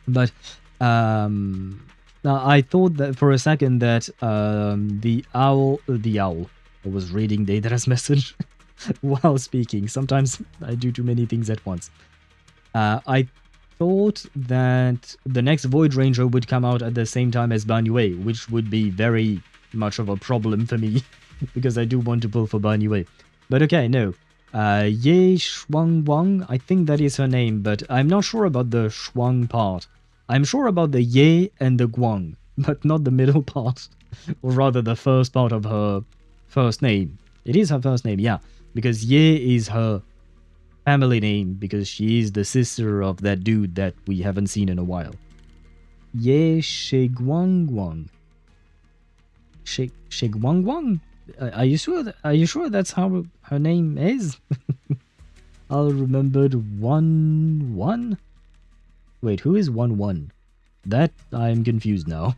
But I thought that for a second that the owl... I was reading Deidra's message while speaking. Sometimes I do too many things at once. I thought that the next Void Ranger would come out at the same time as Ban Yue, which would be very much of a problem for me. Because I do want to pull for Ban Yue. But okay, no. Ye Shuangguang, I think that is her name, but I'm not sure about the Shuang part. I'm sure about the Ye and the Guang, but not the middle part. Or rather the first part of her first name. It is her first name, yeah. Because Ye is her family name, because she is the sister of that dude that we haven't seen in a while. Ye Shiguangguang. Shiguangguang? Are you sure that's how her name is? I'll remembered 1-1. Wait, who is 1-1? That I'm confused now.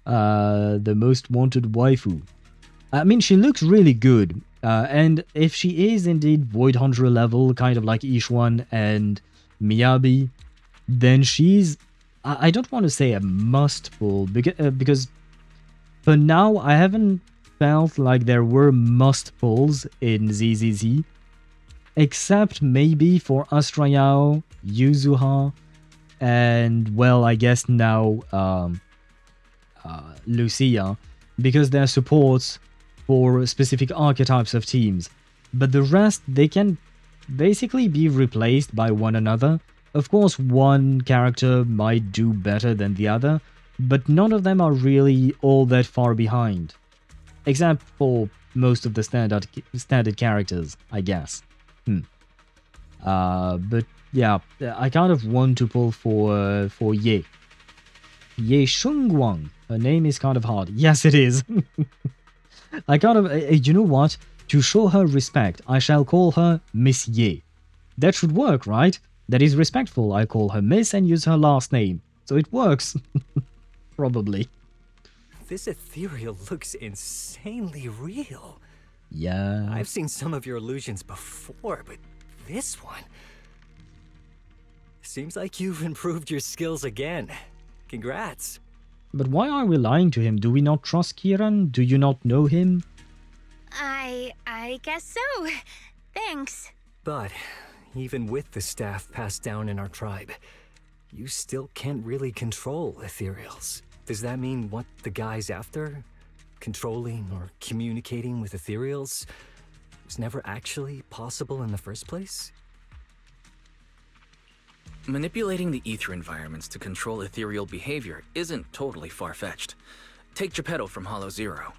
The most wanted waifu. I mean, she looks really good. And if she is indeed Void Hunter level, kind of like Ishwan and Miyabi, then she's... I don't want to say a must pull, because for now I haven't felt like there were must pulls in ZZZ, except maybe for Astrayao, Yuzuha, and well, I guess now Lucia, because they're supports for specific archetypes of teams. But the rest, they can basically be replaced by one another. Of course, one character might do better than the other, but none of them are really all that far behind. Except for most of the standard characters, I guess. But yeah, I kind of want to pull for Ye. Ye Shungguang. Her name is kind of hard. Yes, it is. I kind of... you know what? To show her respect, I shall call her Miss Ye. That should work, right? That is respectful. I call her Miss and use her last name. So it works. Probably. This ethereal looks insanely real. Yeah. I've seen some of your illusions before, but this one... Seems like you've improved your skills again. Congrats. But why are we lying to him? Do we not trust Kieran? Do you not know him? I guess so. Thanks. But even with the staff passed down in our tribe, you still can't really control Ethereals. Does that mean what the guy's after? Controlling or communicating with Ethereals was never actually possible in the first place? Manipulating the ether environments to control ethereal behavior isn't totally far-fetched. Take Geppetto from HoYoZero.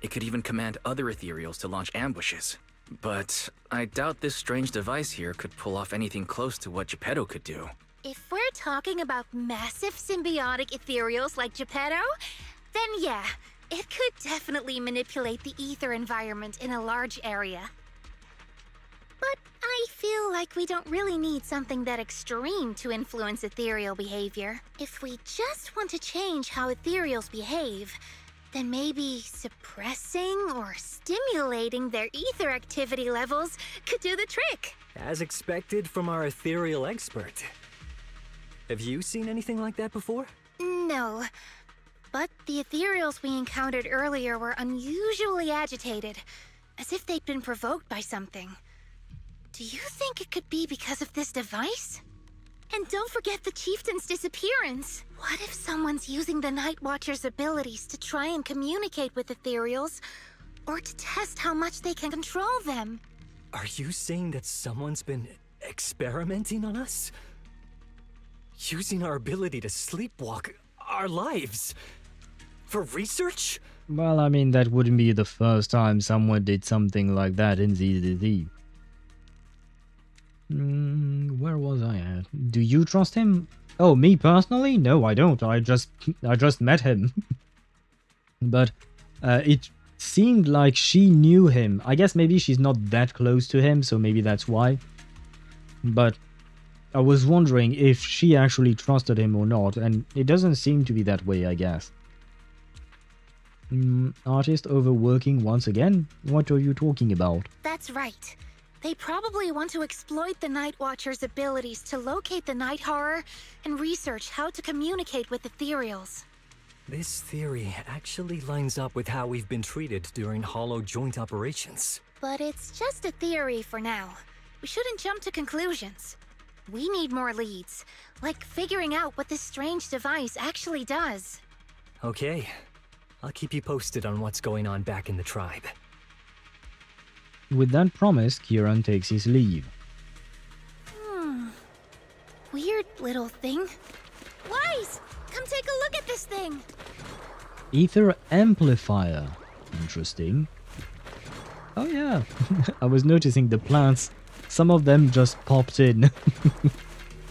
It could even command other Ethereals to launch ambushes. But I doubt this strange device here could pull off anything close to what Geppetto could do. If we're talking about massive symbiotic Ethereals like Geppetto, then yeah, it could definitely manipulate the ether environment in a large area. But I feel like we don't really need something that extreme to influence ethereal behavior. If we just want to change how ethereals behave, then maybe suppressing or stimulating their ether activity levels could do the trick. As expected from our ethereal expert. Have you seen anything like that before? No. But the ethereals we encountered earlier were unusually agitated, as if they'd been provoked by something. Do you think it could be because of this device? And don't forget the chieftain's disappearance. What if someone's using the Night Watcher's abilities to try and communicate with ethereals, or to test how much they can control them? Are you saying that someone's been experimenting on us? Using our ability to sleepwalk our lives? For research? Well, I mean, that wouldn't be the first time someone did something like that in ZZZ. Where was I at? Do you trust him? Oh, me personally? No, I don't. I just met him. But it seemed like she knew him. I guess maybe she's not that close to him, so maybe that's why. But I was wondering if she actually trusted him or not, and it doesn't seem to be that way, I guess. Artist overworking once again? What are you talking about? That's right. They probably want to exploit the Night Watcher's abilities to locate the Night Horror and research how to communicate with ethereals. This theory actually lines up with how we've been treated during Hollow joint operations. But it's just a theory for now. We shouldn't jump to conclusions. We need more leads, like figuring out what this strange device actually does. Okay. I'll keep you posted on what's going on back in the tribe. With that promise, Kieran takes his leave. Weird little thing. Wise! Come take a look at this thing! Ether amplifier. Interesting. Oh yeah, I was noticing the plants. Some of them just popped in.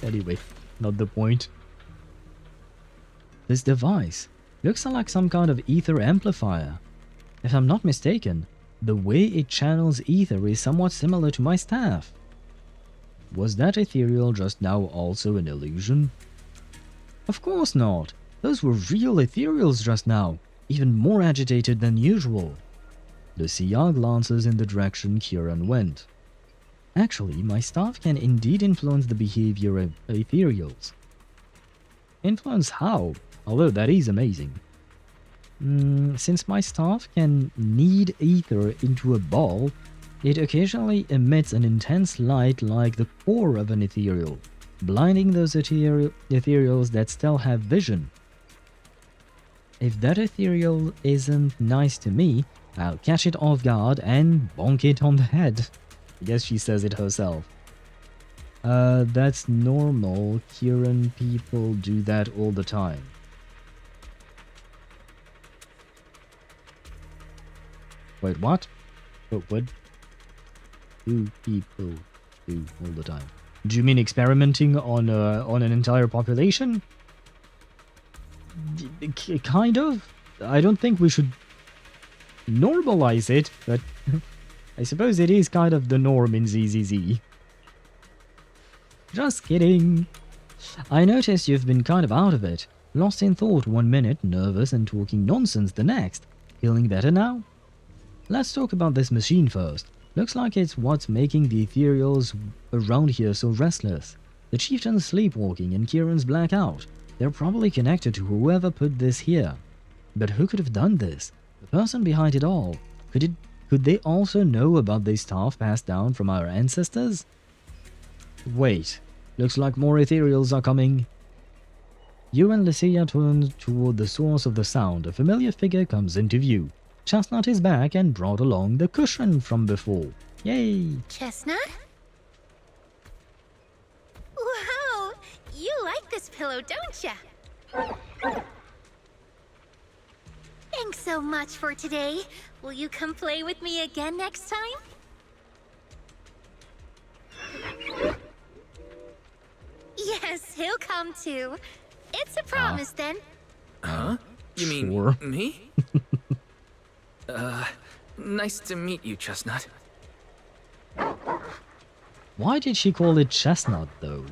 Anyway, not the point. This device looks like some kind of ether amplifier. If I'm not mistaken, the way it channels ether is somewhat similar to my staff. Was that ethereal just now also an illusion? Of course not. Those were real ethereals just now, even more agitated than usual. Lucia glances in the direction Kieran went. Actually, my staff can indeed influence the behavior of ethereals. Influence how? Although that is amazing. Since my staff can knead ether into a ball, it occasionally emits an intense light like the core of an ethereal, blinding those ethereals that still have vision. If that ethereal isn't nice to me, I'll catch it off guard and bonk it on the head. I guess she says it herself. That's normal. Kieran, people do that all the time. Wait, what? What do people do all the time? Do you mean experimenting on an entire population? Kind of. I don't think we should normalize it, but I suppose it is kind of the norm in ZZZ. Just kidding. I noticed you've been kind of out of it. Lost in thought one minute, nervous and talking nonsense the next. Feeling better now? Let's talk about this machine first. Looks like it's what's making the ethereals around here so restless. The chieftain's sleepwalking and Kieran's blackout. They're probably connected to whoever put this here. But who could have done this? The person behind it all. Could they also know about the staff passed down from our ancestors? Wait, looks like more Ethereals are coming. You and Lucia turn toward the source of the sound. A familiar figure comes into view. Chestnut is back and brought along the cushion from before. Yay! Chestnut? Wow! You like this pillow, don't ya? Thanks so much for today. Will you come play with me again next time? Yes, he'll come too. It's a promise then. Huh? You mean Sure. me? Nice to meet you, Chestnut. Why did she call it chestnut, though?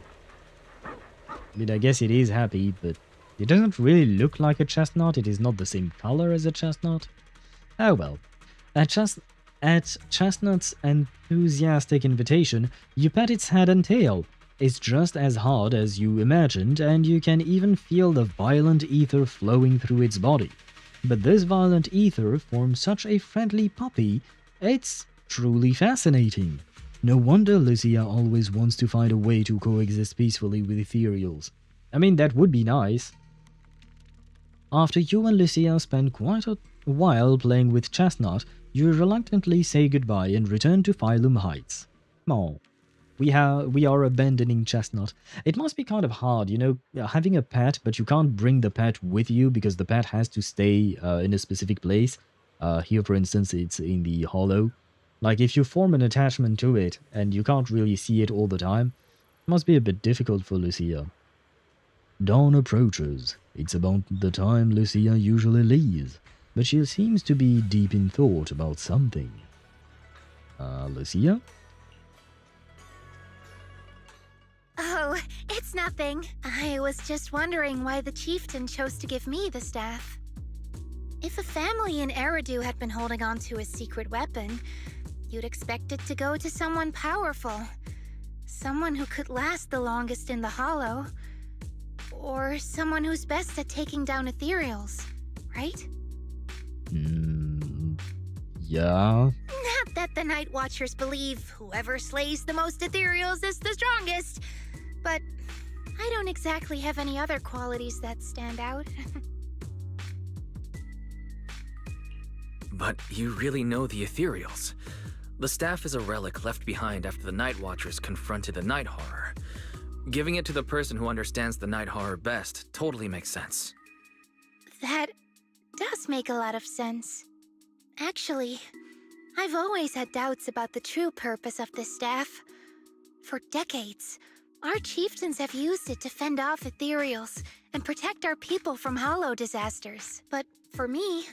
I mean, I guess it is happy, but it doesn't really look like a chestnut. It is not the same color as a chestnut. Oh well. At Chestnut's enthusiastic invitation, you pet its head and tail. It's just as hard as you imagined, and you can even feel the violent ether flowing through its body. But this violent ether forms such a friendly puppy, it's truly fascinating. No wonder Lucia always wants to find a way to coexist peacefully with Ethereals. I mean, that would be nice. After you and Lucia spend quite a while playing with Chestnut, you reluctantly say goodbye and return to Phylum Heights. Oh, we are abandoning Chestnut. It must be kind of hard, you know, having a pet, but you can't bring the pet with you because the pet has to stay in a specific place. Here, for instance, it's in the hollow. Like, if you form an attachment to it and you can't really see it all the time, it must be a bit difficult for Lucia. Dawn approaches. It's about the time Lucia usually leaves, but she seems to be deep in thought about something. Lucia? Oh, it's nothing. I was just wondering why the chieftain chose to give me the staff. If a family in Eridu had been holding on to a secret weapon, you'd expect it to go to someone powerful. Someone who could last the longest in the hollow. Or someone who's best at taking down Ethereals, right? Yeah. Not that the Night Watchers believe whoever slays the most Ethereals is the strongest, but I don't exactly have any other qualities that stand out. But you really know the Ethereals. The staff is a relic left behind after the Night Watchers confronted the Night Horror. Giving it to the person who understands the Night Horror best totally makes sense. That does make a lot of sense. Actually, I've always had doubts about the true purpose of this staff. For decades, our chieftains have used it to fend off Ethereals and protect our people from hollow disasters. But for me,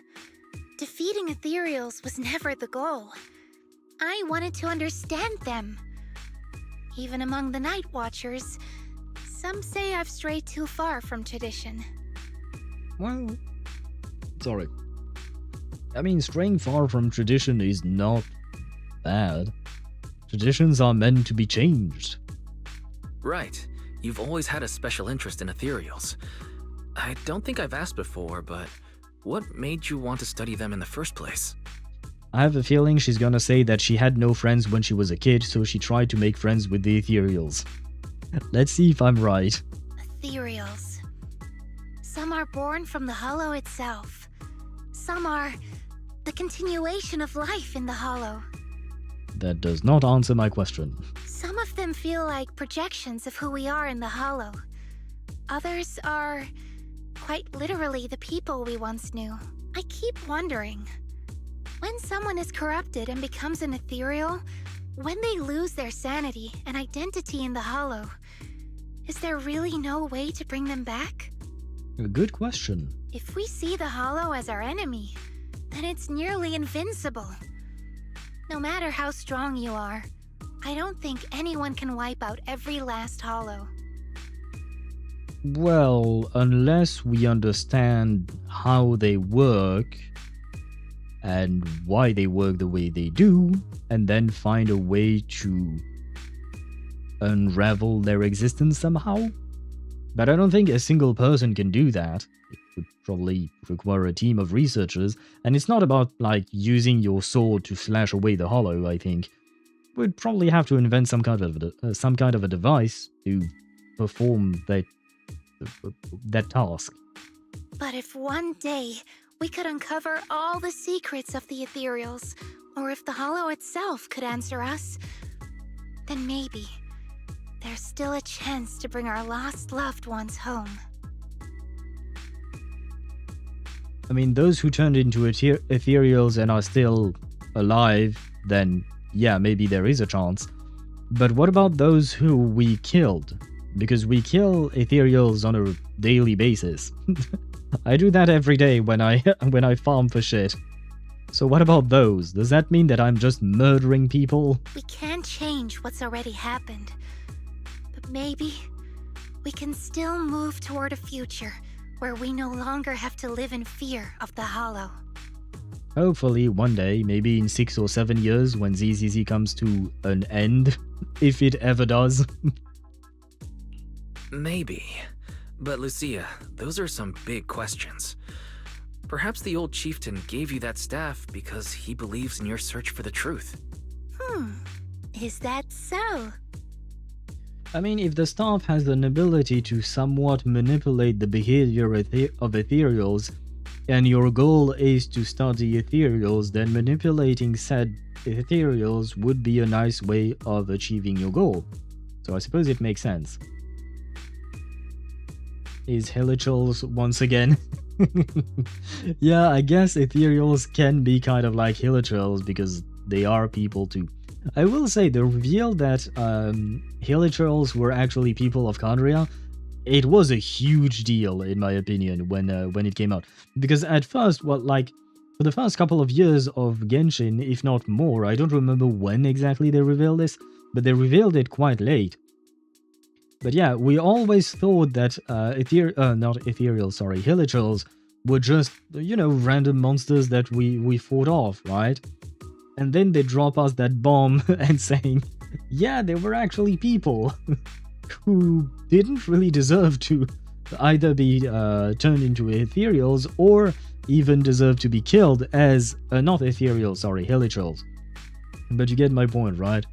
defeating Ethereals was never the goal. I wanted to understand them. Even among the Night Watchers, some say I've strayed too far from tradition. Well, sorry. I mean, straying far from tradition is not bad. Traditions are meant to be changed. Right. You've always had a special interest in Ethereals. I don't think I've asked before, but what made you want to study them in the first place? I have a feeling she's gonna say that she had no friends when she was a kid, so she tried to make friends with the Ethereals. Let's see if I'm right. Ethereals. Some are born from the hollow itself. Some are the continuation of life in the hollow. That does not answer my question. Some of them feel like projections of who we are in the hollow. Others are quite literally the people we once knew. I keep wondering, when someone is corrupted and becomes an ethereal, when they lose their sanity and identity in the hollow, is there really no way to bring them back? A good question. If we see the hollow as our enemy, then it's nearly invincible. No matter how strong you are, I don't think anyone can wipe out every last hollow. Well, unless we understand how they work and why they work the way they do, and then find a way to unravel their existence somehow. But I don't think a single person can do that. It would probably require a team of researchers, and it's not about, like, using your sword to slash away the hollow, I think. We'd probably have to invent some kind of a device to perform that task. But if one day we could uncover all the secrets of the Ethereals, or if the hollow itself could answer us, then maybe there's still a chance to bring our lost loved ones home. I mean, those who turned into Ethereals and are still alive, then yeah, maybe there is a chance. But what about those who we killed? Because we kill Ethereals on a daily basis. I do that every day when I farm for shit. So what about those? Does that mean that I'm just murdering people? We can't change what's already happened. But maybe we can still move toward a future where we no longer have to live in fear of the hollow. Hopefully one day, maybe in 6 or 7 years, when ZZZ comes to an end, if it ever does. Maybe. But Lucia, those are some big questions. Perhaps the old chieftain gave you that staff because he believes in your search for the truth. Is that so? I mean, if the staff has an ability to somewhat manipulate the behavior of Ethereals, and your goal is to study Ethereals, then manipulating said Ethereals would be a nice way of achieving your goal. So I suppose it makes sense. Is Helichals once again? Yeah, I guess Ethereals can be kind of like Helichals because they are people too. I will say the reveal that Helichals were actually people of Kandria, it was a huge deal in my opinion when it came out. Because at first, well, like for the first couple of years of Genshin, if not more, I don't remember when exactly they revealed this, but they revealed it quite late. But yeah, we always thought that Helichals were just, you know, random monsters that we fought off, right? And then they drop us that bomb and saying, yeah, they were actually people who didn't really deserve to either be turned into Ethereals or even deserve to be killed as, not Ethereals, sorry, Helichals. But you get my point, right?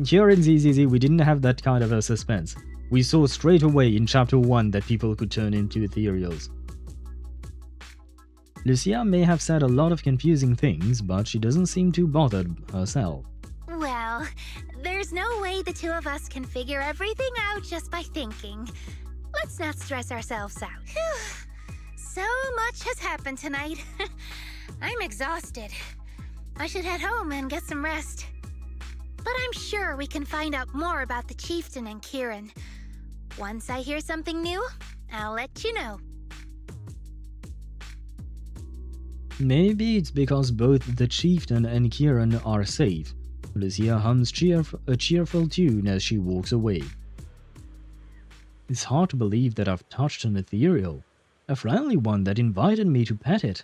Here in ZZZ, we didn't have that kind of a suspense. We saw straight away in Chapter 1 that people could turn into Ethereals. Lucia may have said a lot of confusing things, but she doesn't seem too bothered herself. Well, there's no way the two of us can figure everything out just by thinking. Let's not stress ourselves out. So much has happened tonight. I'm exhausted. I should head home and get some rest. But I'm sure we can find out more about the chieftain and Kieran. Once I hear something new, I'll let you know. Maybe it's because both the chieftain and Kieran are safe. Lucia hums a cheerful tune as she walks away. It's hard to believe that I've touched an ethereal, a friendly one that invited me to pet it.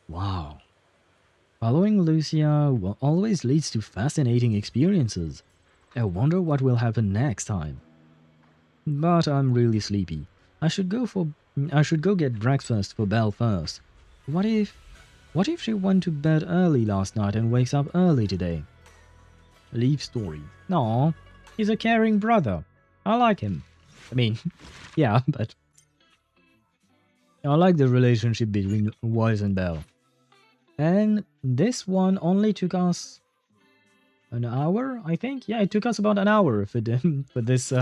Wow. Following Lucia always leads to fascinating experiences. I wonder what will happen next time. But I'm really sleepy. I should go get breakfast for Belle first. What if she went to bed early last night and wakes up early today? Leaf story. Aw, he's a caring brother. I like him. I mean, yeah, but I like the relationship between Wise and Belle. And this one only took us an hour, I think? Yeah, it took us about an hour for this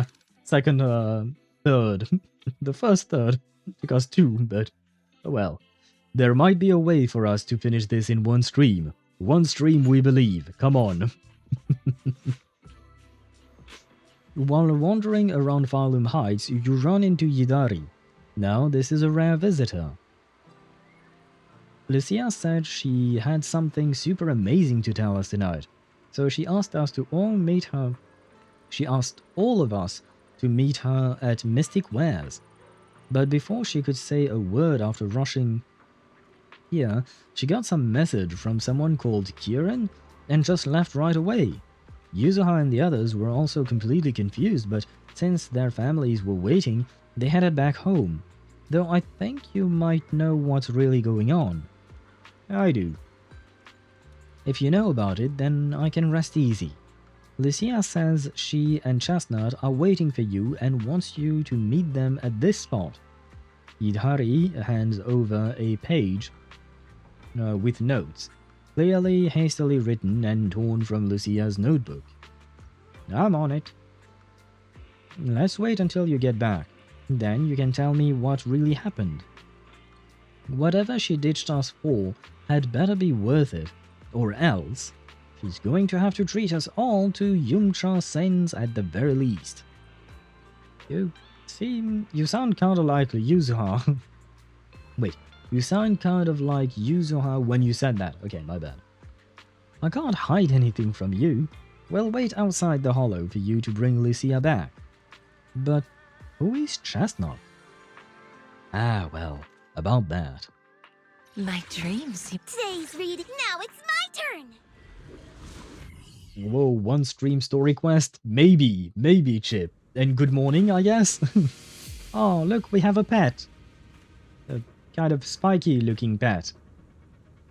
second third. The first third took us 2, but oh well. There might be a way for us to finish this in one stream. One stream, we believe. Come on. While wandering around Farlum Heights, you run into Yidari. Now, this is a rare visitor. Lucia said she had something super amazing to tell us tonight, so she asked us to all meet her. She asked all of us to meet her at Mystic Wares. But before she could say a word after rushing here, she got some message from someone called Kieran and just left right away. Yuzuha and the others were also completely confused, but since their families were waiting, they headed back home. Though I think you might know what's really going on. I do. If you know about it, then I can rest easy. Lucia says she and Chestnut are waiting for you and wants you to meet them at this spot. Idhari hands over a page with notes, clearly hastily written and torn from Lucia's notebook. I'm on it. Let's wait until you get back. Then you can tell me what really happened. Whatever she ditched us for had better be worth it, or else she's going to have to treat us all to Yumcha Sens at the very least. You sound kinda like Yuzuha. Wait, you sound kind of like Yuzuha when you said that. Okay, my bad. I can't hide anything from you. We'll wait outside the hollow for you to bring Lucia back. But who is Chestnut? Ah, well, about that. My dreams. Today's reading. Now it's my turn. Whoa, one stream story quest? Maybe, Chip. And good morning, I guess? Oh, look, we have a pet. A kind of spiky looking pet.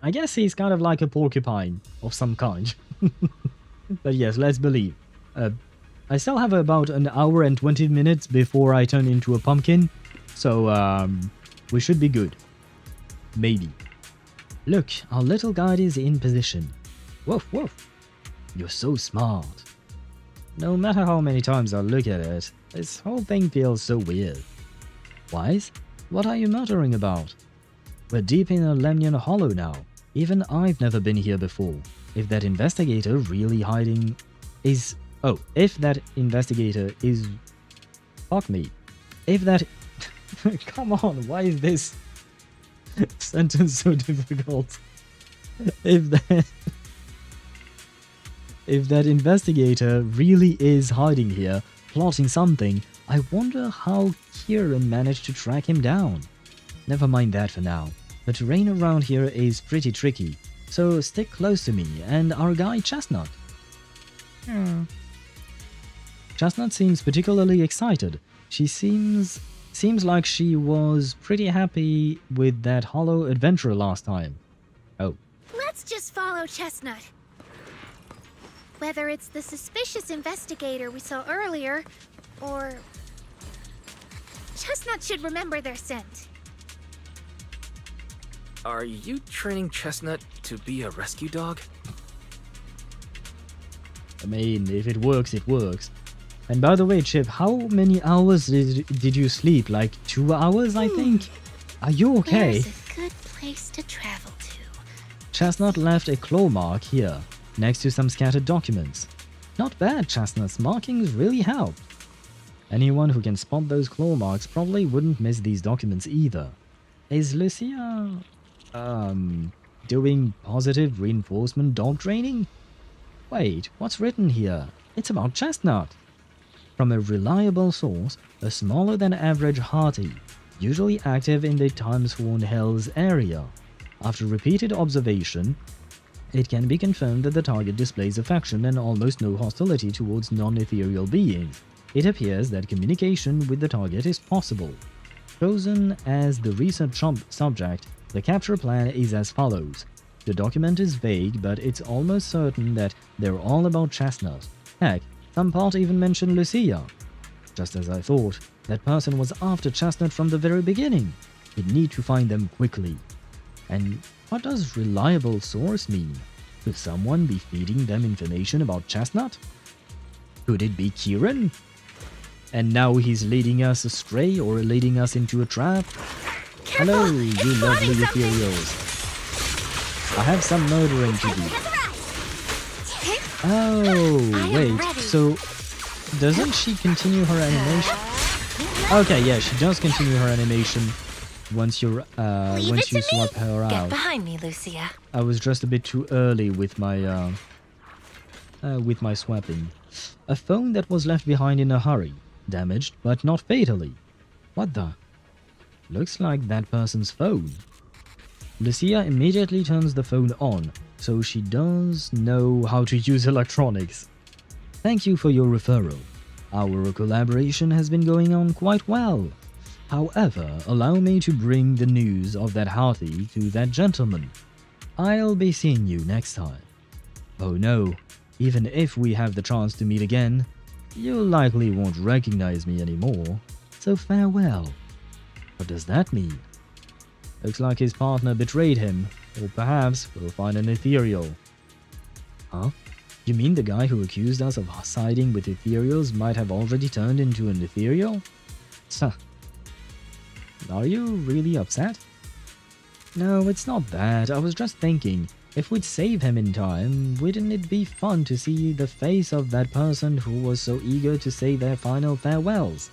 I guess he's kind of like a porcupine of some kind. But yes, let's believe. I still have about an hour and 20 minutes before I turn into a pumpkin. So, we should be good. Maybe. Look, our little guide is in position. Woof, woof. You're so smart. No matter how many times I look at it, this whole thing feels so weird. Wise? What are you muttering about? We're deep in a Lemnian hollow now. Even I've never been here before. If that investigator really hiding is... Oh, if that investigator is... Fuck me. If that... Come on, why is this sentence so difficult? If that investigator really is hiding here, plotting something, I wonder how Kieran managed to track him down. Never mind that for now. The terrain around here is pretty tricky, so stick close to me and our guy Chestnut. Chestnut seems particularly excited. She seems like she was pretty happy with that hollow adventure last time. Oh. Let's just follow Chestnut. Whether it's the suspicious investigator we saw earlier, or... Chestnut should remember their scent. Are you training Chestnut to be a rescue dog? I mean, if it works, it works. And by the way, Chip, how many hours did you sleep? Like 2 hours, I think? Are you okay? There's a good place to travel to. Chestnut left a claw mark here, next to some scattered documents. Not bad, Chestnut's markings really help. Anyone who can spot those claw marks probably wouldn't miss these documents either. Is Lucia... doing positive reinforcement dog training? Wait, what's written here? It's about Chestnut. From a reliable source, a smaller than average Hearty, usually active in the Timeshorn Hells area. After repeated observation, it can be confirmed that the target displays affection and almost no hostility towards non-ethereal beings. It appears that communication with the target is possible. Chosen as the research subject, the capture plan is as follows. The document is vague, but it's almost certain that they're all about Chestnut. Heck, some part even mentioned Lucia. Just as I thought, that person was after Chestnut from the very beginning. We'd need to find them quickly. And what does reliable source mean? Could someone be feeding them information about Chestnut? Could it be Kieran? And now he's leading us astray or leading us into a trap? Careful, hello, you lovely Ethereals. I have some murdering to do. Oh, wait, so doesn't she continue her animation? Okay, yeah, she does continue her animation once you swap her out. Get behind me, Lucia. I was just a bit too early with my swapping. A phone that was left behind in a hurry, damaged but not fatally. What the? Looks like that person's phone. Lucia immediately turns the phone on, so she does know how to use electronics. Thank you for your referral. Our collaboration has been going on quite well. However, allow me to bring the news of that hearty to that gentleman. I'll be seeing you next time. Oh no, even if we have the chance to meet again, you likely won't recognize me anymore, so farewell. What does that mean? Looks like his partner betrayed him, or perhaps we'll find an Ethereal. Huh? You mean the guy who accused us of siding with Ethereals might have already turned into an Ethereal? Huh. Are you really upset? No, it's not that. I was just thinking, if we'd save him in time, wouldn't it be fun to see the face of that person who was so eager to say their final farewells?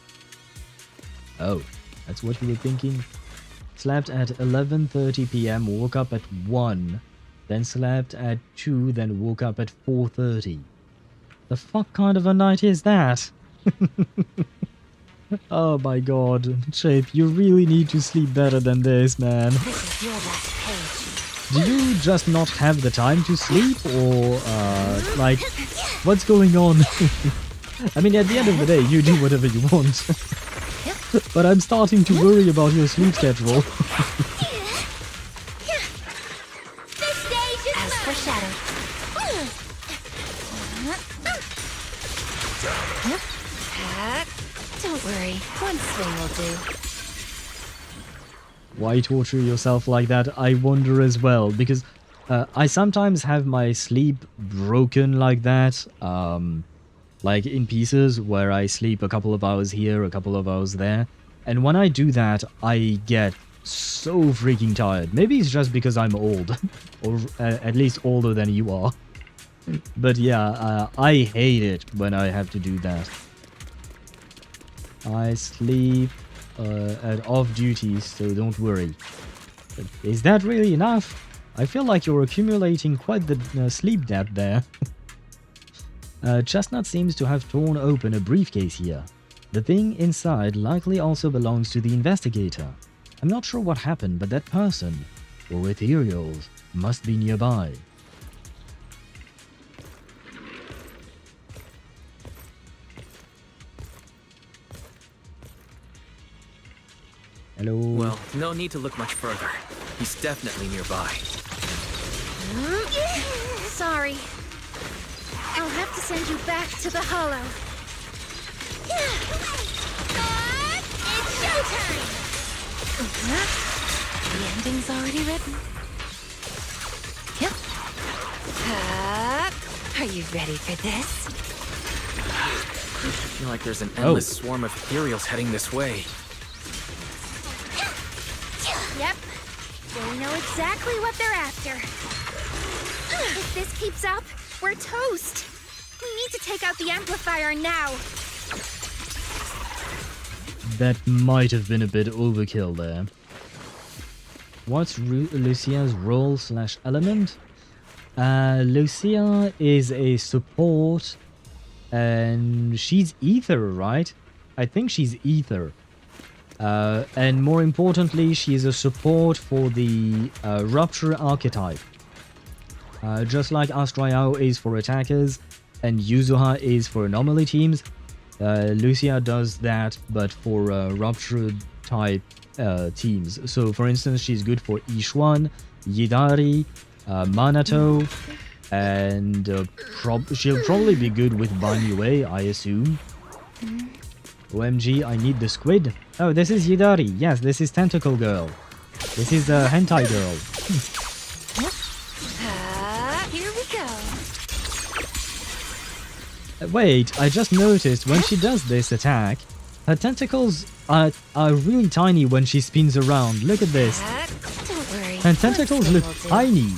Oh, that's what you were thinking? Slept at 11:30 PM, woke up at 1, then slept at 2, then woke up at 4:30. The fuck kind of a night is that? Oh my god, Chip, you really need to sleep better than this, man. This is your last page. Do you just not have the time to sleep, or, like, what's going on? I mean, at the end of the day, you do whatever you want. But I'm starting to worry about your sleep schedule. As foreshadowed. Don't worry, one swing will do. Why torture yourself like that? I wonder as well, because I sometimes have my sleep broken like that, like in pieces where I sleep a couple of hours here, a couple of hours there, and when I do that, I get so freaking tired. Maybe it's just because I'm old, or at least older than you are. But yeah, I hate it when I have to do that. I sleep at off duty, so don't worry. But is that really enough? I feel like you're accumulating quite the sleep debt there. Chestnut seems to have torn open a briefcase here. The thing inside likely also belongs to the investigator. I'm not sure what happened, but that person, or Ethereals, must be nearby. Hello. Well, no need to look much further. He's definitely nearby. Sorry. I'll have to send you back to the Hollow. It's showtime! The ending's already written. Yep. Are you ready for this? I feel like there's an endless swarm of Ethereals heading this way. Yep. They know exactly what they're after. If this keeps up, we're toast. We need to take out the amplifier now. That might have been a bit overkill there. What's Lucia's role / element? Lucia is a support, and she's ether, right? I think she's ether. And more importantly, she is a support for the Rupture archetype. Just like Astrayao is for attackers and Yuzuha is for anomaly teams, Lucia does that, but for Rupture type teams. So for instance, she's good for Ishuan, Yidari, Manato, and she'll probably be good with Banyue, I assume. OMG, I need the squid. Oh, this is Yidari. Yes, this is Tentacle Girl. This is the Hentai Girl. Here we go. Wait, I just noticed when she does this attack, her tentacles are really tiny when she spins around. Look at this. Don't worry. Her tentacles look tiny.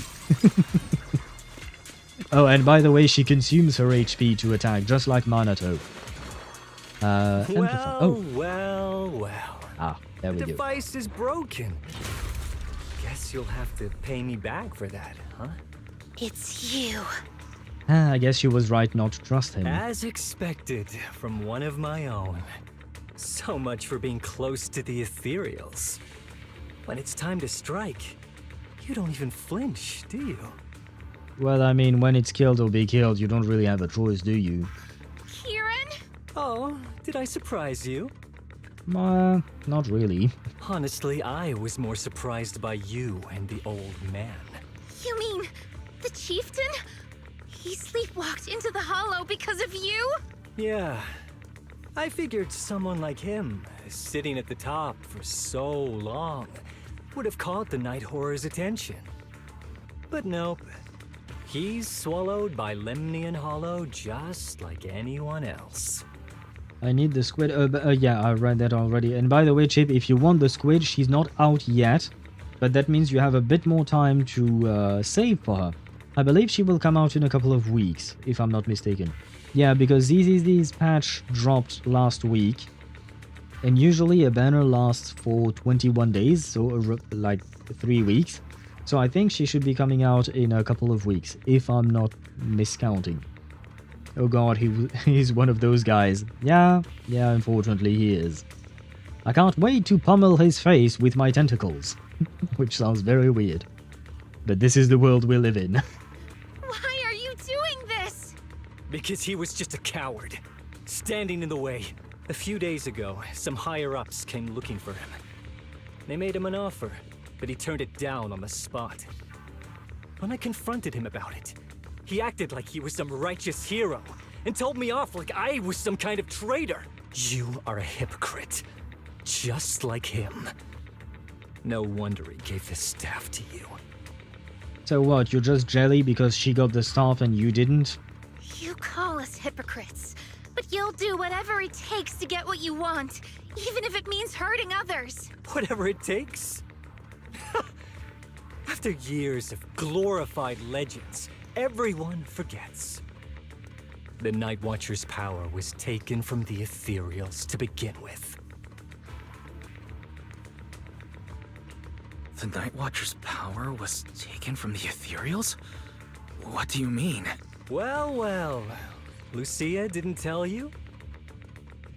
Oh, and by the way, she consumes her HP to attack, just like Manato. Well. Ah, there we The go. device is broken. Guess you'll have to pay me back for that, huh? It's you. I guess she was right not to trust him. As expected from one of my own. So much for being close to the Ethereals. When it's time to strike, you don't even flinch, do you? Well, I mean, when it's killed or be killed, you don't really have a choice, do you? Did I surprise you? Not really. Honestly, I was more surprised by you and the old man. You mean the chieftain? He sleepwalked into the hollow because of you? Yeah. I figured someone like him, sitting at the top for so long, would have caught the Night Horror's attention. But nope. He's swallowed by Lemnian Hollow just like anyone else. I need the squid. Yeah, I read that already. And by the way, Chip, if you want the squid, she's not out yet. But that means you have a bit more time to save for her. I believe she will come out in a couple of weeks, if I'm not mistaken. Yeah, because ZZZ's patch dropped last week. And usually a banner lasts for 21 days, so like 3 weeks. So I think she should be coming out in a couple of weeks, if I'm not miscounting. Oh god, he's one of those guys. Yeah, unfortunately he is. I can't wait to pummel his face with my tentacles. Which sounds very weird. But this is the world we live in. Why are you doing this? Because he was just a coward, standing in the way. A few days ago, some higher-ups came looking for him. They made him an offer, but he turned it down on the spot. When I confronted him about it, he acted like he was some righteous hero and told me off like I was some kind of traitor. You are a hypocrite, just like him. No wonder he gave this staff to you. So what, you're just jelly because she got the staff and you didn't? You call us hypocrites, but you'll do whatever it takes to get what you want, even if it means hurting others. Whatever it takes? After years of glorified legends, everyone forgets. The Night Watcher's power was taken from the Ethereals to begin with. The Night Watcher's power was taken from the Ethereals? What do you mean? Well, Lucia didn't tell you?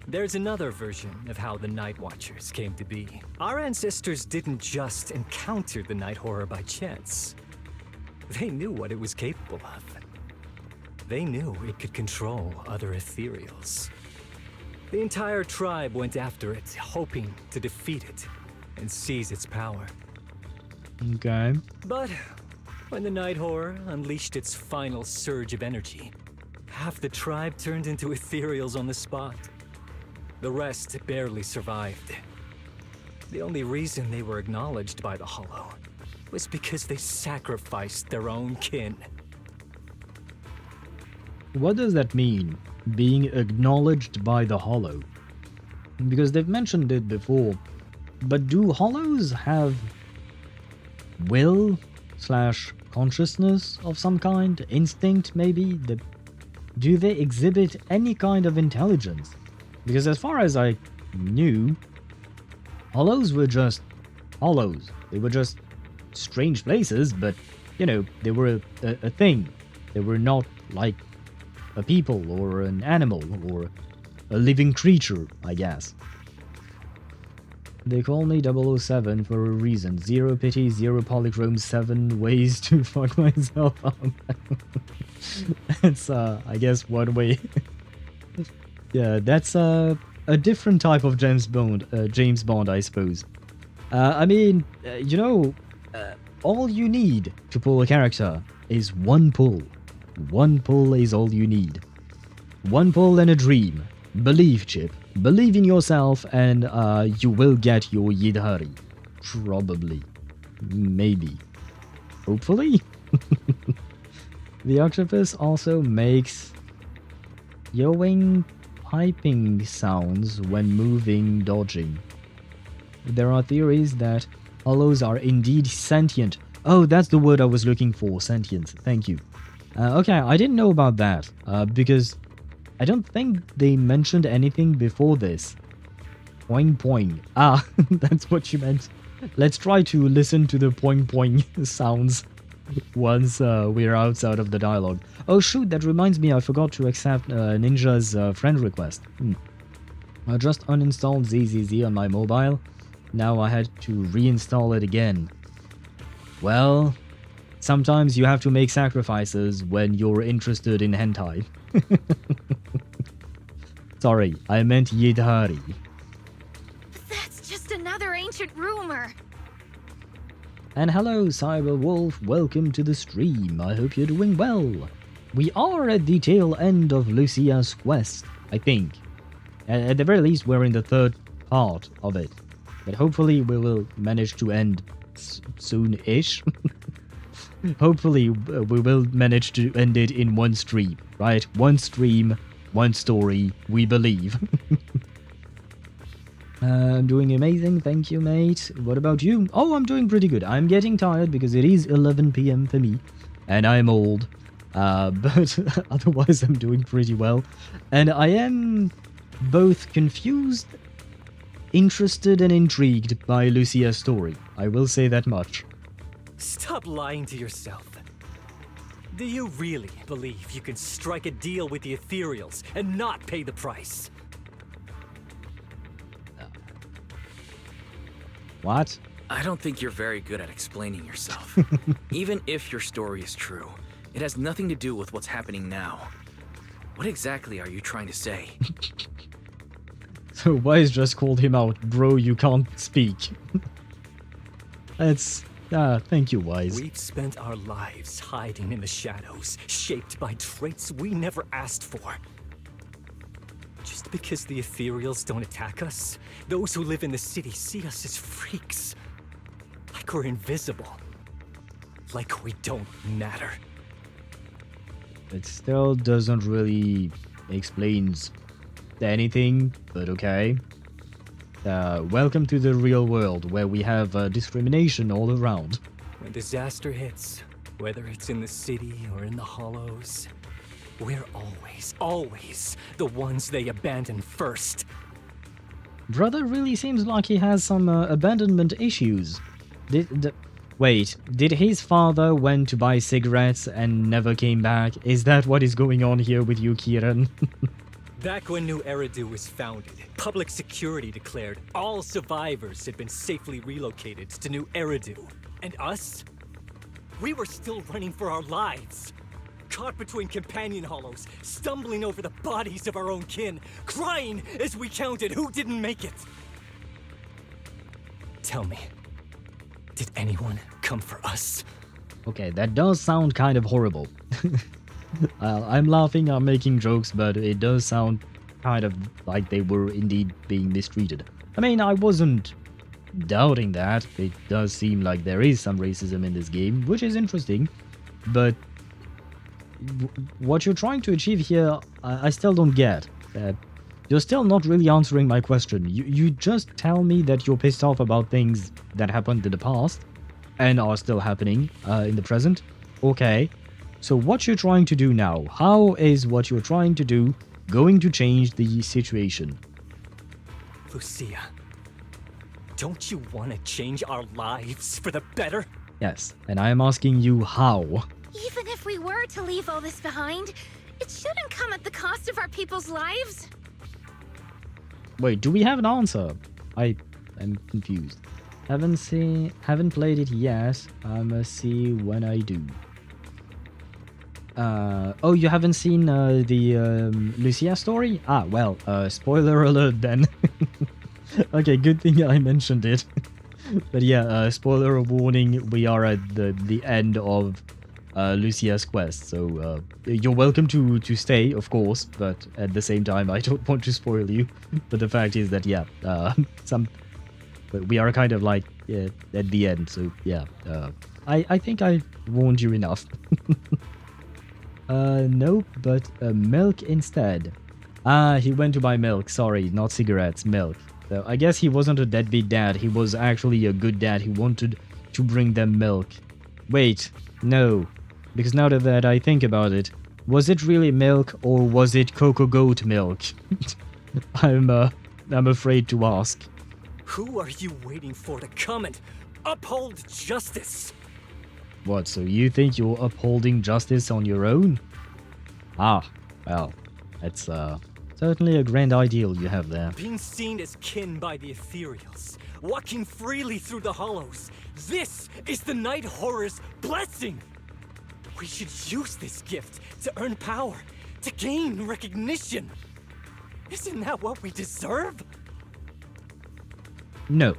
There's another version of how the Night Watchers came to be. Our ancestors didn't just encounter the Night Horror by chance. They knew what it was capable of. They knew it could control other Ethereals. The entire tribe went after it, hoping to defeat it and seize its power. Okay. But when the Night Horror unleashed its final surge of energy, half the tribe turned into Ethereals on the spot. The rest barely survived. The only reason they were acknowledged by the Hollow was because they sacrificed their own kin. What does that mean, being acknowledged by the Hollow? Because they've mentioned it before, but do Hollows have will / consciousness of some kind? Instinct, maybe? Do they exhibit any kind of intelligence? Because as far as I knew, Hollows were just Hollows. They were just strange places, but, you know, they were a thing. They were not like a people or an animal or a living creature, I guess. They call me 007 for a reason. 0 pity, 0 polychrome, 7 ways to fuck myself up. That's, I guess, one way. Yeah, that's a different type of James Bond, I suppose. I mean, you know, all you need to pull a character is one pull. One pull is all you need. One pull and a dream. Believe, Chip. Believe in yourself and you will get your Yidhari. Probably. Maybe. Hopefully. The octopus also makes yowing piping sounds when moving, dodging. There are theories that hollows are indeed sentient. Oh, that's the word I was looking for, sentient. Thank you. Okay, I didn't know about that, because I don't think they mentioned anything before this. Poing poing. Ah, that's what you meant. Let's try to listen to the poing poing sounds once we're outside of the dialogue. Oh shoot, that reminds me, I forgot to accept Ninja's friend request. I just uninstalled ZZZ on my mobile. Now I had to reinstall it again. Well, sometimes you have to make sacrifices when you're interested in hentai. Sorry, I meant Yidhari. That's just another ancient rumor. And hello, Cyberwolf, welcome to the stream. I hope you're doing well. We are at the tail end of Lucia's quest, I think. At the very least, we're in the third part of it. But hopefully we will manage to end soon-ish. Hopefully we will manage to end it in one stream, right? One stream, one story, we believe. I'm doing amazing, thank you, mate. What about you? Oh, I'm doing pretty good. I'm getting tired because it is 11 PM for me, and I'm old. But otherwise I'm doing pretty well. And I am both confused, interested, and intrigued by Lucia's story. I will say that much. Stop lying to yourself. Do you really believe you can strike a deal with the Ethereals and not pay the price? What? I don't think you're very good at explaining yourself. Even if your story is true, it has nothing to do with what's happening now. What exactly are you trying to say? So Wise just called him out. Bro, you can't speak. That's... thank you, Wise. We've spent our lives hiding in the shadows, shaped by traits we never asked for. Just because the Ethereals don't attack us, those who live in the city see us as freaks. Like we're invisible. Like we don't matter. It still doesn't really explain anything, but okay. Welcome to the real world, where we have discrimination all around. When disaster hits, whether it's in the city or in the hollows, we're always the ones they abandon first. Brother really seems like he has some abandonment issues. Wait, did his father went to buy cigarettes and never came back? Is that what is going on here with you, Kieran? Back when New Eridu was founded, public security declared all survivors had been safely relocated to New Eridu. And us? We were still running for our lives. Caught between companion hollows, stumbling over the bodies of our own kin, crying as we counted who didn't make it. Tell me, did anyone come for us? Okay, that does sound kind of horrible. I'm laughing, I'm making jokes, but it does sound kind of like they were indeed being mistreated. I mean, I wasn't doubting that. It does seem like there is some racism in this game, which is interesting, but what you're trying to achieve here, I still don't get. You're still not really answering my question. You just tell me that you're pissed off about things that happened in the past and are still happening in the present. Okay, so what you're trying to do now, how is what you're trying to do going to change the situation? Lucia, don't you want to change our lives for the better? Yes, and I am asking you how. Even if we were to leave all this behind, it shouldn't come at the cost of our people's lives. Wait, do we have an answer? I am confused. Haven't played it yet. I'ma see when I do. Oh, you haven't seen the Lucia story? Ah, well, spoiler alert then. Okay, good thing I mentioned it. But yeah, spoiler warning, we are at the end of Lucia's quest, so you're welcome to stay, of course, but at the same time I don't want to spoil you. But the fact is that yeah, we are kind of like at the end, so yeah, I think I warned you enough. Nope, but milk instead. Ah, he went to buy milk, sorry, not cigarettes, milk. So I guess he wasn't a deadbeat dad, he was actually a good dad, he wanted to bring them milk. Wait, no. Because now that I think about it, was it really milk or was it cocoa goat milk? I'm afraid to ask. Who are you waiting for to come and uphold justice? What, so you think you're upholding justice on your own? Ah, well, that's certainly a grand ideal you have there. Being seen as kin by the Ethereals, walking freely through the hollows, this is the Night Horror's blessing! We should use this gift to earn power, to gain recognition. Isn't that what we deserve? No.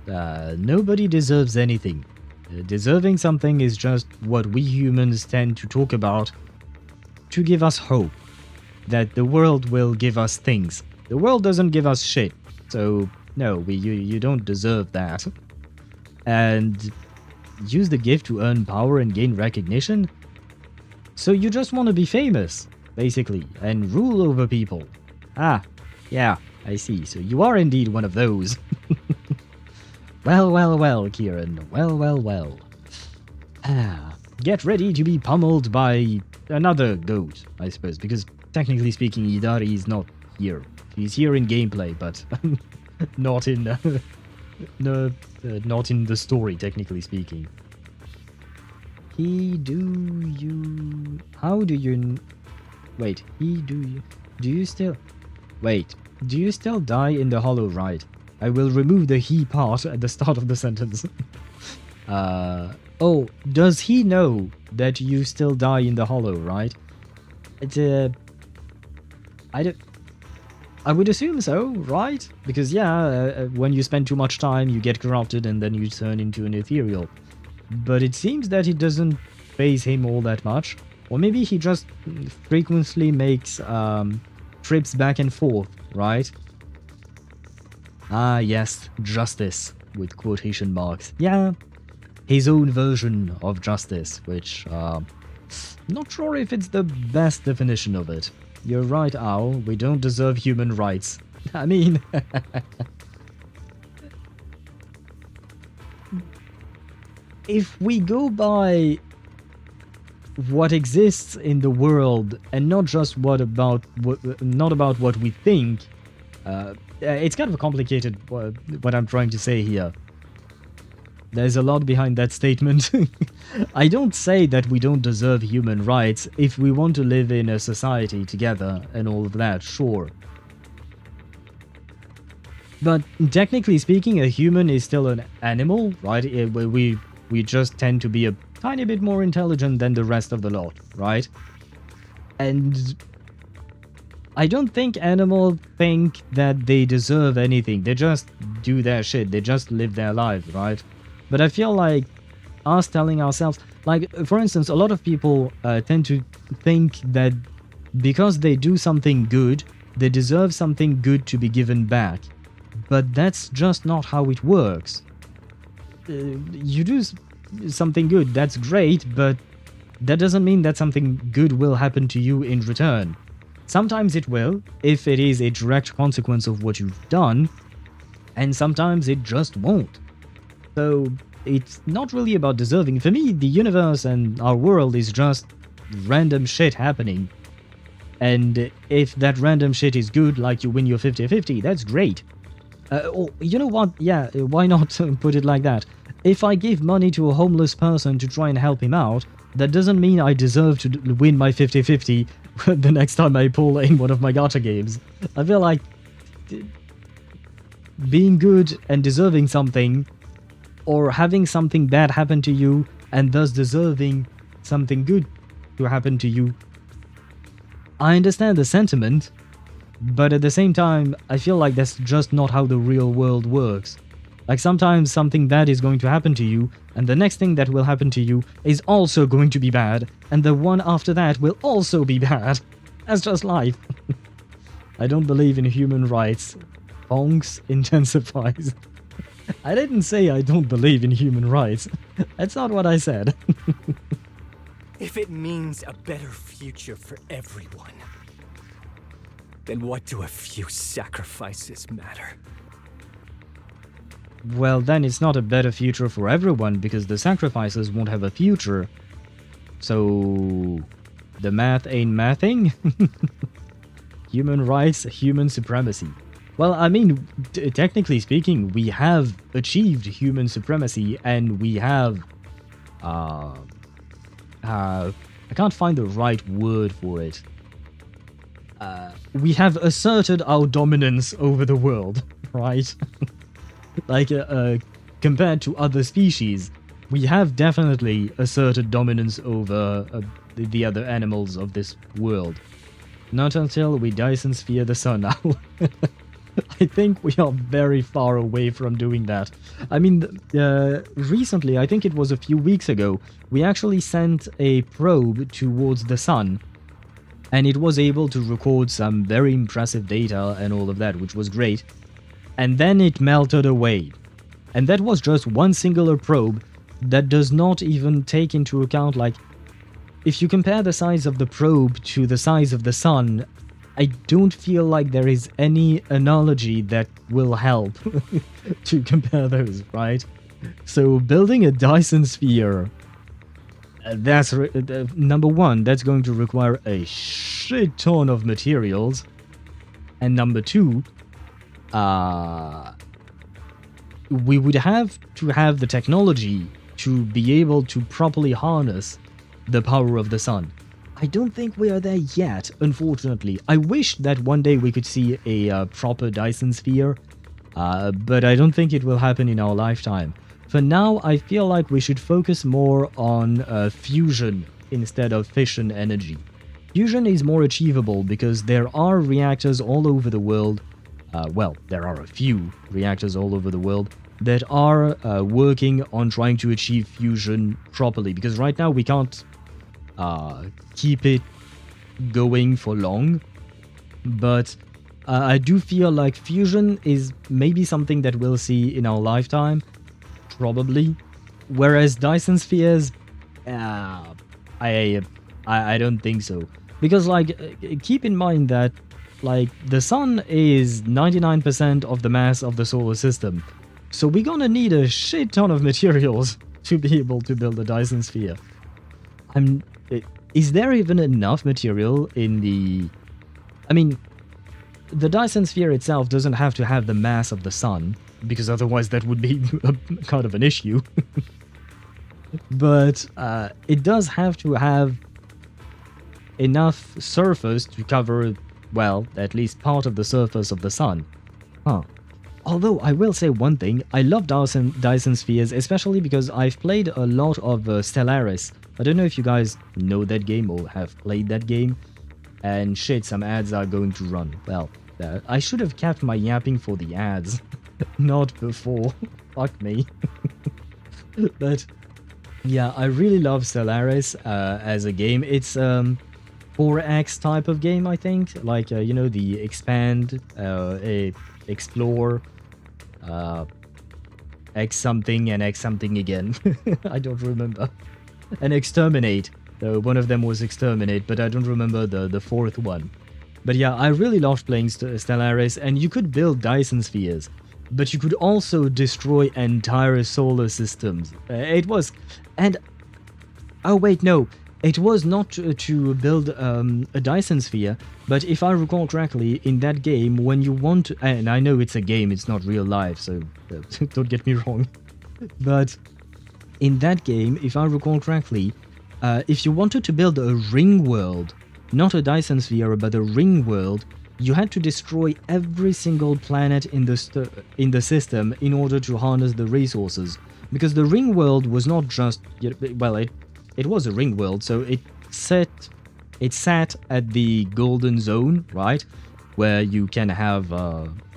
Nobody deserves anything. Deserving something is just what we humans tend to talk about to give us hope that the world will give us things. The world doesn't give us shit, so no, you don't deserve that. And use the gift to earn power and gain recognition? So you just want to be famous, basically, and rule over people. Ah, yeah, I see. So you are indeed one of those. Well, Kieran. Well. Get ready to be pummeled by another goat, I suppose, because technically speaking, Idari is not here. He's here in gameplay, but not in not in the story, technically speaking. How do you... Wait, do you still... Wait, do you still die in the hollow ride? I will remove the he part at the start of the sentence. Oh, does he know that you still die in the hollow, right? I would assume so, right? Because yeah, when you spend too much time, you get corrupted and then you turn into an ethereal. But it seems that it doesn't faze him all that much. Or maybe he just frequently makes trips back and forth, right? Ah, yes, justice, with quotation marks. Yeah, his own version of justice, which, not sure if it's the best definition of it. You're right, Owl, we don't deserve human rights. I mean... if we go by what exists in the world, and not just not about what we think, it's kind of complicated what I'm trying to say here. There's a lot behind that statement. I don't say that we don't deserve human rights if we want to live in a society together and all of that, sure. But technically speaking, a human is still an animal, right? We just tend to be a tiny bit more intelligent than the rest of the lot, right? And I don't think animals think that they deserve anything. They just do their shit. They just live their lives, right? But I feel like us telling ourselves, like, for instance, a lot of people tend to think that because they do something good, they deserve something good to be given back. But that's just not how it works. You do something good, that's great, but that doesn't mean that something good will happen to you in return. Sometimes it will, if it is a direct consequence of what you've done, and sometimes it just won't. So it's not really about deserving. For me, the universe and our world is just random shit happening. And if that random shit is good, like you win your 50-50, that's great. Or, you know what? Yeah, why not put it like that? If I give money to a homeless person to try and help him out, that doesn't mean I deserve to win my 50-50 the next time I pull in one of my gacha games. I feel like being good and deserving something, or having something bad happen to you and thus deserving something good to happen to you. I understand the sentiment, but at the same time, I feel like that's just not how the real world works. Like sometimes something bad is going to happen to you, and the next thing that will happen to you is also going to be bad, and the one after that will also be bad. That's just life. I don't believe in human rights. Bonks intensifies. I didn't say I don't believe in human rights. That's not what I said. If it means a better future for everyone, then what do a few sacrifices matter? Well, then it's not a better future for everyone because the sacrifices won't have a future. So the math ain't mathing? Human rights, human supremacy. Well, I mean, technically speaking, we have achieved human supremacy, and we have, I can't find the right word for it. We have asserted our dominance over the world, right? Like, compared to other species, we have definitely asserted dominance over the other animals of this world. Not until we Dyson sphere the sun now. I think we are very far away from doing that. I mean, recently, I think it was a few weeks ago, we actually sent a probe towards the sun, and it was able to record some very impressive data and all of that, which was great. And then it melted away. And that was just one singular probe that does not even take into account, like, if you compare the size of the probe to the size of the sun, I don't feel like there is any analogy that will help to compare those, right? So building a Dyson sphere, that's number one, that's going to require a shit ton of materials. And number two, we would have to have the technology to be able to properly harness the power of the sun. I don't think we are there yet, unfortunately. I wish that one day we could see a proper Dyson sphere, but I don't think it will happen in our lifetime. For now, I feel like we should focus more on fusion instead of fission energy. Fusion is more achievable because there are reactors all over the world, well, there are a few reactors all over the world that are working on trying to achieve fusion properly, because right now we can't keep it going for long, but I do feel like fusion is maybe something that we'll see in our lifetime, probably, whereas Dyson spheres, I don't think so, because like keep in mind that like the sun is 99% of the mass of the solar system, so we're gonna need a shit ton of materials to be able to build a Dyson sphere. Is there even enough material in the... I mean, the Dyson sphere itself doesn't have to have the mass of the sun, because otherwise that would be kind of an issue. But it does have to have enough surface to cover, well, at least part of the surface of the sun. Huh. Although, I will say one thing, I love Dyson spheres, especially because I've played a lot of Stellaris. I don't know if you guys know that game or have played that game. And shit, some ads are going to run. Well, I should have kept my yapping for the ads, not before. Fuck me. But, yeah, I really love Stellaris as a game. It's 4X type of game, I think. Like, you know, the expand, explore, X something and X something again. I don't remember. And exterminate. One of them was exterminate, but I don't remember the fourth one. But yeah, I really loved playing Stellaris, and you could build Dyson spheres, but you could also destroy entire solar systems. It was... And... Oh wait, no. It was not to build a Dyson sphere, but if I recall correctly, in that game, when you want to... And I know it's a game, it's not real life, so don't get me wrong. But in that game, if I recall correctly, if you wanted to build a ring world, not a Dyson sphere, but a ring world, you had to destroy every single planet in the system in order to harness the resources. Because the ring world was not just... Well, it was a ring world, so it sat at the golden zone, right? Where you can have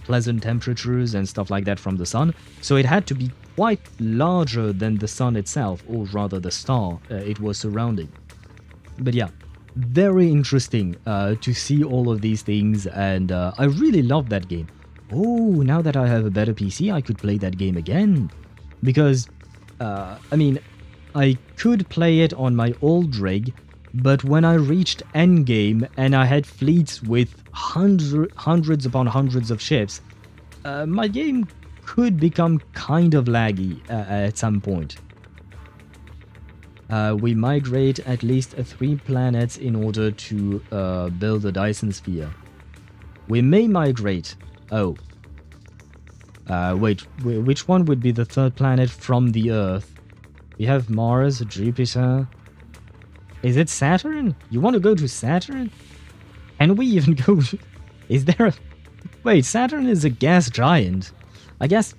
pleasant temperatures and stuff like that from the sun. So it had to be quite larger than the sun itself, or rather the star it was surrounding. But yeah, very interesting to see all of these things, and I really love that game. Oh, now that I have a better PC, I could play that game again. Because, I mean, I could play it on my old rig, but when I reached endgame and I had fleets with hundreds upon hundreds of ships, my game could become kind of laggy at some point. We migrate at least 3 planets in order to build a Dyson sphere. We may migrate... Oh. Wait, which one would be the 3rd planet from the Earth? We have Mars, Jupiter... Is it Saturn? You want to go to Saturn? Can we even go... Is there a... Wait, Saturn is a gas giant. I guess,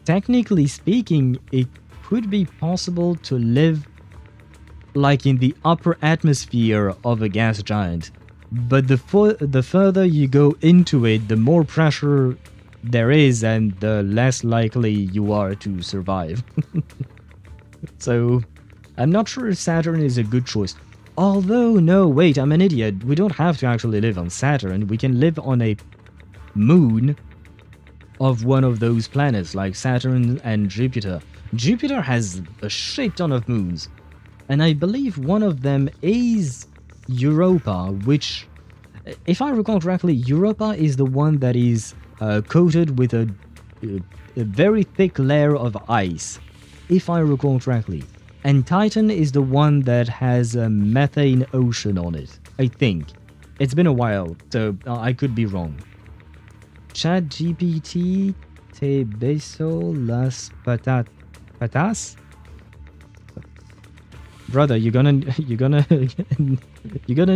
technically speaking, it could be possible to live like in the upper atmosphere of a gas giant. but the further you go into it, the more pressure there is and the less likely you are to survive. So, I'm not sure if Saturn is a good choice. Although, no, wait, I'm an idiot. We don't have to actually live on Saturn. We can live on a moon of one of those planets, like Saturn and Jupiter. Jupiter has a shit ton of moons, and I believe one of them is Europa, which, if I recall correctly, Europa is the one that is coated with a very thick layer of ice, if I recall correctly. And Titan is the one that has a methane ocean on it, I think. It's been a while, so I could be wrong. ChatGPT te beso las patas? Brother, you're gonna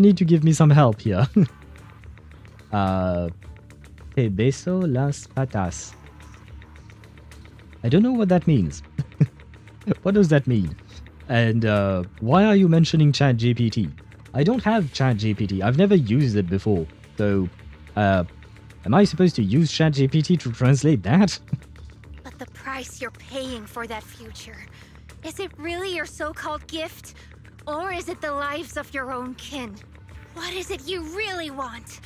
need to give me some help here. Te beso las patas. I don't know what that means. What does that mean? And why are you mentioning ChatGPT? I don't have ChatGPT. I've never used it before. So, am I supposed to use ChatGPT to translate that? But the price you're paying for that future, is it really your so-called gift? Or is it the lives of your own kin? What is it you really want?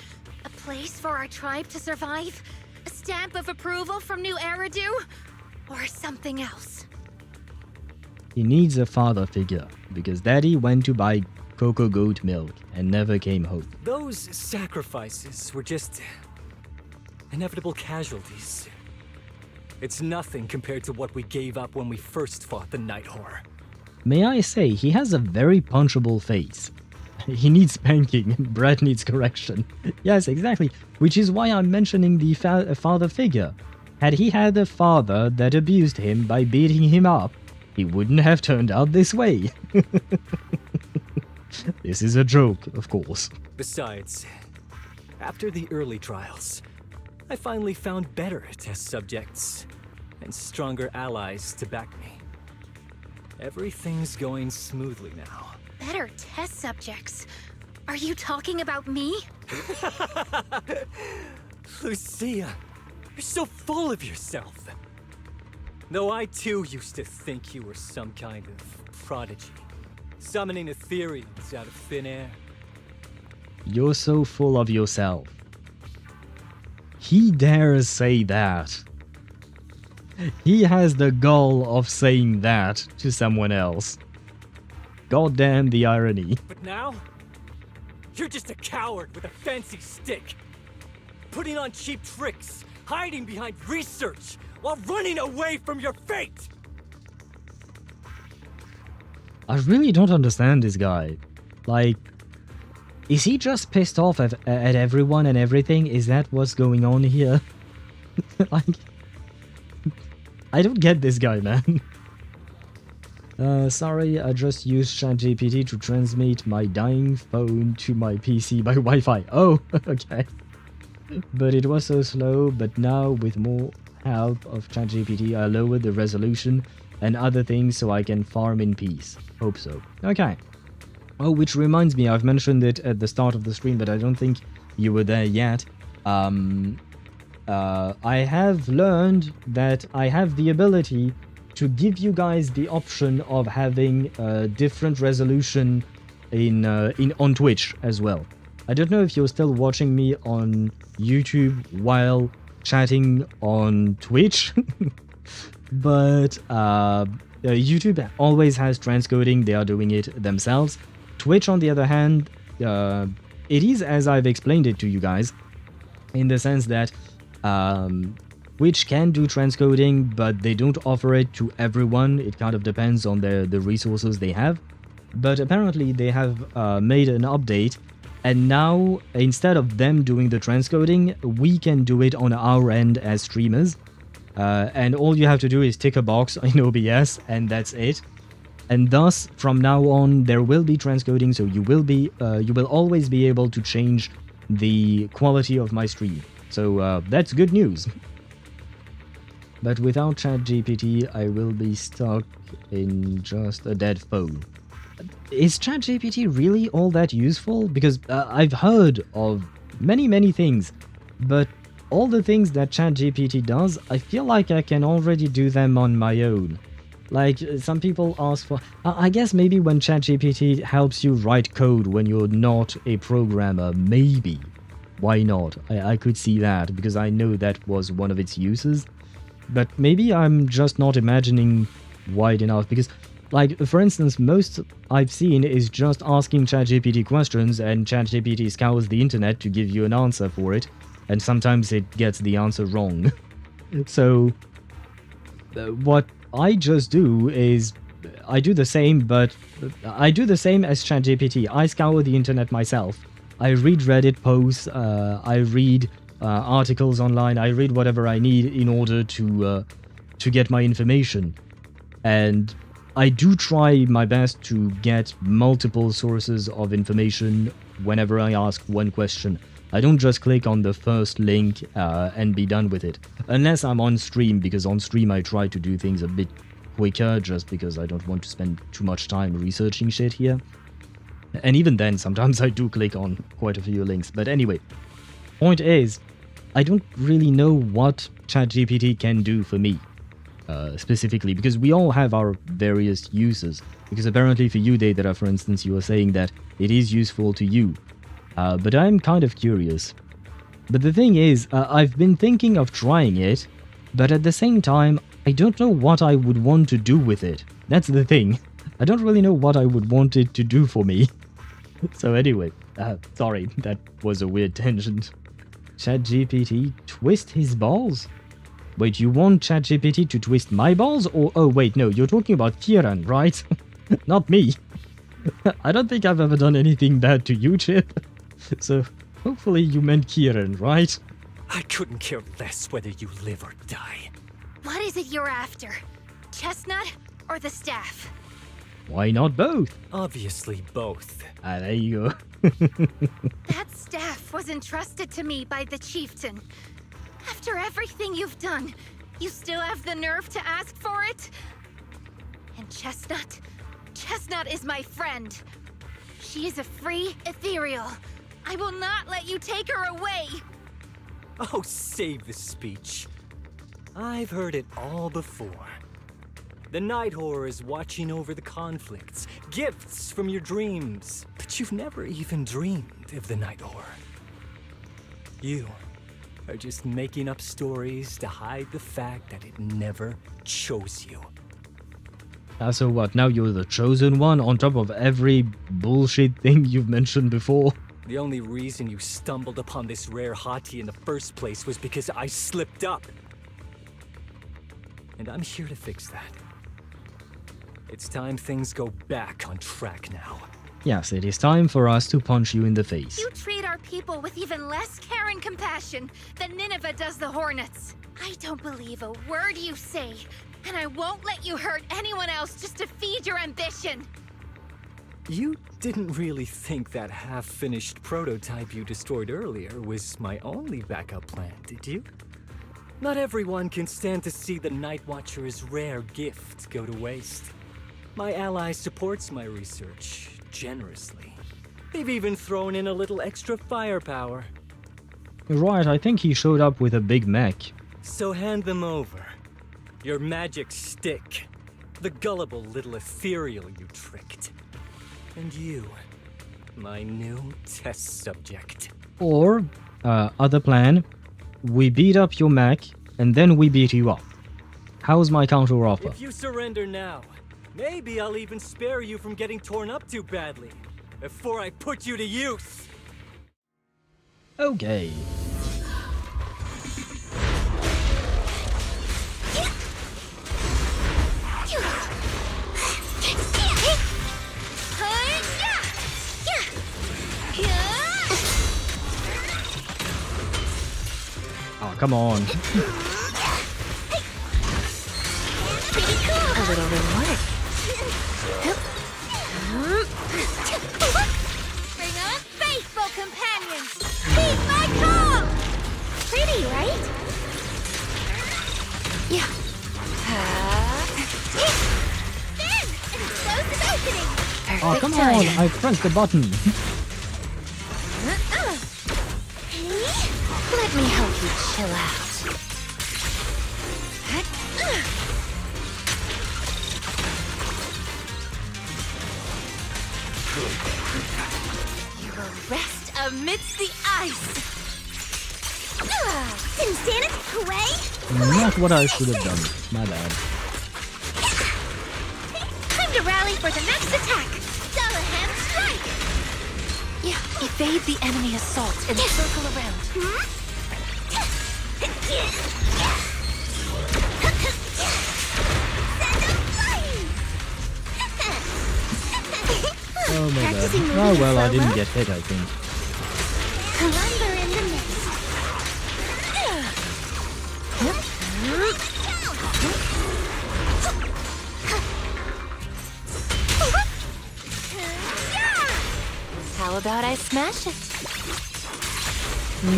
A place for our tribe to survive? A stamp of approval from new Eridu? Or something else? He needs a father figure, because Daddy went to buy cocoa goat milk and never came home. Those sacrifices were just inevitable casualties. It's nothing compared to what we gave up when we first fought the Night Horror. May I say, he has a very punchable face. He needs spanking, and Brad needs correction. Yes, exactly, which is why I'm mentioning the father figure. Had he had a father that abused him by beating him up, he wouldn't have turned out this way. This is a joke, of course. Besides, after the early trials, I finally found better test subjects and stronger allies to back me. Everything's going smoothly now. Better test subjects? Are you talking about me? Lucia, you're so full of yourself. Though I too used to think you were some kind of prodigy, summoning Ethereals out of thin air. You're so full of yourself. He dares say that. He has the gall of saying that to someone else. Goddamn the irony. But now, you're just a coward with a fancy stick, putting on cheap tricks, hiding behind research, while running away from your fate! I really don't understand this guy. Like, is he just pissed off at everyone and everything? Is that what's going on here? Like, I don't get this guy, man. Sorry, I just used ChatGPT to transmit my dying phone to my PC by Wi-Fi. Oh, okay. But it was so slow, but now with more help of ChatGPT, I lowered the resolution and other things so I can farm in peace. Hope so. Okay. Oh, which reminds me, I've mentioned it at the start of the stream, but I don't think you were there yet. I have learned that I have the ability to give you guys the option of having a different resolution on Twitch as well. I don't know if you're still watching me on YouTube while chatting on Twitch, but YouTube always has transcoding. They are doing it themselves. Twitch, on the other hand, it is as I've explained it to you guys, in the sense that Twitch can do transcoding, but they don't offer it to everyone. It kind of depends on the resources they have. But apparently they have made an update, and now instead of them doing the transcoding, we can do it on our end as streamers. And all you have to do is tick a box in OBS, and that's it. And thus, from now on, there will be transcoding, so you will always be able to change the quality of my stream. So that's good news. But without ChatGPT, I will be stuck in just a dead phone. is ChatGPT really all that useful? Because I've heard of many things, but all the things that ChatGPT does, I feel like I can already do them on my own. Like, some people ask for... I guess maybe when ChatGPT helps you write code when you're not a programmer, maybe. Why not? I could see that, because I know that was one of its uses. But maybe I'm just not imagining wide enough, because, like, for instance, most I've seen is just asking ChatGPT questions, and ChatGPT scours the internet to give you an answer for it, and sometimes it gets the answer wrong. So, what I just do is, I do the same, but I do the same as ChatGPT. I scour the internet myself. I read Reddit posts, I read articles online, I read whatever I need in order to get my information. And I do try my best to get multiple sources of information whenever I ask one question. I don't just click on the first link and be done with it. Unless I'm on stream, because on stream I try to do things a bit quicker, just because I don't want to spend too much time researching shit here. And even then, sometimes I do click on quite a few links. But anyway, point is, I don't really know what ChatGPT can do for me, specifically, because we all have our various uses. Because apparently for you, Deidara, for instance, you were saying that it is useful to you. But I'm kind of curious. But the thing is, I've been thinking of trying it, but at the same time, I don't know what I would want to do with it. That's the thing. I don't really know what I would want it to do for me. So anyway, sorry, that was a weird tangent. ChatGPT twist his balls? Wait, you want ChatGPT to twist my balls? Or, oh wait, no, you're talking about Kieran, right? Not me. I don't think I've ever done anything bad to you, Chip. So, hopefully you meant Kieran, right? I couldn't care less whether you live or die. What is it you're after? Chestnut or the staff? Why not both? Obviously both. There you go. That staff was entrusted to me by the chieftain. After everything you've done, you still have the nerve to ask for it? And Chestnut? Chestnut is my friend. She is a free Ethereal. I will not let you take her away. Oh, save the speech. I've heard it all before. The Night Horror is watching over the conflicts, gifts from your dreams. But you've never even dreamed of the Night Horror. You are just making up stories to hide the fact that it never chose you. So what, now you're the chosen one on top of every bullshit thing you've mentioned before? The only reason you stumbled upon this rare hottie in the first place was because I slipped up. And I'm here to fix that. It's time things go back on track now. Yes, it is time for us to punch you in the face. You treat our people with even less care and compassion than Nineveh does the Hornets. I don't believe a word you say, and I won't let you hurt anyone else just to feed your ambition. You didn't really think that half-finished prototype you destroyed earlier was my only backup plan, did you? Not everyone can stand to see the Night Watcher's rare gift go to waste. My ally supports my research generously. They've even thrown in a little extra firepower. Right, I think he showed up with a big mech. So hand them over. Your magic stick. The gullible little ethereal you tricked. And you, my new test subject. Or, other plan, we beat up your mech, and then we beat you up. How's my counter offer? If you surrender now, maybe I'll even spare you from getting torn up too badly, before I put you to use. Okay. Oh, come on. Pretty cool. A little reward. Bring on faithful companions. Heed my call. Pretty, right? Yeah. Then, an explosive opening. Oh, Oh, come on! I pressed the button. Let me help you chill out. You will rest amidst the ice. Insanity way? Not what I should have done. My bad. Time to rally for the next attack. Dullahan strike. Yeah, evade the enemy assault and circle around. Oh my god. Oh well, I didn't get hit, I think. Wonder in the mist. How about I smash it?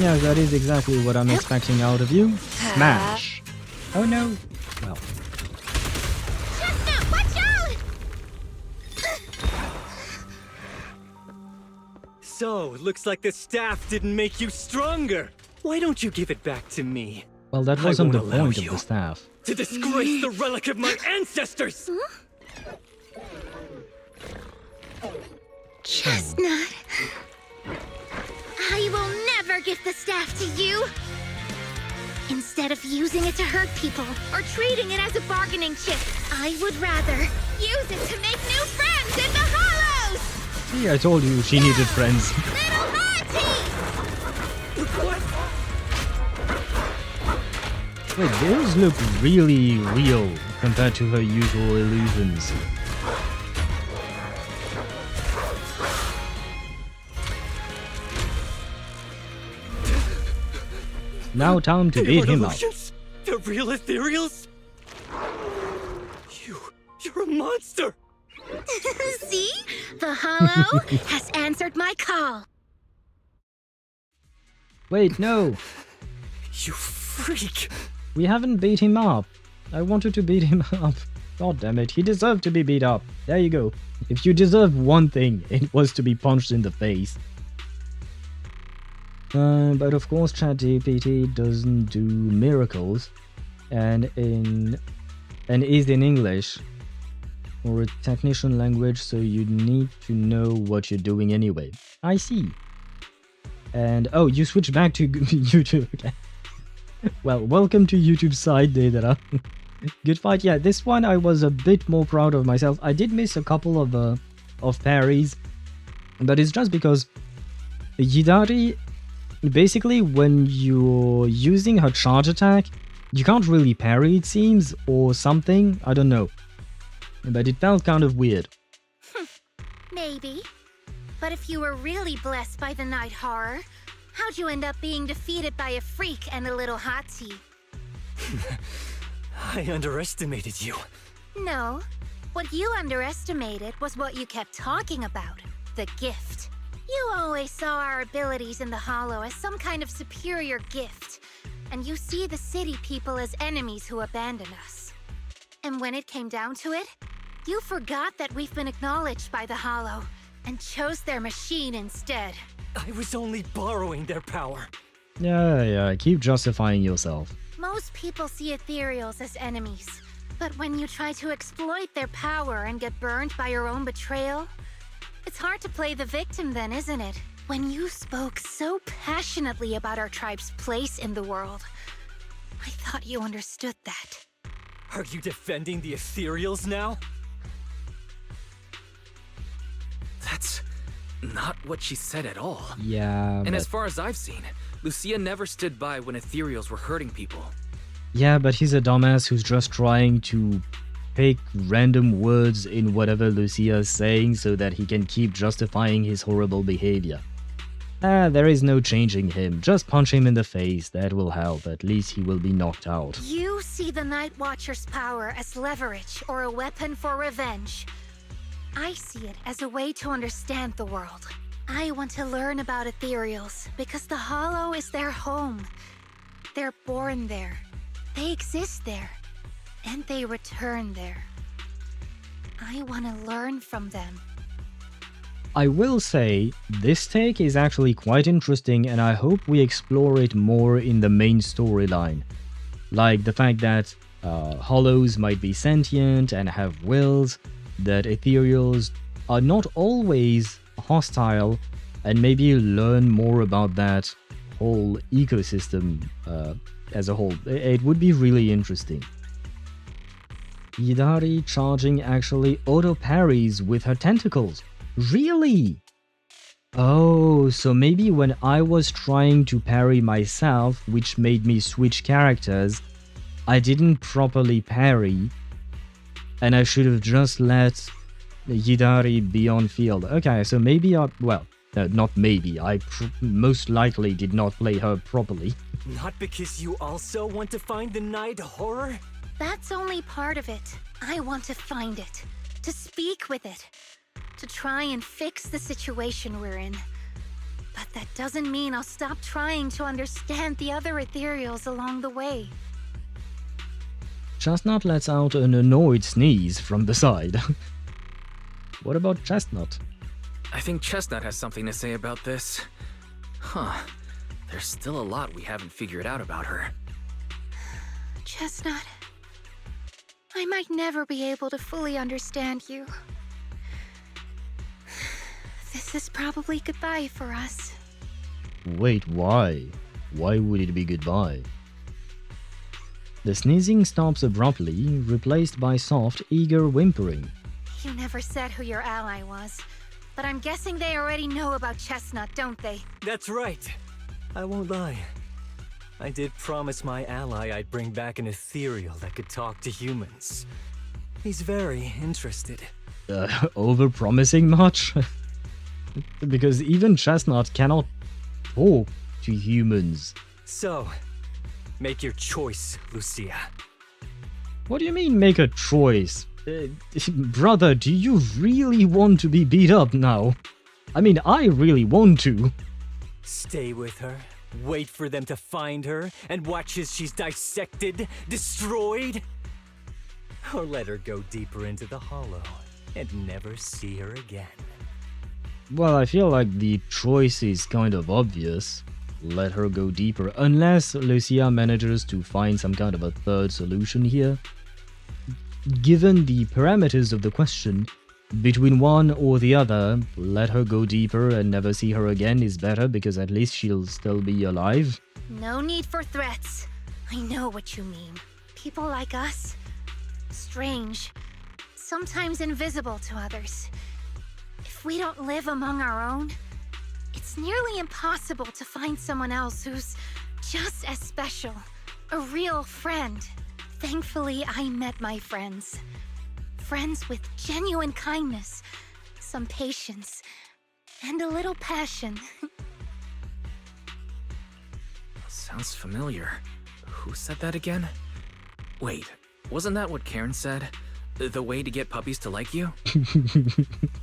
Yeah, that is exactly what I'm expecting out of you. Smash. Oh no. Well. Chestnut, watch out! So, looks like the staff didn't make you stronger. Why don't you give it back to me? Well, that I wasn't the won't allow point of you the staff. to disgrace the relic of my ancestors! Chestnut. I will never give the staff to you. Instead of using it to hurt people or treating it as a bargaining chip, I would rather use it to make new friends in the hollows. See, I told you she needed friends. Little Monty! Wait, those look really real compared to her usual illusions. Now time to beat him up. The real Ethereals? You're a monster! See? The hollow has answered my call. Wait, no. You freak! We haven't beat him up. I wanted to beat him up. God damn it, he deserved to be beat up. There you go. If you deserved one thing, it was to be punched in the face. But of course ChatGPT doesn't do miracles and is in English or a technician language, so you need to know what you're doing anyway. I see. And oh, you switched back to YouTube. Okay. Well, welcome to YouTube side, Deidara. Good fight. Yeah, this one I was a bit more proud of myself. I did miss a couple of parries, but it's just because Yidari, basically when you're using her charge attack, you can't really parry, it seems, or something. I don't know. But it felt kind of weird. Maybe. But if you were really blessed by the night horror, how'd you end up being defeated by a freak and a little hot tea? I underestimated you. No. What you underestimated was what you kept talking about. The gift. You always saw our abilities in the Hollow as some kind of superior gift. And you see the city people as enemies who abandon us. And when it came down to it, you forgot that we've been acknowledged by the Hollow and chose their machine instead. I was only borrowing their power. Yeah, keep justifying yourself. Most people see Ethereals as enemies, but when you try to exploit their power and get burned by your own betrayal, it's hard to play the victim then, isn't it? When you spoke so passionately about our tribe's place in the world, I thought you understood that. Are you defending the Ethereals now? That's not what she said at all. Yeah, And but... as far as I've seen, Lucia never stood by when Ethereals were hurting people. Yeah, but he's a dumbass who's just trying to pick random words in whatever Lucia is saying so that he can keep justifying his horrible behavior. There is no changing him. Just punch him in the face. That will help. At least he will be knocked out. You see the Night Watcher's power as leverage or a weapon for revenge. I see it as a way to understand the world. I want to learn about Ethereals because the Hollow is their home. They're born there. They exist there. And they return there. I want to learn from them. I will say, this take is actually quite interesting and I hope we explore it more in the main storyline. Like the fact that Hollows might be sentient and have wills, that Ethereals are not always hostile, and maybe learn more about that whole ecosystem as a whole. It would be really interesting. Hidari charging actually auto-parries with her tentacles. Really? Oh, so maybe when I was trying to parry myself, which made me switch characters, I didn't properly parry, and I should have just let Hidari be on field. Okay, so maybe not maybe, I most likely did not play her properly. Not because you also want to find the night horror? That's only part of it. I want to find it, to speak with it, to try and fix the situation we're in. But that doesn't mean I'll stop trying to understand the other Ethereals along the way. Chestnut lets out an annoyed sneeze from the side. What about Chestnut? I think Chestnut has something to say about this. Huh. There's still a lot we haven't figured out about her. Chestnut, I might never be able to fully understand you. This is probably goodbye for us. Wait, why? Why would it be goodbye? The sneezing stops abruptly, replaced by soft, eager whimpering. You never said who your ally was, but I'm guessing they already know about Chestnut, don't they? That's right. I won't lie. I did promise my ally I'd bring back an ethereal that could talk to humans. He's very interested. Over-promising much? Because even Chestnut cannot talk to humans. So, make your choice, Lucia. What do you mean, make a choice? Brother, do you really want to be beat up now? I mean, I really want to. Stay with her, wait for them to find her, and watch as she's dissected, destroyed? Or let her go deeper into the hollow and never see her again. Well, I feel like the choice is kind of obvious. Let her go deeper, unless Lucia manages to find some kind of a third solution here. Given the parameters of the question, between one or the other, let her go deeper and never see her again is better because at least she'll still be alive. No need for threats. I know what you mean. People like us, strange, sometimes invisible to others. If we don't live among our own, it's nearly impossible to find someone else who's just as special, a real friend. Thankfully, I met my friends. Friends with genuine kindness, some patience, and a little passion. Sounds familiar. Who said that again? Wait, wasn't that what Karen said? The way to get puppies to like you?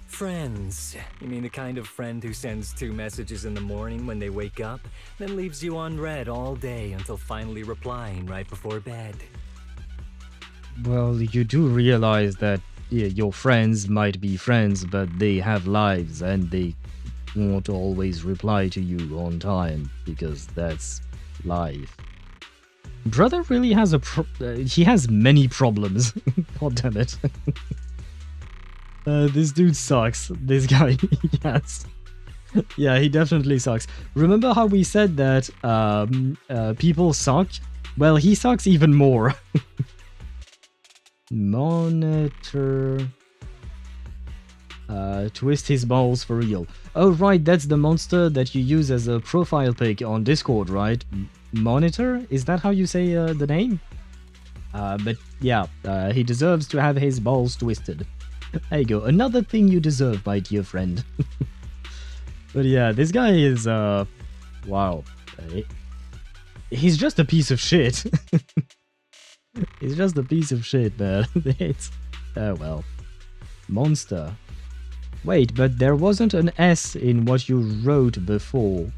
Friends. You mean the kind of friend who sends 2 messages in the morning when they wake up, then leaves you unread all day until finally replying right before bed. Well, you do realize that your friends might be friends, but they have lives and they won't always reply to you on time, because that's life. Brother really has he has many problems. God damn it. This dude sucks. This guy, yes. Yeah, he definitely sucks. Remember how we said that people suck? Well, he sucks even more. Monitor. Twist his balls for real. Oh, right, that's the monster that you use as a profile pic on Discord, right? Monitor? Is that how you say the name? But yeah, he deserves to have his balls twisted. There you go, another thing you deserve, my dear friend. But yeah, this guy is, wow. He's just a piece of shit. He's just a piece of shit, man. It's, oh well. Monster. Wait, but there wasn't an S in what you wrote before.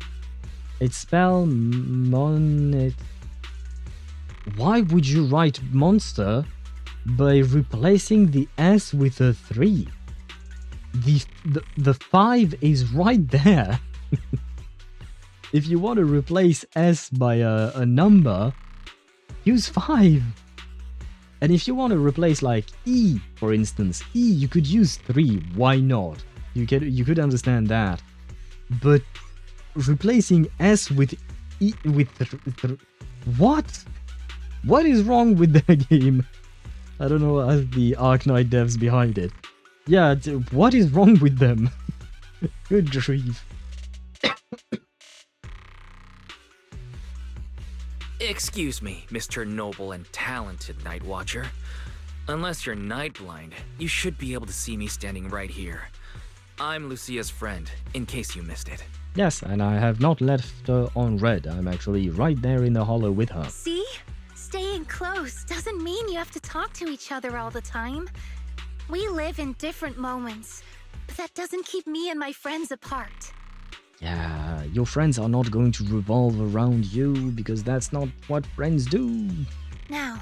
It's spelled monet. Why would you write monster by replacing the S with a 3? the 5 is right there. If you want to replace S by a number, use 5. And if you want to replace like E, for instance, E, you could use 3. Why not? You could understand that. But replacing S with E with what? What is wrong with that game? I don't know the Arknight devs behind it. Yeah, what is wrong with them? Good grief. Excuse me, Mr. Noble and Talented Night Watcher. Unless you're night blind, you should be able to see me standing right here. I'm Lucia's friend, in case you missed it. Yes, and I have not left her on red. I'm actually right there in the hollow with her. See? Staying close doesn't mean you have to talk to each other all the time. We live in different moments, but that doesn't keep me and my friends apart. Yeah, your friends are not going to revolve around you because that's not what friends do. Now,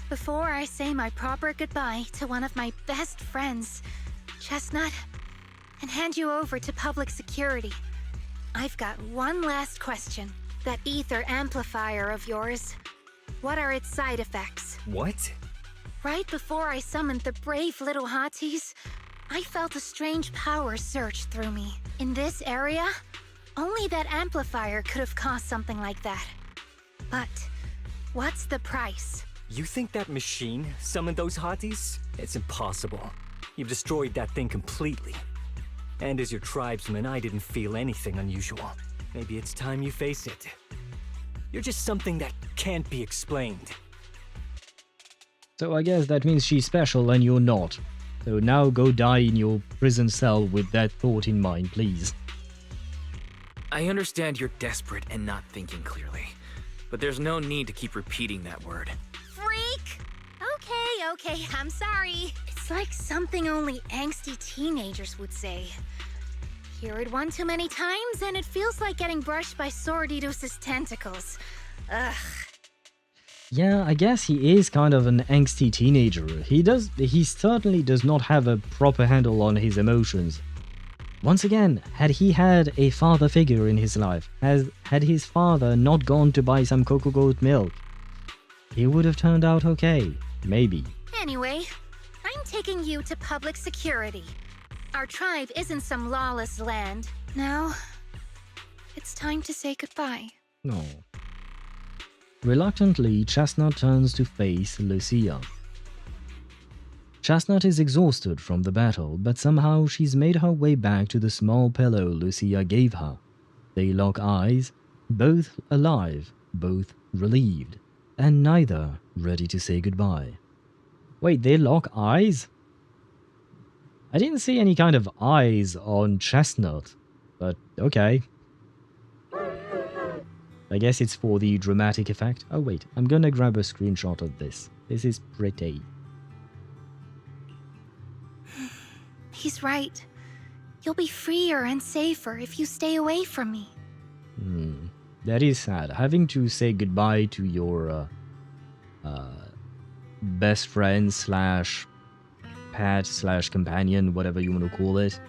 before I say my proper goodbye to one of my best friends, Chestnut, and hand you over to public security, I've got one last question. That ether amplifier of yours, what are its side effects? What? Right before I summoned the brave little hotties, I felt a strange power surge through me. In this area, only that amplifier could have caused something like that. But what's the price? You think that machine summoned those hotties? It's impossible. You've destroyed that thing completely. And as your tribesman, I didn't feel anything unusual. Maybe it's time you face it. You're just something that can't be explained. So I guess that means she's special and you're not. So now go die in your prison cell with that thought in mind, please. I understand you're desperate and not thinking clearly, but there's no need to keep repeating that word. Freak! Okay, I'm sorry. It's like something only angsty teenagers would say. Hear it one too many times, and it feels like getting brushed by Sordidus's tentacles. Ugh. Yeah, I guess he is kind of an angsty teenager. He certainly does not have a proper handle on his emotions. Once again, had he had a father figure in his life, had his father not gone to buy some cocoa goat milk, he would have turned out okay. Maybe. Anyway, I'm taking you to public security. Our tribe isn't some lawless land. Now, it's time to say goodbye. No. Reluctantly, Chestnut turns to face Lucia. Chestnut is exhausted from the battle, but somehow she's made her way back to the small pillow Lucia gave her. They lock eyes, both alive, both relieved, and neither ready to say goodbye. Wait, they lock eyes? I didn't see any kind of eyes on Chestnut, but okay. I guess it's for the dramatic effect. Oh wait, I'm gonna grab a screenshot of this. This is pretty. He's right. You'll be freer and safer if you stay away from me. That is sad. Having to say goodbye to your best friend slash pet slash companion, whatever you want to call it,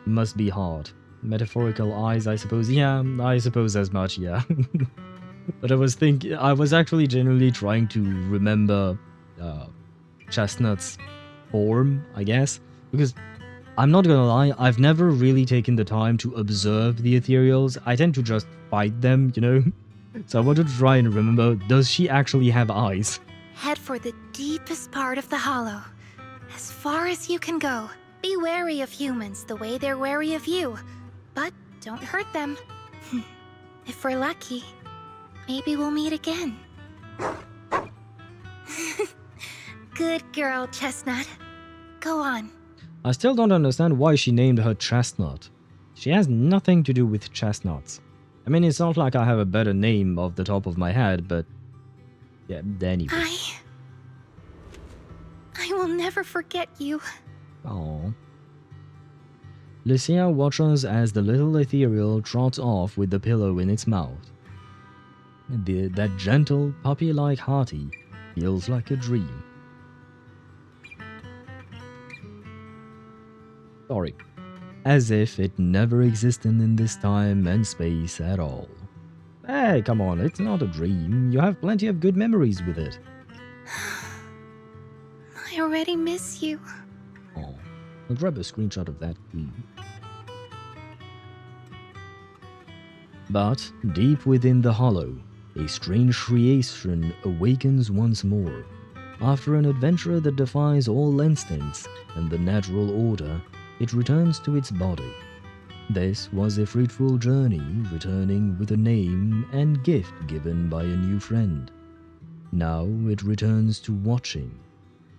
must be hard. Metaphorical eyes, I suppose. Yeah, I suppose as much, yeah. But I was actually genuinely trying to remember Chestnut's form, I guess, because I'm not gonna lie, I've never really taken the time to observe the Ethereals. I tend to just fight them, you know? So I wanted to try and remember, does she actually have eyes? Head for the deepest part of the hollow. As far as you can go. Be wary of humans the way they're wary of you. But don't hurt them. If we're lucky, maybe we'll meet again. Good girl, Chestnut. Go on. I still don't understand why she named her Chestnut. She has nothing to do with chestnuts. I mean, it's not like I have a better name off the top of my head, but yeah, anyway. I will never forget you. Aww. Lucia watches as the little ethereal trots off with the pillow in its mouth. That gentle, puppy-like hearty feels like a dream. Sorry. As if it never existed in this time and space at all. Hey, come on, it's not a dream. You have plenty of good memories with it. I already miss you. Oh, I'll grab a screenshot of that too. But, deep within the hollow, a strange creation awakens once more. After an adventure that defies all instincts and the natural order, it returns to its body. This was a fruitful journey, returning with a name and gift given by a new friend. Now it returns to watching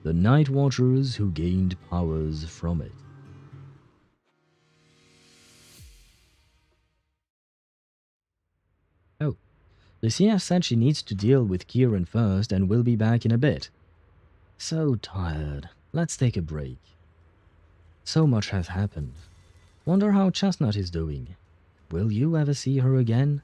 the Night Watchers who gained powers from it. Oh, Lucia said she needs to deal with Kieran first and will be back in a bit. So tired. Let's take a break. So much has happened. Wonder how Chestnut is doing. Will you ever see her again?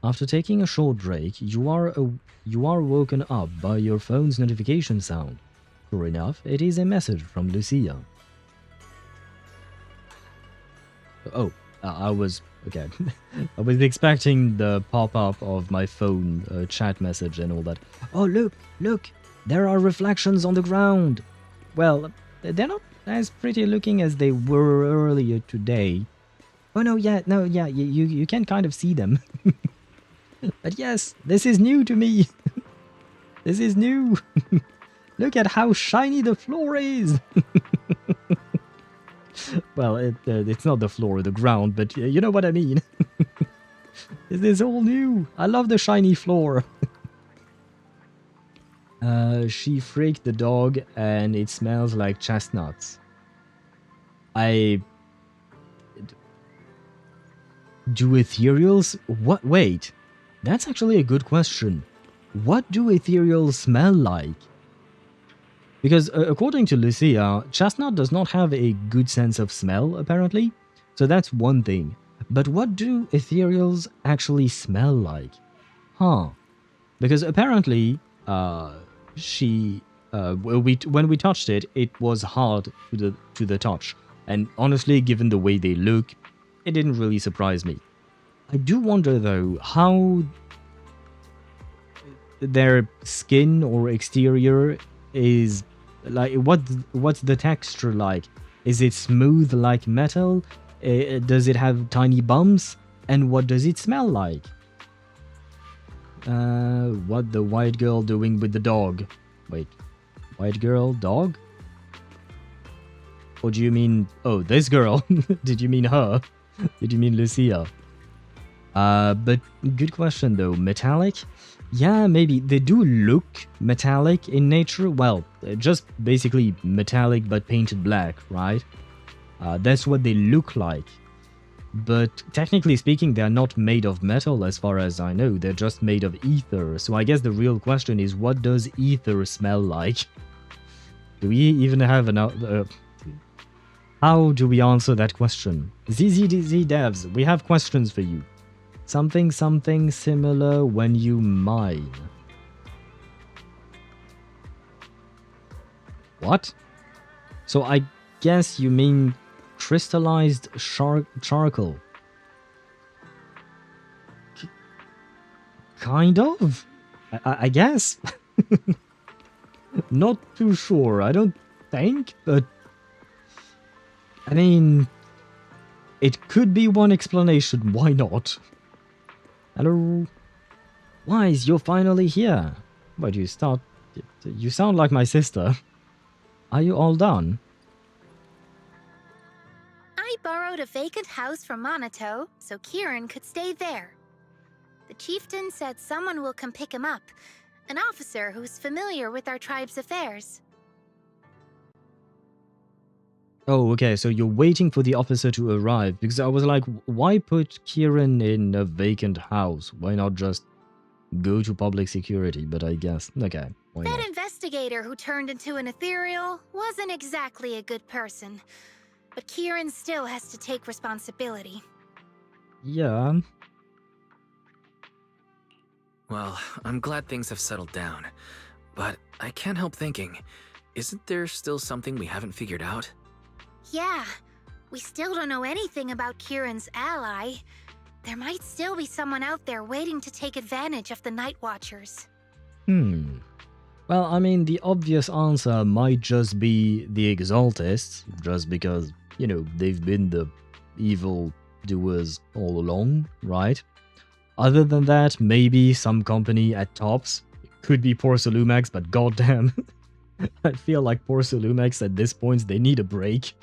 After taking a short break, you are woken up by your phone's notification sound. Sure enough, it is a message from Lucia. Oh, I was... okay. I was expecting the pop-up of my phone chat message and all that. Oh, look! There are reflections on the ground! Well, they're not as pretty looking as they were earlier today. Oh no, yeah, you can kind of see them. But yes, this is new to me. This is new. Look at how shiny the floor is. Well, it's not the floor or the ground, but you know what I mean. This is all new. I love the shiny floor. She freaked the dog and it smells like chestnuts. Do Ethereals... what? Wait. That's actually a good question. What do Ethereals smell like? Because according to Lucia, chestnut does not have a good sense of smell, apparently. So that's one thing. But what do Ethereals actually smell like? Huh. Because apparently, when we touched it, it was hard to the touch. And honestly, given the way they look, it didn't really surprise me. I do wonder though, how their skin or exterior is like. What's the texture like? Is it smooth like metal? Does it have tiny bumps? And what does it smell like? What the white girl doing with the dog? Wait, white girl, dog? Or do you mean... oh, this girl? Did you mean her? Did you mean Lucia? But good question though. Metallic? Yeah, maybe. They do look metallic in nature. Well, just basically metallic but painted black, right? That's what they look like. But technically speaking, they're not made of metal as far as I know. They're just made of ether. So I guess the real question is, what does ether smell like? Do we even have an... how do we answer that question? ZZDZ devs, we have questions for you. Something similar when you mine. What? So I guess you mean crystallized charcoal. Kind of? I guess. Not too sure, I don't think, but... I mean... it could be one explanation, why not? Hello? Wise, you're finally here. But you sound like my sister. Are you all done? I borrowed a vacant house from Monato, so Kieran could stay there. The chieftain said someone will come pick him up, an officer who's familiar with our tribe's affairs. Oh, okay, so you're waiting for the officer to arrive, because I was like, why put Kieran in a vacant house? Why not just go to public security? But I guess, okay, why not? That investigator who turned into an ethereal wasn't exactly a good person, but Kieran still has to take responsibility. Yeah. Well, I'm glad things have settled down, but I can't help thinking, isn't there still something we haven't figured out? Yeah, we still don't know anything about Kieran's ally. There might still be someone out there waiting to take advantage of the Night Watchers. Well, I mean, the obvious answer might just be the Exaltists, just because, you know, they've been the evil doers all along, right? Other than that, maybe some company at tops. It could be Porcelumax, but goddamn, I feel like Porcelumax at this point, they need a break.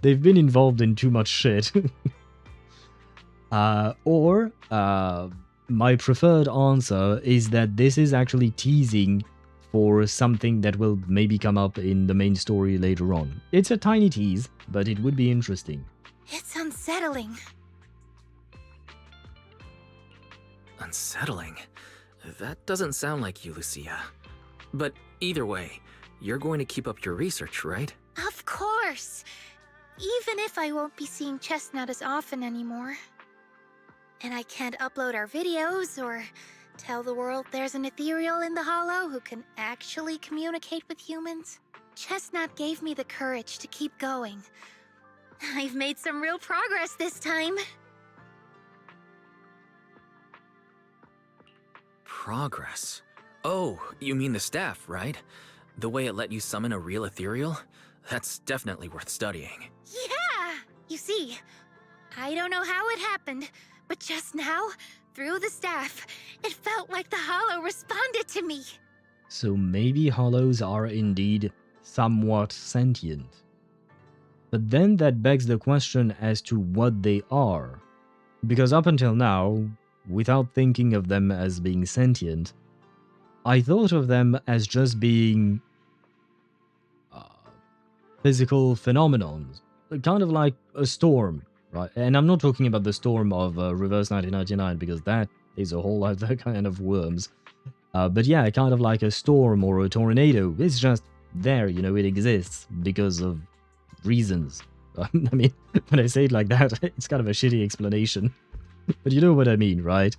They've been involved in too much shit. My preferred answer is that this is actually teasing for something that will maybe come up in the main story later on. It's a tiny tease, but it would be interesting. It's unsettling. Unsettling? That doesn't sound like you, Lucia. But either way, you're going to keep up your research, right? Of course! Even if I won't be seeing Chestnut as often anymore. And I can't upload our videos or tell the world there's an Ethereal in the Hollow who can actually communicate with humans. Chestnut gave me the courage to keep going. I've made some real progress this time. Progress? Oh, you mean the staff, right? The way it let you summon a real Ethereal? That's definitely worth studying. Yeah! You see, I don't know how it happened, but just now, through the staff, it felt like the Hollow responded to me. So maybe Hollows are indeed somewhat sentient. But then that begs the question as to what they are. Because up until now, without thinking of them as being sentient, I thought of them as just being physical phenomenons, kind of like a storm, right? And I'm not talking about the storm of Reverse 1999, because that is a whole other kind of worms. But yeah, kind of like a storm or a tornado. It's just there, you know, it exists because of reasons. I mean, when I say it like that, it's kind of a shitty explanation. But you know what I mean, right?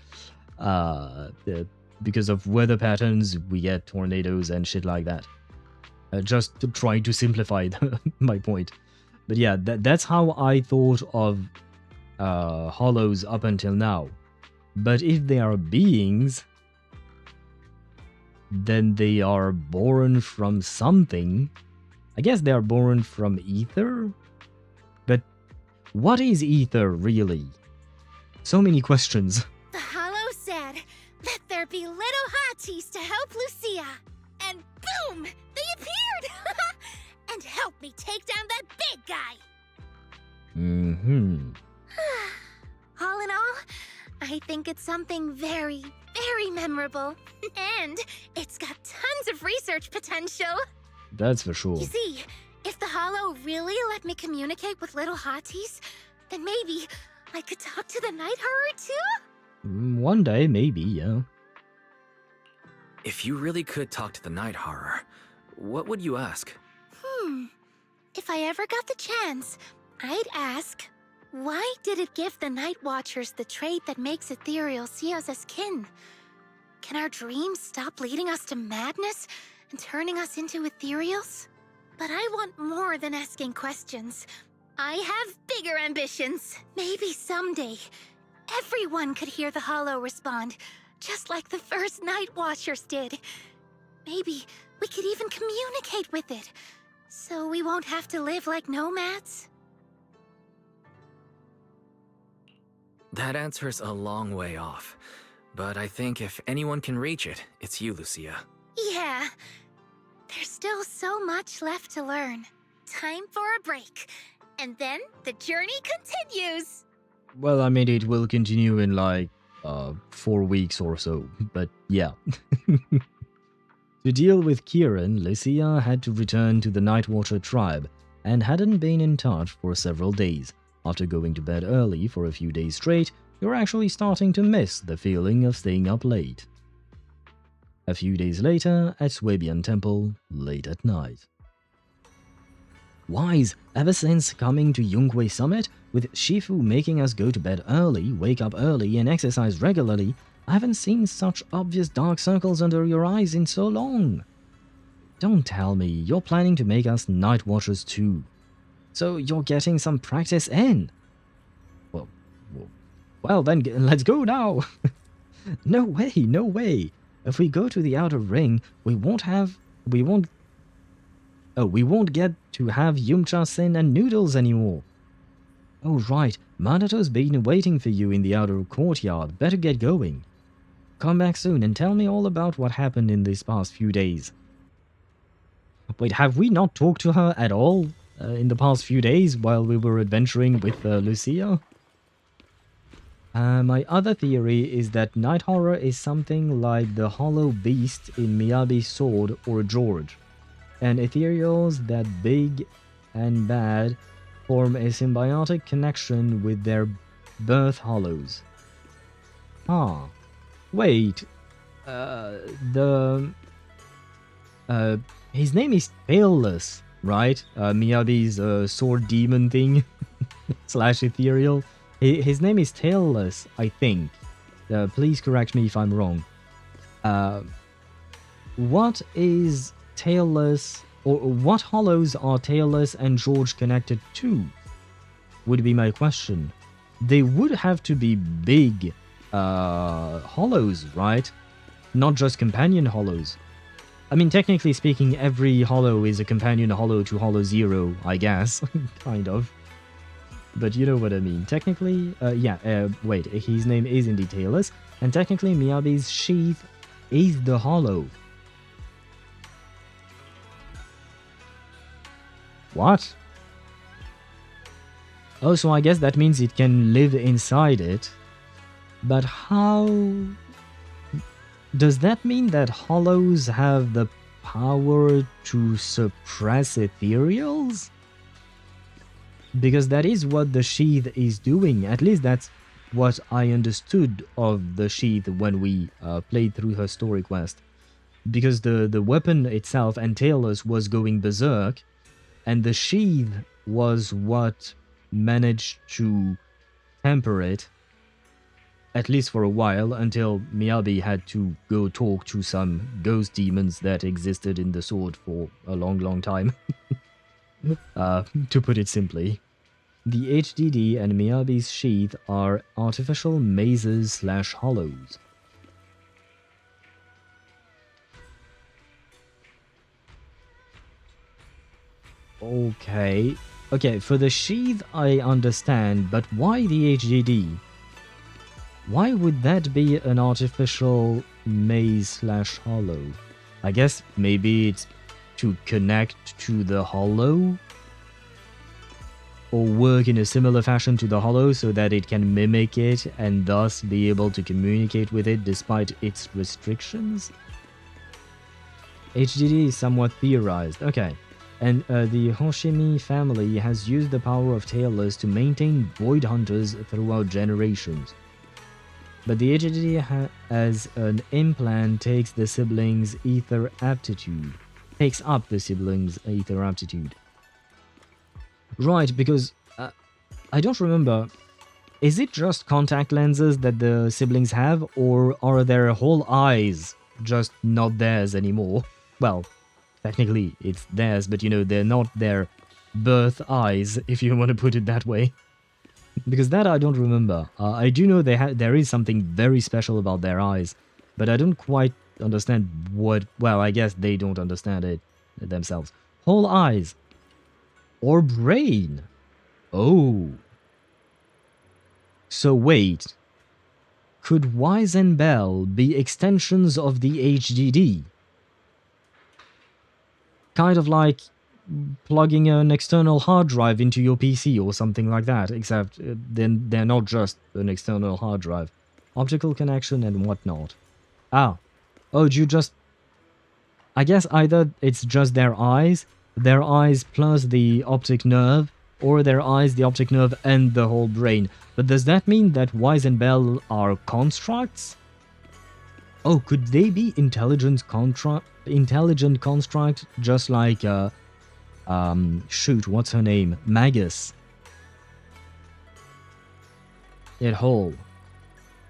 Because of weather patterns, we get tornadoes and shit like that. Just to try to simplify my point. But yeah, that's how I thought of Hollows up until now. But if they are beings, then they are born from something. I guess they are born from ether? But what is ether, really? So many questions. The Hollow said, "Let there be little hotties to help Lucia." And boom! They appeared! And helped me take down that big guy! All in all, I think it's something very, very memorable. And it's got tons of research potential. That's for sure. You see, if the Hollow really let me communicate with little hotties, then maybe I could talk to the Night Horror too? One day, maybe, yeah. If you really could talk to the Night Horror, what would you ask? If I ever got the chance, I'd ask, why did it give the Night Watchers the trait that makes Ethereals see us as kin? Can our dreams stop leading us to madness and turning us into Ethereals? But I want more than asking questions. I have bigger ambitions. Maybe someday, everyone could hear the Hollow respond, just like the first Night Watchers did. Maybe we could even communicate with it, so we won't have to live like nomads. That answer's a long way off, but I think if anyone can reach it, it's you, Lucia. Yeah, there's still so much left to learn. Time for a break, and then the journey continues. Well, I mean, it will continue in like 4 weeks or so, but yeah. To deal with Kieran, Lucia had to return to the Nightwatcher tribe and hadn't been in touch for several days. After going to bed early for a few days straight, you're actually starting to miss the feeling of staying up late. A few days later, at Swabian Temple, late at night. Wise, ever since coming to Yungwei Summit, with Shifu making us go to bed early, wake up early, and exercise regularly, I haven't seen such obvious dark circles under your eyes in so long. Don't tell me you're planning to make us Night Watchers too. So you're getting some practice in. Well then, let's go now. No way, no way. If we go to the outer ring, we won't get to have Yumcha-sen and Noodles anymore. Oh right, Manato's been waiting for you in the outer courtyard. Better get going. Come back soon and tell me all about what happened in these past few days. Wait, have we not talked to her at all in the past few days while we were adventuring with Lucia? My other theory is that Night Horror is something like the hollow beast in Miyabi's sword or George, and Ethereals that big and bad form a symbiotic connection with their birth hollows. Ah, wait, his name is Tailless, right? Miyabi's sword demon thing slash ethereal. His name is Tailless, I think. Please correct me if I'm wrong. What is Tailless, or what hollows are Tailless and George connected to? Would be my question. They would have to be big hollows, right? Not just companion hollows. I mean, technically speaking, every hollow is a companion hollow to Hollow Zero, I guess. Kind of. But you know what I mean. Technically, wait, his name is indeed Tailless, and technically Miyabi's sheath is the hollow. What? Oh, so I guess that means it can live inside it. But how... Does that mean that hollows have the power to suppress ethereals? Because that is what the sheath is doing. At least that's what I understood of the sheath when we played through her story quest. Because the weapon itself, and Tailless, was going berserk, and the sheath was what managed to temper it, at least for a while, until Miyabi had to go talk to some ghost demons that existed in the sword for a long, long time. To put it simply. The HDD and Miyabi's sheath are artificial mazes slash hollows. Okay. Okay, for the sheath I understand, but why the HDD? Why would that be an artificial maze slash hollow? I guess maybe it's to connect to the hollow? Or work in a similar fashion to the hollow so that it can mimic it and thus be able to communicate with it despite its restrictions? HDD is somewhat theorized. Okay. And the Hoshimi family has used the power of Tailless to maintain Void Hunters throughout generations. But the HDD as an implant takes the siblings' ether aptitude. Takes up the siblings' ether aptitude. Right, because I don't remember. Is it just contact lenses that the siblings have, or are their whole eyes just not theirs anymore? Well, technically it's theirs, but you know, they're not their birth eyes, if you want to put it that way. Because that I don't remember. I do know there is something very special about their eyes, but I don't quite understand what... Well, I guess they don't understand it themselves. Whole eyes. Or brain. Oh. So wait. Could Wise and Belle be extensions of the HDD? Kind of like plugging an external hard drive into your PC or something like that, except then they're not just an external hard drive. Optical connection and whatnot. Ah. Oh, do you just... I guess either it's just their eyes plus the optic nerve, or their eyes, the optic nerve, and the whole brain. But does that mean that Wise and Belle are constructs? Oh, could they be intelligent construct, just like, shoot, what's her name? Magus. It whole.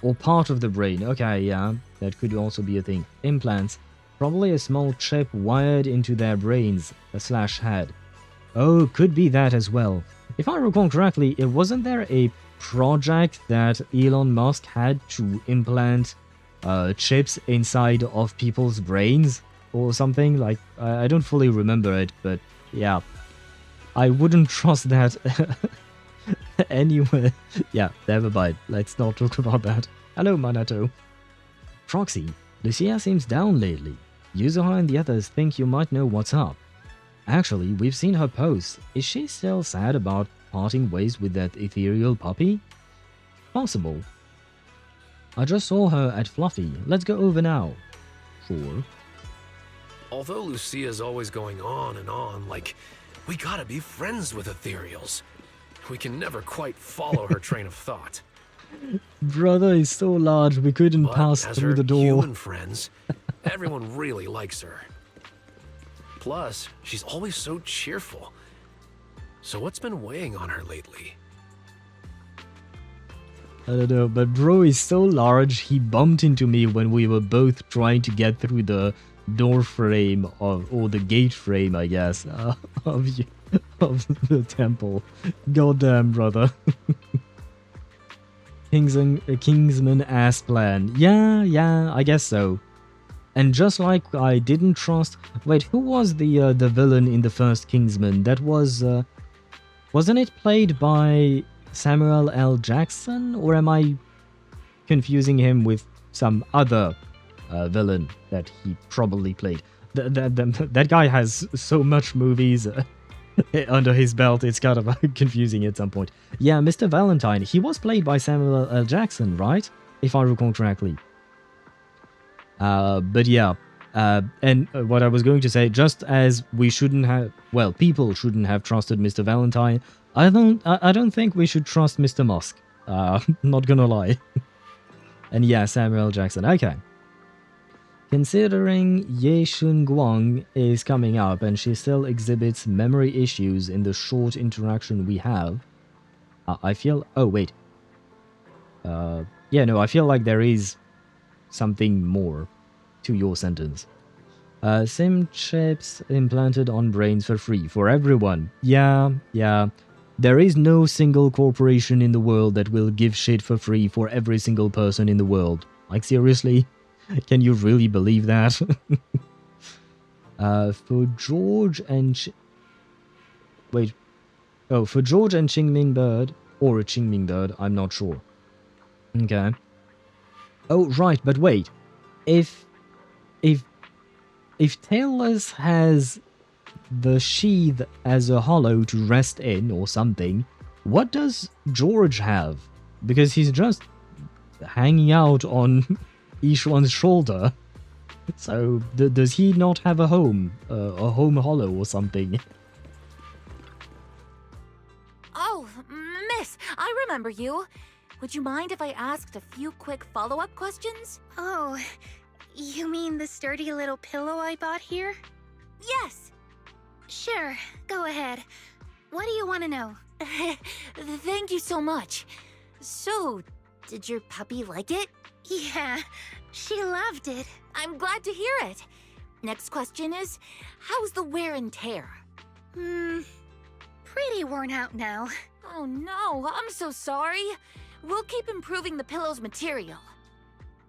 Or part of the brain. Okay, yeah, that could also be a thing. Implants. Probably a small chip wired into their brains, / head. Oh, could be that as well. If I recall correctly, wasn't there a project that Elon Musk had to implant chips inside of people's brains or something? Like, I don't fully remember it, but yeah. I wouldn't trust that anywhere. Yeah, never mind. Let's not talk about that. Hello, Manato. Proxy, Lucia seems down lately. Yuzuha and the others think you might know what's up. Actually, we've seen her posts. Is she still sad about parting ways with that ethereal puppy? Possible. I just saw her at Fluffy. Let's go over now. Sure. Although Lucia's always going on and on, like, we gotta be friends with Ethereals. We can never quite follow her train of thought. Brother is so large we couldn't But pass as through her the door. human friends, everyone really likes her. Plus, she's always so cheerful. So what's been weighing on her lately? I don't know, but bro is so large, he bumped into me when we were both trying to get through the door frame, or the gate frame, I guess, of the temple. Goddamn, brother. Kingsman ass plan. Yeah, I guess so. And just like I didn't trust... Wait, who was the villain in the first Kingsman? That was... wasn't it played by Samuel L. Jackson? Or am I confusing him with some other villain that he probably played? That guy has so much movies under his belt, it's kind of confusing at some point. Yeah, Mr. Valentine, he was played by Samuel L. Jackson, right? If I recall correctly. But yeah, and what I was going to say, just as we shouldn't have, well, people shouldn't have trusted Mr. Valentine, I don't think we should trust Mr. Musk. Not gonna lie. And yeah, Samuel L. Jackson, okay. Considering Ye Shun Guang is coming up and she still exhibits memory issues in the short interaction we have, I feel... Oh, wait. Yeah, no, I feel like there is something more to your sentence. SIM chips implanted on brains for free for everyone. Yeah. There is no single corporation in the world that will give shit for free for every single person in the world. Like, seriously? Can you really believe that? For George and... Wait. Oh, for George and Qingming Bird, or a Qingming Bird, I'm not sure. Okay. Oh, right, but wait. If Tailless has the sheath as a hollow to rest in or something, what does George have? Because he's just hanging out on Ishuan's shoulder. So, does he not have a home hollow or something? Oh, miss, I remember you. Would you mind if I asked a few quick follow-up questions? Oh, you mean the sturdy little pillow I bought here? Yes. Sure, go ahead. What do you want to know? Thank you so much. So, did your puppy like it? Yeah, she loved it. I'm glad to hear it. Next question is, how's the wear and tear? Pretty worn out now. Oh no, I'm so sorry. We'll keep improving the pillow's material.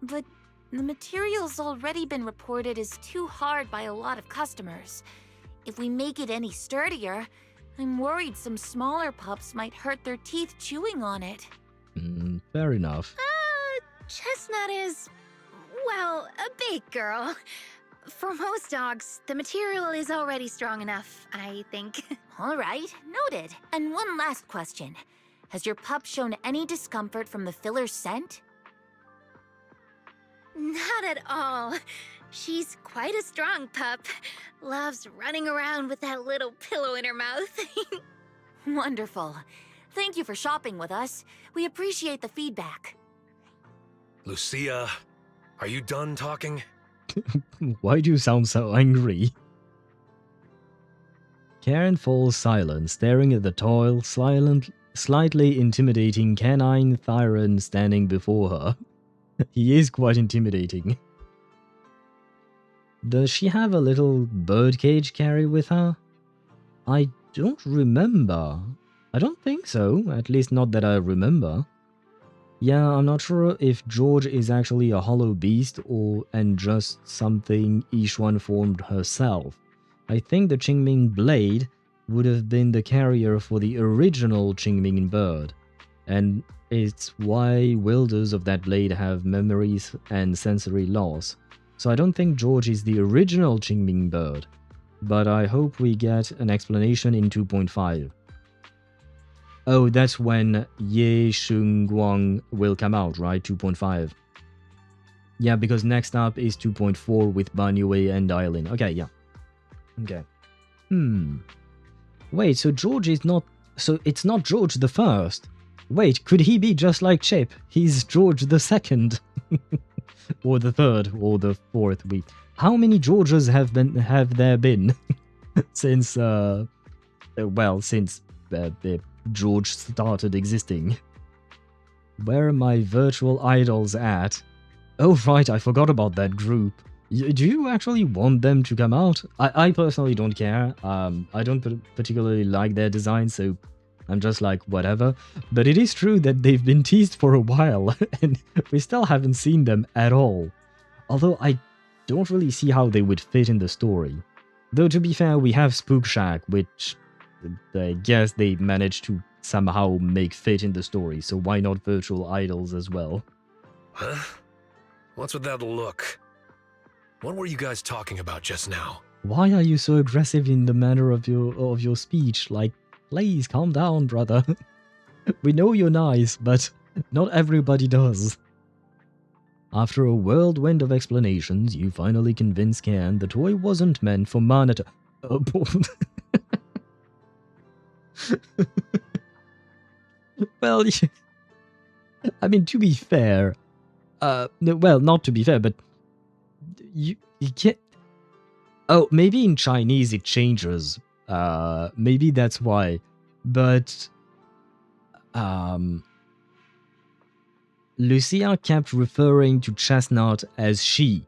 But the material's already been reported as too hard by a lot of customers. If we make it any sturdier, I'm worried some smaller pups might hurt their teeth chewing on it. Fair enough. Chestnut is, well, a big girl. For most dogs, the material is already strong enough, I think. All right, noted. And one last question. Has your pup shown any discomfort from the filler scent? Not at all. She's quite a strong pup. Loves running around with that little pillow in her mouth. Wonderful. Thank you for shopping with us. We appreciate the feedback. Lucia, are you done talking? Why do you sound so angry? Karen falls silent, staring at the tall, slightly intimidating canine Thyron standing before her. He is quite intimidating. Does she have a little birdcage carry with her? I don't remember. I don't think so, at least not that I remember. Yeah, I'm not sure if George is actually a hollow beast and just something Yixuan formed herself. I think the Qingming blade would have been the carrier for the original Qingming bird, and it's why wielders of that blade have memories and sensory loss. So I don't think George is the original Qingming bird, but I hope we get an explanation in 2.5. Oh, that's when Ye Shengguang will come out, right? 2.5. Yeah, because next up is 2.4 with Ban Yue and Aileen. Okay, yeah. Okay. Wait, so George is not... So it's not George the First. Wait, could he be just like Chip? He's George the Second. Or the Third, or the Fourth. How many Georges have there been? Since, since George started existing. Where are my virtual idols at? Oh right, I forgot about that group. Do you actually want them to come out? I personally don't care. I don't particularly like their design, so I'm just like, whatever. But it is true that they've been teased for a while, and we still haven't seen them at all. Although I don't really see how they would fit in the story. Though to be fair, we have Spook Shack, which I guess they managed to somehow make fit in the story, so why not virtual idols as well? Huh? What's with that look? What were you guys talking about just now? Why are you so aggressive in the manner of your speech? Like, please calm down, brother. We know you're nice, but not everybody does. After a whirlwind of explanations, you finally convince Ken the toy wasn't meant for Manata. Well, I mean, to be fair, well, not to be fair, but you can't... Oh, maybe in Chinese it changes. Maybe that's why. But, Lucia kept referring to Chestnut as she.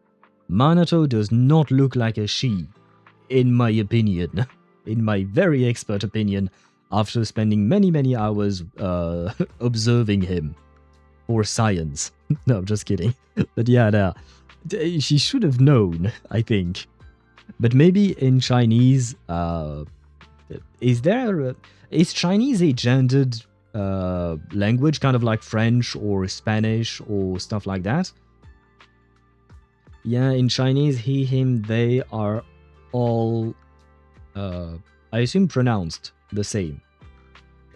Minato does not look like a she, in my opinion. In my very expert opinion, after spending many hours observing him for science. No, I'm just kidding. But yeah, no, she should have known, I think. But maybe in Chinese, is Chinese a gendered language, kind of like French or Spanish or stuff like that? Yeah, in Chinese, he, him, they are all, I assume, pronounced the same.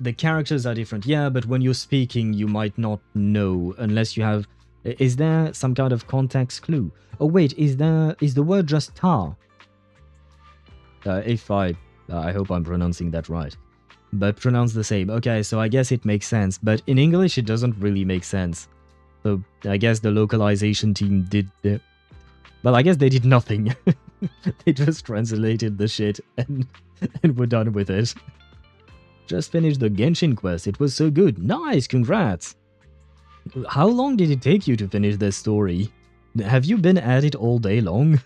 The characters are different, yeah, but when you're speaking, you might not know unless you have... Is there some kind of context clue? Oh wait, is the word just ta? If I hope I'm pronouncing that right. But pronounced the same. Okay, so I guess it makes sense, but in English it doesn't really make sense. So I guess the localization team did... Well, I guess they did nothing. They just translated the shit and were done with it. Just finished the Genshin quest. It was so good. Nice, congrats. How long did it take you to finish this story? Have you been at it all day long?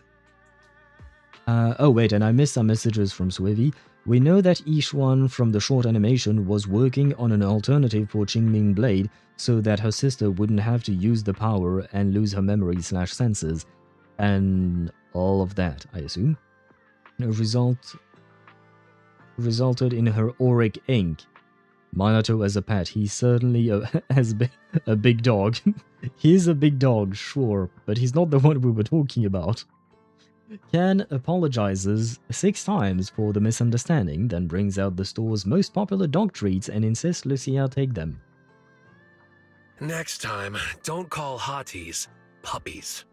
Oh wait, and I missed some messages from Swivy. We know that Yixuan from the short animation was working on an alternative for Qingming Blade so that her sister wouldn't have to use the power and lose her memory/senses. And all of that, I assume. Resulted in her auric ink. Minato as a pet, he certainly has been a big dog. He's a big dog, sure, but he's not the one we were talking about. Ken apologizes 6 times for the misunderstanding, then brings out the store's most popular dog treats and insists Lucia take them. Next time, don't call hotties puppies.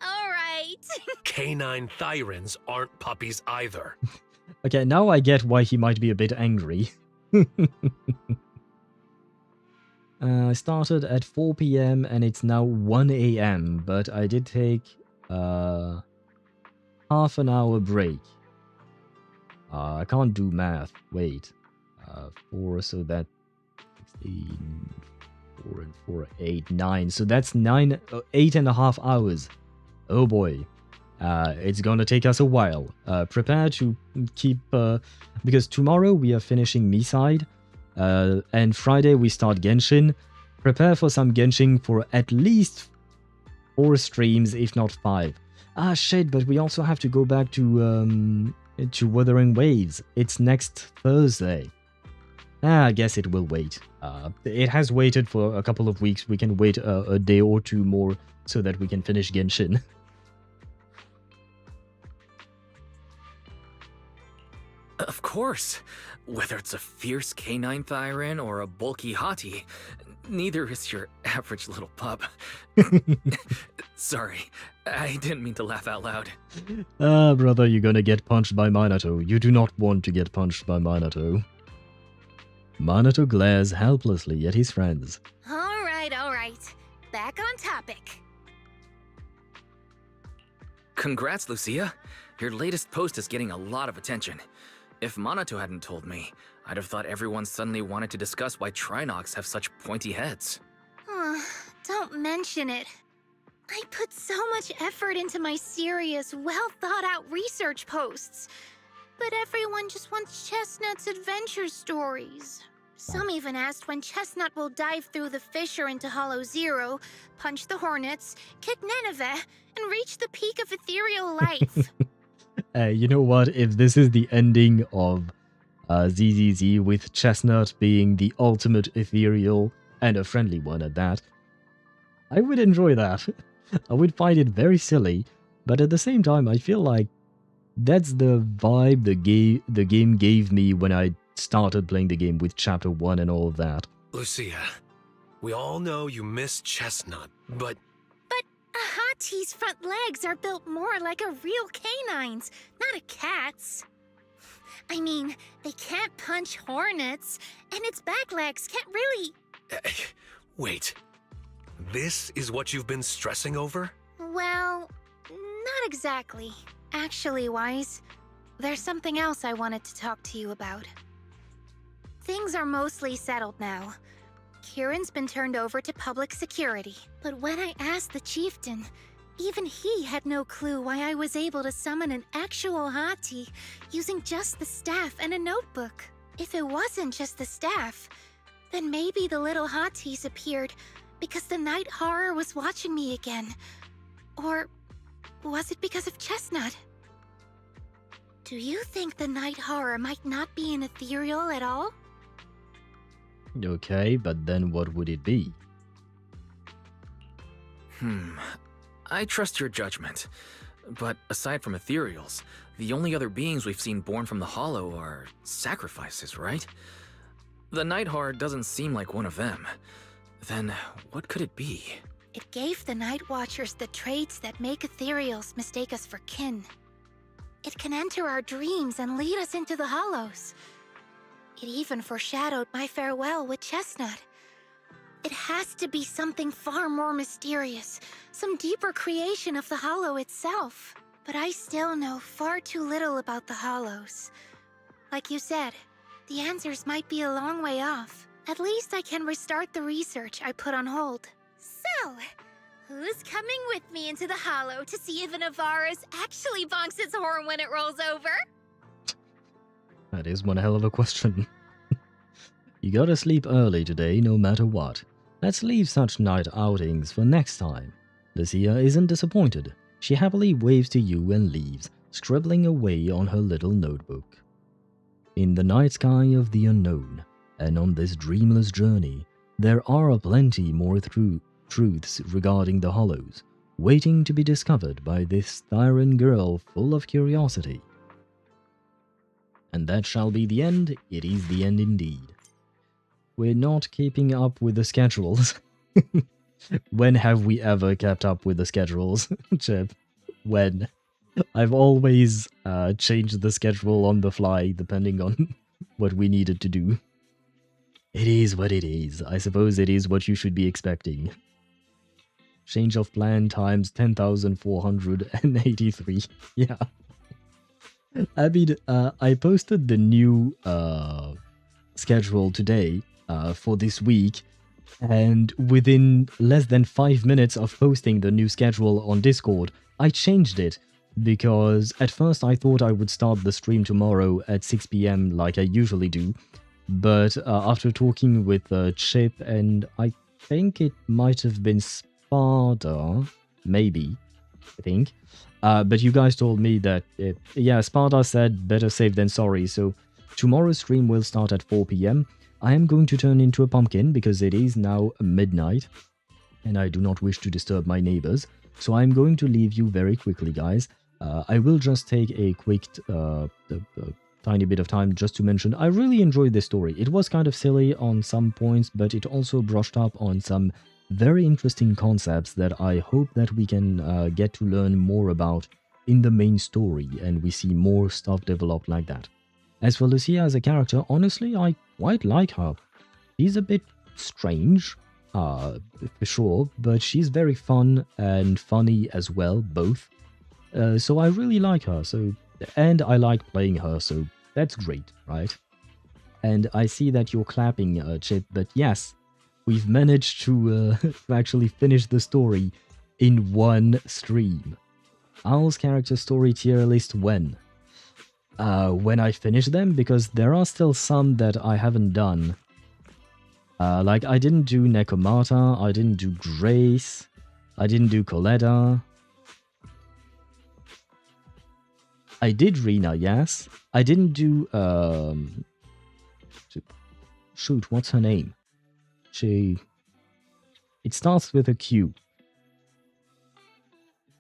All right. Canine thyrins aren't puppies either. Okay, now I get why he might be a bit angry. I started at 4 PM and it's now 1 AM, but I did take half an hour break. I can't do math. Wait. 4, so that 16, 4 and 4, 8, 9. So that's 8.5 hours. Oh boy. It's gonna take us a while. Prepare to keep... because tomorrow we are finishing Mi-Side, and Friday we start Genshin. Prepare for some Genshin for at least 4 streams, if not 5. Ah shit, but we also have to go back to Wuthering Waves. It's next Thursday. I guess it will wait. It has waited for a couple of weeks. We can wait a day or two more so that we can finish Genshin. Of course. Whether it's a fierce canine Thyran or a bulky hottie, neither is your average little pup. Sorry, I didn't mean to laugh out loud. Brother, you're gonna get punched by Minato. You do not want to get punched by Minato. Minato glares helplessly at his friends. All right. Back on topic. Congrats, Lucia. Your latest post is getting a lot of attention. If Minato hadn't told me, I'd have thought everyone suddenly wanted to discuss why Trinocs have such pointy heads. Don't mention it. I put so much effort into my serious, well-thought-out research posts. But everyone just wants Chestnut's adventure stories. Some even asked when Chestnut will dive through the fissure into Hollow Zero, punch the Hornets, kick Nineveh, and reach the peak of ethereal life. You know what? If this is the ending of ZZZ with Chestnut being the ultimate ethereal, and a friendly one at that, I would enjoy that. I would find it very silly, but at the same time, I feel like that's the vibe the game gave me when I started playing the game with Chapter 1 and all of that. Lucia, we all know you miss Chestnut, but... A Hattie's front legs are built more like a real canine's, not a cat's. I mean, they can't punch hornets, and its back legs can't really... Wait. This is what you've been stressing over? Well, not exactly. Actually, Wise, there's something else I wanted to talk to you about. Things are mostly settled now. Kieran's been turned over to public security. But when I asked the chieftain, even he had no clue why I was able to summon an actual Hati using just the staff and a notebook. If it wasn't just the staff, then maybe the little Hatis appeared because the night horror was watching me again. Or was it because of Chestnut? Do you think the night horror might not be an ethereal at all? Okay, but then what would it be? I trust your judgment. But aside from Ethereals, the only other beings we've seen born from the Hollow are sacrifices, right? The Night Horror doesn't seem like one of them. Then what could it be? It gave the Night Watchers the traits that make Ethereals mistake us for kin. It can enter our dreams and lead us into the Hollows. It even foreshadowed my farewell with Chestnut. It has to be something far more mysterious, some deeper creation of the Hollow itself. But I still know far too little about the Hollows. Like you said, the answers might be a long way off. At least I can restart the research I put on hold. So, who's coming with me into the Hollow to see if an Avaris actually bonks its horn when it rolls over? That is one hell of a question. You gotta sleep early today, no matter what. Let's leave such night outings for next time. Lucia isn't disappointed. She happily waves to you and leaves, scribbling away on her little notebook. In the night sky of the unknown, and on this dreamless journey, there are plenty more truths regarding the Hollows, waiting to be discovered by this Thyran girl full of curiosity. And that shall be the end. It is the end indeed. We're not keeping up with the schedules. When have we ever kept up with the schedules, Chip? When? I've always changed the schedule on the fly, depending on what we needed to do. It is what it is. I suppose it is what you should be expecting. Change of plan times 10,483. Yeah. I mean, I posted the new schedule today for this week, And within less than 5 minutes of posting the new schedule on Discord, I changed it. Because at first I thought I would start the stream tomorrow at 6 PM like I usually do. But after talking with Chip and I think it might have been Sparta, maybe, I think. But you guys told me that, yeah, Sparta said better safe than sorry, so tomorrow's stream will start at 4 PM. I am going to turn into a pumpkin because it is now midnight and I do not wish to disturb my neighbors. So I'm going to leave you very quickly, guys. I will just take a quick tiny bit of time just to mention I really enjoyed this story. It was kind of silly on some points, but it also brushed up on some very interesting concepts that I hope that we can get to learn more about in the main story, and we see more stuff developed like that. As for Lucia as a character, honestly, I quite like her. She's a bit strange, for sure, but she's very fun and funny as well, both. So I really like her, and I like playing her, so that's great, right? And I see that you're clapping, Chip, but yes, we've managed to actually finish the story in one stream. Owl's character story tier list when? When I finish them, because there are still some that I haven't done. Like, I didn't do Nekomata, I didn't do Grace, I didn't do Coletta. I did Rena, yes. I didn't do, shoot, what's her name? It starts with a Q.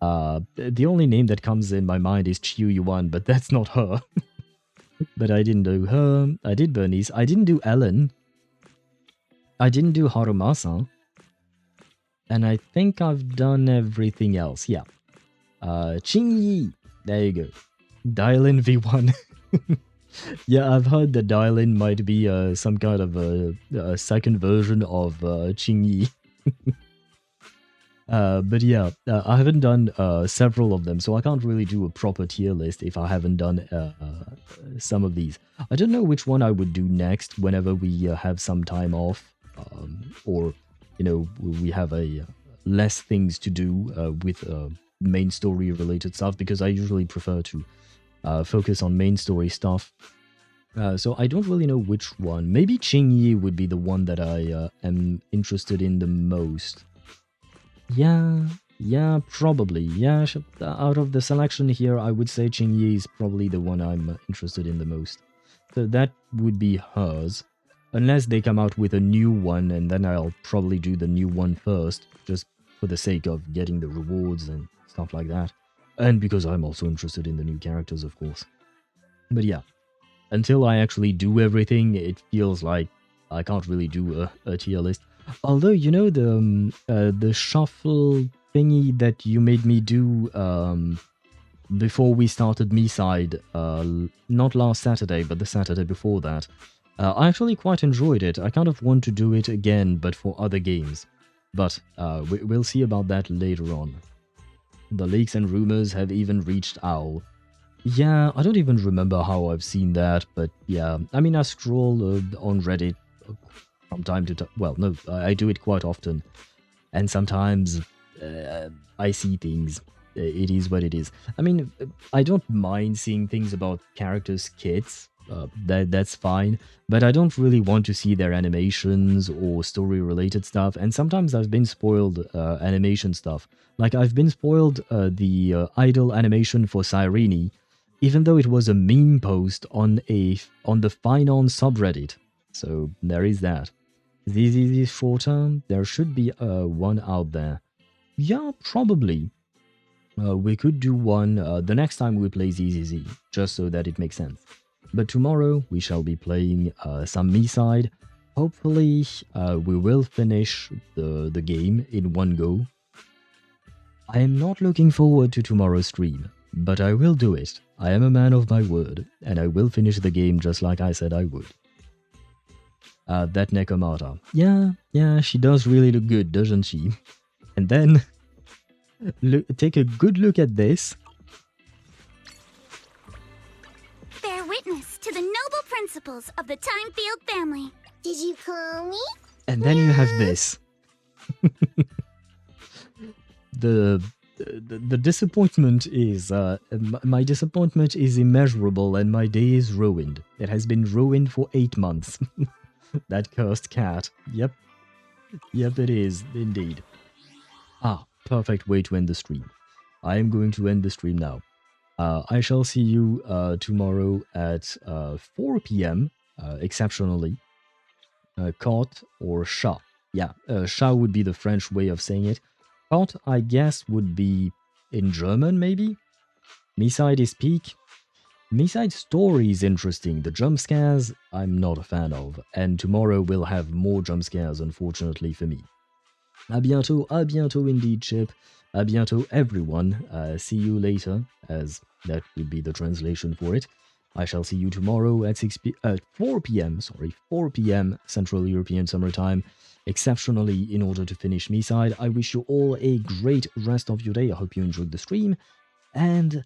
The only name that comes in my mind is Chiu Yuan, but that's not her. But I didn't do her. I did Bernice. I didn't do Ellen. I didn't do Harumasa. And I think I've done everything else, yeah. Qingyi. There you go. Dial-in V1. Yeah, I've heard that Dial-in might be some kind of a second version of Qingyi. But yeah, I haven't done several of them, so I can't really do a proper tier list if I haven't done some of these. I don't know which one I would do next whenever we have some time off, or, you know, we have less things to do with main story related stuff, because I usually prefer to focus on main story stuff. So I don't really know which one. Maybe Qingyi would be the one that I am interested in the most. Yeah, probably. Yeah, out of the selection here, I would say Qingyi is probably the one I'm interested in the most. So that would be hers. Unless they come out with a new one, and then I'll probably do the new one first, just for the sake of getting the rewards and stuff like that. And because I'm also interested in the new characters, of course. But yeah, until I actually do everything, it feels like I can't really do a tier list. Although, you know, the shuffle thingy that you made me do before we started Me-Side, not last Saturday, but the Saturday before that, I actually quite enjoyed it. I kind of want to do it again, but for other games. But we'll see about that later on. The leaks and rumors have even reached Owl. Yeah, I don't even remember how I've seen that, but yeah. I mean, I scroll on Reddit from time to time. Well, no, I do it quite often. And sometimes I see things. It is what it is. I mean, I don't mind seeing things about characters' kits. That's fine. But I don't really want to see their animations or story-related stuff. And sometimes I've been spoiled animation stuff. Like, I've been spoiled the idle animation for Cyrene, even though it was a meme post on the Phaethon subreddit. So there is that. Is shorter? There should be one out there. Yeah, probably. We could do one the next time we play ZZZ, just so that it makes sense. But tomorrow we shall be playing some Me-Side. Hopefully we will finish the game in one go. I am not looking forward to tomorrow's stream, but I will do it. I am a man of my word, and I will finish the game just like I said I would. That Nekomata. Yeah, she does really look good, doesn't she? And then, take a good look at this. Bear witness to the noble principles of the Time Field family. Did you call me? And then you have this. The disappointment is my disappointment is immeasurable, and my day is ruined. It has been ruined for 8 months. That cursed cat. Yep, it is indeed. Perfect way to end the stream. I am going to end the stream now. I shall see you tomorrow at 4 p.m. Exceptionally. Cot or chat. Yeah, chat would be the French way of saying it. Cot, I guess, would be in German, maybe? Me-side is peak. Me-side story is interesting. The jump scares, I'm not a fan of. And tomorrow we'll have more jump scares, unfortunately for me. À bientôt indeed, Chip. À bientôt, everyone. See you later, as that would be the translation for it. I shall see you tomorrow at 4 p.m. Central European Summer Time, exceptionally in order to finish Me-side. I wish you all a great rest of your day. I hope you enjoyed the stream. And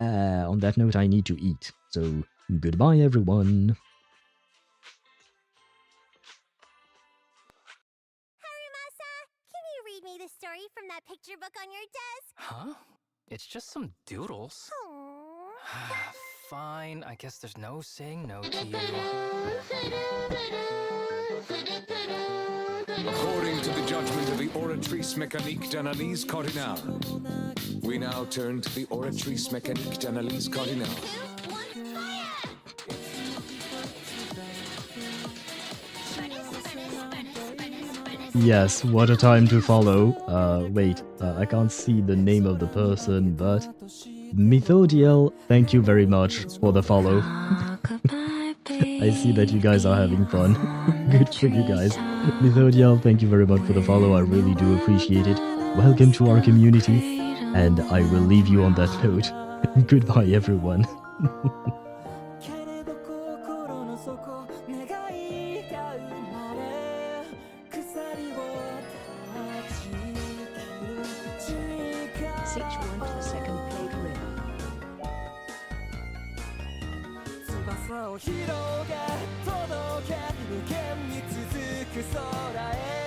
on that note, I need to eat. So, goodbye, everyone. Read me the story from that picture book on your desk. Huh? It's just some doodles. Fine, I guess there's no saying no to you. According to the judgment of the Oratrice Mécanique d'Analyse Cardinale, we now turn to the Oratrice Mécanique d'Analyse Cardinale. Yes, what a time to follow. Wait, I can't see the name of the person, but Methodiel, thank you very much for the follow. I see that you guys are having fun. Good for you guys. Methodiel, thank you very much for the follow. I really do appreciate it. Welcome to our community, and I will leave you on that note. Goodbye, everyone. Zenless